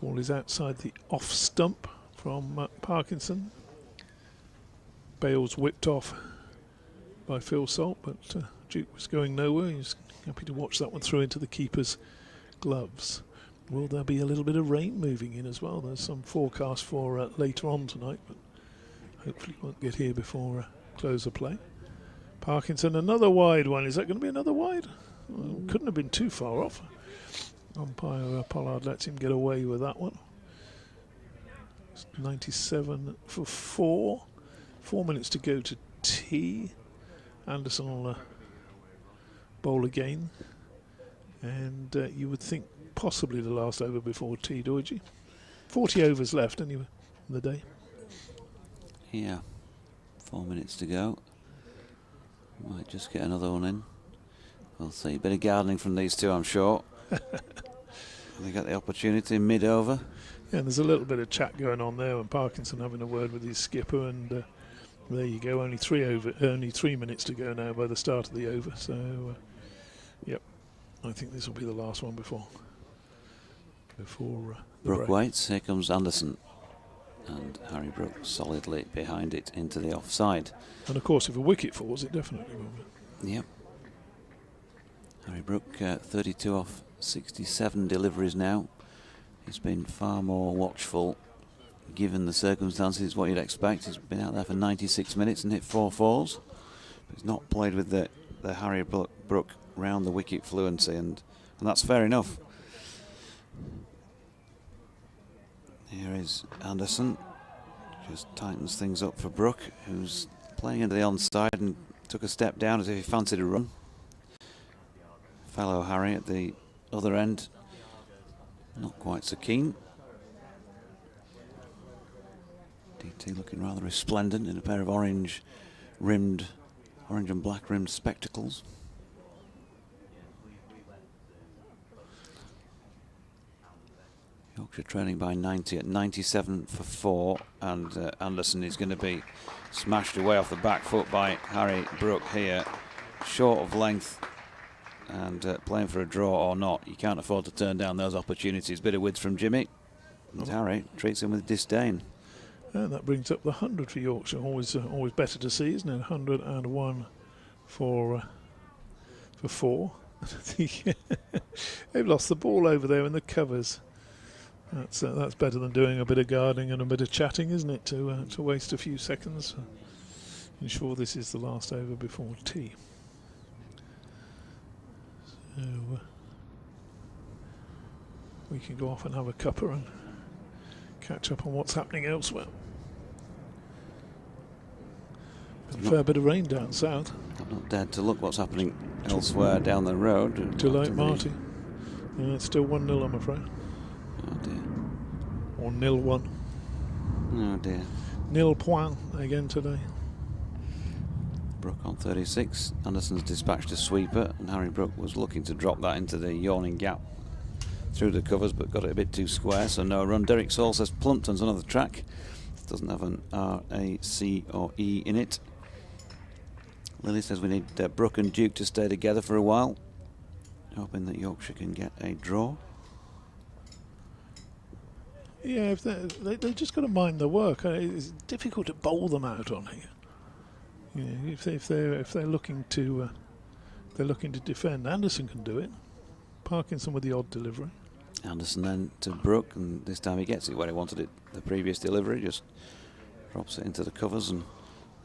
Speaker 2: ball is outside the off stump from Parkinson. Bales whipped off by Phil Salt, but Duke was going nowhere. He was happy to watch that one through into the keeper's gloves. Will there be a little bit of rain moving in as well? There's some forecast for later on tonight, but hopefully won't get here before close of play. Parkinson, another wide one. Is that going to be another wide? Well, couldn't have been too far off. Umpire Pollard lets him get away with that one. It's 97 for 4. 4 minutes to go to tea. Anderson will bowl again. And you would think possibly the last over before tea, Doidgy. 40 overs left anyway in the day.
Speaker 1: Yeah, 4 minutes to go. Might just get another one in. We'll see. Bit of gardening from these two, I'm sure. They get the opportunity mid-over.
Speaker 2: Yeah, and there's a little bit of chat going on there, and Parkinson having a word with his skipper, and there you go. Only 3 minutes to go now by the start of the over. So, yep, I think this will be the last one before
Speaker 1: Brook waits. Here comes Anderson, and Harry Brook solidly behind it into the offside.
Speaker 2: And of course, if a wicket falls, it definitely will be.
Speaker 1: Yep. Harry Brook, 32 off 67 deliveries now. He's been far more watchful given the circumstances, what you'd expect. He's been out there for 96 minutes and hit 4 fours. But he's not played with the Harry Brook round the wicket fluency, and that's fair enough. Here is Anderson. Just tightens things up for Brook, who's playing into the onside and took a step down as if he fancied a run. Fellow Harry at the other end, not quite so keen. DT looking rather resplendent in a pair of orange and black rimmed spectacles. Yorkshire trailing by 90 at 97 for 4, and Anderson is going to be smashed away off the back foot by Harry Brook here, short of length, and playing for a draw or not. You can't afford to turn down those opportunities. Bit of width from Jimmy, and Harry treats him with disdain.
Speaker 2: And that brings up the 100 for Yorkshire. Always better to see, isn't it? 101 for 4. They've lost the ball over there in the covers. That's better than doing a bit of gardening and a bit of chatting, isn't it? To waste a few seconds. Ensure this is the last over before tea. So we can go off and have a cuppa and catch up on what's happening elsewhere. A fair bit of rain down south.
Speaker 1: I've not dared to look what's happening elsewhere down the road.
Speaker 2: Too late, Marty. It's still 1-0, I'm afraid.
Speaker 1: Oh dear.
Speaker 2: Or 0-1.
Speaker 1: Oh dear.
Speaker 2: 0 point again today.
Speaker 1: Brook on 36. Anderson's dispatched a sweeper, and Harry Brook was looking to drop that into the yawning gap through the covers, but got it a bit too square, so no run. Derek Saul says Plumpton's another track. Doesn't have an R, A, C or E in it. Lily says we need Brook and Duke to stay together for a while, hoping that Yorkshire can get a draw.
Speaker 2: Yeah, if they've just got to mind the work. It's difficult to bowl them out on here. You know, if they're looking to defend, Anderson can do it. Parkinson with the odd delivery.
Speaker 1: Anderson then to Brook, and this time he gets it where he wanted it. The previous delivery just drops it into the covers, and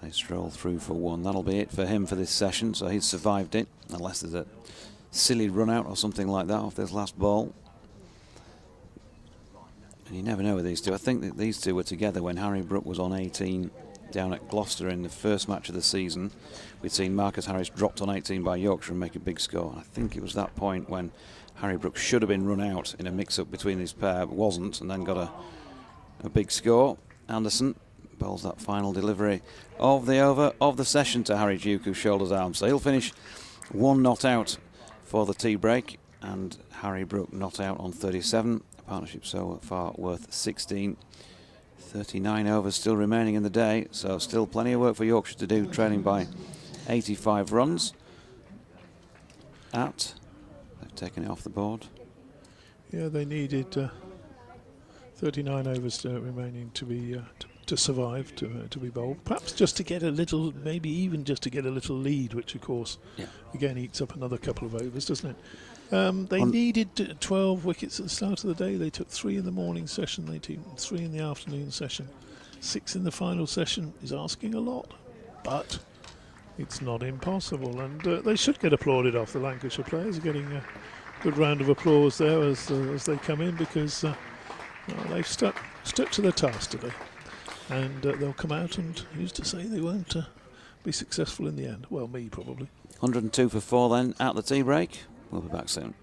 Speaker 1: they stroll through for 1. That'll be it for him for this session. So he's survived it, unless there's a silly run out or something like that off this last ball. And you never know with these two. I think that these two were together when Harry Brook was on 18 down at Gloucester in the first match of the season. We'd seen Marcus Harris dropped on 18 by Yorkshire and make a big score. I think it was that point when Harry Brook should have been run out in a mix-up between these pair, but wasn't, and then got a big score. Anderson bowls that final delivery of the over of the session to Harry Duke, who shoulders arm. So he'll finish 1 not out for the tea break, and Harry Brook not out on 37. Partnership so far worth 16. 39 overs still remaining in the day, so still plenty of work for Yorkshire to do, trailing by 85 runs. They've taken it off the board. Yeah,
Speaker 2: they needed 39 overs remaining to be to survive, to be bowled. Perhaps just to get a little, maybe even just to get a little lead, which of course again eats up another couple of overs, doesn't it? They needed 12 wickets at the start of the day. They took 3 in the morning session, they took 3 in the afternoon session. 6 in the final session is asking a lot, but it's not impossible. And they should get applauded off. The Lancashire players are getting a good round of applause there as they come in, because they've stuck to their task today. And they'll come out, and who's to say they won't be successful in the end? Well, me probably.
Speaker 1: 102 for 4 then, out the tea break. We'll be back soon.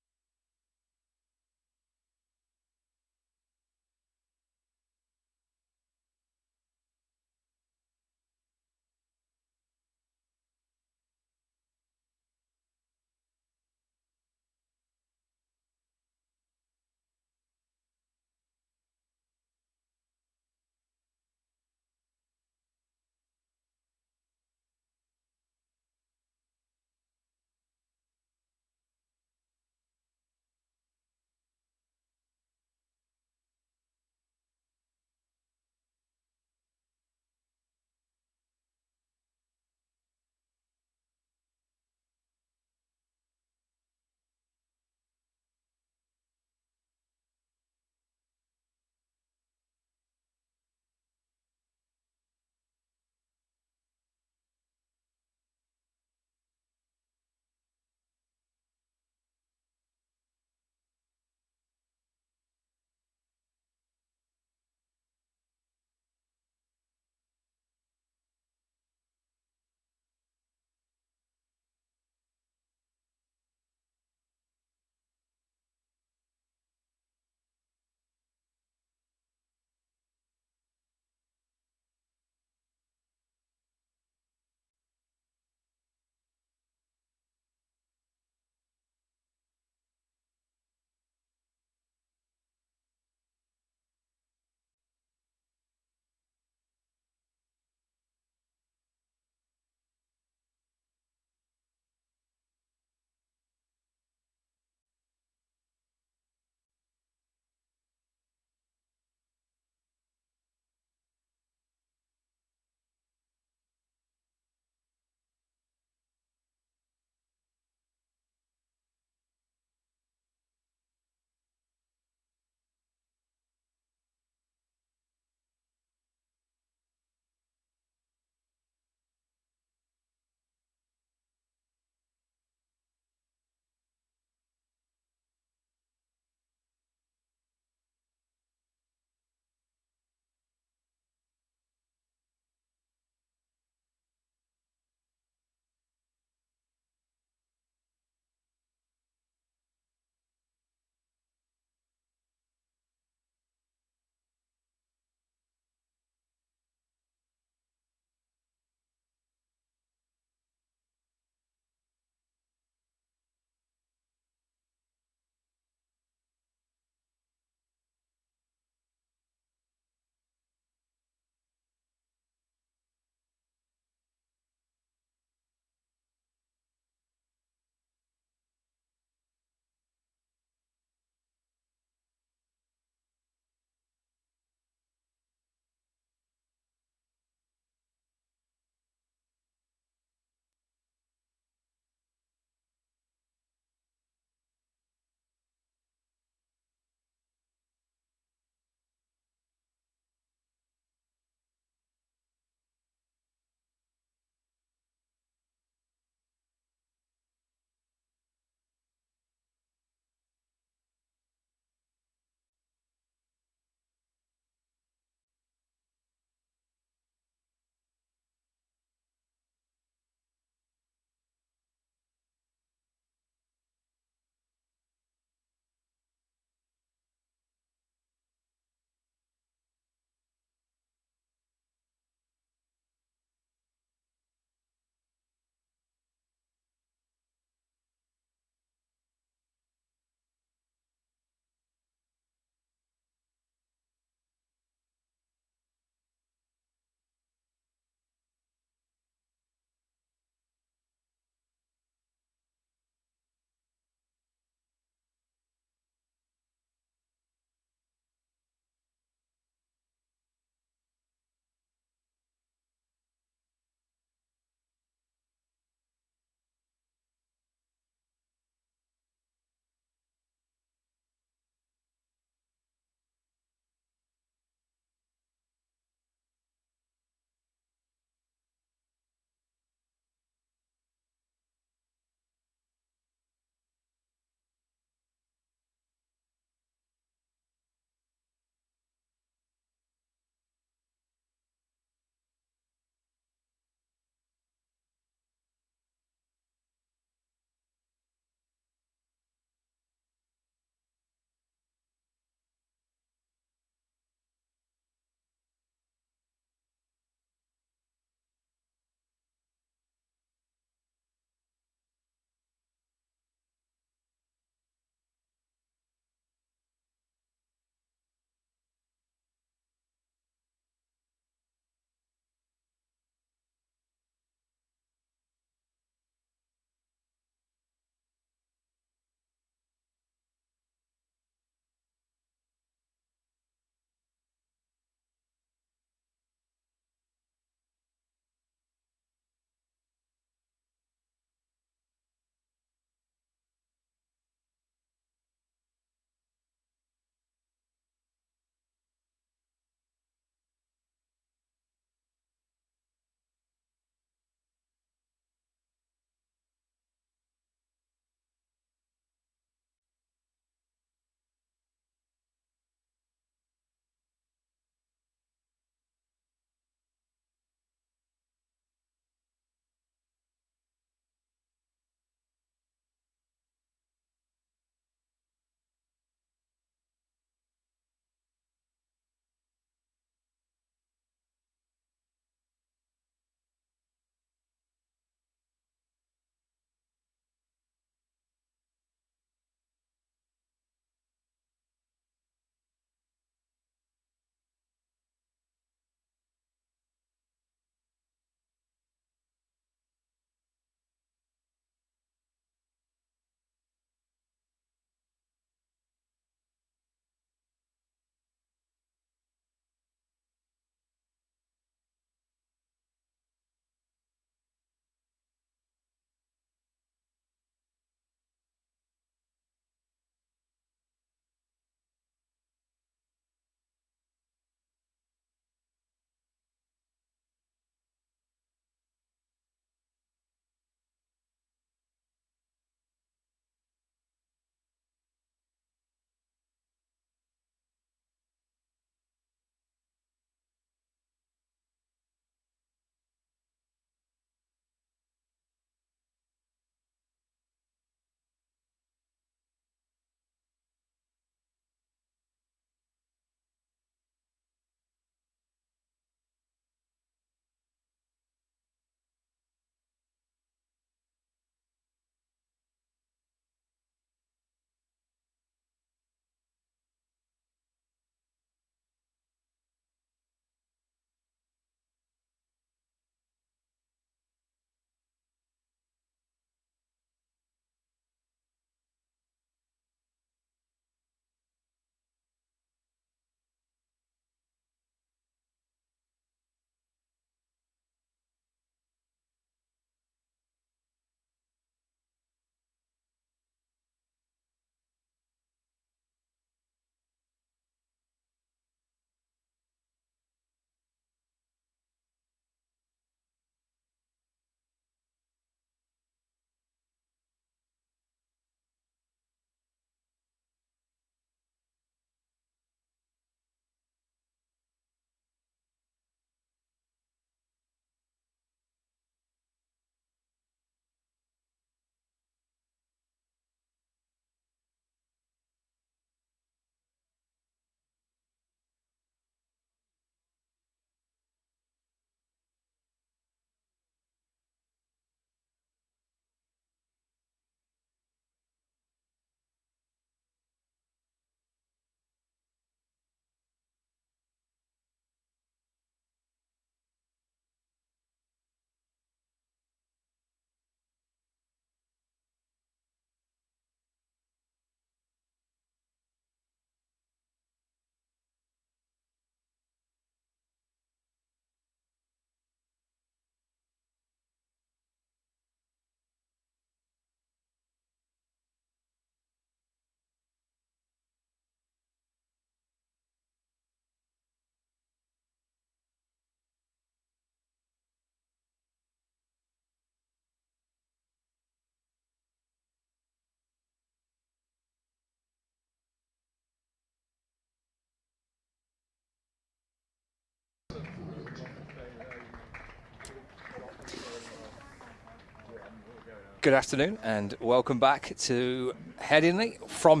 Speaker 3: Good afternoon and welcome back to Headingley, from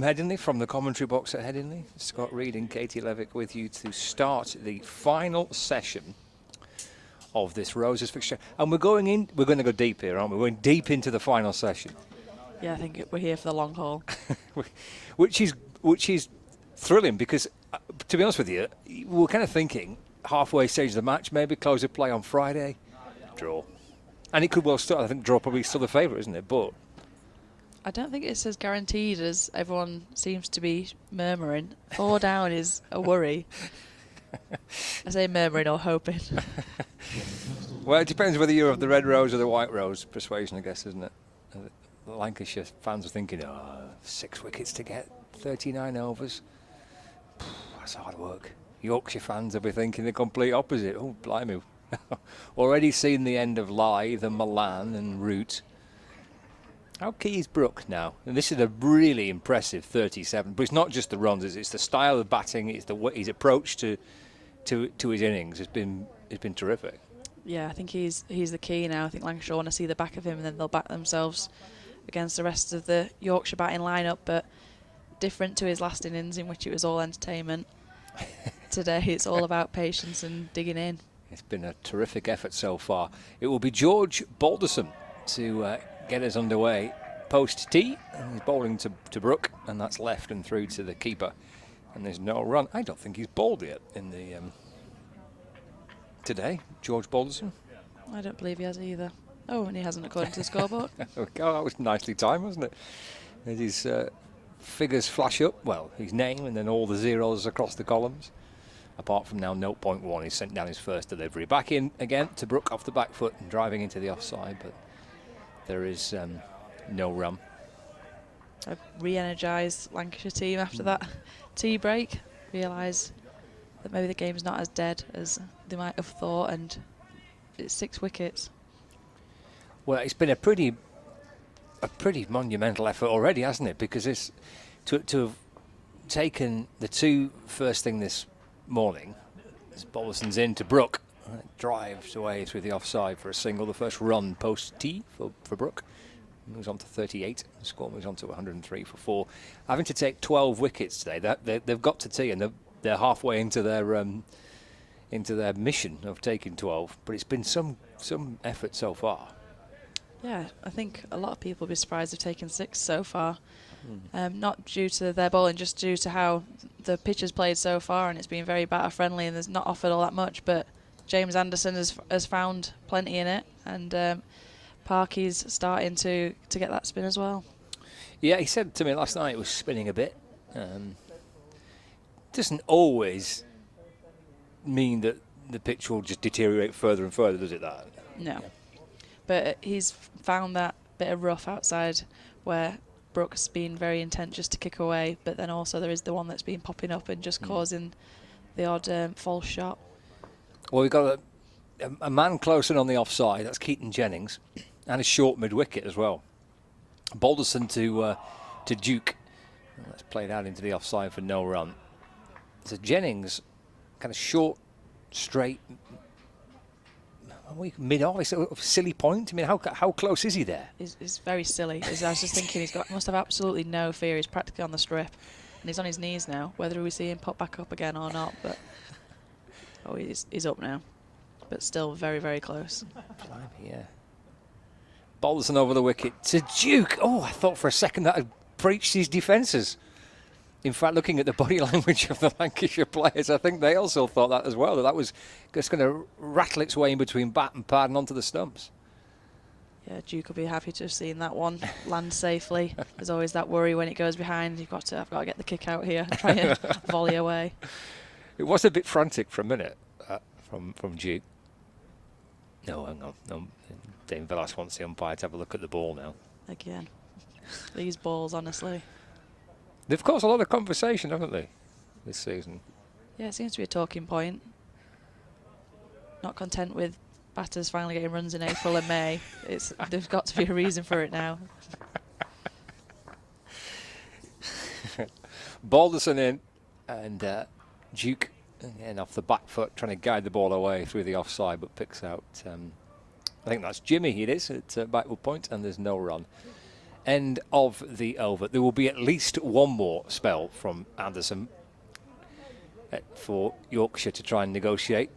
Speaker 3: the commentary box at Headingley. Scott Reed and Katie Levick with you to start the final session of this Roses fixture. And we're going to go deep here, aren't we? We're going deep into the final session.
Speaker 4: Yeah, I think we're here for the long haul.
Speaker 3: which is thrilling because, to be honest with you, we're kind of thinking halfway stage of the match, maybe close of play on Friday, draw. And it could well start. I think draw probably still the favourite, isn't it? But
Speaker 4: I don't think it's as guaranteed as everyone seems to be murmuring. 4 down is a worry. I say murmuring or hoping.
Speaker 3: Well, it depends whether you're of the red rose or the white rose persuasion, I guess, isn't it? The Lancashire fans are thinking, 6 wickets to get, 39 overs. That's hard work. Yorkshire fans will be thinking the complete opposite. Oh, blimey. Already seen the end of Lythe and Milan and Root. How key is Brook now? And this is a really impressive 37. But it's not just the runs; it's the style of batting. It's his approach to his innings. It's been terrific.
Speaker 4: Yeah, I think he's the key now. I think Lancashire want to see the back of him, and then they'll back themselves against the rest of the Yorkshire batting lineup. But different to his last innings, in which it was all entertainment. Today, it's all about patience and digging in.
Speaker 3: It's been a terrific effort so far. It will be George Balderson to get us underway post tee. He's bowling to Brook, and that's left and through to the keeper. And there's no run. I don't think he's bowled yet in the today, George Balderson.
Speaker 4: I don't believe he has either. Oh, and he hasn't according to the scoreboard.
Speaker 3: Oh, that was nicely timed, wasn't it? As his figures flash up, well, his name and then all the zeros across the columns. Apart from now 0.1, he's sent down his first delivery. Back in again to Brook off the back foot and driving into the offside, but there is no run.
Speaker 4: A re-energised Lancashire team after that tea break. Realise that maybe the game's not as dead as they might have thought, and it's 6 wickets.
Speaker 3: Well, it's been a pretty monumental effort already, hasn't it? Because it's to have taken the 2 first thing this morning. As Balderson's in to Brook, drives away through the offside for a single. The first run post tee for Brook. Moves on to 38. The score moves on to 103 for 4. Having to take 12 wickets today. They've got to tee, and they're halfway into their mission of taking 12. But it's been some effort so far.
Speaker 4: Yeah, I think a lot of people will be surprised they've taken 6 so far. Not due to their bowling, just due to how the pitch has played so far, and it's been very batter friendly and there's not offered all that much. But James Anderson has found plenty in it, and Parky's starting to get that spin as well. Yeah,
Speaker 3: he said to me last night it was spinning a bit. Doesn't always mean that the pitch will just deteriorate further and further, does it? That
Speaker 4: no, but he's found that bit of rough outside where Brook's been very intent just to kick away, but then also there is the one that's been popping up and just causing the odd false shot.
Speaker 3: Well, we've got a man close in on the offside. That's Keaton Jennings, and a short mid-wicket as well. Balderson to Duke. That's played out into the offside for no run. So Jennings, kind of short, straight, mid-off. It's a silly point. I mean, how close is he there?
Speaker 4: It's very silly. I was just thinking must have absolutely no fear. He's practically on the strip, and he's on his knees now. Whether we see him pop back up again or not, but he's up now, but still very, very close.
Speaker 3: Yeah. Balderson over the wicket to Duke. Oh, I thought for a second that had breached his defences. In fact, looking at the body language of the Lancashire players, I think they also thought that as well, that was just going to rattle its way in between bat and pad and onto the stumps.
Speaker 4: Yeah, Duke will be happy to have seen that one land safely. There's always that worry when it goes behind. I've got to get the kick out here, try and volley away.
Speaker 3: It was a bit frantic for a minute from Duke. No, hang on. No, Dave Villas wants the umpire to have a look at the ball now.
Speaker 4: Again. These balls, honestly.
Speaker 3: They've caused a lot of conversation, haven't they, this season?
Speaker 4: Yeah, it seems to be a talking point. Not content with batters finally getting runs in April and May. There's got to be a reason for it now.
Speaker 3: Balderson in, and Duke again off the back foot, trying to guide the ball away through the offside, but picks out I think that's Jimmy, it is, at backward point, and there's no run. End of the over. There will be at least one more spell from Anderson for Yorkshire to try and negotiate.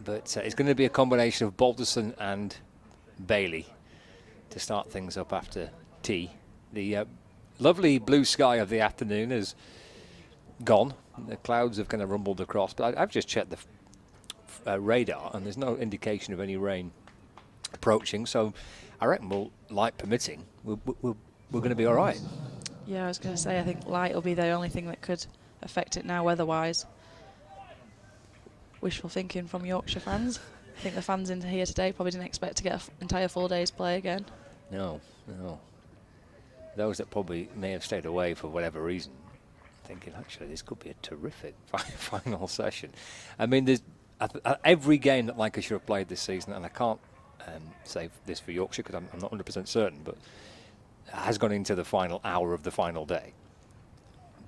Speaker 3: But it's going to be a combination of Balderson and Bailey to start things up after tea. The lovely blue sky of the afternoon is gone. The clouds have kind of rumbled across, but I've just checked the radar, and there's no indication of any rain approaching, so I reckon we'll, light permitting, we're going to be all right.
Speaker 4: Yeah, I was going to say, I think light will be the only thing that could affect it now weather-wise. Wishful thinking from Yorkshire fans. I think the fans in here today probably didn't expect to get an entire full day's play again.
Speaker 3: No. Those that probably may have stayed away for whatever reason, thinking, actually, this could be a terrific final session. I mean, there's every game that Lancashire have played this season, and I can't say this for Yorkshire because I'm not 100% certain, but has gone into the final hour of the final day.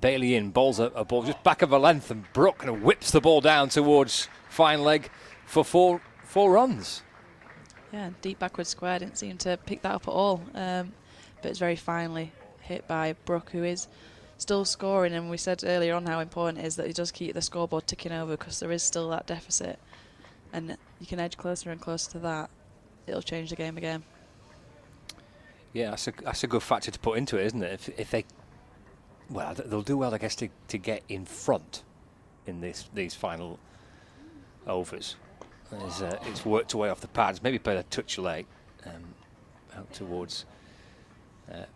Speaker 3: Bailey in, bowls a ball just back of a length, and Brooke kind of whips the ball down towards fine leg for four runs.
Speaker 4: Yeah, deep backward square, didn't seem to pick that up at all, but it's very finely hit by Brooke, who is still scoring, and we said earlier on how important it is that he does keep the scoreboard ticking over, because there is still that deficit, and you can edge closer and closer to that. It'll change the game again.
Speaker 3: Yeah, that's a good factor to put into it, isn't it? If they, well, they'll do well, I guess, to get in front in these final overs. It's worked away off the pads, maybe played a touch late, out towards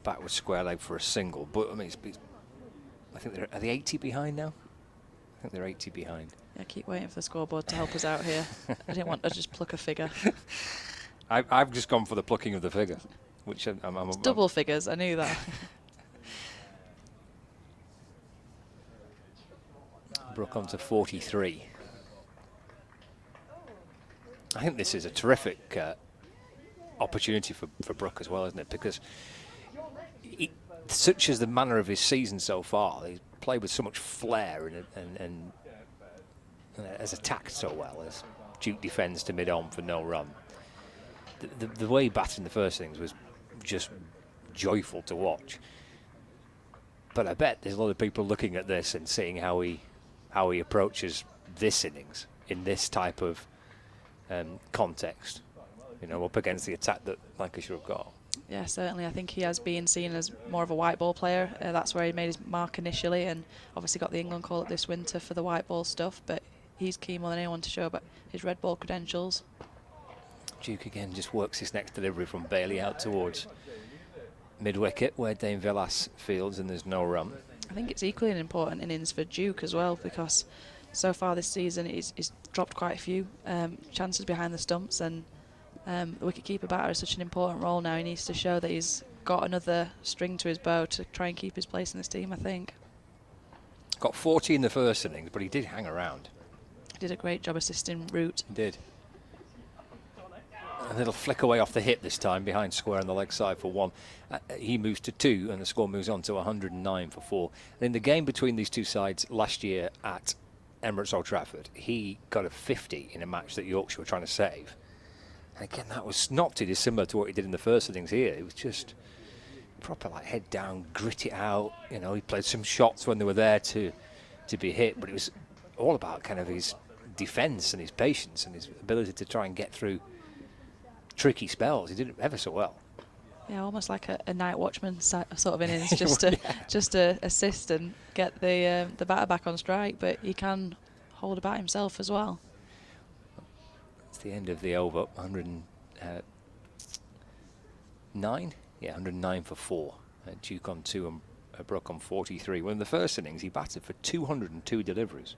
Speaker 3: backward square leg for a single. But I mean, I think are they 80 behind now? I think they're 80 behind.
Speaker 4: Yeah, keep waiting for the scoreboard to help us out here. I didn't want to just pluck a figure.
Speaker 3: I've just gone for the plucking of the figure, which it's
Speaker 4: double figures. I knew that.
Speaker 3: Brooke on to 43. I think this is a terrific opportunity for Brooke as well, isn't it? Because such as the manner of his season so far, he's played with so much flair and has attacked so well, as Duke defends to mid-on for no run. The way he batted in the first innings was just joyful to watch. But I bet there's a lot of people looking at this and seeing how he approaches this innings in this type of context, up against the attack that Lancashire have got.
Speaker 4: Yeah, certainly. I think he has been seen as more of a white ball player. That's where he made his mark initially, and obviously got the England call up this winter for the white ball stuff, but he's keen more than anyone to show about his red ball credentials.
Speaker 3: Duke again just works his next delivery from Bailey out towards mid-wicket, where Dane Villas fields, and there's no run.
Speaker 4: I think it's equally an important innings for Duke as well, because so far this season he's dropped quite a few chances behind the stumps, and the wicket-keeper batter is such an important role now. He needs to show that he's got another string to his bow to try and keep his place in this team, I think.
Speaker 3: Got 40 in the first innings, but he did hang around.
Speaker 4: He did a great job assisting Root.
Speaker 3: He did. A little flick away off the hip this time, behind square on the leg side for 1. He moves to 2, and the score moves on to 109 for 4. And in the game between these two sides last year at Emirates Old Trafford, he got a 50 in a match that Yorkshire were trying to save. And again, that was not too dissimilar to what he did in the first innings here. It was just proper, like, head down, grit it out. He played some shots when they were there to be hit, but it was all about kind of his defence and his patience and his ability to try and get through tricky spells. He did it ever so well.
Speaker 4: Yeah, almost like a night watchman sort of innings, just to assist and get the batter back on strike, but he can hold a bat himself as well.
Speaker 3: It's the end of the over, 109? Yeah, 109 for 4. Duke on 2 and Brooke on 43. Well, in the first innings, he batted for 202 deliveries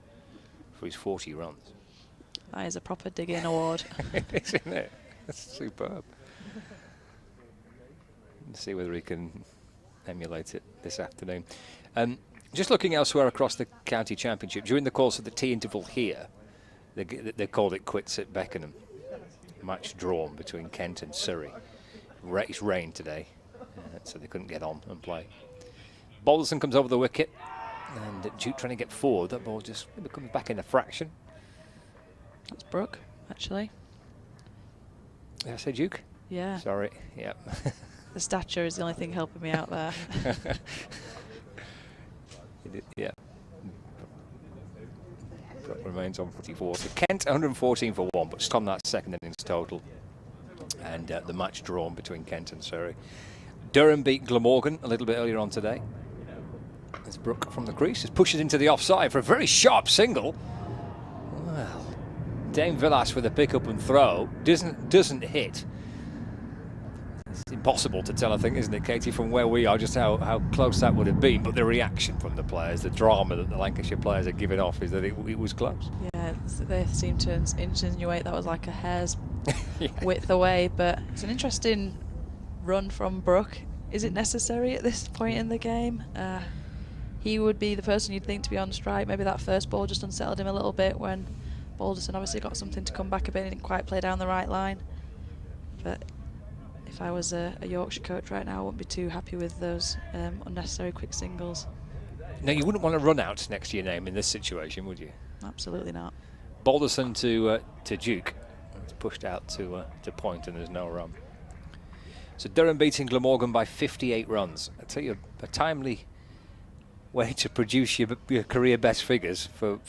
Speaker 3: for his 40 runs.
Speaker 4: That is a proper dig-in award.
Speaker 3: Isn't it? That's superb. Let's see whether he can emulate it this afternoon. Just looking elsewhere across the county championship, during the course of the tea interval here, they called it quits at Beckenham. Match drawn between Kent and Surrey. It's rained today, so they couldn't get on and play. Balderson comes over the wicket, and Duke trying to get forward. That ball just comes back in a fraction.
Speaker 4: That's Brooke, actually.
Speaker 3: Did I say Duke?
Speaker 4: Yeah.
Speaker 3: Sorry. Yeah.
Speaker 4: The stature is the only thing helping me out there.
Speaker 3: Yeah. Brook remains on 44. So Kent 114 for 1, but Tom that second innings total. And the match drawn between Kent and Surrey. Durham beat Glamorgan a little bit earlier on today. As Brook from the crease just pushes into the offside for a very sharp single. Well, Dame Villas with a pick up and throw doesn't hit. It's impossible to tell, I think, isn't it, Katie, from where we are, just how close that would have been. But the reaction from the players, the drama that the Lancashire players are giving off is that it was close.
Speaker 4: Yeah, they seem to insinuate that was like a hair's
Speaker 3: Yeah.
Speaker 4: width away. But it's an interesting run from Brook. Is it necessary at this point in the game? He would be the person you'd think to be on strike. Maybe that first ball just unsettled him a little bit when Balderson obviously got something to come back a bit and didn't quite play down the right line. But if I was a Yorkshire coach right now, I wouldn't be too happy with those unnecessary quick singles.
Speaker 3: No, you wouldn't want to run out next to your name in this situation, would you?
Speaker 4: Absolutely not.
Speaker 3: Balderson to Duke. It's pushed out to point and there's no run. So Durham beating Glamorgan by 58 runs. I tell you, a timely way to produce your career best figures for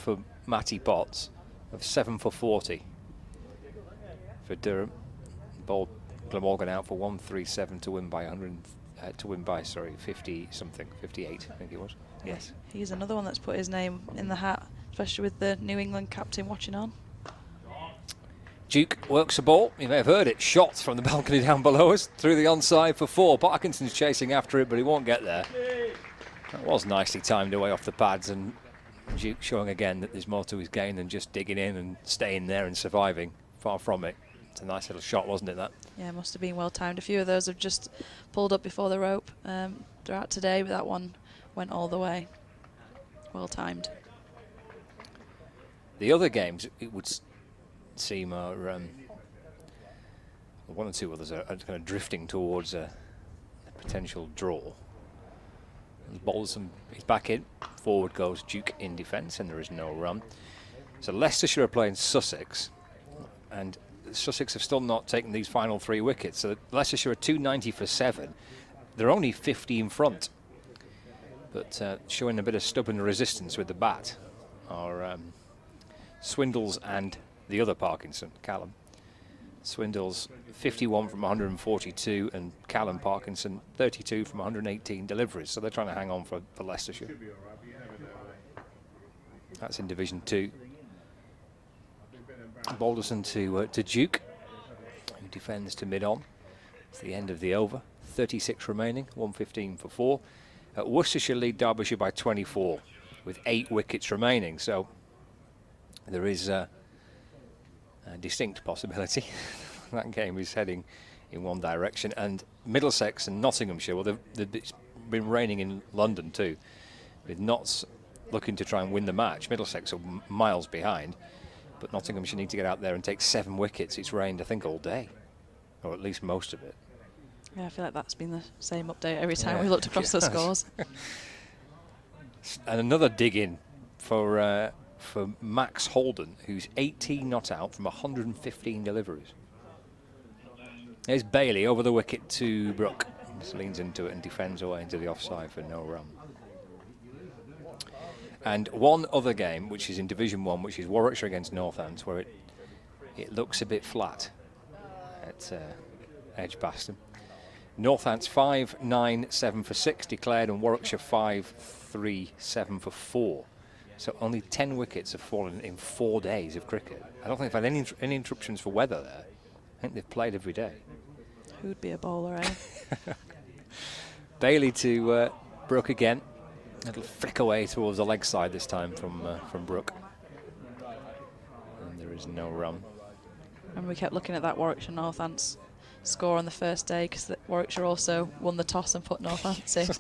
Speaker 3: Matty Potts of 7 for 40 for Durham. Bowled Glamorgan out for 137 to win by 50 something, 58 I think it was. Yes.
Speaker 4: He's another one that's put his name in the hat, especially with the New England captain watching on.
Speaker 3: Duke works a ball. You may have heard it. Shots from the balcony down below us through the onside for 4. Parkinson's chasing after it, but he won't get there. That was nicely timed away off the pads, and Duke showing again that there's more to his game than just digging in and staying there and surviving. Far from it. It's a nice little shot, wasn't it, that?
Speaker 4: Yeah, must have been well timed. A few of those have just pulled up before the rope throughout today, but that one went all the way. Well timed.
Speaker 3: The other games, it would seem, are one or two others are kind of drifting towards a potential draw. Balderson is back in. Forward goes Duke in defence, and there is no run. So Leicestershire are playing Sussex, and Sussex have still not taken these final 3 wickets. So Leicestershire are 290 for 7. They're only 50 in front, but showing a bit of stubborn resistance with the bat are Swindles and the other Parkinson, Callum. Swindles 51 from 142 and Callum Parkinson 32 from 118 deliveries. So they're trying to hang on for Leicestershire. That's in Division 2. Balderson to Duke, who defends to mid-on. It's the end of the over. 36 remaining, 115 for 4. Worcestershire lead Derbyshire by 24 with 8 wickets remaining. So there is a distinct possibility that game is heading in one direction. And Middlesex and Nottinghamshire, well, it's been raining in London too, with Notts looking to try and win the match. Middlesex are miles behind, but Nottinghamshire need to get out there and take 7 wickets. It's rained, I think, all day, or at least most of it.
Speaker 4: Yeah, I feel like that's been the same update every time we looked across the scores.
Speaker 3: And another dig in for Max Holden, who's 18 not out from 115 deliveries. There's Bailey over the wicket to Brook. Just leans into it and defends away into the offside for no run. And one other game, which is in Division 1, which is Warwickshire against Northants, where it looks a bit flat at Edgbaston. Northants 5-9-7 for 6 declared, and Warwickshire 5-3-7 for 4. So only 10 wickets have fallen in 4 days of cricket. I don't think they've had any interruptions for weather there. I think they've played every day.
Speaker 4: Who'd be a bowler, eh?
Speaker 3: Bailey to Brook again. It'll flick away towards the leg side this time from Brook. And there is no run.
Speaker 4: And we kept looking at that Warwickshire Northants score on the first day, because Warwickshire also won the toss and put Northants in.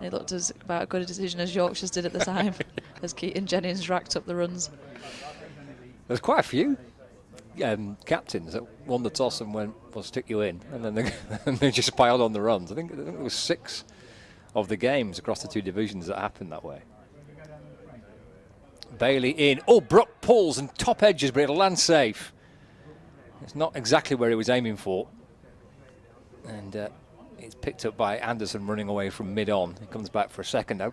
Speaker 4: It looked as about as good a decision as Yorkshire's did at the time, as Keaton Jennings racked up the runs.
Speaker 3: There's quite a few captains that won the toss and went, "We'll stick you in," and then they just piled on the runs. I think it was 6 of the games across the 2 divisions that happened that way. Bailey in. Oh, Brook pulls and top edges, but it'll land safe. It's not exactly where he was aiming for. And it's picked up by Anderson running away from mid-on. He comes back for a second. I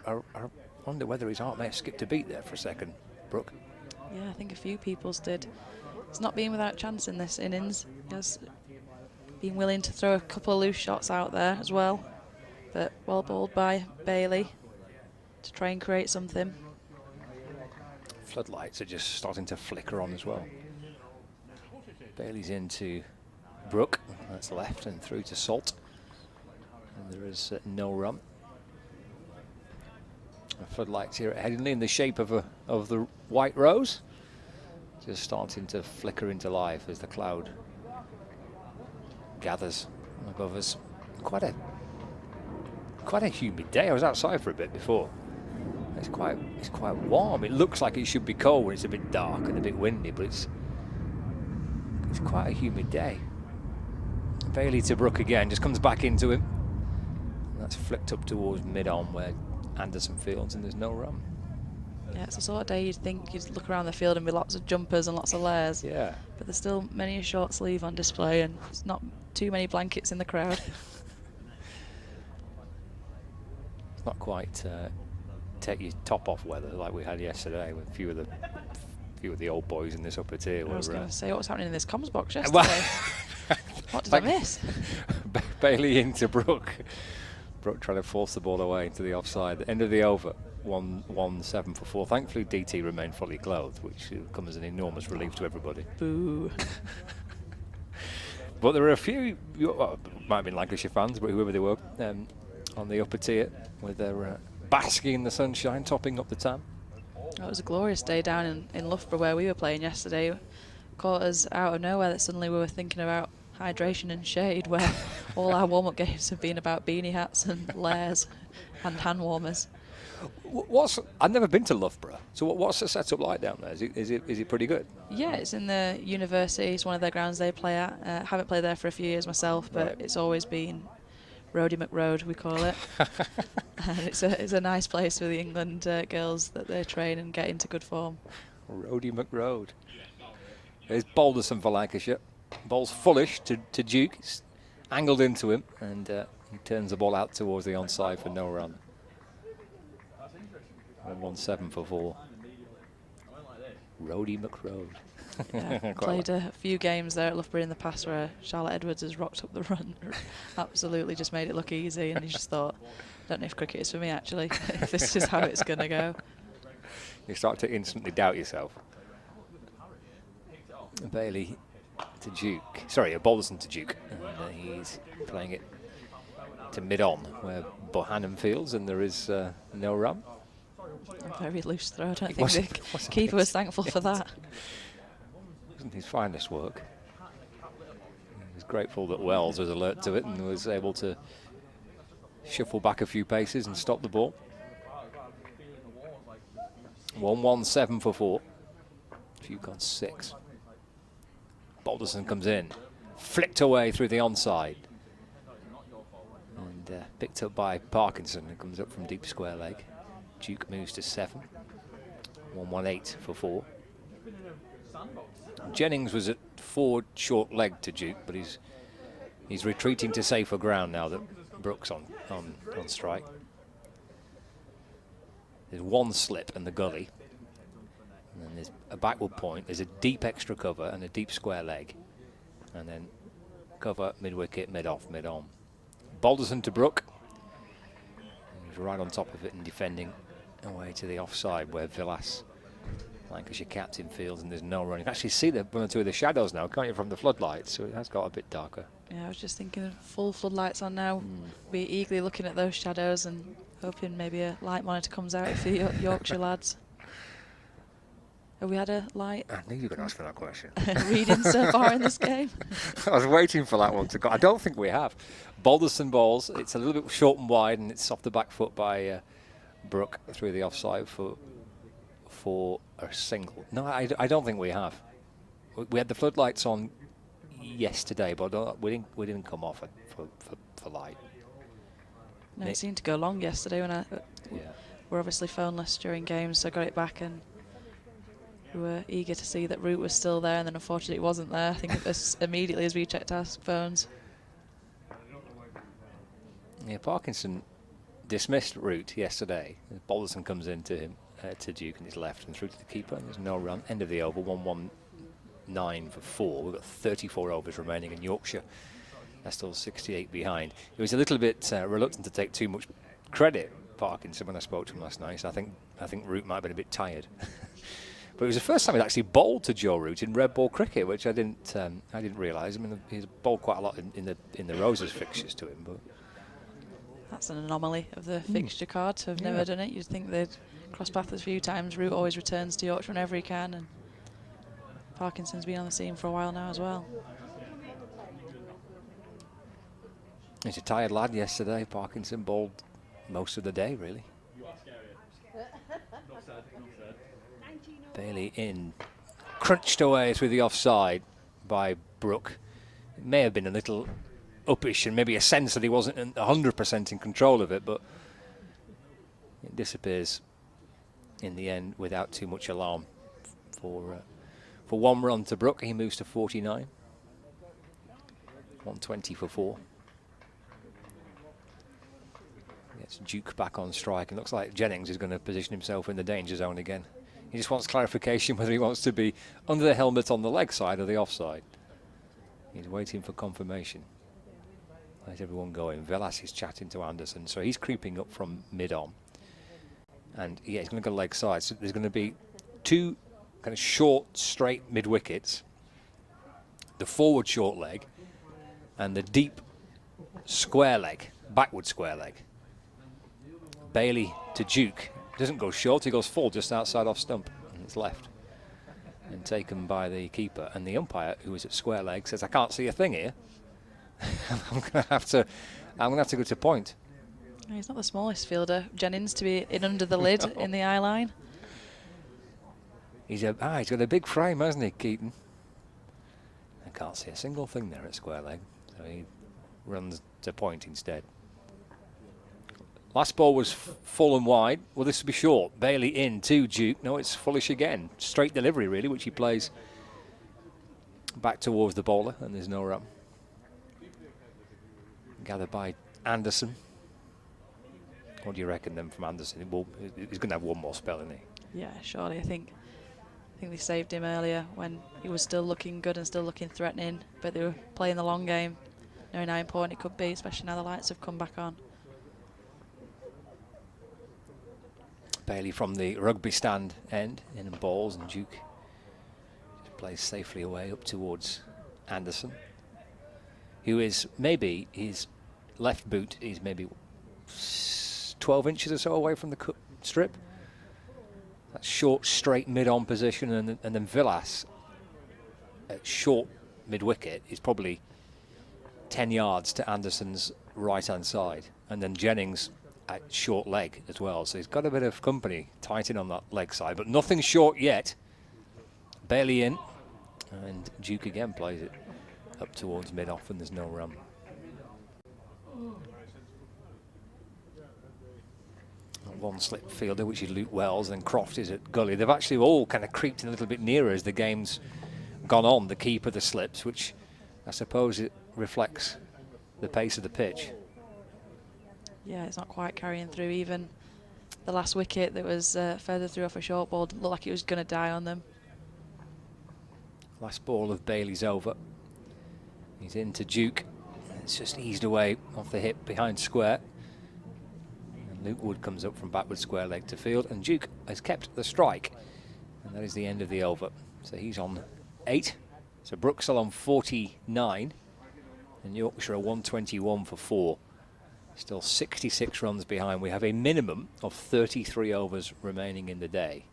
Speaker 3: wonder whether his heart may have skipped a beat there for a second, Brooke.
Speaker 4: Yeah, I think a few people's did. He's not been without chance in this innings. He has been willing to throw a couple of loose shots out there as well. But well bowled by Bailey to try and create something.
Speaker 3: Floodlights are just starting to flicker on as well. Bailey's into Brooke. That's left and through to Salt. And there is no run. The floodlights here at Headingley in the shape of the white rose, just starting to flicker into life as the cloud gathers above us. Quite a humid day. I was outside for a bit before. It's quite warm. It looks like it should be cold when it's a bit dark and a bit windy, but it's quite a humid day. Bailey to Brooke again, just comes back into him. And that's flicked up towards mid-on where Anderson fields, and there's no run.
Speaker 4: Yeah, it's the sort of day you'd think you'd look around the field and be lots of jumpers and lots of layers.
Speaker 3: Yeah.
Speaker 4: But there's still many a short sleeve on display, and there's not too many blankets in the crowd.
Speaker 3: It's not quite take your top off weather like we had yesterday with a few of the old boys in this upper tier.
Speaker 4: I was going to say, what was happening in this comms box yesterday?
Speaker 3: Well,
Speaker 4: what did I miss?
Speaker 3: Bailey into Brooke. Brooke trying to force the ball away into the offside. End of the over, 1-7 for 4. Thankfully, DT remained fully clothed, which will come as an enormous relief to everybody.
Speaker 4: Boo.
Speaker 3: But there were a few, well, might have been Lancashire fans, but whoever they were, on the upper tier with their basking in the sunshine, topping up the tan.
Speaker 4: It was a glorious day down in Loughborough where we were playing yesterday. Caught us out of nowhere that suddenly we were thinking about hydration and shade, where all our warm-up games have been about beanie hats and layers and hand warmers.
Speaker 3: I've never been to Loughborough, so what's the setup like down there? Is it pretty good?
Speaker 4: Yeah, it's in the university. It's one of their grounds they play at. Haven't played there for a few years myself, but
Speaker 3: Right.
Speaker 4: It's always been Roadie McRoad, we call it. And it's a nice place for the England girls that they train and get into good form.
Speaker 3: Roadie McRoad. There's Balderson for Lancashire. Ball's fullish to Duke. It's angled into him, and he turns the ball out towards the onside for no run. 1-7 for 4. Roadie McRoad.
Speaker 4: Yeah, played a few games there at Loughborough in the past where Charlotte Edwards has rocked up the run. Absolutely just made it look easy, and you just thought, don't know if cricket is for me actually, if this is how it's going to go.
Speaker 3: You start to instantly doubt yourself. Bailey to Duke. Sorry, Balderson to Duke. And he's playing it to mid-on where Bohannon fields, and there is no run.
Speaker 4: A very loose throw. I don't think
Speaker 3: wasn't
Speaker 4: the keeper was thankful for that.
Speaker 3: Wasn't his finest work. He was grateful that Wells was alert to it and was able to shuffle back a few paces and stop the ball. 1-7 for 4. Duke on 6. Balderson comes in, flicked away through the onside, and picked up by Parkinson, who comes up from deep square leg. Duke moves to 7. 1-8 for 4. Jennings was at forward short leg to Duke, but he's retreating to safer ground now that Brooks on strike. There's one slip in the gully, and then there's a backward point. There's a deep extra cover and a deep square leg, and then cover mid-wicket, mid-off, mid-on. Balderson to Brooke. He's right on top of it and defending away to the offside where Villas, Lancashire captain, fields, and there's no run. You can actually see one or two of the shadows now, can't you, from the floodlights, so it has got a bit darker.
Speaker 4: Yeah, I was just thinking full floodlights on now. Be eagerly looking at those shadows and hoping maybe a light monitor comes out for the Yorkshire lads. Have we had a light
Speaker 3: I knew you were going to ask for that question.
Speaker 4: reading so far in this game?
Speaker 3: I was waiting for that one to go. I don't think we have. Balderson balls. It's a little bit short and wide, and it's off the back foot by Brooke through the offside for a single. No, I don't think we have. We had the floodlights on yesterday, but we didn't come off it for light.
Speaker 4: No, it seemed to go long yesterday when
Speaker 3: Yeah.
Speaker 4: we're obviously phoneless during games, so I got it back and We were eager to see that Root was still there, and then unfortunately it wasn't there. I think as immediately as we checked our phones.
Speaker 3: Yeah, Parkinson dismissed Root yesterday. Balderson comes into him, to Duke on his left and through to the keeper. There's no run. End of the over, 119 for 4. We've got 34 overs remaining in Yorkshire. They're still 68 behind. He was a little bit reluctant to take too much credit, Parkinson, when I spoke to him last night. So I think Root might have been a bit tired. But it was the first time he'd actually bowled to Joe Root in red ball cricket, which I didn't realise. I mean, he's bowled quite a lot in the Roses fixtures to him, but
Speaker 4: that's an anomaly of the fixture card to have never done it. You'd think they'd cross paths a few times. Root always returns to Yorkshire whenever he can, and Parkinson's been on the scene for a while now as well.
Speaker 3: He's a tired lad yesterday. Parkinson bowled most of the day, really. Bailey in, crunched away through the offside by Brook. It may have been a little uppish and maybe a sense that he wasn't 100% in control of it, but it disappears in the end without too much alarm. For 1 run to Brook, he moves to 49. 120 for 4. Gets Duke back on strike, and looks like Jennings is going to position himself in the danger zone again. He just wants clarification whether he wants to be under the helmet on the leg side or the offside. He's waiting for confirmation. How's everyone going? Velas is chatting to Anderson, so he's creeping up from mid-on. And yeah, he's going to go leg side. So there's going to be 2 kind of short, straight mid-wickets. The forward short leg and the deep square leg, backward square leg. Bailey to Duke. Doesn't go short, he goes full just outside off stump, and it's left and taken by the keeper. And the umpire, who is at square leg, says, I can't see a thing here. I'm gonna have to go to point.
Speaker 4: He's not the smallest fielder. Jennings to be in under the lid in the eye line.
Speaker 3: He's got a big frame, hasn't he, Keaton? I can't see a single thing there at square leg, so he runs to point instead. Last ball was full and wide. Well, this will be short. Bailey in to Duke. No, it's fullish again. Straight delivery, really, which he plays back towards the bowler, and there's no run. Gathered by Anderson. What do you reckon then from Anderson? He's going to have one more spell, isn't he?
Speaker 4: Yeah, surely. I think they saved him earlier when he was still looking good and still looking threatening, but they were playing the long game, knowing how important it could be, especially now the lights have come back on.
Speaker 3: Bailey from the rugby stand end in and balls, and Duke just plays safely away up towards Anderson, who is maybe his left boot is maybe 12 inches or so away from the cut strip. That short, straight mid-on position, and then Villas at short mid-wicket is probably 10 yards to Anderson's right-hand side, and then Jennings at short leg as well, so he's got a bit of company tight in on that leg side, but nothing short yet. Bailey in, and Duke again plays it up towards mid-off, and there's no run. One slip fielder, which is Luke Wells, and Croft is at gully. They've actually all kind of creeped in a little bit nearer as the game's gone on, the keeper, the slips, which I suppose it reflects the pace of the pitch.
Speaker 4: Yeah, it's not quite carrying through. Even the last wicket that was further through off a short ball looked like it was going to die on them.
Speaker 3: Last ball of Bailey's over. He's into Duke. It's just eased away off the hip behind square. And Luke Wood comes up from backward square leg to field, and Duke has kept the strike. And that is the end of the over. So he's on 8. So Brooks on 49. And Yorkshire are 121 for 4. Still 66 runs behind. We have a minimum of 33 overs remaining in the day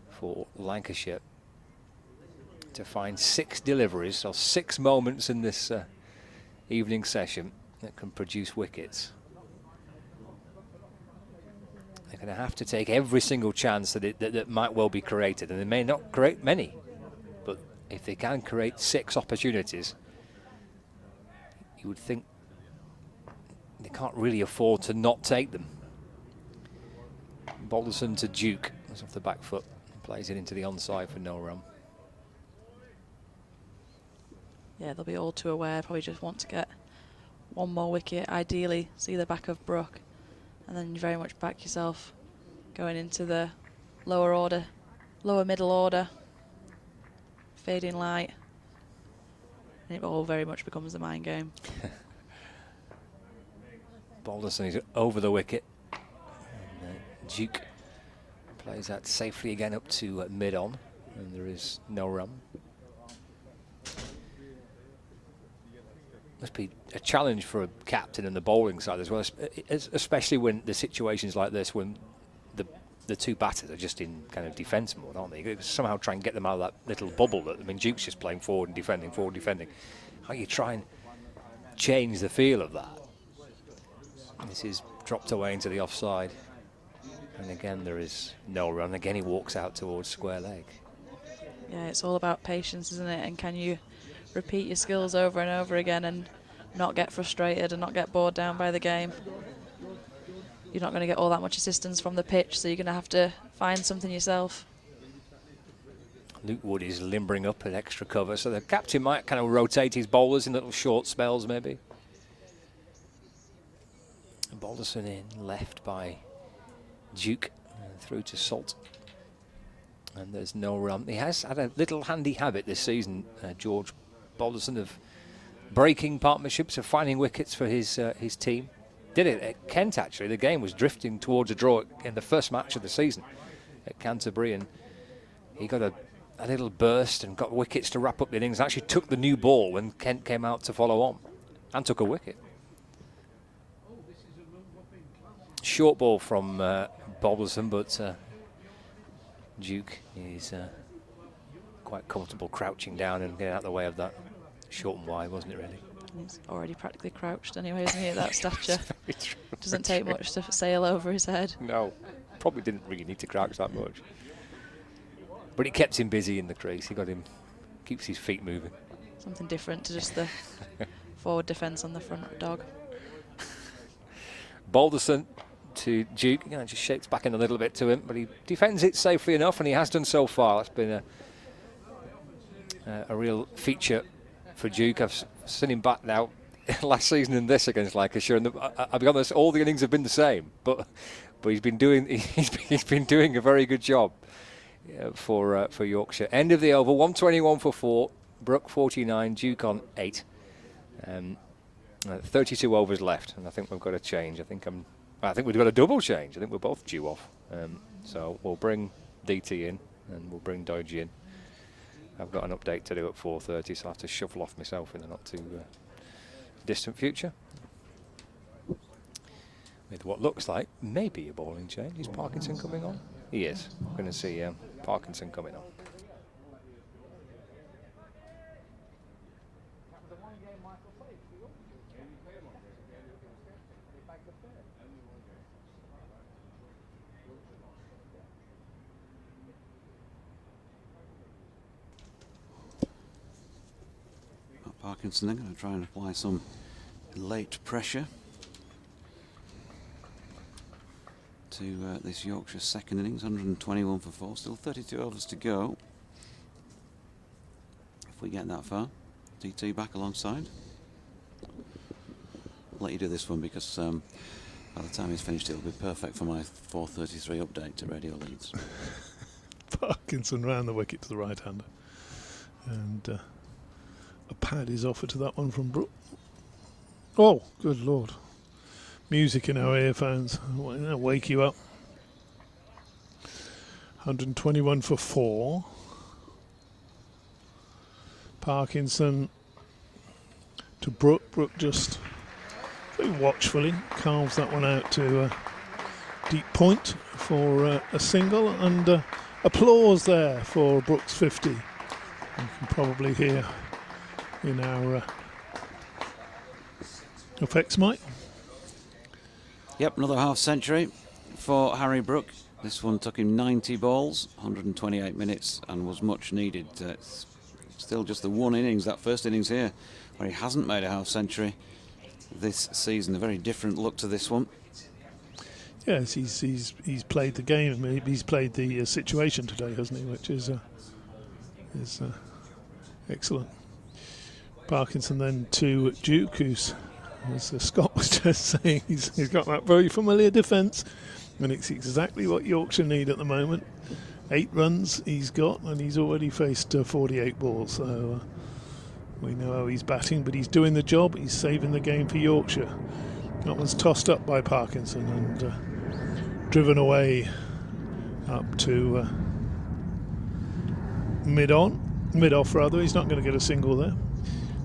Speaker 3: for Lancashire to find 6 deliveries, or 6 moments in this evening session that can produce wickets. They're going to have to take every single chance that might well be created, and they may not create many, but if they can create 6 opportunities, you would think they can't really afford to not take them. Balderson to Duke. That's off the back foot. Plays it into the onside for no run.
Speaker 4: Yeah, they'll be all too aware. Probably just want to get one more wicket. Ideally, see the back of Brook, and then you very much back yourself going into the lower order, lower middle order, fading light, and it all very much becomes a mind game.
Speaker 3: Balderson is over the wicket. And, Duke plays that safely again up to mid-on, and there is no run. Must be a challenge for a captain and the bowling side as well, especially when the situations like this, when the two batters are just in kind of defence mode, aren't they? You somehow try and get them out of that little bubble. Duke's just playing forward and defending, forward defending. How you try and change the feel of that? This is dropped away into the offside. And again, there is no run. Again, he walks out towards square leg.
Speaker 4: Yeah, it's all about patience, isn't it? And can you repeat your skills over and over again and not get frustrated and not get bored down by the game? You're not going to get all that much assistance from the pitch, so you're going to have to find something yourself.
Speaker 3: Luke Wood is limbering up at extra cover, so the captain might kind of rotate his bowlers in little short spells, maybe. Balderson in, left by Duke, through to Salt. And there's no run. He has had a little handy habit this season, George Balderson, of breaking partnerships, of finding wickets for his team. Did it at Kent, actually. The game was drifting towards a draw in the first match of the season at Canterbury, and he got a little burst and got wickets to wrap up the innings. Actually took the new ball when Kent came out to follow on, and took a wicket. Short ball from Balderson, but Duke is quite comfortable crouching down and getting out of the way of that. Short and wide, wasn't it, really?
Speaker 4: He's already practically crouched anyway, isn't he, at that stature? Doesn't take much to sail over his head.
Speaker 3: No, probably didn't really need to crouch that much. But it kept him busy in the crease. He got him, keeps his feet moving.
Speaker 4: Something different to just the forward defence on the front dog.
Speaker 3: Balderson to Duke, just shakes back in a little bit to him, but he defends it safely enough, and he has done so far. That's been a real feature for Duke. I've seen him back now last season and this against Lancashire, and I'll be honest, all the innings have been the same, but he's been doing a very good job for Yorkshire. End of the over, 121 for 4, Brook 49, Duke on 8. 32 overs left, and I think we've got a change. I think we've got a double change. I think we're both due off. So we'll bring DT in, and we'll bring Doji in. I've got an update to do at 4:30, so I'll have to shuffle off myself in the not too distant future. With what looks like maybe a bowling change. Is Parkinson coming on? He is. We're going to see Parkinson coming on.
Speaker 1: Parkinson then going to try and apply some late pressure to this Yorkshire second innings. 121 for 4, still 32 overs to go. If we get that far, DT back alongside. I'll let you do this one because by the time he's finished, it'll be perfect for my 4:33 update to Radio Leeds.
Speaker 2: Parkinson round the wicket to the right hander, and a pad is offered to that one from Brook. Oh, good Lord. Music in our earphones. That'll wake you up. 121 for 4. Parkinson to Brook. Brook just very watchfully carves that one out to deep point for a single, and applause there for Brook's 50. You can probably hear in our effects mic.
Speaker 1: Yep, another half century for Harry Brook. This one took him 90 balls, 128 minutes, and was much needed. It's still just the one innings, that first innings here, where he hasn't made a half century this season. A very different look to this one.
Speaker 2: Yes, he's played the game. He's played the situation today, hasn't he? Which is excellent. Parkinson then to Duke, who's, as Scott was just saying, he's got that very familiar defence, and it's exactly what Yorkshire need at the moment. 8 runs he's got, and he's already faced 48 balls. So we know how he's batting, but he's doing the job. He's saving the game for Yorkshire. That one's tossed up by Parkinson and driven away up to mid-off rather. He's not going to get a single there.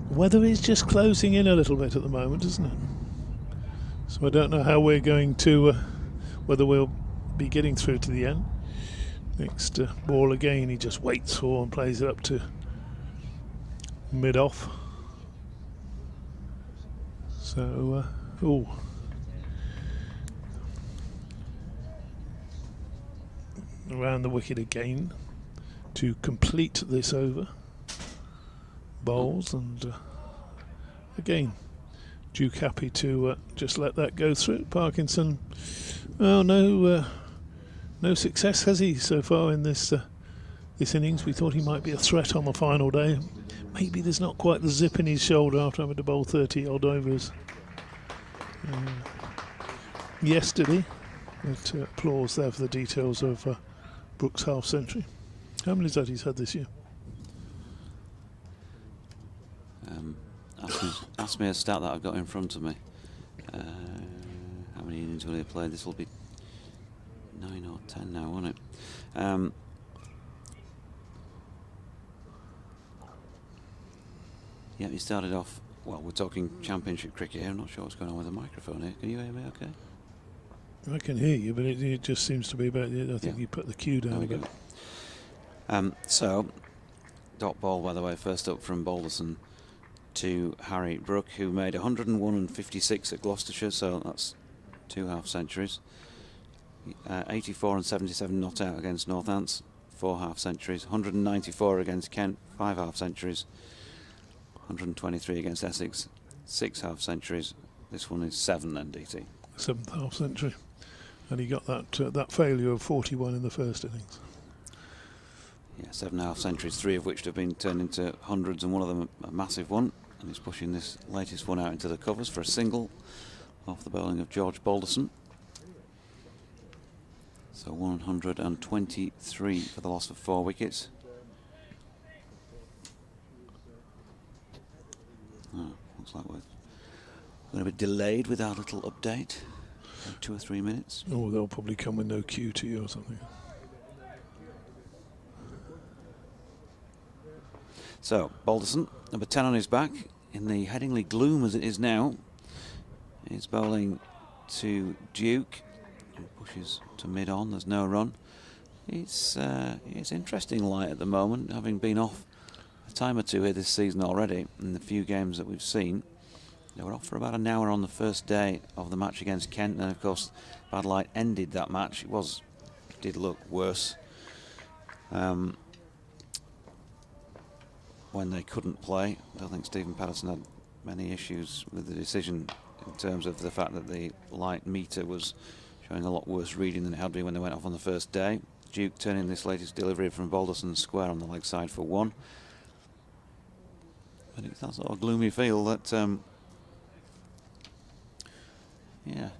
Speaker 2: Weather is just closing in a little bit at the moment, isn't it? So I don't know how we're going to, whether we'll be getting through to the end. Next ball again, he just waits for and plays it up to mid-off. So, around the wicket again to complete this over. Bowls, and again Duke happy to just let that go through. Parkinson, well, no success has he so far in this innings. We thought he might be a threat on the final day. Maybe there's not quite the zip in his shoulder after having to bowl 30 odd overs yesterday. But applause there for the details of Brooks' half century. How many has that he's had this year?
Speaker 1: Ask me a stat that I've got in front of me. How many innings will he have played? This will be 9 or 10 now, won't it? Yeah, he started off. Well, we're talking championship cricket here. I'm not sure what's going on with the microphone here. Can you hear me okay?
Speaker 2: I can hear you, but it just seems to be about it. I think you put the cue down a bit.
Speaker 1: So, dot ball, by the way, first up from Balderson to Harry Brook, who made 101 and 56 at Gloucestershire, so that's 2 half centuries. 84 and 77 not out against Northants, 4 half centuries. 194 against Kent, 5 half centuries. 123 against Essex, 6 half centuries. This one is 7 NDT.
Speaker 2: 7th half century, and he got that failure of 41 in the first innings.
Speaker 1: Yeah, 7 half centuries, 3 of which have been turned into hundreds, and one of them a massive one. And he's pushing this latest one out into the covers for a single off the bowling of George Balderson. So 123 for the loss of 4 wickets. Oh, looks like we're going to be delayed with our little update. 2 or 3 minutes.
Speaker 2: Oh, they'll probably come with no cue to you or something.
Speaker 1: So, Balderson, number 10 on his back, in the Headingley gloom as it is now. He's bowling to Duke, who pushes to mid-on, there's no run. It's interesting light at the moment, having been off a time or two here this season already, in the few games that we've seen. They were off for about an hour on the first day of the match against Kent, and of course, bad light ended that match. It did look worse. When they couldn't play. I don't think Stephen Patterson had many issues with the decision in terms of the fact that the light meter was showing a lot worse reading than it had been when they went off on the first day. Duke turning this latest delivery from Balderson square on the leg side for 1. But it's that sort of gloomy feel that, yeah, don't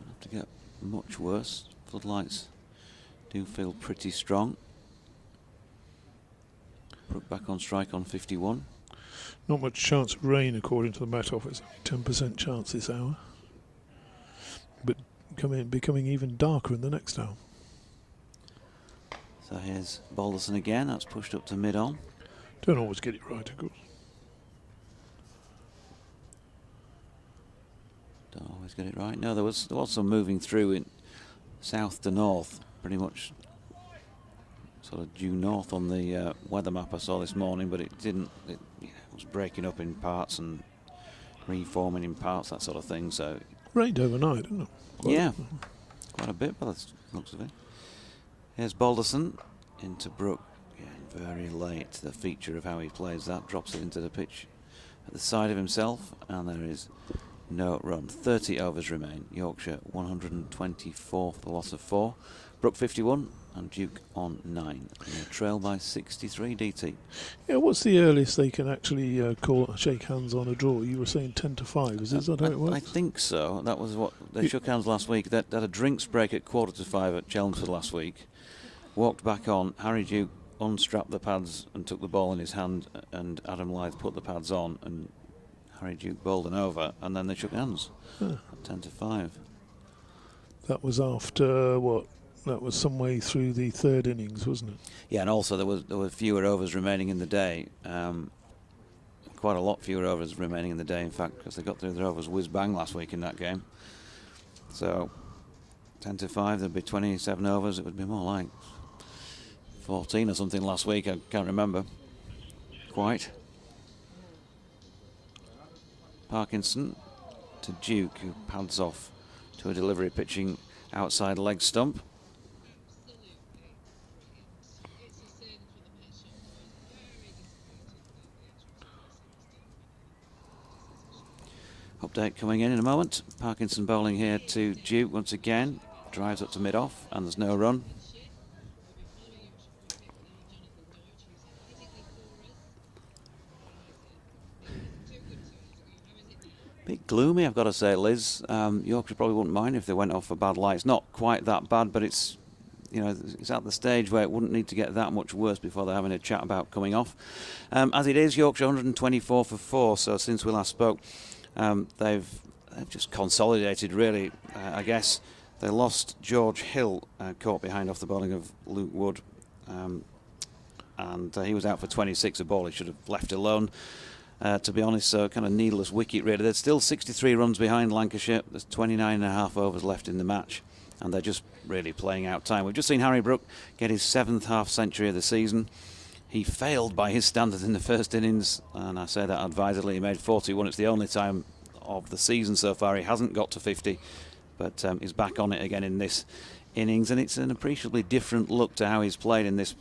Speaker 1: have to get much worse. Floodlights do feel pretty strong. Brook back on strike on 51.
Speaker 2: Not much chance of rain according to the Met Office. 10% chance this hour. But becoming even darker in the next hour.
Speaker 1: So here's Balderson again. That's pushed up to mid-on.
Speaker 2: Don't always get it right, of course.
Speaker 1: Don't always get it right. No, there was some moving through in south to north, pretty much sort of due north on the weather map I saw this morning, but it didn't. It was breaking up in parts and reforming in parts, that sort of thing. So
Speaker 2: rained overnight, didn't it?
Speaker 1: Quite a bit by the looks of it. Here's Balderson into Brook. Again, very late. The feature of how he plays that drops it into the pitch at the side of himself, and there is no run. 30 overs remain. Yorkshire 124 for the loss of 4. Brook 51 and Duke on 9. Trail by 63, DT.
Speaker 2: Yeah, what's the earliest they can actually shake hands on a draw? You were saying 10 to 5. Is that how it works?
Speaker 1: I think so. That was what they shook hands last week. They had a drinks break at 4:45 at Chelmsford last week. Walked back on. Harry Duke unstrapped the pads and took the ball in his hand, and Adam Lyth put the pads on, and Harry Duke bowled an over, and then they shook hands at 10 to 5.
Speaker 2: That was after what? That was some way through the third innings, wasn't it?
Speaker 1: Yeah, and also there were fewer overs remaining in the day. Quite a lot fewer overs remaining in the day, in fact, because they got through their overs whiz bang last week in that game. So 10 to 5, there'd be 27 overs. It would be more like 14 or something last week. I can't remember quite. Parkinson to Duke, who pads off to a delivery pitching outside leg stump. Update coming in a moment. Parkinson bowling here to Duke once again. Drives up to mid-off, and there's no run. Bit gloomy, I've got to say, Liz. Yorkshire probably wouldn't mind if they went off for bad light. It's not quite that bad, but it's, you know, it's at the stage where it wouldn't need to get that much worse before they're having a chat about coming off. As it is, Yorkshire 124 for 4. So since we last spoke, they've just consolidated, really. I guess they lost George Hill, caught behind off the bowling of Luke Wood, and he was out for 26, a ball he should have left alone. To be honest, so kind of needless wicket really. They're still 63 runs behind Lancashire. There's 29.5 overs left in the match, and they're just really playing out time. We've just seen Harry Brook get his 7th half century of the season. He failed by his standards in the first innings, and I say that advisedly. He made 41. It's the only time of the season so far he hasn't got to 50, but he's back on it again in this innings, and it's an appreciably different look to how he's played in this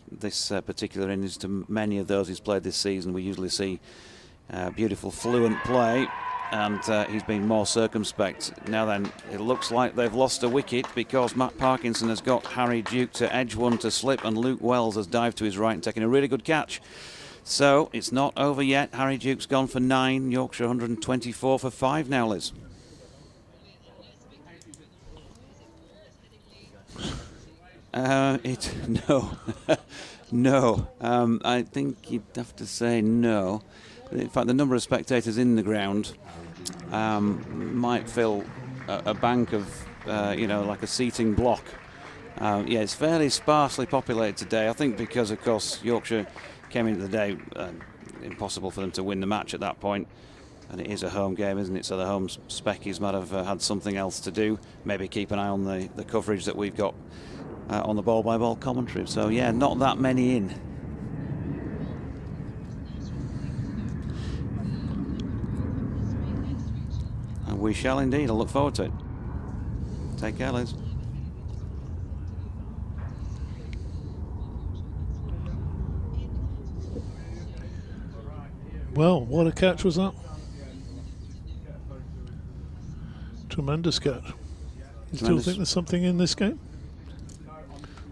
Speaker 1: particular innings to many of those he's played this season. We usually see beautiful fluent play, and he's been more circumspect. Now then, it looks like they've lost a wicket because Matt Parkinson has got Harry Duke to edge one to slip, and Luke Wells has dived to his right and taken a really good catch. So it's not over yet. Harry Duke's gone for 9. Yorkshire 124 for 5 now, Liz. No. No. I think you'd have to say no. In fact, the number of spectators in the ground might fill a bank of, like a seating block. Yeah, it's fairly sparsely populated today. I think because, of course, Yorkshire came into the day impossible for them to win the match at that point, and it is a home game, isn't it? So the home speckies might have had something else to do. Maybe keep an eye on the coverage that we've got on the ball-by-ball commentary. So yeah, not that many in. And we shall indeed. I look forward to it. Take care, Liz.
Speaker 2: Well, what a catch was that? Tremendous catch. You still think there's something in this game?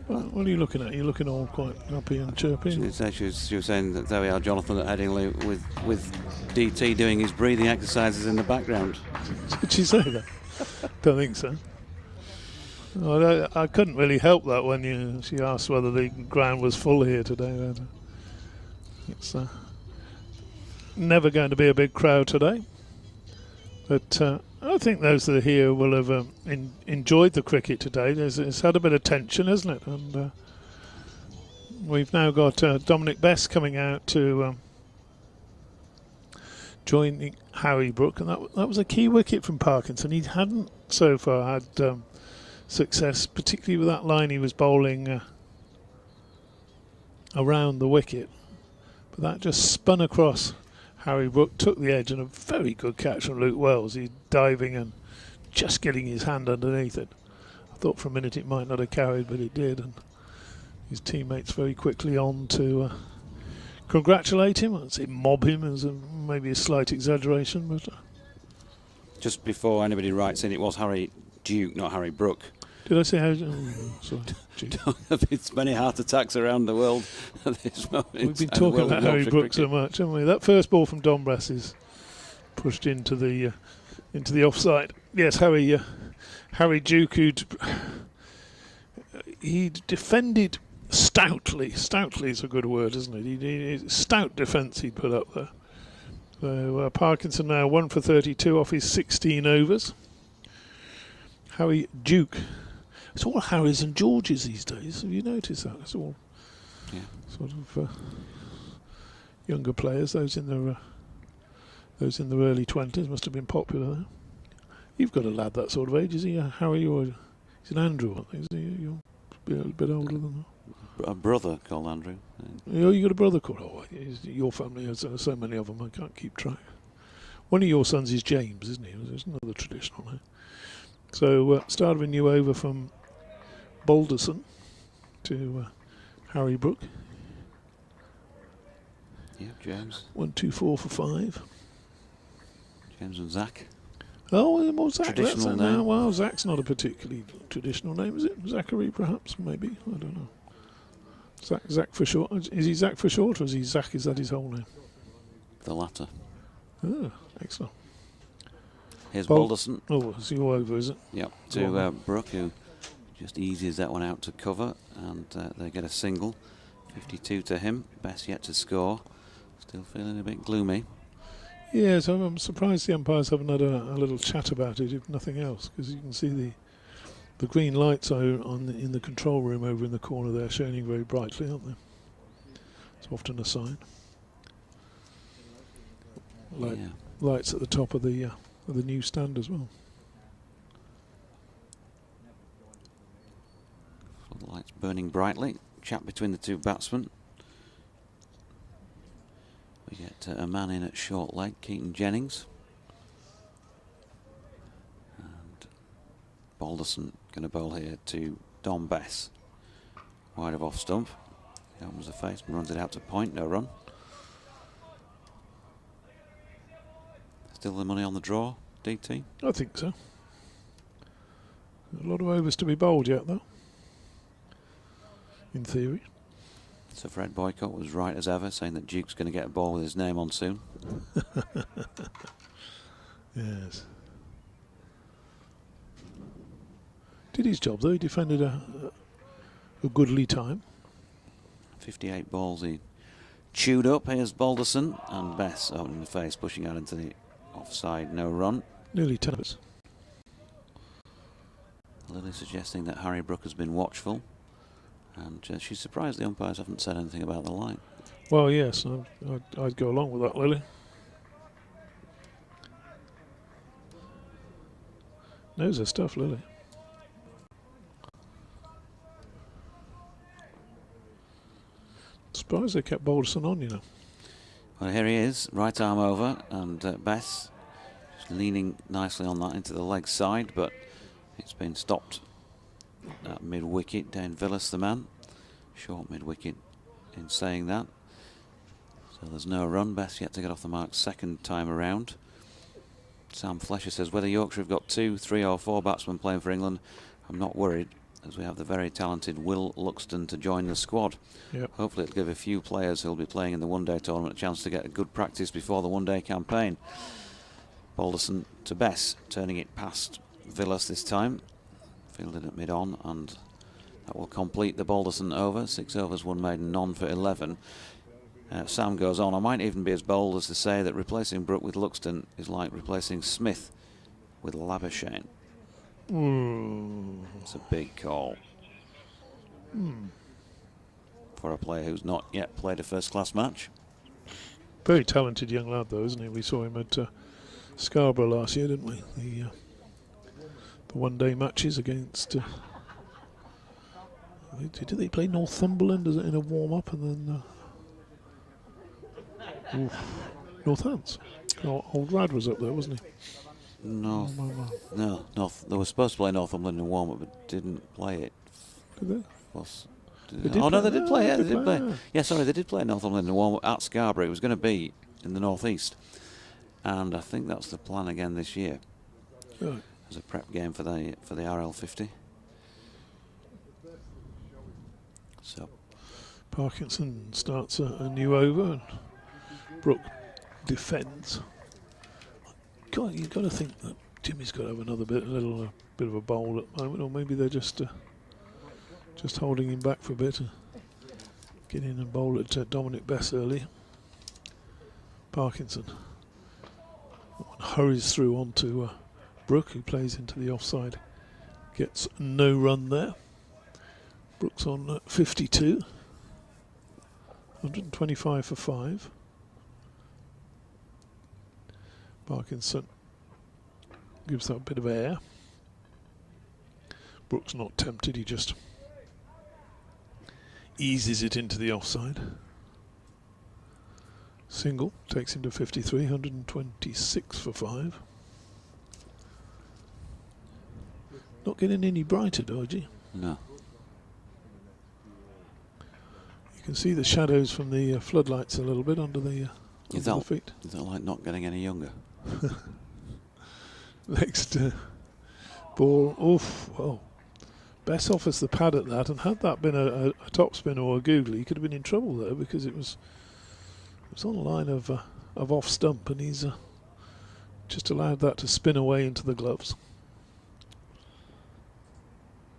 Speaker 2: What are you looking at? You're looking all quite happy and chirpy.
Speaker 1: She was saying that there we are, Jonathan at Headingley with DT doing his breathing exercises in the background.
Speaker 2: Did she say that? Don't think so. Well, I couldn't really help that when she asked whether the ground was full here today. It's never going to be a big crowd today. But I think those that are here will have enjoyed the cricket today. It's had a bit of tension, hasn't it? And we've now got Dominic Best coming out to join Harry Brook, and that was a key wicket from Parkinson. He hadn't so far had success, particularly with that line he was bowling around the wicket. But that just spun across Harry Brook, took the edge, and a very good catch from Luke Wells. He's diving and just getting his hand underneath it. I thought for a minute it might not have carried, but it did. And his teammates very quickly on to congratulate him. I'd say mob him as maybe a slight exaggeration, but
Speaker 1: Just before anybody writes in, it was Harry Duke, not Harry Brook.
Speaker 2: Did I say how? Oh, sorry.
Speaker 1: It's many heart attacks around the world at this moment.
Speaker 2: We've been talking about Harry Brook so much, haven't we? That first ball from Donbass is pushed into the offside. Yes, Harry Duke, he defended stoutly. Stoutly is a good word, isn't it? He stout defence he put up there. So Parkinson now 1 for 32 off his 16 overs. Harry Duke. It's all Harrys and Georges these days. Have you noticed that? It's all sort of younger players. Those in their early 20s must have been popular there. You've got a lad that sort of age. Is he a Harry or is it Andrew? I think you're a bit older than that.
Speaker 1: A brother called Andrew.
Speaker 2: Oh, you got a brother called? Oh, your family has so many of them. I can't keep track. One of your sons is James, isn't he? There's another traditional name. So start of a new over from Balderson to Harry Brook.
Speaker 1: Yeah, James.
Speaker 2: 1, 2, 4 for 5.
Speaker 1: James and Zach.
Speaker 2: Oh, well, Zach.
Speaker 1: Traditional name.
Speaker 2: Well, Zach's not a particularly traditional name, is it? Zachary, perhaps, maybe. I don't know. Zach for short. Is he Zach for short, or is he Zach? Is that his whole name?
Speaker 1: The latter.
Speaker 2: Oh, excellent.
Speaker 1: Here's Balderson.
Speaker 2: Oh, it's all over, is it?
Speaker 1: Yep, to Brook, who just eases that one out to cover, and they get a single. 52 to him. Best yet to score. Still feeling a bit gloomy.
Speaker 2: Yes, I'm surprised the umpires haven't had a little chat about it, if nothing else, because you can see the green lights are in the control room over in the corner there, shining very brightly, aren't they? It's often a sign. Lights at the top of the new stand as well.
Speaker 1: The lights burning brightly. Chat between the two batsmen. We get a man in at short leg, Keaton Jennings. And Balderson going to bowl here to Dom Bess. Wide of off stump. He opens the face and runs it out to point, no run. Still the money on the draw, DT?
Speaker 2: I think so. A lot of overs to be bowled yet, though. In theory.
Speaker 1: So Fred Boycott was right as ever, saying that Duke's going to get a ball with his name on soon.
Speaker 2: Yes. Did his job though. He defended a goodly time.
Speaker 1: 58 balls he chewed up. Here's Balderson and Bess opening the face, pushing out into the offside, no run.
Speaker 2: Nearly 10 overs.
Speaker 1: Lily suggesting that Harry Brook has been watchful. And she's surprised the umpires haven't said anything about the line.
Speaker 2: Well, yes, I'd go along with that, Lily. Knows her stuff, Lily. Surprised they kept Balderson on, you know.
Speaker 1: Well, here he is, right arm over, and Bess just leaning nicely on that into the leg side, but it's been stopped at mid-wicket. Dane Villas, the man. Short mid-wicket in saying that. So there's no run. Best yet to get off the mark second time around. Sam Fletcher says, whether Yorkshire have got 2, 3 or 4 batsmen playing for England, I'm not worried, as we have the very talented Will Luxton to join the squad.
Speaker 2: Yep.
Speaker 1: Hopefully it'll give a few players who'll be playing in the one-day tournament a chance to get a good practice before the one-day campaign. Balderson to Bess, turning it past Villas this time. Fielded at mid-on, and that will complete the Balderson over. 6 overs, 1 maiden, none for 11. Sam goes on, I might even be as bold as to say that replacing Brook with Luxton is like replacing Smith with Labuschagne. It's a big call for a player who's not yet played a first-class match.
Speaker 2: Very talented young lad, though, isn't he? We saw him at Scarborough last year, didn't we? The one-day matches against. Did they play Northumberland in a warm-up and then Northants? Old Rad was up there, wasn't he?
Speaker 1: No. They were supposed to play Northumberland in warm-up, but didn't play it.
Speaker 2: Did they?
Speaker 1: They did play it. Yeah, sorry, they did play Northumberland in warm-up at Scarborough. It was going to be in the northeast, and I think that's the plan again this year. as a prep game for the RL50. So
Speaker 2: Parkinson starts a new over, and Brook defends. God, you've got to think that Jimmy's got to have another bit of a bowl at the moment, or maybe they're just holding him back for a bit. Get in and bowl at Dominic Bess early. Parkinson hurries through onto Brook, who plays into the offside. Gets no run there. Brook's on 52. 125 for 5. Parkinson gives that a bit of air. Brook's not tempted, he just eases it into the offside. Single takes him to 53, 126 for 5. Not getting any brighter, Dodgy.
Speaker 1: no.
Speaker 2: You can see the shadows from the floodlights a little bit under the feet.
Speaker 1: Is that like not getting any younger?
Speaker 2: Next ball, oof, well, Bess offers the pad at that, and had that been a top spin or a googly, he could have been in trouble there, because it was on the line of off stump, and he's just allowed that to spin away into the gloves.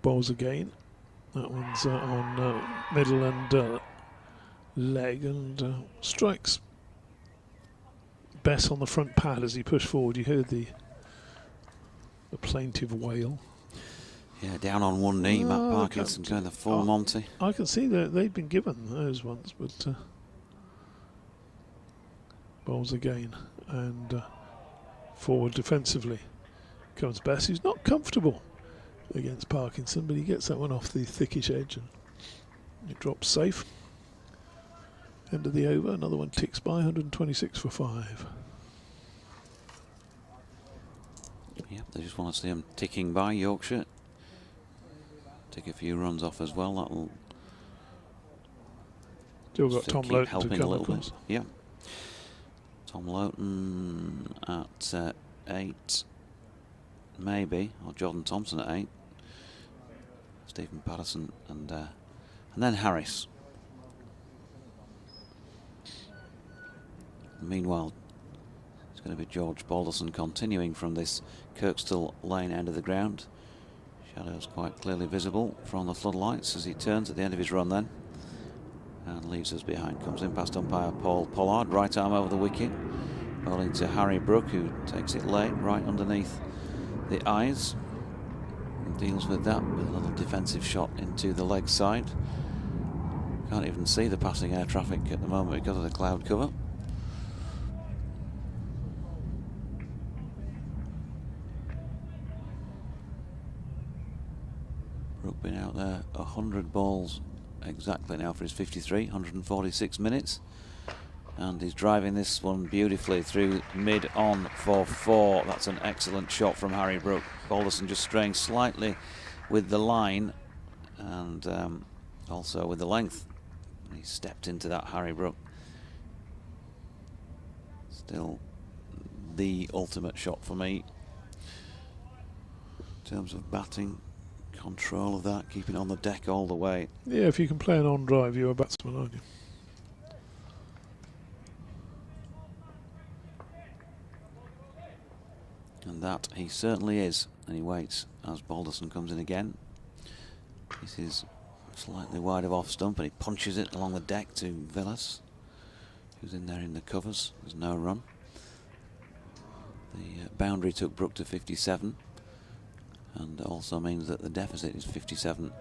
Speaker 2: Bowls again. That one's on middle and leg, and strikes Bess on the front pad as he pushed forward. You heard the plaintive wail.
Speaker 1: Yeah, down on one knee, Matt Parkinson going the full Monty.
Speaker 2: I can see that they've been given those ones, but bowls again, and forward defensively comes Bess, who's not comfortable against Parkinson, but he gets that one off the thickish edge and it drops safe. End of the over, another one ticks by, 126 for 5.
Speaker 1: Yeah, they just want to see him ticking by. Yorkshire take a few runs off as well. That'll
Speaker 2: still got Tom
Speaker 1: keep
Speaker 2: Lowton
Speaker 1: helping
Speaker 2: to come,
Speaker 1: a little
Speaker 2: of course.
Speaker 1: bit. Yeah, Tom Lowton at 8, maybe, or Jordan Thompson at 8. Stephen Patterson and then Harris. Meanwhile, it's going to be George Balderson continuing from this Kirkstall Lane end of the ground. Shadows quite clearly visible from the floodlights as he turns at the end of his run then, and leaves us behind. Comes in past umpire Paul Pollard, right arm over the wicket, bowling to Harry Brook, who takes it late, right underneath the eyes, and deals with that with a little defensive shot into the leg side. Can't even see the passing air traffic at the moment because of the cloud cover. Brook been out there 100 balls exactly now for his 53, 146 minutes, and he's driving this one beautifully through mid on for 4. That's an excellent shot from Harry Brook. Balderson just straying slightly with the line and also with the length. He stepped into that, Harry Brook. Still the ultimate shot for me in terms of batting. Control of that, keeping on the deck all the way.
Speaker 2: Yeah, if you can play an on drive, you're a batsman, aren't you?
Speaker 1: And that he certainly is. And he waits as Balderson comes in again. This is slightly wide of off stump, and he punches it along the deck to Villas, who's in there in the covers. There's no run. The boundary took Brook to 57. And also means that the deficit is 57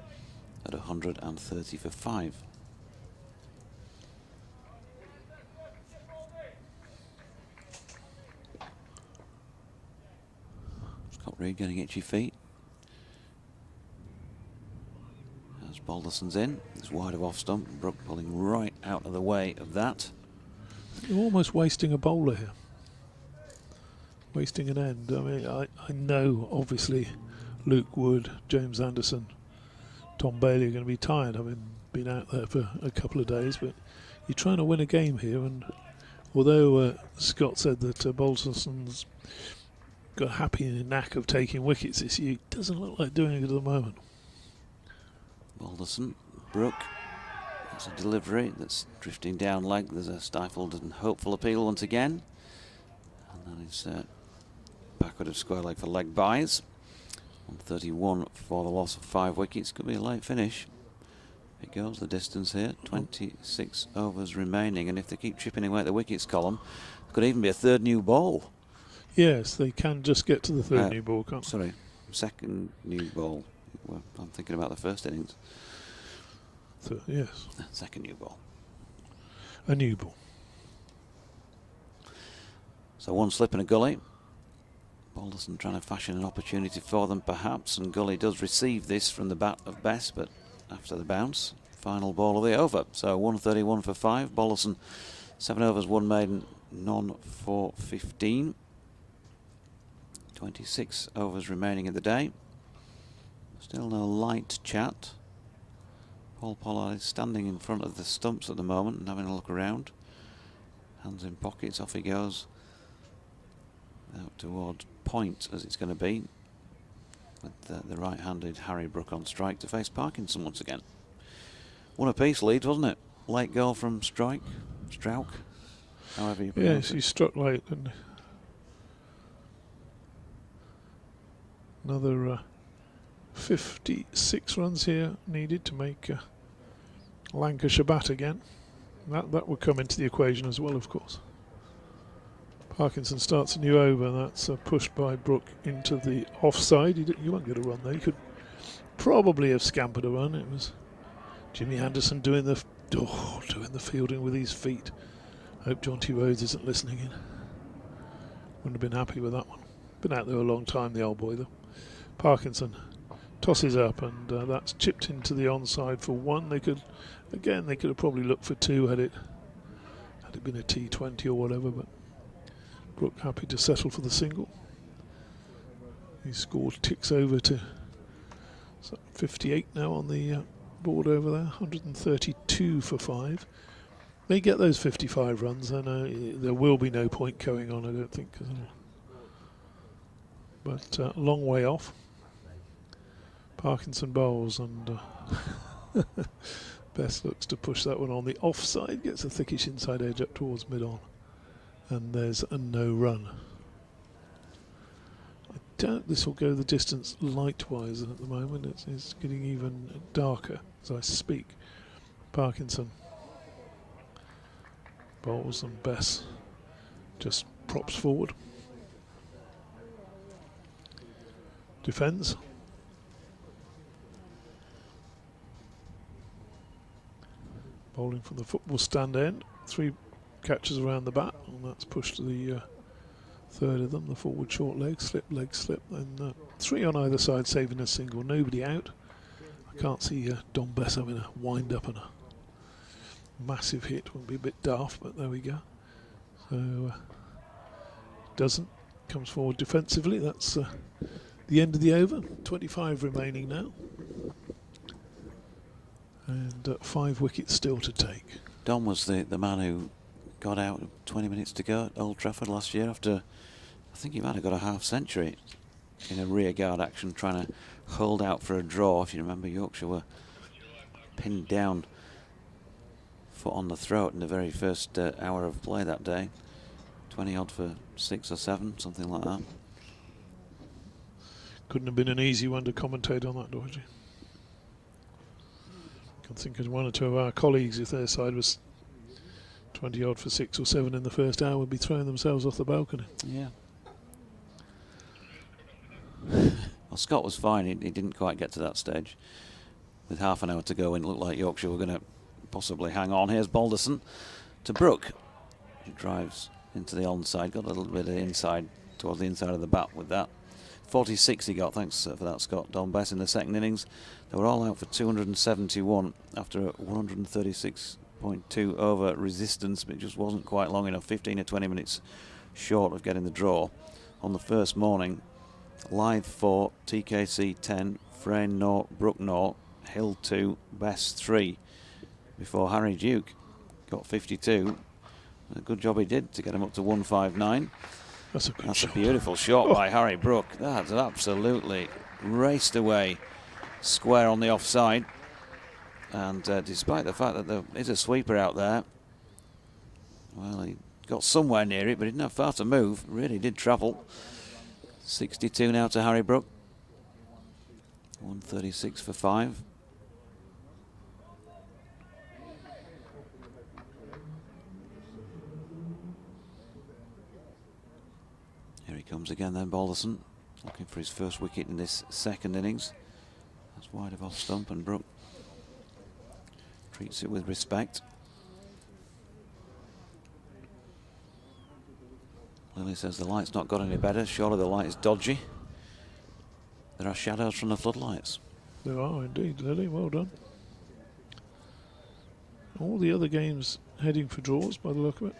Speaker 1: at 130 for 5. Scott Reed getting itchy feet. As Balderson's in, it's wide of off stump. Brook pulling right out of the way of that.
Speaker 2: You're almost wasting a bowler here. Wasting an end. I mean, I know, obviously, Luke Wood, James Anderson, Tom Bailey are going to be tired having been out there for a couple of days, but you're trying to win a game here, and although Scott said that Balderson's got a happy knack of taking wickets this year. Doesn't look like doing it at the moment.
Speaker 1: Balderson, Brook. That's a delivery that's drifting down leg. There's a stifled and hopeful appeal once again. And that is backward of square leg for leg byes. 131 for the loss of 5 wickets. Could be a late finish. It goes the distance here. 26 overs remaining. And if they keep chipping away at the wickets column, it could even be a third new ball.
Speaker 2: Yes, they can just get to the third new ball, can't they?
Speaker 1: Sorry, second new ball. Well, I'm thinking about the first innings.
Speaker 2: Yes.
Speaker 1: Second new ball.
Speaker 2: A new ball.
Speaker 1: So one slip and a gully. Balderson trying to fashion an opportunity for them perhaps, and Gully does receive this from the bat of Bess, but after the bounce, final ball of the over. So 131 for 5. Balderson 7 overs, 1 maiden, none for 15. 26 overs remaining in the day. Still no light chat. Paul Pollard is standing in front of the stumps at the moment and having a look around. Hands in pockets, off he goes. Out toward point as it's going to be. With the right-handed Harry Brook on strike to face Parkinson once again. One apiece lead, wasn't it? Late goal from Strouk, however you pronounce it.
Speaker 2: Yes, he struck late. And another 56 runs here needed to make Lancashire bat again. That would come into the equation as well, of course. Parkinson starts a new over. That's pushed by Brook into the offside. You won't get a run there. He could probably have scampered a run. It was Jimmy Anderson doing the fielding with his feet. I hope John T. Rhodes isn't listening in. Wouldn't have been happy with that one. Been out there a long time, the old boy, though. Parkinson tosses up, and that's chipped into the onside for 1. They could have probably looked for 2 had it been a T20 or whatever, but Brook happy to settle for the single. His score ticks over to 58 now on the board over there. 132 for 5. They get those 55 runs, then there will be no point going on, I don't think. But long way off. Parkinson bowls, and Bess looks to push that one on the offside, gets a thickish inside edge up towards mid-on, and there's a no run. I doubt this will go the distance light-wise at the moment. It's getting even darker as I speak. Parkinson bowls, and Bess just props forward. Defends. Bowling from the football stand end. 3 catches around the bat, and that's pushed to the third of them. The forward short leg slip, and 3 on either side, saving a single. Nobody out. I can't see Don Bess having a wind up and a massive hit. Wouldn't be a bit daft, but there we go. So doesn't. Comes forward defensively. That's the end of the over. 25 remaining now. And 5 wickets still to take.
Speaker 1: Don was the man who got out 20 minutes to go at Old Trafford last year after, I think he might have got a half century in a rear guard action trying to hold out for a draw. If you remember, Yorkshire were pinned down, foot on the throat in the very first hour of play that day. 20 odd for 6 or 7, something like that.
Speaker 2: Couldn't have been an easy one to commentate on that, Dorothy. I can think of 1 or 2 of our colleagues, if their side was 20 odd for 6 or 7 in the first hour, would be throwing themselves off the balcony.
Speaker 1: Yeah. Well, Scott was fine. He didn't quite get to that stage. With half an hour to go, and it looked like Yorkshire were going to possibly hang on. Here's Balderson to Brook. He drives into the onside, got a little bit of inside towards the inside of the bat with that. 46 he got, thanks for that, Scott. Don Bess in the second innings. They were all out for 271 after a 136.2 over resistance, but it just wasn't quite long enough. 15 or 20 minutes short of getting the draw. On the first morning, Live 4, TKC 10, Frayne 0, Brook 0, Hill 2, Bess 3, before Harry Duke got 52. A good job he did to get him up to 159.
Speaker 2: That's a good
Speaker 1: That's
Speaker 2: shot.
Speaker 1: a beautiful shot by Harry Brook. That's absolutely raced away square on the offside. And despite the fact that there is a sweeper out there, well, he got somewhere near it, but he didn't have far to move. Really did travel. 62 now to Harry Brook. 136 for 5. Here he comes again then, Balderson, looking for his first wicket in this second innings. That's wide of off stump, and Brook treats it with respect. Lily says the light's not got any better. Surely the light is dodgy. There are shadows from the floodlights.
Speaker 2: There are indeed, Lily. Well done. All the other games heading for draws by the look of it.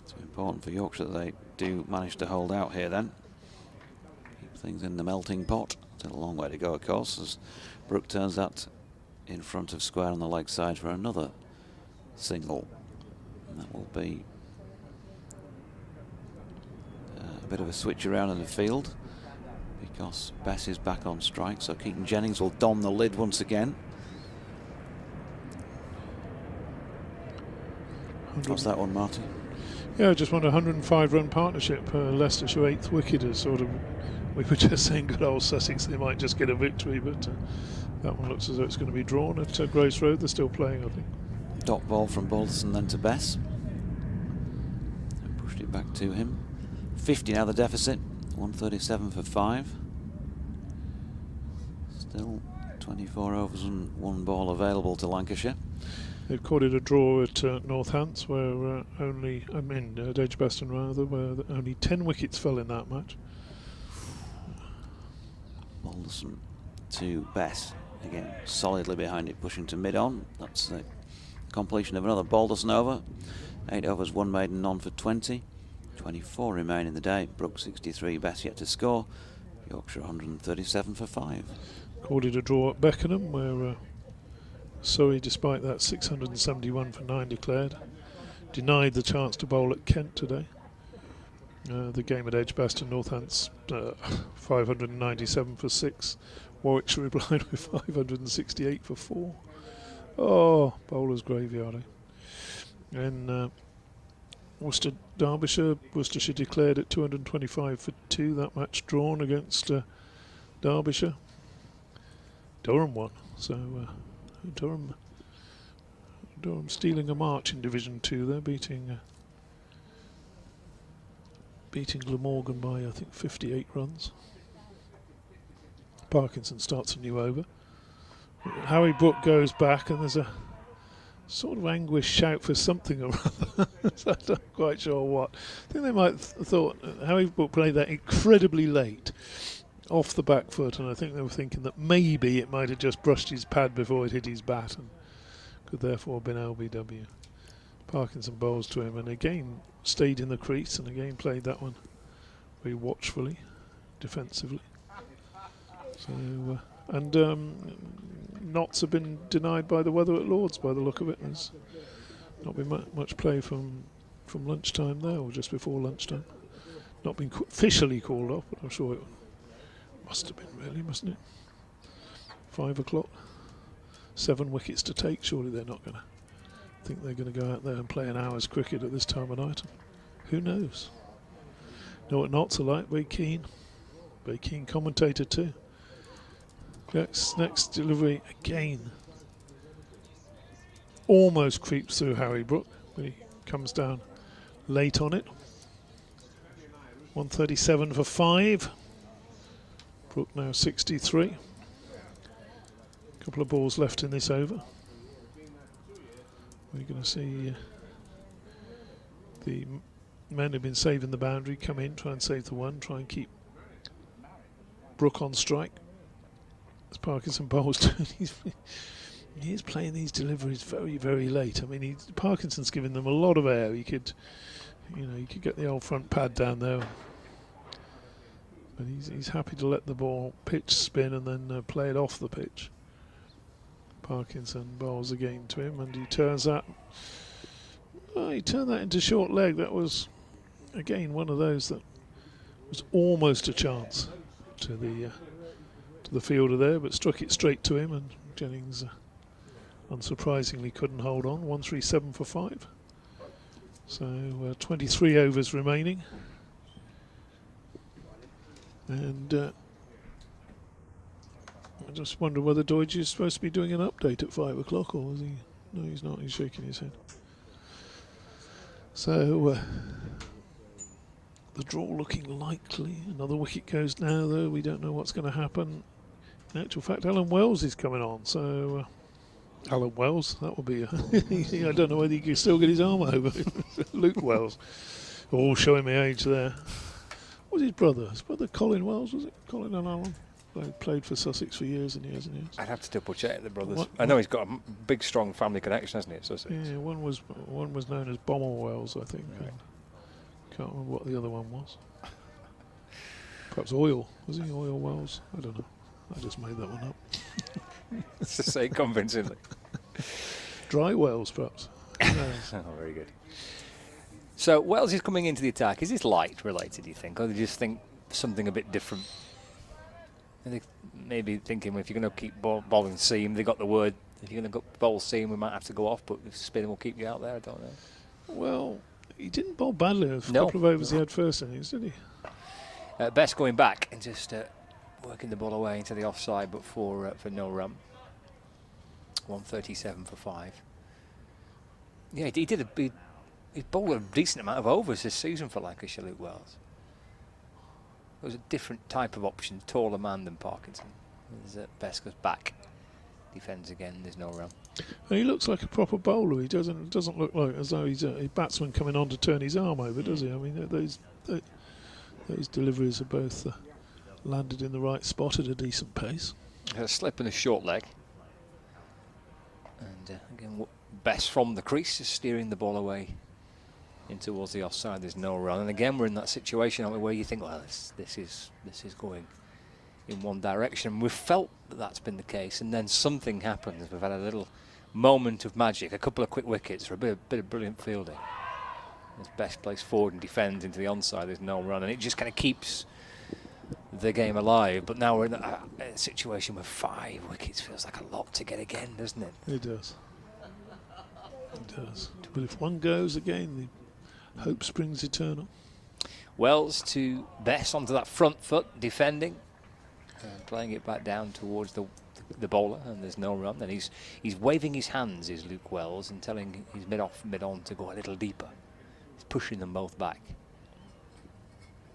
Speaker 1: It's important for Yorkshire that they do manage to hold out here then. Keep things in the melting pot. Still a long way to go, of course, as Brook turns that in front of square on the leg side for another single. And that will be a bit of a switch around in the field because Bess is back on strike, so Keaton Jennings will don the lid once again. What's that one, Marty?
Speaker 2: Yeah, just won a 105-run partnership. Leicestershire 8th wicket is sort of, we were just saying good old Sussex, they might just get a victory, but that one looks as though it's going to be drawn at Grace Road. They're still playing, I think.
Speaker 1: Dot ball from Balderson then to Bess. And pushed it back to him. 50 now the deficit. 137 for 5. Still 24 overs and 1 ball available to Lancashire.
Speaker 2: They've called it a draw at Northants, where at Edgbaston rather, where only 10 wickets fell in that match.
Speaker 1: Balderson to Bess. Again, solidly behind it, pushing to mid-on. That's the completion of another Balderson over. 8 overs, 1 maiden, none for 20. 24 remain in the day. Brook 63, Bess yet to score. Yorkshire 137 for 5.
Speaker 2: Called it a draw at Beckenham, where Surrey, despite that 671 for 9 declared, denied the chance to bowl at Kent today. The game at Edgbaston, Northants 597 for 6. Warwickshire replied with 568 for 4. Oh, bowler's graveyard. And Worcestershire declared at 225 for 2. That match drawn against Derbyshire. Durham won, so Durham stealing a march in Division 2 there, beating Glamorgan by I think 58 runs. Parkinson starts a new over. Harry Brook goes back, and there's a sort of anguished shout for something or other. So I'm not quite sure what. I think they might have thought Harry Brook played that incredibly late off the back foot, and I think they were thinking that maybe it might have just brushed his pad before it hit his bat and could therefore have been LBW. Parkinson bowls to him and again stayed in the crease and again played that one very watchfully, defensively. So knots have been denied by the weather at Lords by the look of it. There's not been much play from lunchtime there, or just before lunchtime. Not been officially called off, but I'm sure it must have been, really, mustn't it? 5 o'clock, 7 wickets to take. Surely they're not going to think they're going to go out there and play an hour's cricket at this time of night. Who knows? Know what knots are like? Very keen commentator too. Next delivery again. Almost creeps through Harry Brook, but he comes down late on it. 137 for 5. Brook now 63. Couple of balls left in this over. We're going to see the men who've been saving the boundary come in, try and save the one, try and keep Brook on strike. As Parkinson bowls, he is playing these deliveries very, very late. I mean, Parkinson's giving them a lot of air. You could get the old front pad down there, but he's happy to let the ball pitch spin and then play it off the pitch. Parkinson bowls again to him, and he turns that No, he turned that into short leg. That was, again, one of those that was almost a chance to the fielder there, but struck it straight to him, and Jennings unsurprisingly couldn't hold on. 137 for 5. So 23 overs remaining. And I just wonder whether Deutsch is supposed to be doing an update at 5 o'clock, or is he? No, he's not. He's shaking his head. So the draw looking likely. Another wicket goes now, though. We don't know what's going to happen. In actual fact, Alan Wells is coming on. So Alan Wells, that will be. I don't know whether he can still get his arm over. Luke Wells. Oh, showing my age there. What was his brother? His brother Colin Wells, was it? Colin and Alan. They played for Sussex for years and years and years.
Speaker 3: I'd have to double check the brothers. I know he's got a big, strong family connection, hasn't he, at Sussex?
Speaker 2: Yeah, one was known as Bomber Wells, I think.
Speaker 3: Right.
Speaker 2: Can't remember what the other one was. Perhaps Oil. Was he Oil Wells? I don't know. I just made that one up.
Speaker 3: To say convincingly.
Speaker 2: Dry Wells, perhaps.
Speaker 3: Oh, very good. So Wells is coming into the attack. Is this light related, do you think? Or do you just think something a bit different? I think maybe thinking, well, if you're going to keep bowling seam, they got the word, if you're going to bowl seam, we might have to go off, but spin will keep you out there. I don't know. Well,
Speaker 2: he didn't bowl badly. A couple of overs he had first innings, did he?
Speaker 3: Best going back and just working the ball away into the offside, but for no run. 137 for 5. Yeah, he bowled a decent amount of overs this season for Lancashire, Luke Wells. It was a different type of option, taller man than Parkinson. Best goes back, defends again, there's no run.
Speaker 2: And he looks like a proper bowler. He doesn't look like as though he's a batsman coming on to turn his arm over, does he? I mean, those deliveries are both landed in the right spot at a decent pace.
Speaker 3: A slip and a short leg. And again, Best from the crease, just steering the ball away in towards the offside. There's no run, and again we're in that situation, aren't we, where you think, well, this is going in one direction. We've felt that that's been the case, and then something happens. We've had a little moment of magic, a couple of quick wickets, or a bit of brilliant fielding. As Best plays forward and defends into the onside, there's no run, and it just kind of keeps the game alive. But now we're in a situation where 5 wickets feels like a lot to get again, doesn't it?
Speaker 2: It does. It does. But if one goes again, the hope springs eternal.
Speaker 3: Wells to Best onto that front foot, defending, playing it back down towards the bowler, and there's no run. And he's waving his hands, is Luke Wells, and telling his mid-off, mid-on to go a little deeper. He's pushing them both back.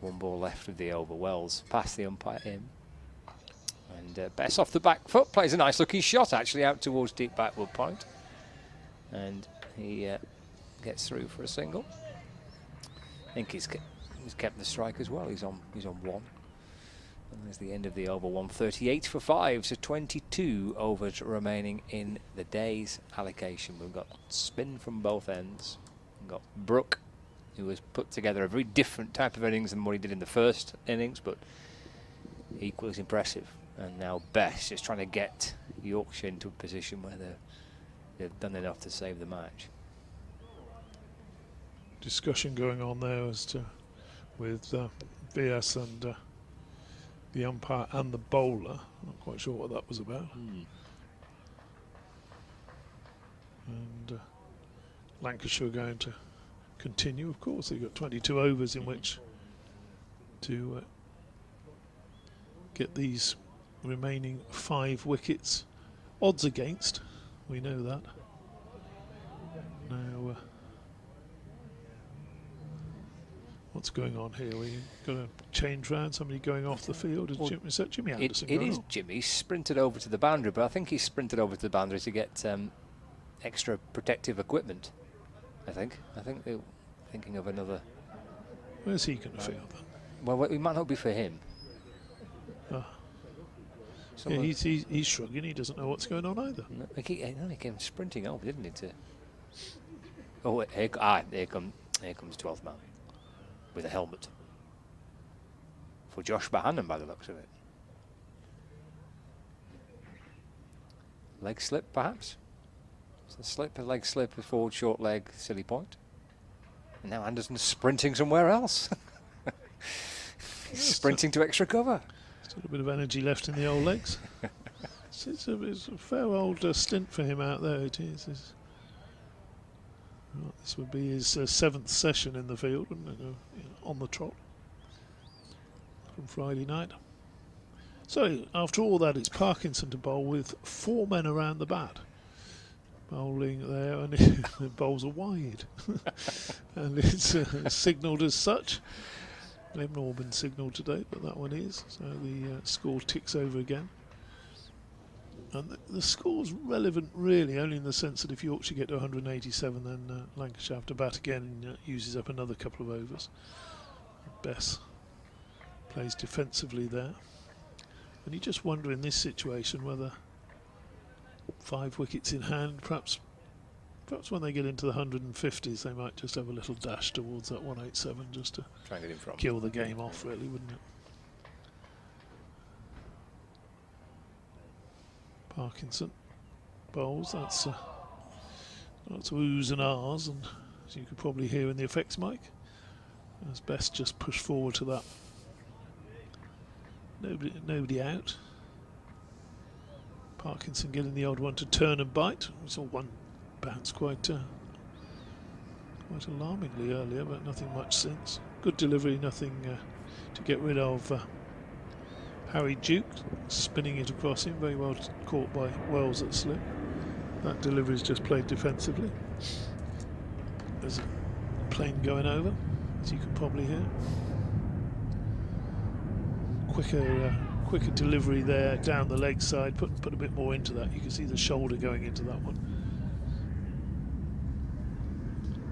Speaker 3: 1 ball left of the over. Wells past the umpire in. And Best off the back foot, plays a nice looking shot actually out towards deep backward point. And he gets through for a single. I think he's kept the strike as well. He's on 1. And there's the end of the over. 138 for 5, so 22 overs remaining in the day's allocation. We've got spin from both ends. We've got Brook, who has put together a very different type of innings than what he did in the first innings, but equally as impressive. And now Best just trying to get Yorkshire into a position where they've done enough to save the match.
Speaker 2: Discussion going on there as to with VS and the umpire and the bowler. I'm not quite sure what that was about. And Lancashire are going to continue, of course. They've got 22 overs in which to get these remaining 5 wickets. Odds against, we know that. Now, what's going on here? We're going to change round, somebody going off the field. Is that Jimmy Anderson?
Speaker 3: It is Jimmy. He's sprinted over to the boundary, but I think he's sprinted over to the boundary to get extra protective equipment. I think they're thinking of another.
Speaker 2: Where's he going to field then?
Speaker 3: Well, it might not be for him.
Speaker 2: Yeah, he's shrugging. He doesn't know what's going on either.
Speaker 3: No, he came sprinting over, didn't he? Oh, here comes 12th man with a helmet for Josh Bahanan, by the looks of it. Leg slip, perhaps. A leg slip, a forward short leg, silly point. And now Anderson's sprinting somewhere else. Sprinting to extra cover.
Speaker 2: Still a bit of energy left in the old legs. It's a fair old stint for him out there. It is. Right, this would be his 7th session in the field, wouldn't it? On the trot from Friday night. So after all that, it's Parkinson to bowl with 4 men around the bat. Bowling there, and the bowls are wide. And it's signalled as such. They've not been signalled today, but that one is. So the score ticks over again. And the score's relevant, really, only in the sense that if Yorkshire get to 187, then Lancashire have to bat again and uses up another couple of overs. Bess plays defensively there. And you just wonder in this situation whether 5 wickets in hand, perhaps when they get into the 150s, they might just have a little dash towards that 187 just to
Speaker 3: try and get in front.
Speaker 2: Kill the game off, really, wouldn't it? Parkinson bowls. That's oohs and ahs, and as you could probably hear in the effects mic, as Best just pushed forward to that. Nobody out. Parkinson getting the odd one to turn and bite. We saw one bounce quite alarmingly earlier, but nothing much since. Good delivery, nothing to get rid of. Harry Duke spinning it across him, very well caught by Wells at slip. That delivery's just played defensively. There's a plane going over, as you can probably hear. Quicker delivery there down the leg side, put a bit more into that. You can see the shoulder going into that one.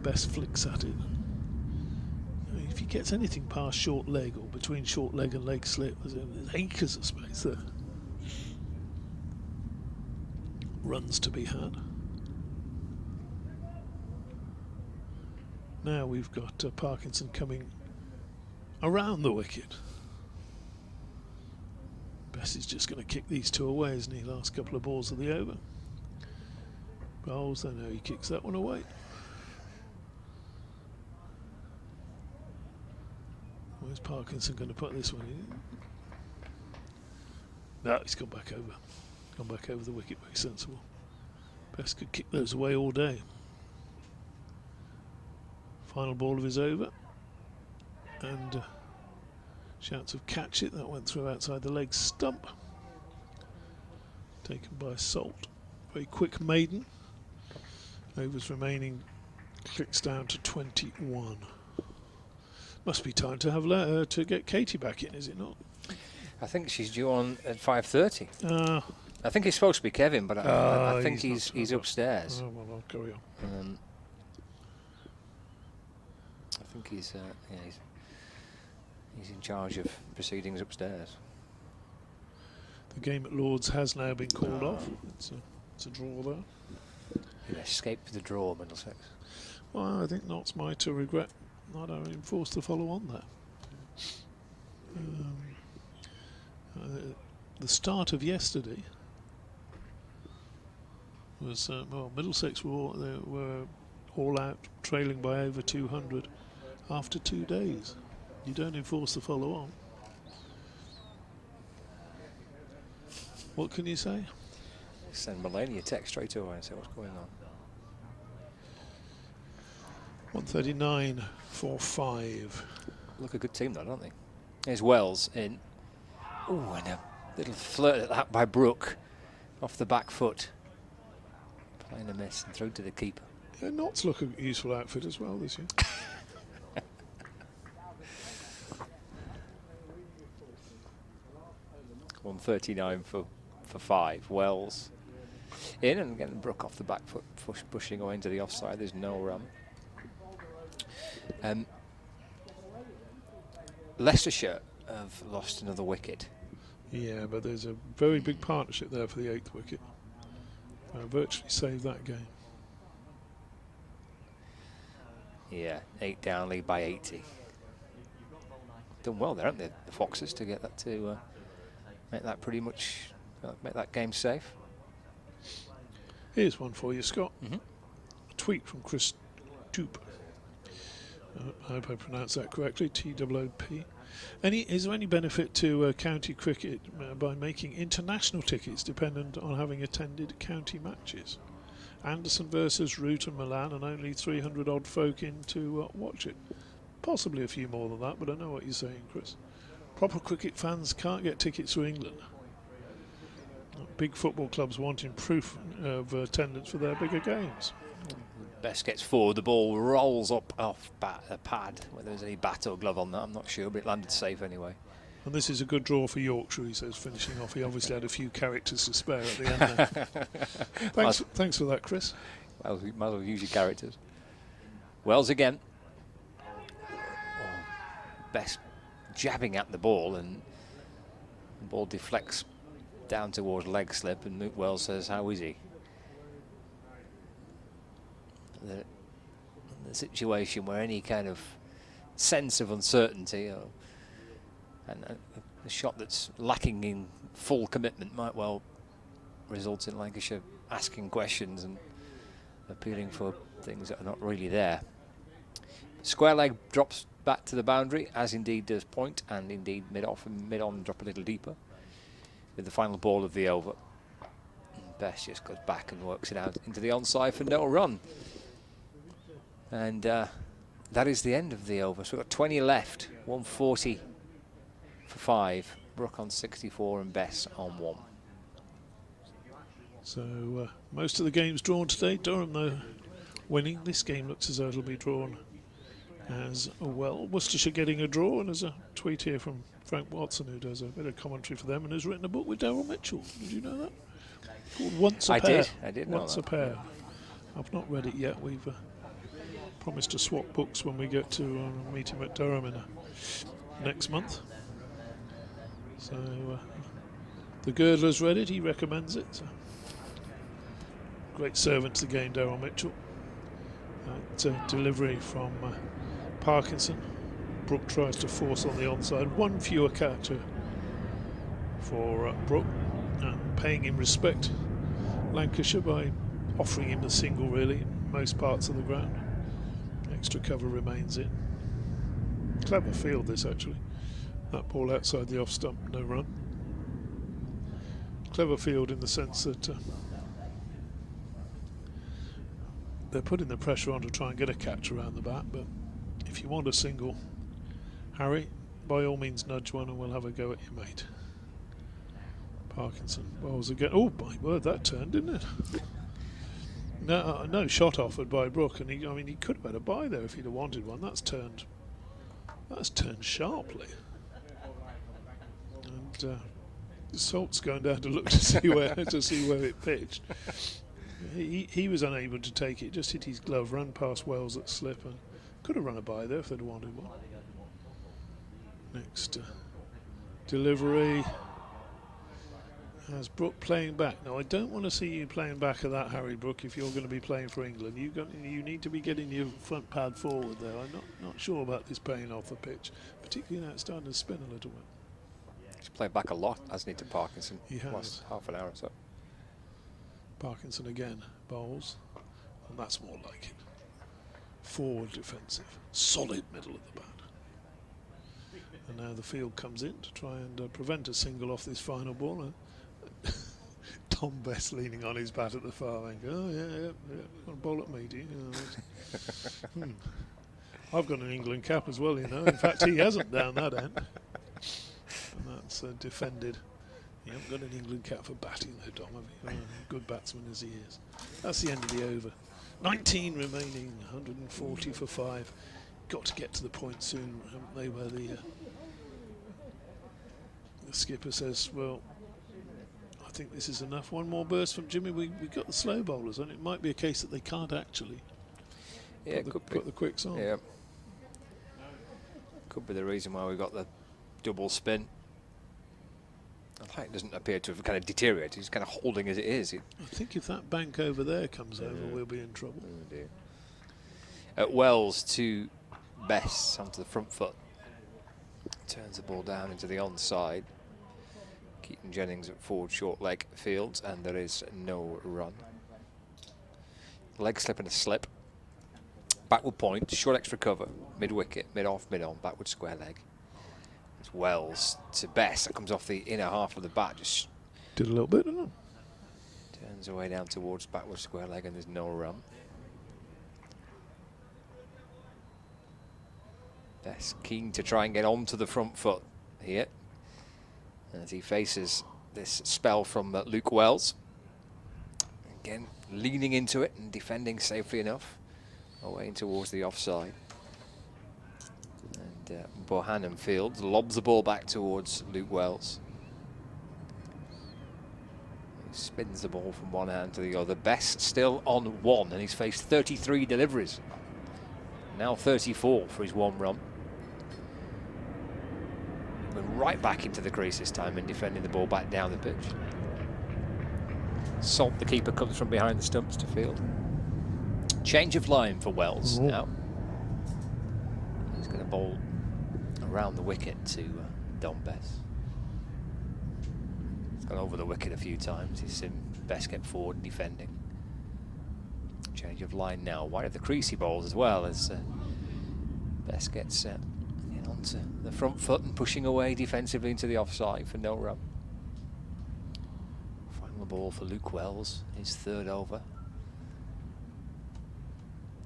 Speaker 2: Best flicks at it. If he gets anything past short leg or between short leg and leg slip, there's acres of space there. Runs to be had. Now we've got Parkinson coming around the wicket. Bess is just going to kick these 2 away, isn't he? Last couple of balls of the over. Bowls, I know he kicks that one away. Where's Parkinson going to put this one in? No, he's gone back over. Gone back over the wicket, very sensible. Best could kick those away all day. Final ball of his over. And shouts of catch it. That went through outside the leg stump. Taken by Salt. Very quick maiden. Overs remaining. Clicks down to 21. Must be time to have to get Katie back in, is it not?
Speaker 3: I think she's due on at 5:30. I think he's supposed to be Kevin, but I think he's upstairs.
Speaker 2: Oh, well, I'll carry on.
Speaker 3: I think he's in charge of proceedings upstairs.
Speaker 2: The game at Lord's has now been called off. It's a draw there.
Speaker 3: You escaped the draw, Middlesex.
Speaker 2: Well, I think Knott's might to regret not having forced to follow on there. The start of yesterday was Middlesex were all out, trailing by over 200 after 2 days. You don't enforce the follow on. What can you say?
Speaker 3: Send Mulaney a text straight away and say what's going on.
Speaker 2: 139 for 5.
Speaker 3: Look a good team though, don't they? There's Wells in. Oh, and a little flirt at that by Brooke off the back foot. Playing a miss and through to the keeper.
Speaker 2: Yeah, Knott's look a useful outfit as well this year.
Speaker 3: $139 for 5. Wells in and getting Brooke off the back foot, pushing away into the offside. There's no run. Leicestershire have lost another wicket.
Speaker 2: Yeah, but there's a very big partnership there for the 8th wicket. Virtually saved that game.
Speaker 3: Yeah, 8 down, lead by 80. Done well there, haven't they, the Foxes, to get that to make that pretty much make that game safe.
Speaker 2: Here's one for you, Scott. A tweet from Chris Toop. I hope I pronounced that correctly, TWOP. Is there any benefit to county cricket by making international tickets dependent on having attended county matches? Anderson versus Root and Milan, and only 300 odd folk in to watch it. Possibly a few more than that, but I know what you're saying, Chris. Proper cricket fans can't get tickets to England. Big football clubs wanting proof of attendance for their bigger games.
Speaker 3: Best gets forward, the ball rolls up off a pad. Whether there's any bat or glove on that, I'm not sure, but it landed safe anyway.
Speaker 2: And this is a good draw for Yorkshire, he says, finishing off. He obviously had a few characters to spare at the end there. Thanks for that, Chris.
Speaker 3: Might as well use your characters. Wells again. Best jabbing at the ball, and the ball deflects down towards leg slip, and Luke Wells says, how is he? The situation where any kind of sense of uncertainty and a shot that's lacking in full commitment might well result in Lancashire asking questions and appealing for things that are not really there. Square leg drops back to the boundary, as indeed does point, and indeed mid-off and mid-on drop a little deeper with the final ball of the over. Best just goes back and works it out into the onside for no run. And that is the end of the over. So we've got 20 left, 140 for 5. Brook on 64 and Bess on 1.
Speaker 2: So most of the games drawn today. Durham, though, winning. This game looks as though it'll be drawn as well. Worcestershire getting a draw, and there's a tweet here from Frank Watson, who does a bit of commentary for them and has written a book with Daryl Mitchell. Did you know that? Called Once a Pair.
Speaker 3: I did know that.
Speaker 2: Once a Pair. I've not read it yet. We've promised to swap books when we get to meet him at Durham next month. So the Girdler's read it, he recommends it. So. Great servant to the game, Daryl Mitchell. Delivery from Parkinson. Brook tries to force on the onside. One fewer catcher for Brook, and paying him respect, Lancashire, by offering him the single really in most parts of the ground. Extra cover remains in. Clever field this actually. That ball outside the off stump, no run. Clever field in the sense that they're putting the pressure on to try and get a catch around the bat, but if you want a single, Harry, by all means nudge one and we'll have a go at your mate. Parkinson bowls again. Oh my word, that turned, didn't it? No shot offered by Brook, and he could have had a bye there if he'd have wanted one. That's turned sharply. And Salt's going down to look to see where it pitched. He was unable to take it, just hit his glove, ran past Wells at slip, and could have run a bye there if they'd wanted one. Next delivery has Brook playing back. Now I don't want to see you playing back at that, Harry Brook, if you're going to be playing for England. You need to be getting your front pad forward there. I'm not sure about this paying off the pitch, particularly now it's starting to spin a little bit.
Speaker 3: He's played back a lot, hasn't he, to Parkinson?
Speaker 2: He has.
Speaker 3: Last half an hour or so.
Speaker 2: Parkinson again bowls, and that's more like it. Forward defensive, solid middle of the bat. And now the field comes in to try and prevent a single off this final ball. And Tom Best leaning on his bat at the far end. Oh yeah, want to bowl at me, do you? I've got an England cap as well, you know. In fact, he hasn't down that end. And that's defended. You haven't got an England cap for batting though, Dom, have you? Good batsman as he is. That's the end of the over. 19 remaining, 140 for 5. Got to get to the point soon, haven't they, where the skipper says, well, I think this is enough. One more burst from Jimmy. We got the slow bowlers, and it might be a case that they can't actually put the quicks on.
Speaker 3: Yeah. Could be the reason why we got the double spin. The height doesn't appear to have kind of deteriorated. He's kind of holding as it is.
Speaker 2: I think if that bank over there comes over, we'll be in trouble.
Speaker 3: Oh dear. At Wells to Bess onto the front foot. Turns the ball down into the onside. Keaton Jennings at forward short leg fields, and there is no run. Leg slip and a slip. Backward point, short extra cover, mid-wicket, mid-off, mid-on, backward square leg. It's Wells to Bess. That comes off the inner half of the bat. Just
Speaker 2: did a little bit, didn't it?
Speaker 3: turns away down towards backward square leg, and there's no run. Bess keen to try and get onto the front foot here as he faces this spell from Luke Wells. Again, leaning into it and defending safely enough. Away towards the offside. And Bohannon Fields lobs the ball back towards Luke Wells. He spins the ball from one hand to the other. Bess still on one, and he's faced 33 deliveries. Now 34 for his one run. He went right back into the crease this time and defending the ball back down the pitch. Salt, the keeper, comes from behind the stumps to field. Change of line for Wells now. He's going to bowl around the wicket to Don Bess. He's gone over the wicket a few times. He's seen Bess get forward and defending. Change of line now. Wide of the creasy bowls as well as Bess gets onto the front foot and pushing away defensively into the offside for no run. Final ball for Luke Wells, his third over.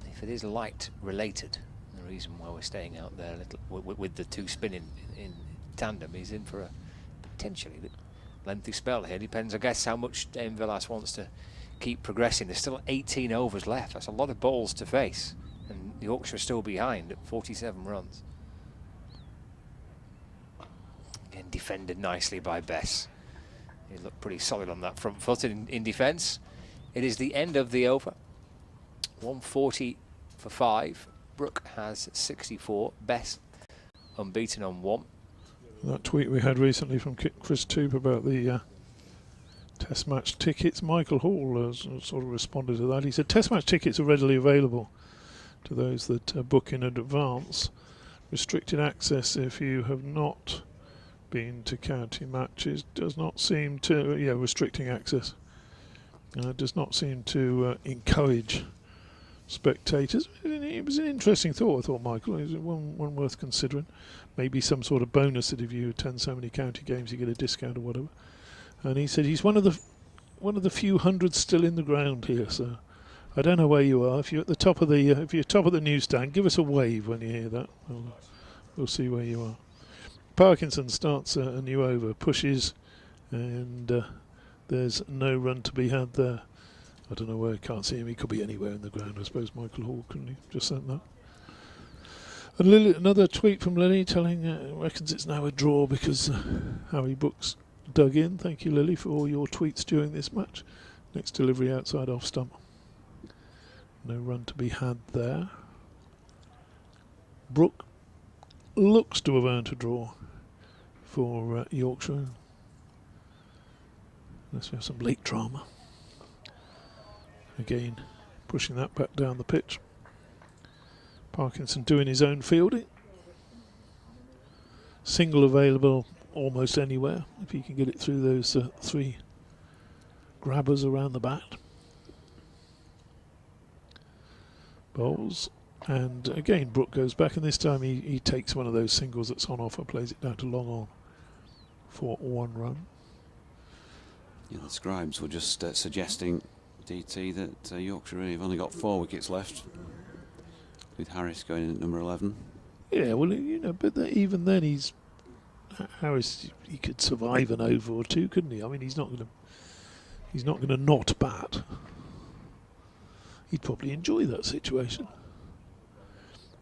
Speaker 3: If it is light related, the reason why we're staying out there a little with the two spinning in tandem, he's in for a potentially lengthy spell here. Depends, I guess, how much Dame Villas wants to keep progressing. There's still 18 overs left. That's a lot of balls to face, and Yorkshire still behind at 47 runs. Again, defended nicely by Bess. He looked pretty solid on that front foot in defence. It is the end of the over. 140 for 5. Brooke has 64. Bess unbeaten on 1.
Speaker 2: That tweet we had recently from Chris Toop about the Test match tickets. Michael Hall has sort of responded to that. He said Test match tickets are readily available to those that book in advance. Restricted access if you have not been to county matches does not seem to, restricting access does not seem to encourage spectators. It was an interesting thought, I thought, Michael. It was one worth considering. Maybe some sort of bonus that if you attend so many county games you get a discount or whatever. And he said he's one of the few hundreds still in the ground here, so I don't know where you are. If you're at the top of the if you're top of the newsstand, give us a wave when you hear that. We'll see where you are. Parkinson starts a new over, pushes, and there's no run to be had there. I don't know where, I can't see him. He could be anywhere in the ground, I suppose. Michael Hall, couldn't he? Just sent that. And Lily, another tweet from Lily telling, reckons it's now a draw because Harry Brooks dug in. Thank you, Lily, for all your tweets during this match. Next delivery outside off stump. No run to be had there. Brooke looks to have earned a draw for Yorkshire. Unless we have some late drama. Again, pushing that back down the pitch. Parkinson doing his own fielding. Single available almost anywhere if he can get it through those 3 grabbers around the bat. Bowls, and again Brooke goes back, and this time he takes one of those singles that's on offer, plays it down to long on for 1 run.
Speaker 1: Yeah, the scribes were just suggesting, DT, that Yorkshire really have only got 4 wickets left, with Harris going in at number 11.
Speaker 2: Yeah, well, but even then Harris, he could survive an over or 2, couldn't he? I mean, he's not going to not bat. He'd probably enjoy that situation.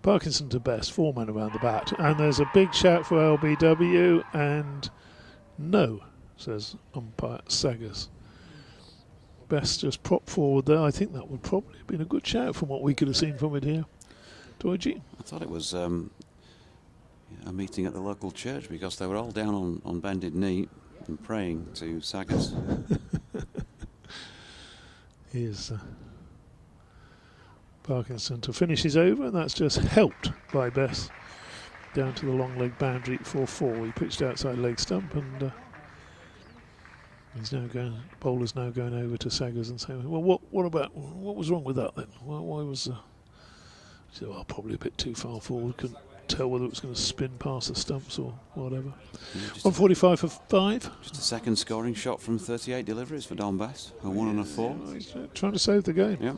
Speaker 2: Parkinson to Best, 4 men around the bat, and there's a big shout for LBW, and no, says umpire Saggers. Best just prop forward there. I think that would probably have been a good shout from what we could have seen from it here. Doiji?
Speaker 1: I thought it was a meeting at the local church because they were all down on bended knee and praying to Saggers.
Speaker 2: Here's Parkinson to finish his over, and that's just helped by Bess down to the long leg boundary for 4. He pitched outside leg stump, and bowler's now going over to Saggers and saying, well, what was wrong with that then? Why was So probably a bit too far forward. Couldn't tell whether it was going to spin past the stumps or whatever. 145 for 5.
Speaker 1: Just a second scoring shot from 38 deliveries for Don Bess. A 1 and a 4.
Speaker 2: He's trying to save the game.
Speaker 1: Yeah.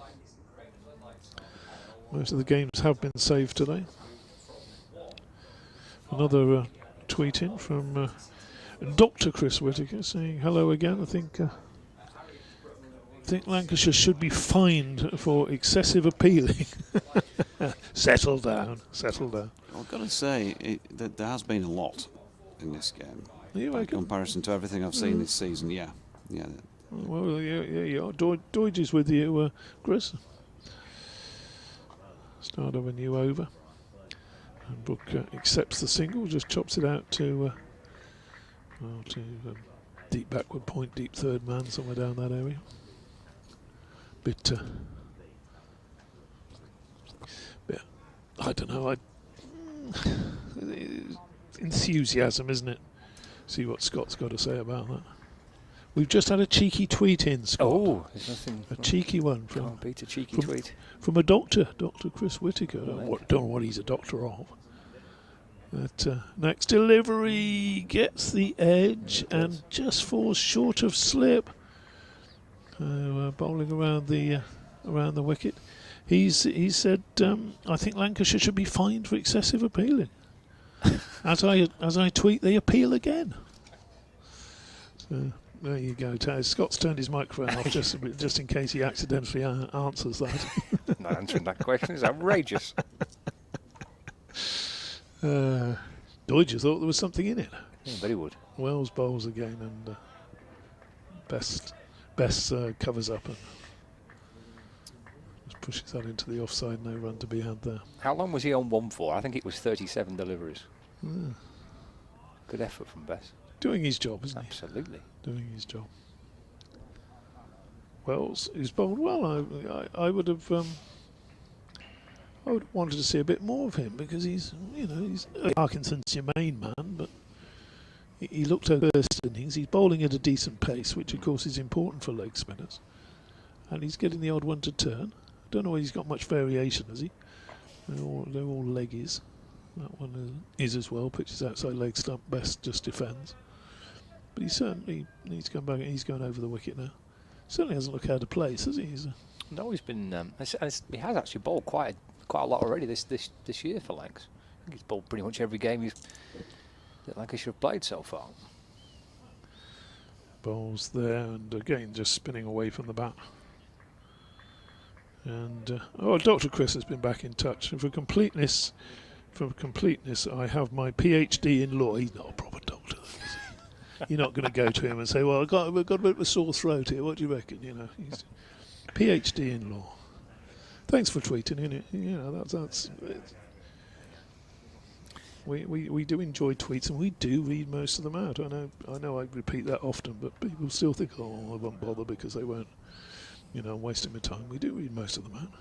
Speaker 2: Most of the games have been saved today. Another tweet in from Dr. Chris Whittaker saying hello again. I think Lancashire should be fined for excessive appealing. Settle down.
Speaker 1: I've got to say that there has been a lot in this game.
Speaker 2: In
Speaker 1: comparison to everything I've seen this season, yeah.
Speaker 2: Well, yeah. Deutsch is with you, Chris. Start of a new over. And Brooke accepts the single, just chops it out to deep backward point, deep third man, somewhere down that area. Bit, I don't know. Enthusiasm, isn't it? See what Scott's got to say about that. We've just had a cheeky tweet in, Scott.
Speaker 3: Oh, there's nothing.
Speaker 2: A cheeky one from.
Speaker 3: Can't beat a cheeky tweet.
Speaker 2: From a doctor, Dr. Chris Whittaker. Don't know what he's a doctor of. That next delivery gets the edge and just falls short of slip. Bowling around the wicket. He said, I think Lancashire should be fined for excessive appealing. As I tweet, they appeal again. So there you go. Scott's turned his microphone off just in case he accidentally answers that.
Speaker 3: Not answering that question is outrageous.
Speaker 2: Deutsch thought there was something in it.
Speaker 3: Yeah, but he would.
Speaker 2: Wells bowls again, and Best covers up and just pushes that into the offside. No run to be had there.
Speaker 3: How long was he on 1 for? I think it was 37 deliveries.
Speaker 2: Yeah.
Speaker 3: Good effort from Bess.
Speaker 2: Doing his job, isn't
Speaker 3: Absolutely.
Speaker 2: he? Doing his job. Wells is bowled well. I would have wanted to see a bit more of him because he's Parkinson's your main man, but he looked over first innings. He's bowling at a decent pace, which of course is important for leg spinners, and he's getting the odd one to turn. I don't know whether he's got much variation, has he? They're all leggies. That one is as well. Pitches outside leg stump. Best just defends, but he certainly needs to come back. He's going over the wicket now. Certainly hasn't looked out of place, has he?
Speaker 3: No, he's been. He has actually bowled quite a lot already this year for Lancs. I think he's bowled pretty much every game that Lancashire have played so far.
Speaker 2: Bowls there, and again just spinning away from the bat. And Dr. Chris has been back in touch. And for completeness, I have my PhD in law. He's not a proper doctor, though, is he? You're not going to go to him and say, "Well, I've got a bit of a sore throat here. What do you reckon?" He's PhD in law. Thanks for tweeting in it. That's. We do enjoy tweets, and we do read most of them out. I know I repeat that often, but people still think, I won't bother because they won't. I'm wasting my time. We do read most of them out.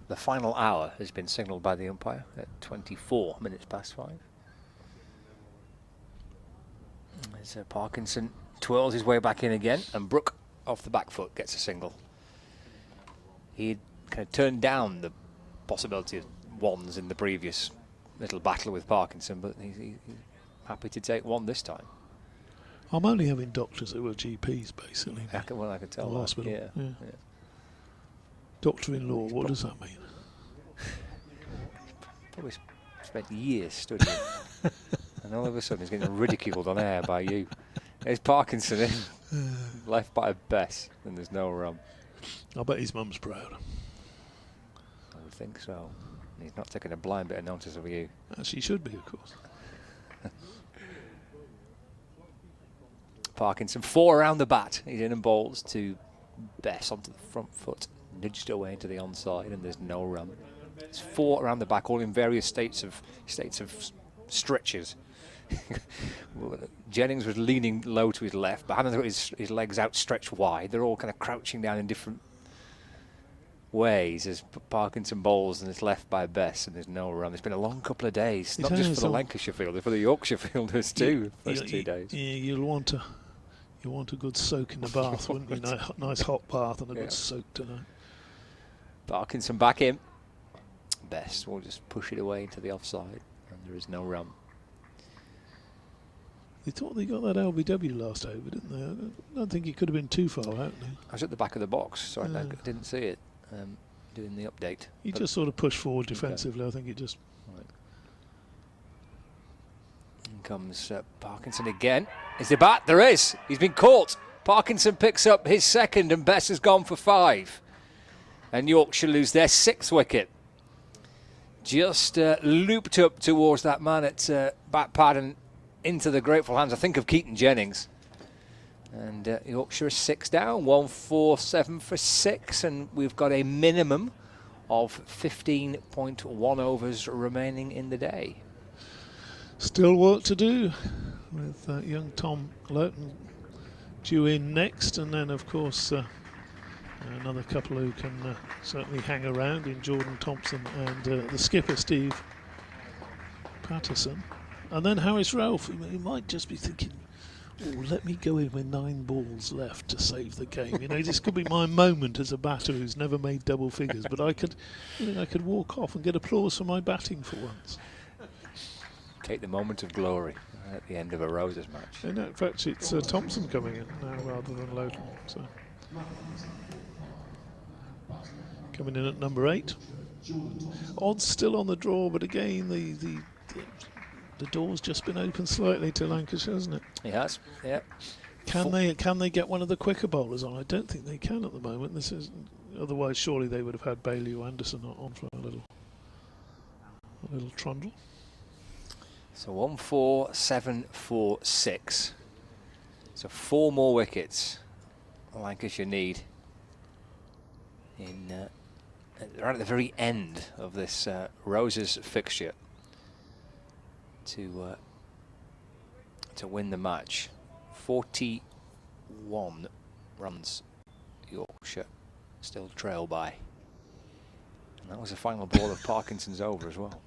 Speaker 3: The final hour has been signalled by the umpire at 24 minutes past 5. As Parkinson twirls his way back in again, and Brooke off the back foot gets a single. He'd kind of turned down the possibility of ones in the previous little battle with Parkinson, but he's happy to take one this time.
Speaker 2: I'm only having doctors who are GPs, basically.
Speaker 3: I can tell that.
Speaker 2: Hospital.
Speaker 3: Yeah.
Speaker 2: Doctor-in-law, what does that mean?
Speaker 3: Probably spent years studying. And all of a sudden he's getting ridiculed on air by you. There's Parkinson in, left by a Bess, and there's no run.
Speaker 2: I bet his mum's proud.
Speaker 3: I would think so. He's not taking a blind bit of notice of you.
Speaker 2: As he should be, of course.
Speaker 3: Parkinson 4 around the bat. He's in and bowls to Bess onto the front foot, nudged away into the onside, and there's no run. It's 4 around the back, all in various states of stretches. Jennings was leaning low to his left, but Hannon's got his legs outstretched wide. They're all kind of crouching down in different ways as Parkinson bowls, and it's left by Bess, and there's no run. It's been a long couple of days, not just for the Lancashire fielders, for the Yorkshire fielders too. First 2 days. Yeah,
Speaker 2: you'll want a good soak in the bath, wouldn't you? Nice hot bath and a good soak tonight.
Speaker 3: Parkinson back in. Best will just push it away into the offside, and there is no run.
Speaker 2: They thought they got that LBW last over, didn't they? I don't think he could have been too far out now.
Speaker 3: I was at the back of the box, so I didn't see it doing the update.
Speaker 2: He just sort of pushed forward defensively. Okay. I think it just...
Speaker 3: Right. In comes Parkinson again. Is there bat? There is. He's been caught. Parkinson picks up his second, and Bess has gone for 5. And Yorkshire lose their 6th wicket. Just looped up towards that man at bat pad and into the grateful hands, I think, of Keaton Jennings. And Yorkshire is 6 down, 147 for 6, and we've got a minimum of 15.1 overs remaining in the day.
Speaker 2: Still work to do with young Tom Lowton due in next, and then of course another couple who can certainly hang around in Jordan Thompson and the skipper Steve Patterson. And then Harris Ralph, he might just be thinking, oh, let me go in with 9 balls left to save the game. You know, this could be my moment as a batter who's never made double figures, but I could walk off and get applause for my batting for once.
Speaker 3: Take the moment of glory at the end of a Roses match.
Speaker 2: And in fact, it's Thompson coming in now rather than Lowton. So coming in at number 8. Odds still on the draw, but again, the door's just been opened slightly to Lancashire, hasn't it?
Speaker 3: It has, yeah.
Speaker 2: Can they get one of the quicker bowlers on? I don't think they can at the moment. This is otherwise surely they would have had Bailey or Anderson on for a little trundle.
Speaker 3: So 14746. So 4 more wickets Lancashire need. They're at the very end of this Roses fixture to win the match. 41 runs Yorkshire still trail by. And that was the final ball of Parkinson's over as well.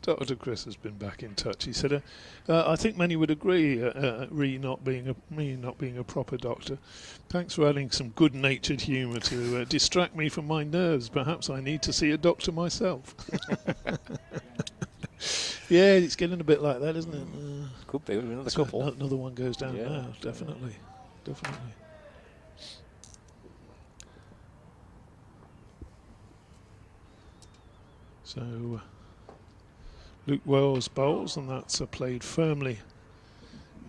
Speaker 2: Dr. Chris has been back in touch. He said, I think many would agree, me not being a proper doctor. Thanks for adding some good-natured humour to distract me from my nerves. Perhaps I need to see a doctor myself. Yeah, it's getting a bit like that, isn't it?
Speaker 3: Could be, another couple.
Speaker 2: Another one goes down now, definitely. So Luke Wells bowls, and that's played firmly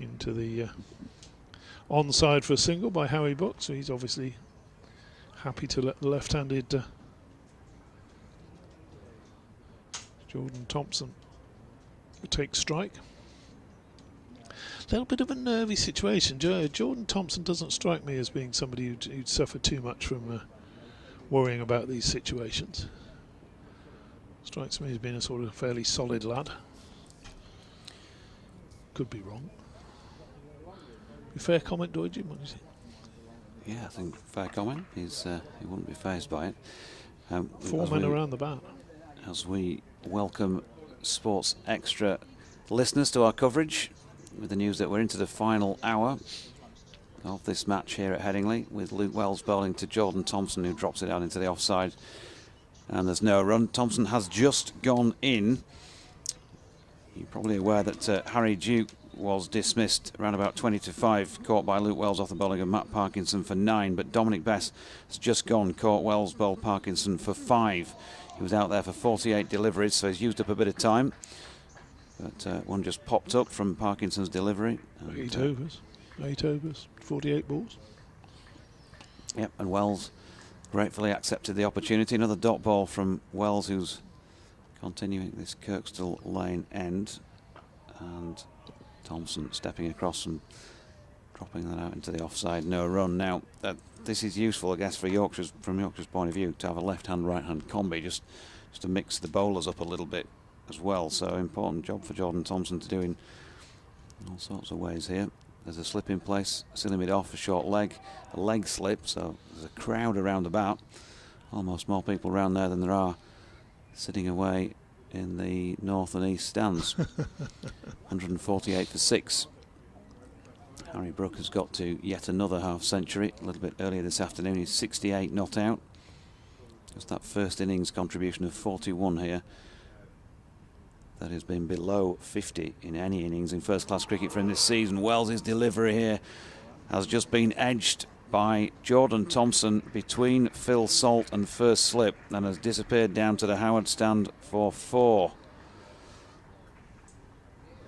Speaker 2: into the onside for a single by Howie Buck. So he's obviously happy to let the left-handed Jordan Thompson take strike. A little bit of a nervy situation. Jordan Thompson doesn't strike me as being somebody who'd suffer too much from worrying about these situations. Strikes me as being a sort of fairly solid lad. Could be wrong. Fair comment, Doyle, Jim, what do you think?
Speaker 1: Yeah, I think fair comment. He wouldn't be fazed by it.
Speaker 2: 4 men around the bat.
Speaker 1: As we welcome Sports Extra listeners to our coverage with the news that we're into the final hour of this match here at Headingley, with Luke Wells bowling to Jordan Thompson, who drops it out into the offside. And there's no run. Thompson has just gone in. You're probably aware that Harry Duke was dismissed around about 20 to 5, caught by Luke Wells off the bowling of Matt Parkinson for 9. But Dominic Bess has just gone, caught Wells, bowled Parkinson for 5. He was out there for 48 deliveries, so he's used up a bit of time. But one just popped up from Parkinson's delivery. And,
Speaker 2: 8 overs. 8 overs, 48 balls.
Speaker 1: Yep, and Wells gratefully accepted the opportunity. Another dot ball from Wells, who's continuing this Kirkstall Lane end. And Thompson stepping across and dropping that out into the offside. No run. Now, this is useful, I guess, from Yorkshire's point of view, to have a left-hand, right-hand combi, just to mix the bowlers up a little bit as well. So important job for Jordan Thompson to do in all sorts of ways here. There's a slip in place, silly mid off, a short leg, a leg slip, so there's a crowd around about. Almost more people around there than there are sitting away in the north and east stands. 148 for 6. Harry Brook has got to yet another half century a little bit earlier this afternoon. He's 68 not out. Just that first innings contribution of 41 here. That has been below 50 in any innings in first-class cricket for him this season. Wells's delivery here has just been edged by Jordan Thompson between Phil Salt and first slip and has disappeared down to the Howard stand for 4.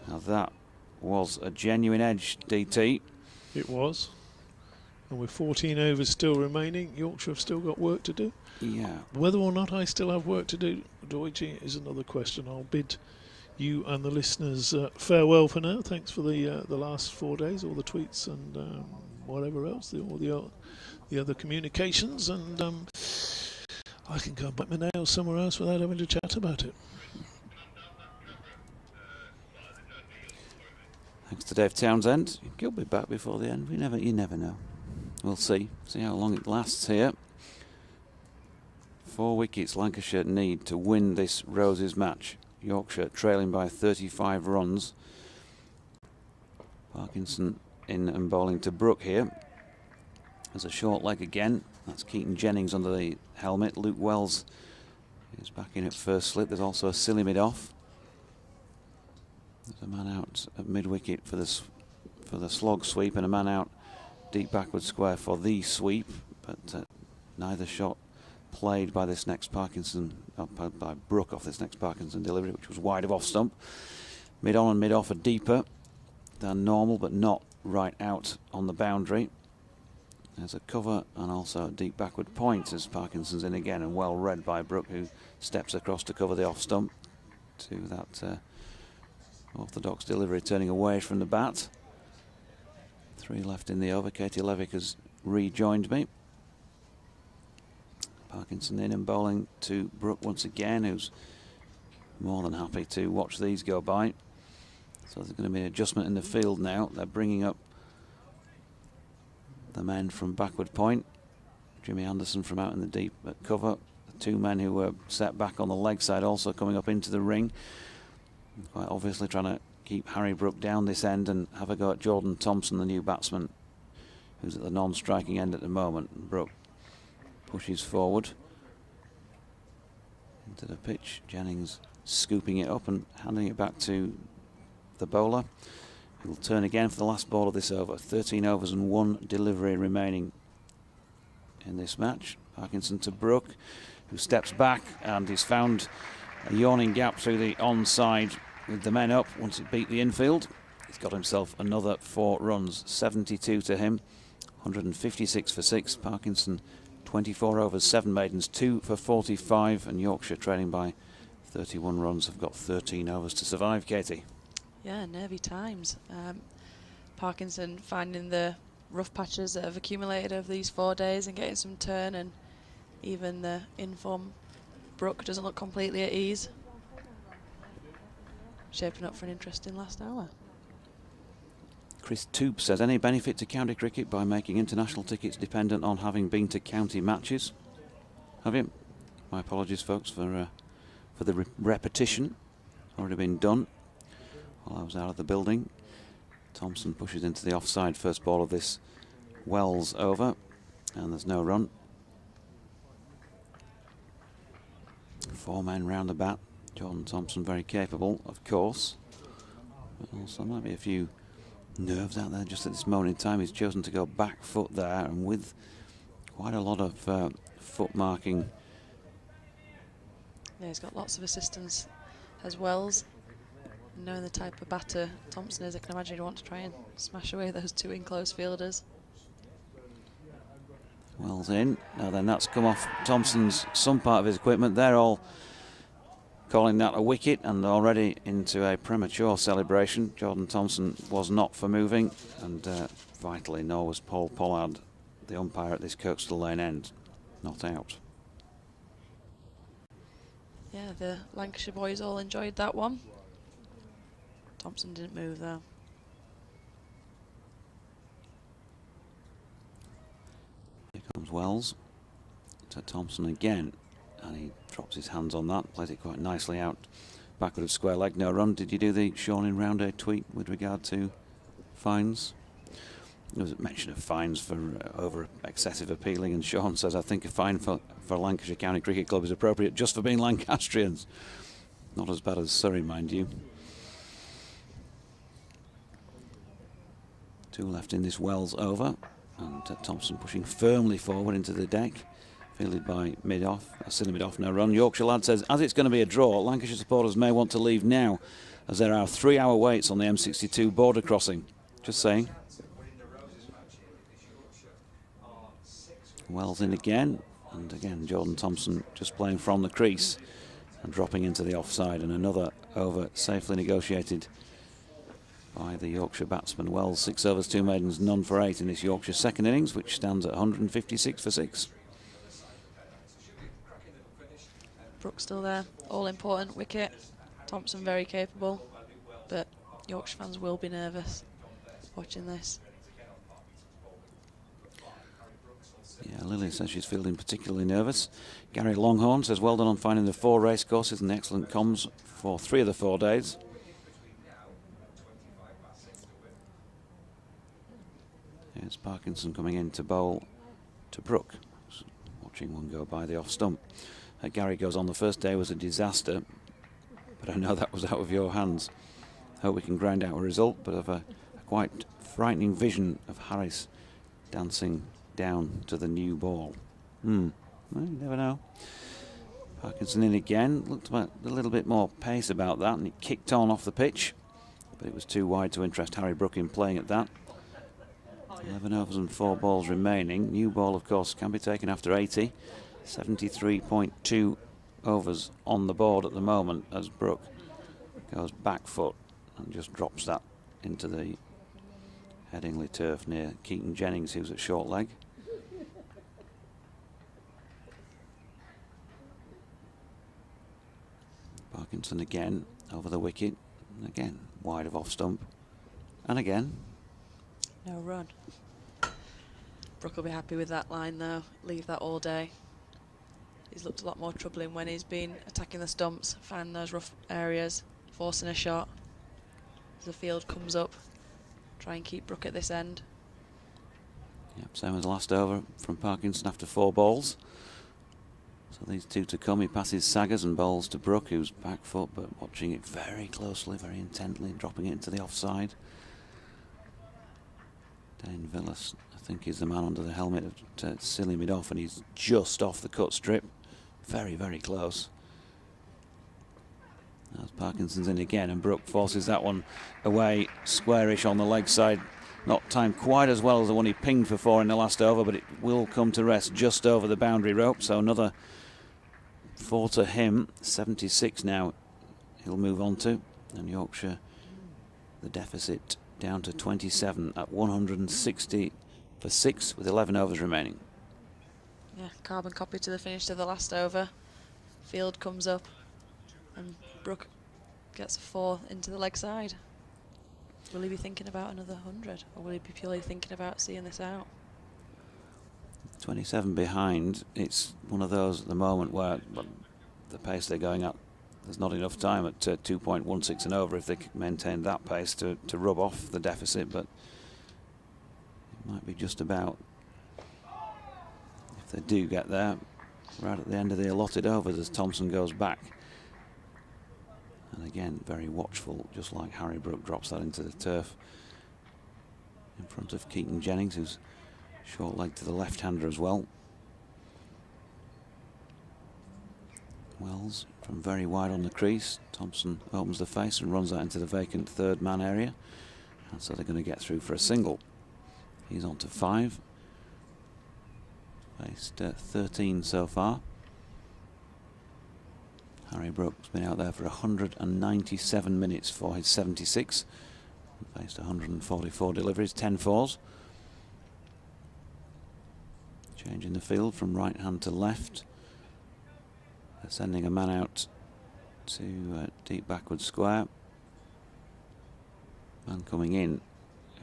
Speaker 1: Now that was a genuine edge, DT.
Speaker 2: It was. And with 14 overs still remaining, Yorkshire have still got work to do.
Speaker 1: Yeah.
Speaker 2: Whether or not I still have work to do, Doidgy, is another question. I'll bid you and the listeners farewell for now. Thanks for the last 4 days, all the tweets and whatever else, all the other communications, and I can go and bite my nails somewhere else without having to chat about it.
Speaker 1: Thanks to Dave Townsend. He'll be back before the end. You never know. We'll see how long it lasts here. 4 wickets Lancashire need to win this Roses match. Yorkshire trailing by 35 runs. Parkinson in and bowling to Brook here. There's a short leg again. That's Keaton Jennings under the helmet. Luke Wells is back in at first slip. There's also a silly mid-off. There's a man out at mid-wicket for the slog sweep and a man out deep backward square for the sweep, but neither shot played by this next Parkinson, by Brook off this next Parkinson delivery, which was wide of off stump. Mid-on and mid-off are deeper than normal, but not right out on the boundary. There's a cover and also a deep backward point as Parkinson's in again, and well read by Brook, who steps across to cover the off stump to that orthodox delivery, turning away from the bat. 3 left in the over. Katie Levick has rejoined me. Parkinson in and bowling to Brook once again, who's more than happy to watch these go by. So there's going to be an adjustment in the field now. They're bringing up the men from backward point. Jimmy Anderson from out in the deep at cover. The 2 men who were set back on the leg side also coming up into the ring. Quite obviously trying to keep Harry Brook down this end and have a go at Jordan Thompson, the new batsman, who's at the non-striking end at the moment. Brook pushes forward into the pitch. Jennings scooping it up and handing it back to the bowler, who will turn again for the last ball of this over. 13 overs and 1 delivery remaining in this match. Parkinson to Brook, who steps back and he's found a yawning gap through the onside with the men up once it beat the infield. He's got himself another 4 runs, 72 to him, 156 for 6. Parkinson 24 overs, 7 maidens, 2 for 45, and Yorkshire trailing by 31 runs have got 13 overs to survive. Katie.
Speaker 4: Yeah, nervy times. Parkinson finding the rough patches that have accumulated over these 4 days and getting some turn, and even the inform Brook doesn't look completely at ease. Shaping up for an interesting last hour.
Speaker 1: Chris Toop says, any benefit to county cricket by making international tickets dependent on having been to county matches? Have you? My apologies, folks, for the repetition. It's already been done while I was out of the building. Thompson pushes into the offside first ball of this Wells over, and there's no run. 4 men round the bat. Jordan Thompson very capable, of course, but also might be a few nerves out there just at this moment in time. He's chosen to go back foot there, and with quite a lot of foot marking.
Speaker 4: Yeah, he's got lots of assistance as Wells. Knowing the type of batter Thompson is, I can imagine he'd want to try and smash away those 2 enclosed fielders.
Speaker 1: Wells in. Now then, that's come off Thompson's some part of his equipment. They're all calling that a wicket and already into a premature celebration. Jordan Thompson was not for moving, and vitally nor was Paul Pollard, the umpire at this Kirkstall Lane end, not out.
Speaker 4: Yeah, the Lancashire boys all enjoyed that one. Thompson didn't move though.
Speaker 1: Here comes Wells to Thompson again, and he drops his hands on that, plays it quite nicely out backward of square leg. No run. Did you do the Sean in round A tweet with regard to fines? There was a mention of fines for over excessive appealing, and Sean says, I think a fine for Lancashire County Cricket Club is appropriate just for being Lancastrians. Not as bad as Surrey, mind you. 2 left in this Wells over, and Thompson pushing firmly forward into the deck, fielded by mid-off, silly mid-off, no run. Yorkshire lad says, as it's going to be a draw, Lancashire supporters may want to leave now, as there are 3-hour waits on the M62 border crossing. Just saying. Wells in again, and again Jordan Thompson just playing from the crease and dropping into the offside, and another over safely negotiated by the Yorkshire batsman. Wells, 6 overs, 2 maidens, none for 8 in this Yorkshire second innings, which stands at 156 for 6.
Speaker 4: Brooks still there, all important wicket. Thompson very capable, but Yorkshire fans will be nervous watching this.
Speaker 1: Yeah, Lily says she's feeling particularly nervous. Gary Longhorn says, well done on finding the 4 race courses and the excellent comms for 3 of the 4 days. Here's Parkinson coming in to bowl to Brook. Watching one go by the off stump. Gary goes on, the first day was a disaster, but I know that was out of your hands. Hope we can grind out a result, but I've a quite frightening vision of Harris dancing down to the new ball. Well, you never know. Parkinson in again. Looked about a little bit more pace about that, and it kicked on off the pitch, but it was too wide to interest Harry Brook in playing at that. 11 overs and 4 balls remaining. New ball, of course, can be taken after 80. 73.2 overs on the board at the moment as Brook goes back foot and just drops that into the Headingley turf near Keaton Jennings, who's at short leg. Parkinson again over the wicket, and again wide of off stump, and again
Speaker 4: no run. Brook will be happy with that line though, leave that all day. He's looked a lot more troubling when he's been attacking the stumps, finding those rough areas, forcing a shot. As the field comes up, try and keep Brook at this end.
Speaker 1: Yep, same as the last over from Parkinson after 4 balls. So these 2 to come. He passes Saggers and bowls to Brook, who's back foot but watching it very closely, very intently, dropping it into the offside. Dane Villas, I think, is the man under the helmet of silly mid-off, and he's just off the cut strip. Very, very close. As Parkinson's in again, and Brook forces that one away, squarish on the leg side. Not timed quite as well as the one he pinged for 4 in the last over, but it will come to rest just over the boundary rope. So another 4 to him. 76 now he'll move on to. And Yorkshire, the deficit down to 27 at 160 for 6 with 11 overs remaining.
Speaker 4: Yeah, carbon copy to the finish to the last over. Field comes up and Brook gets a 4 into the leg side. Will he be thinking about another 100, or will he be purely thinking about seeing this out?
Speaker 1: 27 behind. It's one of those at the moment where the pace they're going at, there's not enough time at 2.16 and over if they can maintain that pace to rub off the deficit, but it might be just about, if they do get there, right at the end of the allotted overs as Thompson goes back. And again, very watchful, just like Harry Brook drops that into the turf in front of Keaton Jennings, who's short leg to the left-hander as well. Wells from very wide on the crease. Thompson opens the face and runs that into the vacant 3rd man area. And so they're going to get through for a single. He's on to 5. Faced 13 so far. Harry Brook's been out there for 197 minutes for his 76. Faced 144 deliveries, 10 fours. Changing the field from right hand to left. They're sending a man out to deep backward square. Man coming in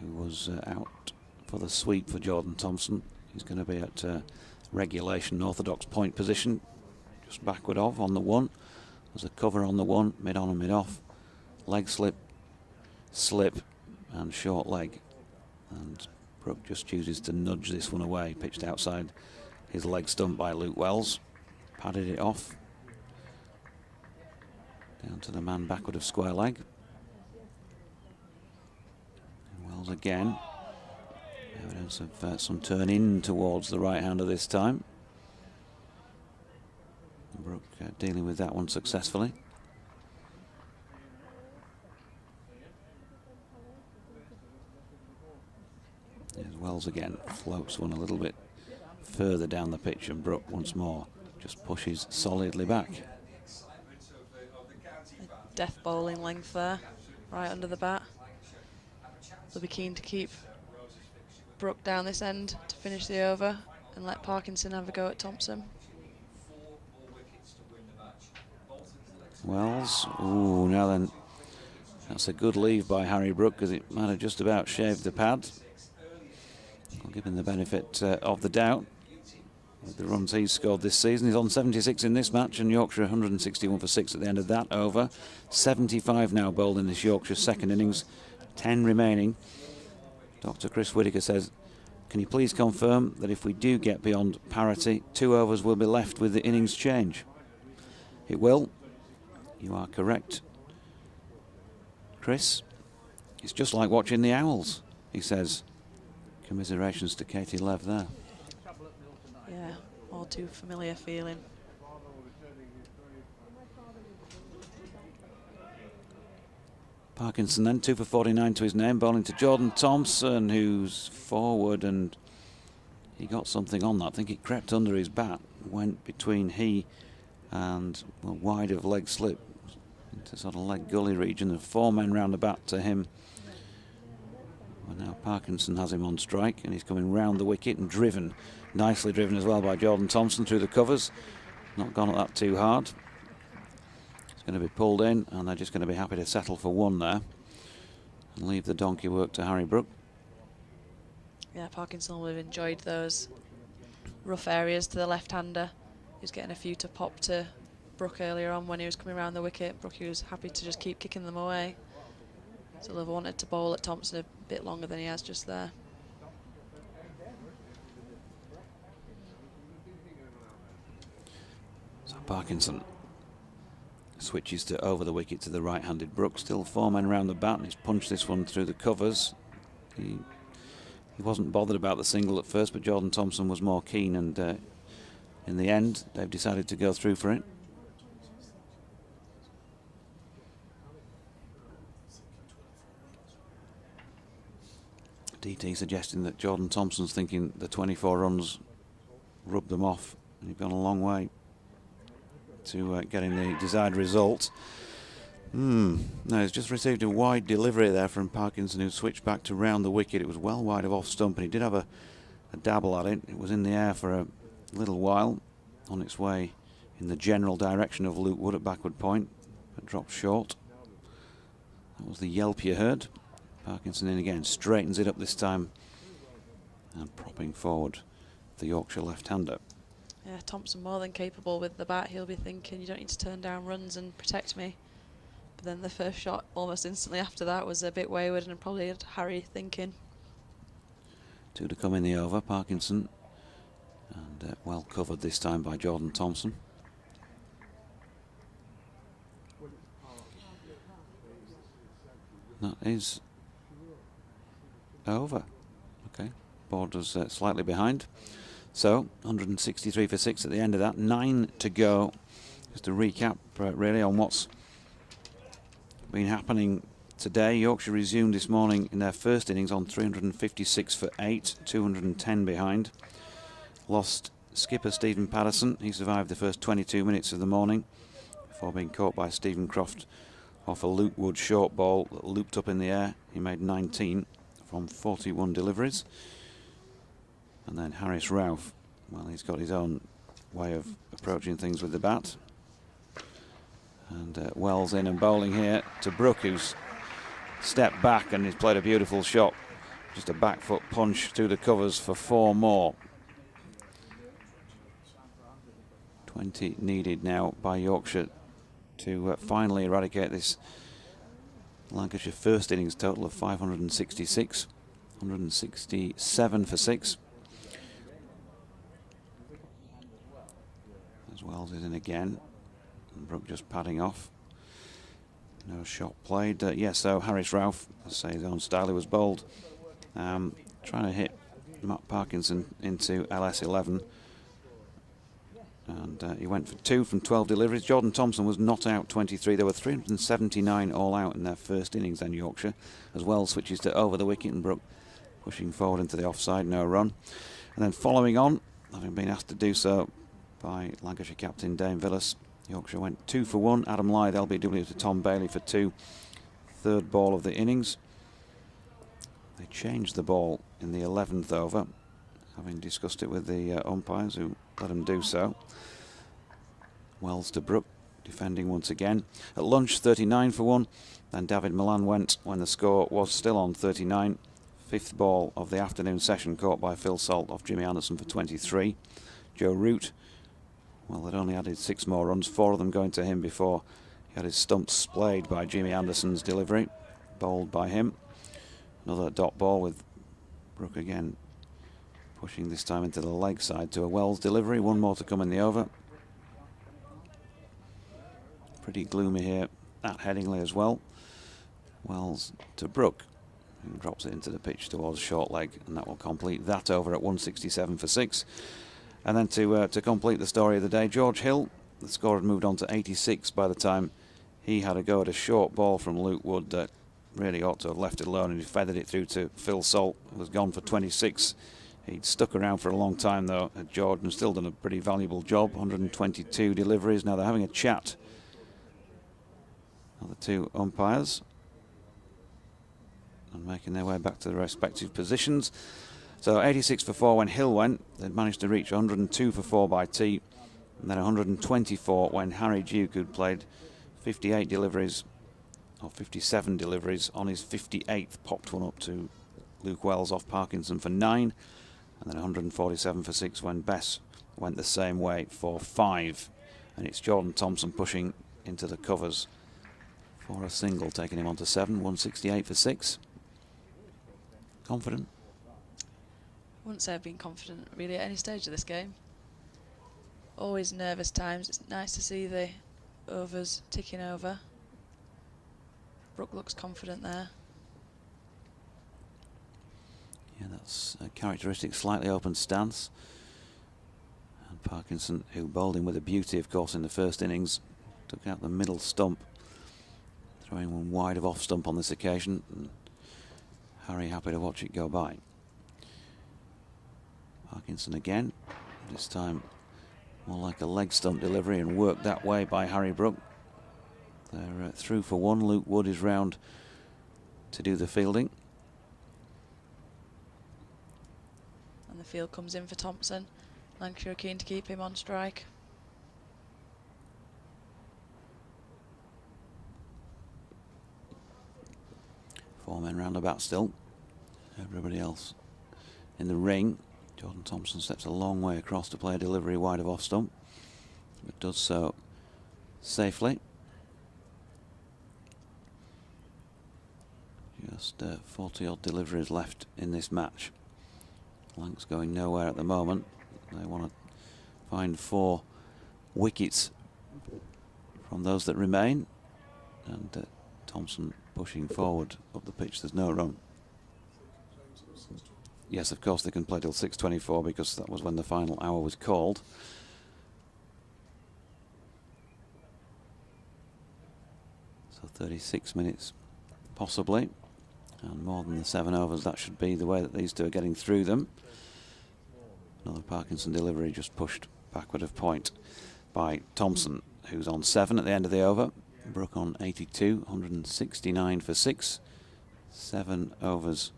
Speaker 1: who was out for the sweep for Jordan Thompson. He's going to be at regulation orthodox point position, just backward off on the 1. There's a cover on the 1, mid on and mid off. Leg slip, slip and short leg. And Brooke just chooses to nudge this one away, pitched outside his leg stump by Luke Wells. Padded it off. Down to the man backward of square leg. And Wells again. Evidence of some turn in towards the right hander this time. Brooke dealing with that one successfully. There's Wells again, floats one a little bit further down the pitch, and Brooke once more just pushes solidly back.
Speaker 4: Death bowling length there, right under the bat. They'll be keen to keep Brooke down this end to finish the over and let Parkinson have a go at Thompson.
Speaker 1: Wells, ooh, now then, that's a good leave by Harry Brooke, because it might have just about shaved the pad. I'll give him the benefit of the doubt. With the runs he's scored this season, he's on 76 in this match, and Yorkshire 161 for 6 at the end of that over. 75 now bowled in this Yorkshire second innings, 10 remaining. Dr. Chris Whitaker says, can you please confirm that if we do get beyond parity, 2 overs will be left with the innings change? It will. You are correct, Chris. It's just like watching the Owls, he says. Commiserations to Katie Lev there.
Speaker 4: Yeah, all too familiar feeling.
Speaker 1: Parkinson then, 2 for 49 to his name, bowling to Jordan Thompson, who's forward, and he got something on that. I think it crept under his bat, went between he and, well, wide of leg slip into sort of leg gully region, and 4 men round the bat to him. Well, now Parkinson has him on strike, and he's coming round the wicket and driven, nicely driven as well by Jordan Thompson through the covers. Not gone at that too hard. It's going to be pulled in, and they're just going to be happy to settle for 1 there and leave the donkey work to Harry Brooke.
Speaker 4: Yeah, Parkinson will have enjoyed those rough areas to the left-hander. He was getting a few to pop to Brooke earlier on when he was coming around the wicket. Brooke was happy to just keep kicking them away. So he'll have wanted to bowl at Thompson a bit longer than he has just there.
Speaker 1: So Parkinson switches to over the wicket to the right-handed Brooke. Still 4 men round the bat, and he's punched this one through the covers. He wasn't bothered about the single at first, but Jordan Thompson was more keen, and in the end they've decided to go through for it. DT suggesting that Jordan Thompson's thinking the 24 runs rubbed them off, and he's gone a long way to getting the desired result. No, he's just received a wide delivery there from Parkinson, who switched back to round the wicket. It was well wide of off stump, and he did have a dabble at it. It was in the air for a little while, on its way in the general direction of Luke Wood at backward point, but dropped short. That was the yelp you heard. Parkinson in again, straightens it up this time, and propping forward the Yorkshire left-hander.
Speaker 4: Yeah, Thompson more than capable with the bat. He'll be thinking, you don't need to turn down runs and protect me. But then the first shot almost instantly after that was a bit wayward, and probably had Harry thinking.
Speaker 1: 2 to come in the over, Parkinson, and well covered this time by Jordan Thompson. That is over. Okay, Borders slightly behind. So 163 for 6 at the end of that. 9 to go. Just to recap really on what's been happening today. Yorkshire resumed this morning in their first innings on 356 for 8, 210 behind. Lost skipper Stephen Patterson. He survived the first 22 minutes of the morning before being caught by Stephen Croft off a Luke Wood short ball that looped up in the air. He made 19 from 41 deliveries. And then Harris Ralph, well, he's got his own way of approaching things with the bat. And Wells in and bowling here to Brooke, who's stepped back and he's played a beautiful shot. Just a back foot punch through the covers for 4 more. 20 needed now by Yorkshire to finally eradicate this Lancashire first innings total of 566 167 for 6. As Wells is in again. And Brooke just padding off. No shot played. Yes, so Harris Ralph, let's say his own style, he was bowled. Trying to hit Matt Parkinson into LS11. And he went for 2 from 12 deliveries. Jordan Thompson was not out 23. There were 379 all out in their first innings then, Yorkshire. As well switches to over the wicket and Brooke pushing forward into the offside, no run. And then following on, having been asked to do so by Lancashire captain Dane Villas, Yorkshire went 2 for 1. Adam Lyth, LBW to Tom Bailey for 2. Third ball of the innings. They changed the ball in the 11th over, having discussed it with the umpires who let them do so. Wells to Brooke, defending once again. At lunch, 39 for 1. Then David Milan went when the score was still on 39. Fifth ball of the afternoon session caught by Phil Salt off Jimmy Anderson for 23. Joe Root, well, they'd only added 6 more runs, 4 of them going to him before he had his stumps splayed by Jimmy Anderson's delivery, bowled by him. Another dot ball with Brooke again pushing this time into the leg side to a Wells delivery. 1 more to come in the over. Pretty gloomy here at Headingley as well. Wells to Brooke, who drops it into the pitch towards short leg, and that will complete that over at 167 for 6. And then to complete the story of the day, George Hill, the score had moved on to 86 by the time he had a go at a short ball from Luke Wood that really ought to have left it alone, and he feathered it through to Phil Salt, who was gone for 26. He'd stuck around for a long time though at George and still done a pretty valuable job. 122 deliveries. Now they're having a chat. Now the 2 umpires and making their way back to their respective positions. So 86 for 4 when Hill went. They'd managed to reach 102 for 4 by T, and then 124 when Harry Duke, who'd played 58 deliveries, or 57 deliveries, on his 58th, popped one up to Luke Wells off Parkinson for 9, and then 147 for 6 when Bess went the same way for 5. And it's Jordan Thompson pushing into the covers for a single, taking him on to 7, 168 for 6. Confident?
Speaker 4: I wouldn't say I've been confident really at any stage of this game. Always nervous times. It's nice to see the overs ticking over. Brooke looks confident there.
Speaker 1: Yeah, that's a characteristic slightly open stance. And Parkinson, who bowled him with a beauty, of course, in the first innings, took out the middle stump, throwing one wide of off stump on this occasion. And Harry happy to watch it go by. Parkinson again, this time more like a leg stump delivery and worked that way by Harry Brooke. They're through for 1. Luke Wood is round to do the fielding.
Speaker 4: And the field comes in for Thompson. Lancashire are keen to keep him on strike.
Speaker 1: Four men round about still. Everybody else in the ring. Jordan Thompson steps a long way across to play a delivery wide of off stump, but does so safely. Just 40 odd deliveries left in this match. Lank's going nowhere at the moment. They want to find 4 wickets from those that remain, and Thompson pushing forward up the pitch. There's no run. Yes, of course they can play till 6:24 because that was when the final hour was called. So 36 minutes possibly, and more than the 7 overs. That should be the way that these 2 are getting through them. Another Parkinson delivery just pushed backward of point by Thompson, who's on 7 at the end of the over. Brooke on 82, 169 for 6. 7 overs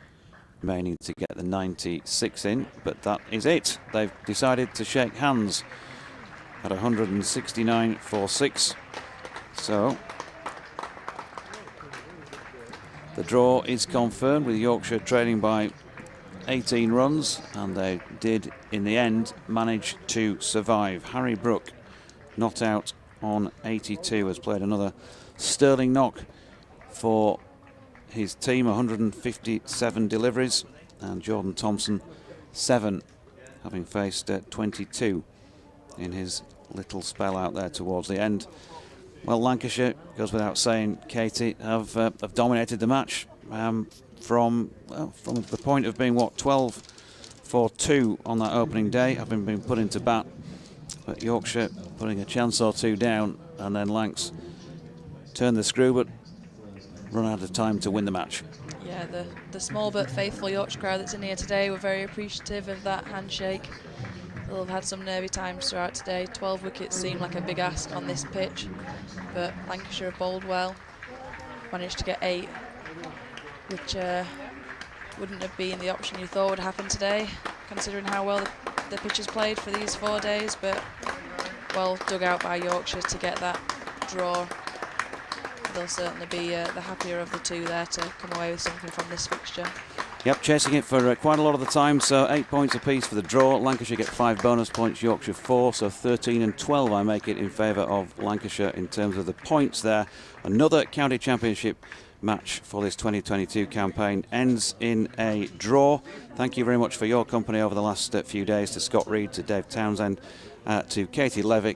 Speaker 1: remaining to get the 96 in, but that is it. They've decided to shake hands at 169 for 6. So the draw is confirmed with Yorkshire trailing by 18 runs, and they did in the end manage to survive. Harry Brooke not out on 82 has played another sterling knock for his team. 157 deliveries, and Jordan Thompson 7, having faced 22 in his little spell out there towards the end. Well, Lancashire, goes without saying, Katie, have dominated the match from the point of being, 12 for 2 on that opening day, having been put into bat. But Yorkshire putting a chance or two down, and then Lancs turned the screw, but run out of time to win the match.
Speaker 4: Yeah, the small but faithful Yorkshire crowd that's in here today were very appreciative of that handshake. They'll have had some nervy times throughout today. 12 wickets seemed like a big ask on this pitch, but Lancashire have bowled well. Managed to get 8, which wouldn't have been the option you thought would happen today, considering how well the pitch has played for these 4 days, but well dug out by Yorkshire to get that draw. They'll certainly be the happier of the two there to come away with something from this fixture.
Speaker 1: Yep, chasing it for quite a lot of the time, so 8 points apiece for the draw. Lancashire get 5 bonus points, Yorkshire 4, so 13 and 12 I make it in favour of Lancashire in terms of the points there. Another county championship match for this 2022 campaign ends in a draw. Thank you very much for your company over the last few days, to Scott Reed, to Dave Townsend, to Katie Levick,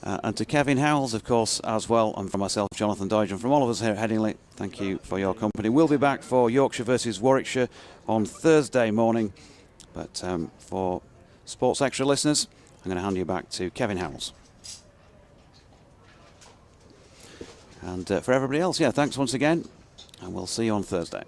Speaker 1: and to Kevin Howells, of course, as well, and from myself, Jonathan Dodge, and from all of us here at Headingley, thank you for your company. We'll be back for Yorkshire versus Warwickshire on Thursday morning, but for Sports Extra listeners, I'm going to hand you back to Kevin Howells. And for everybody else, thanks once again, and we'll see you on Thursday.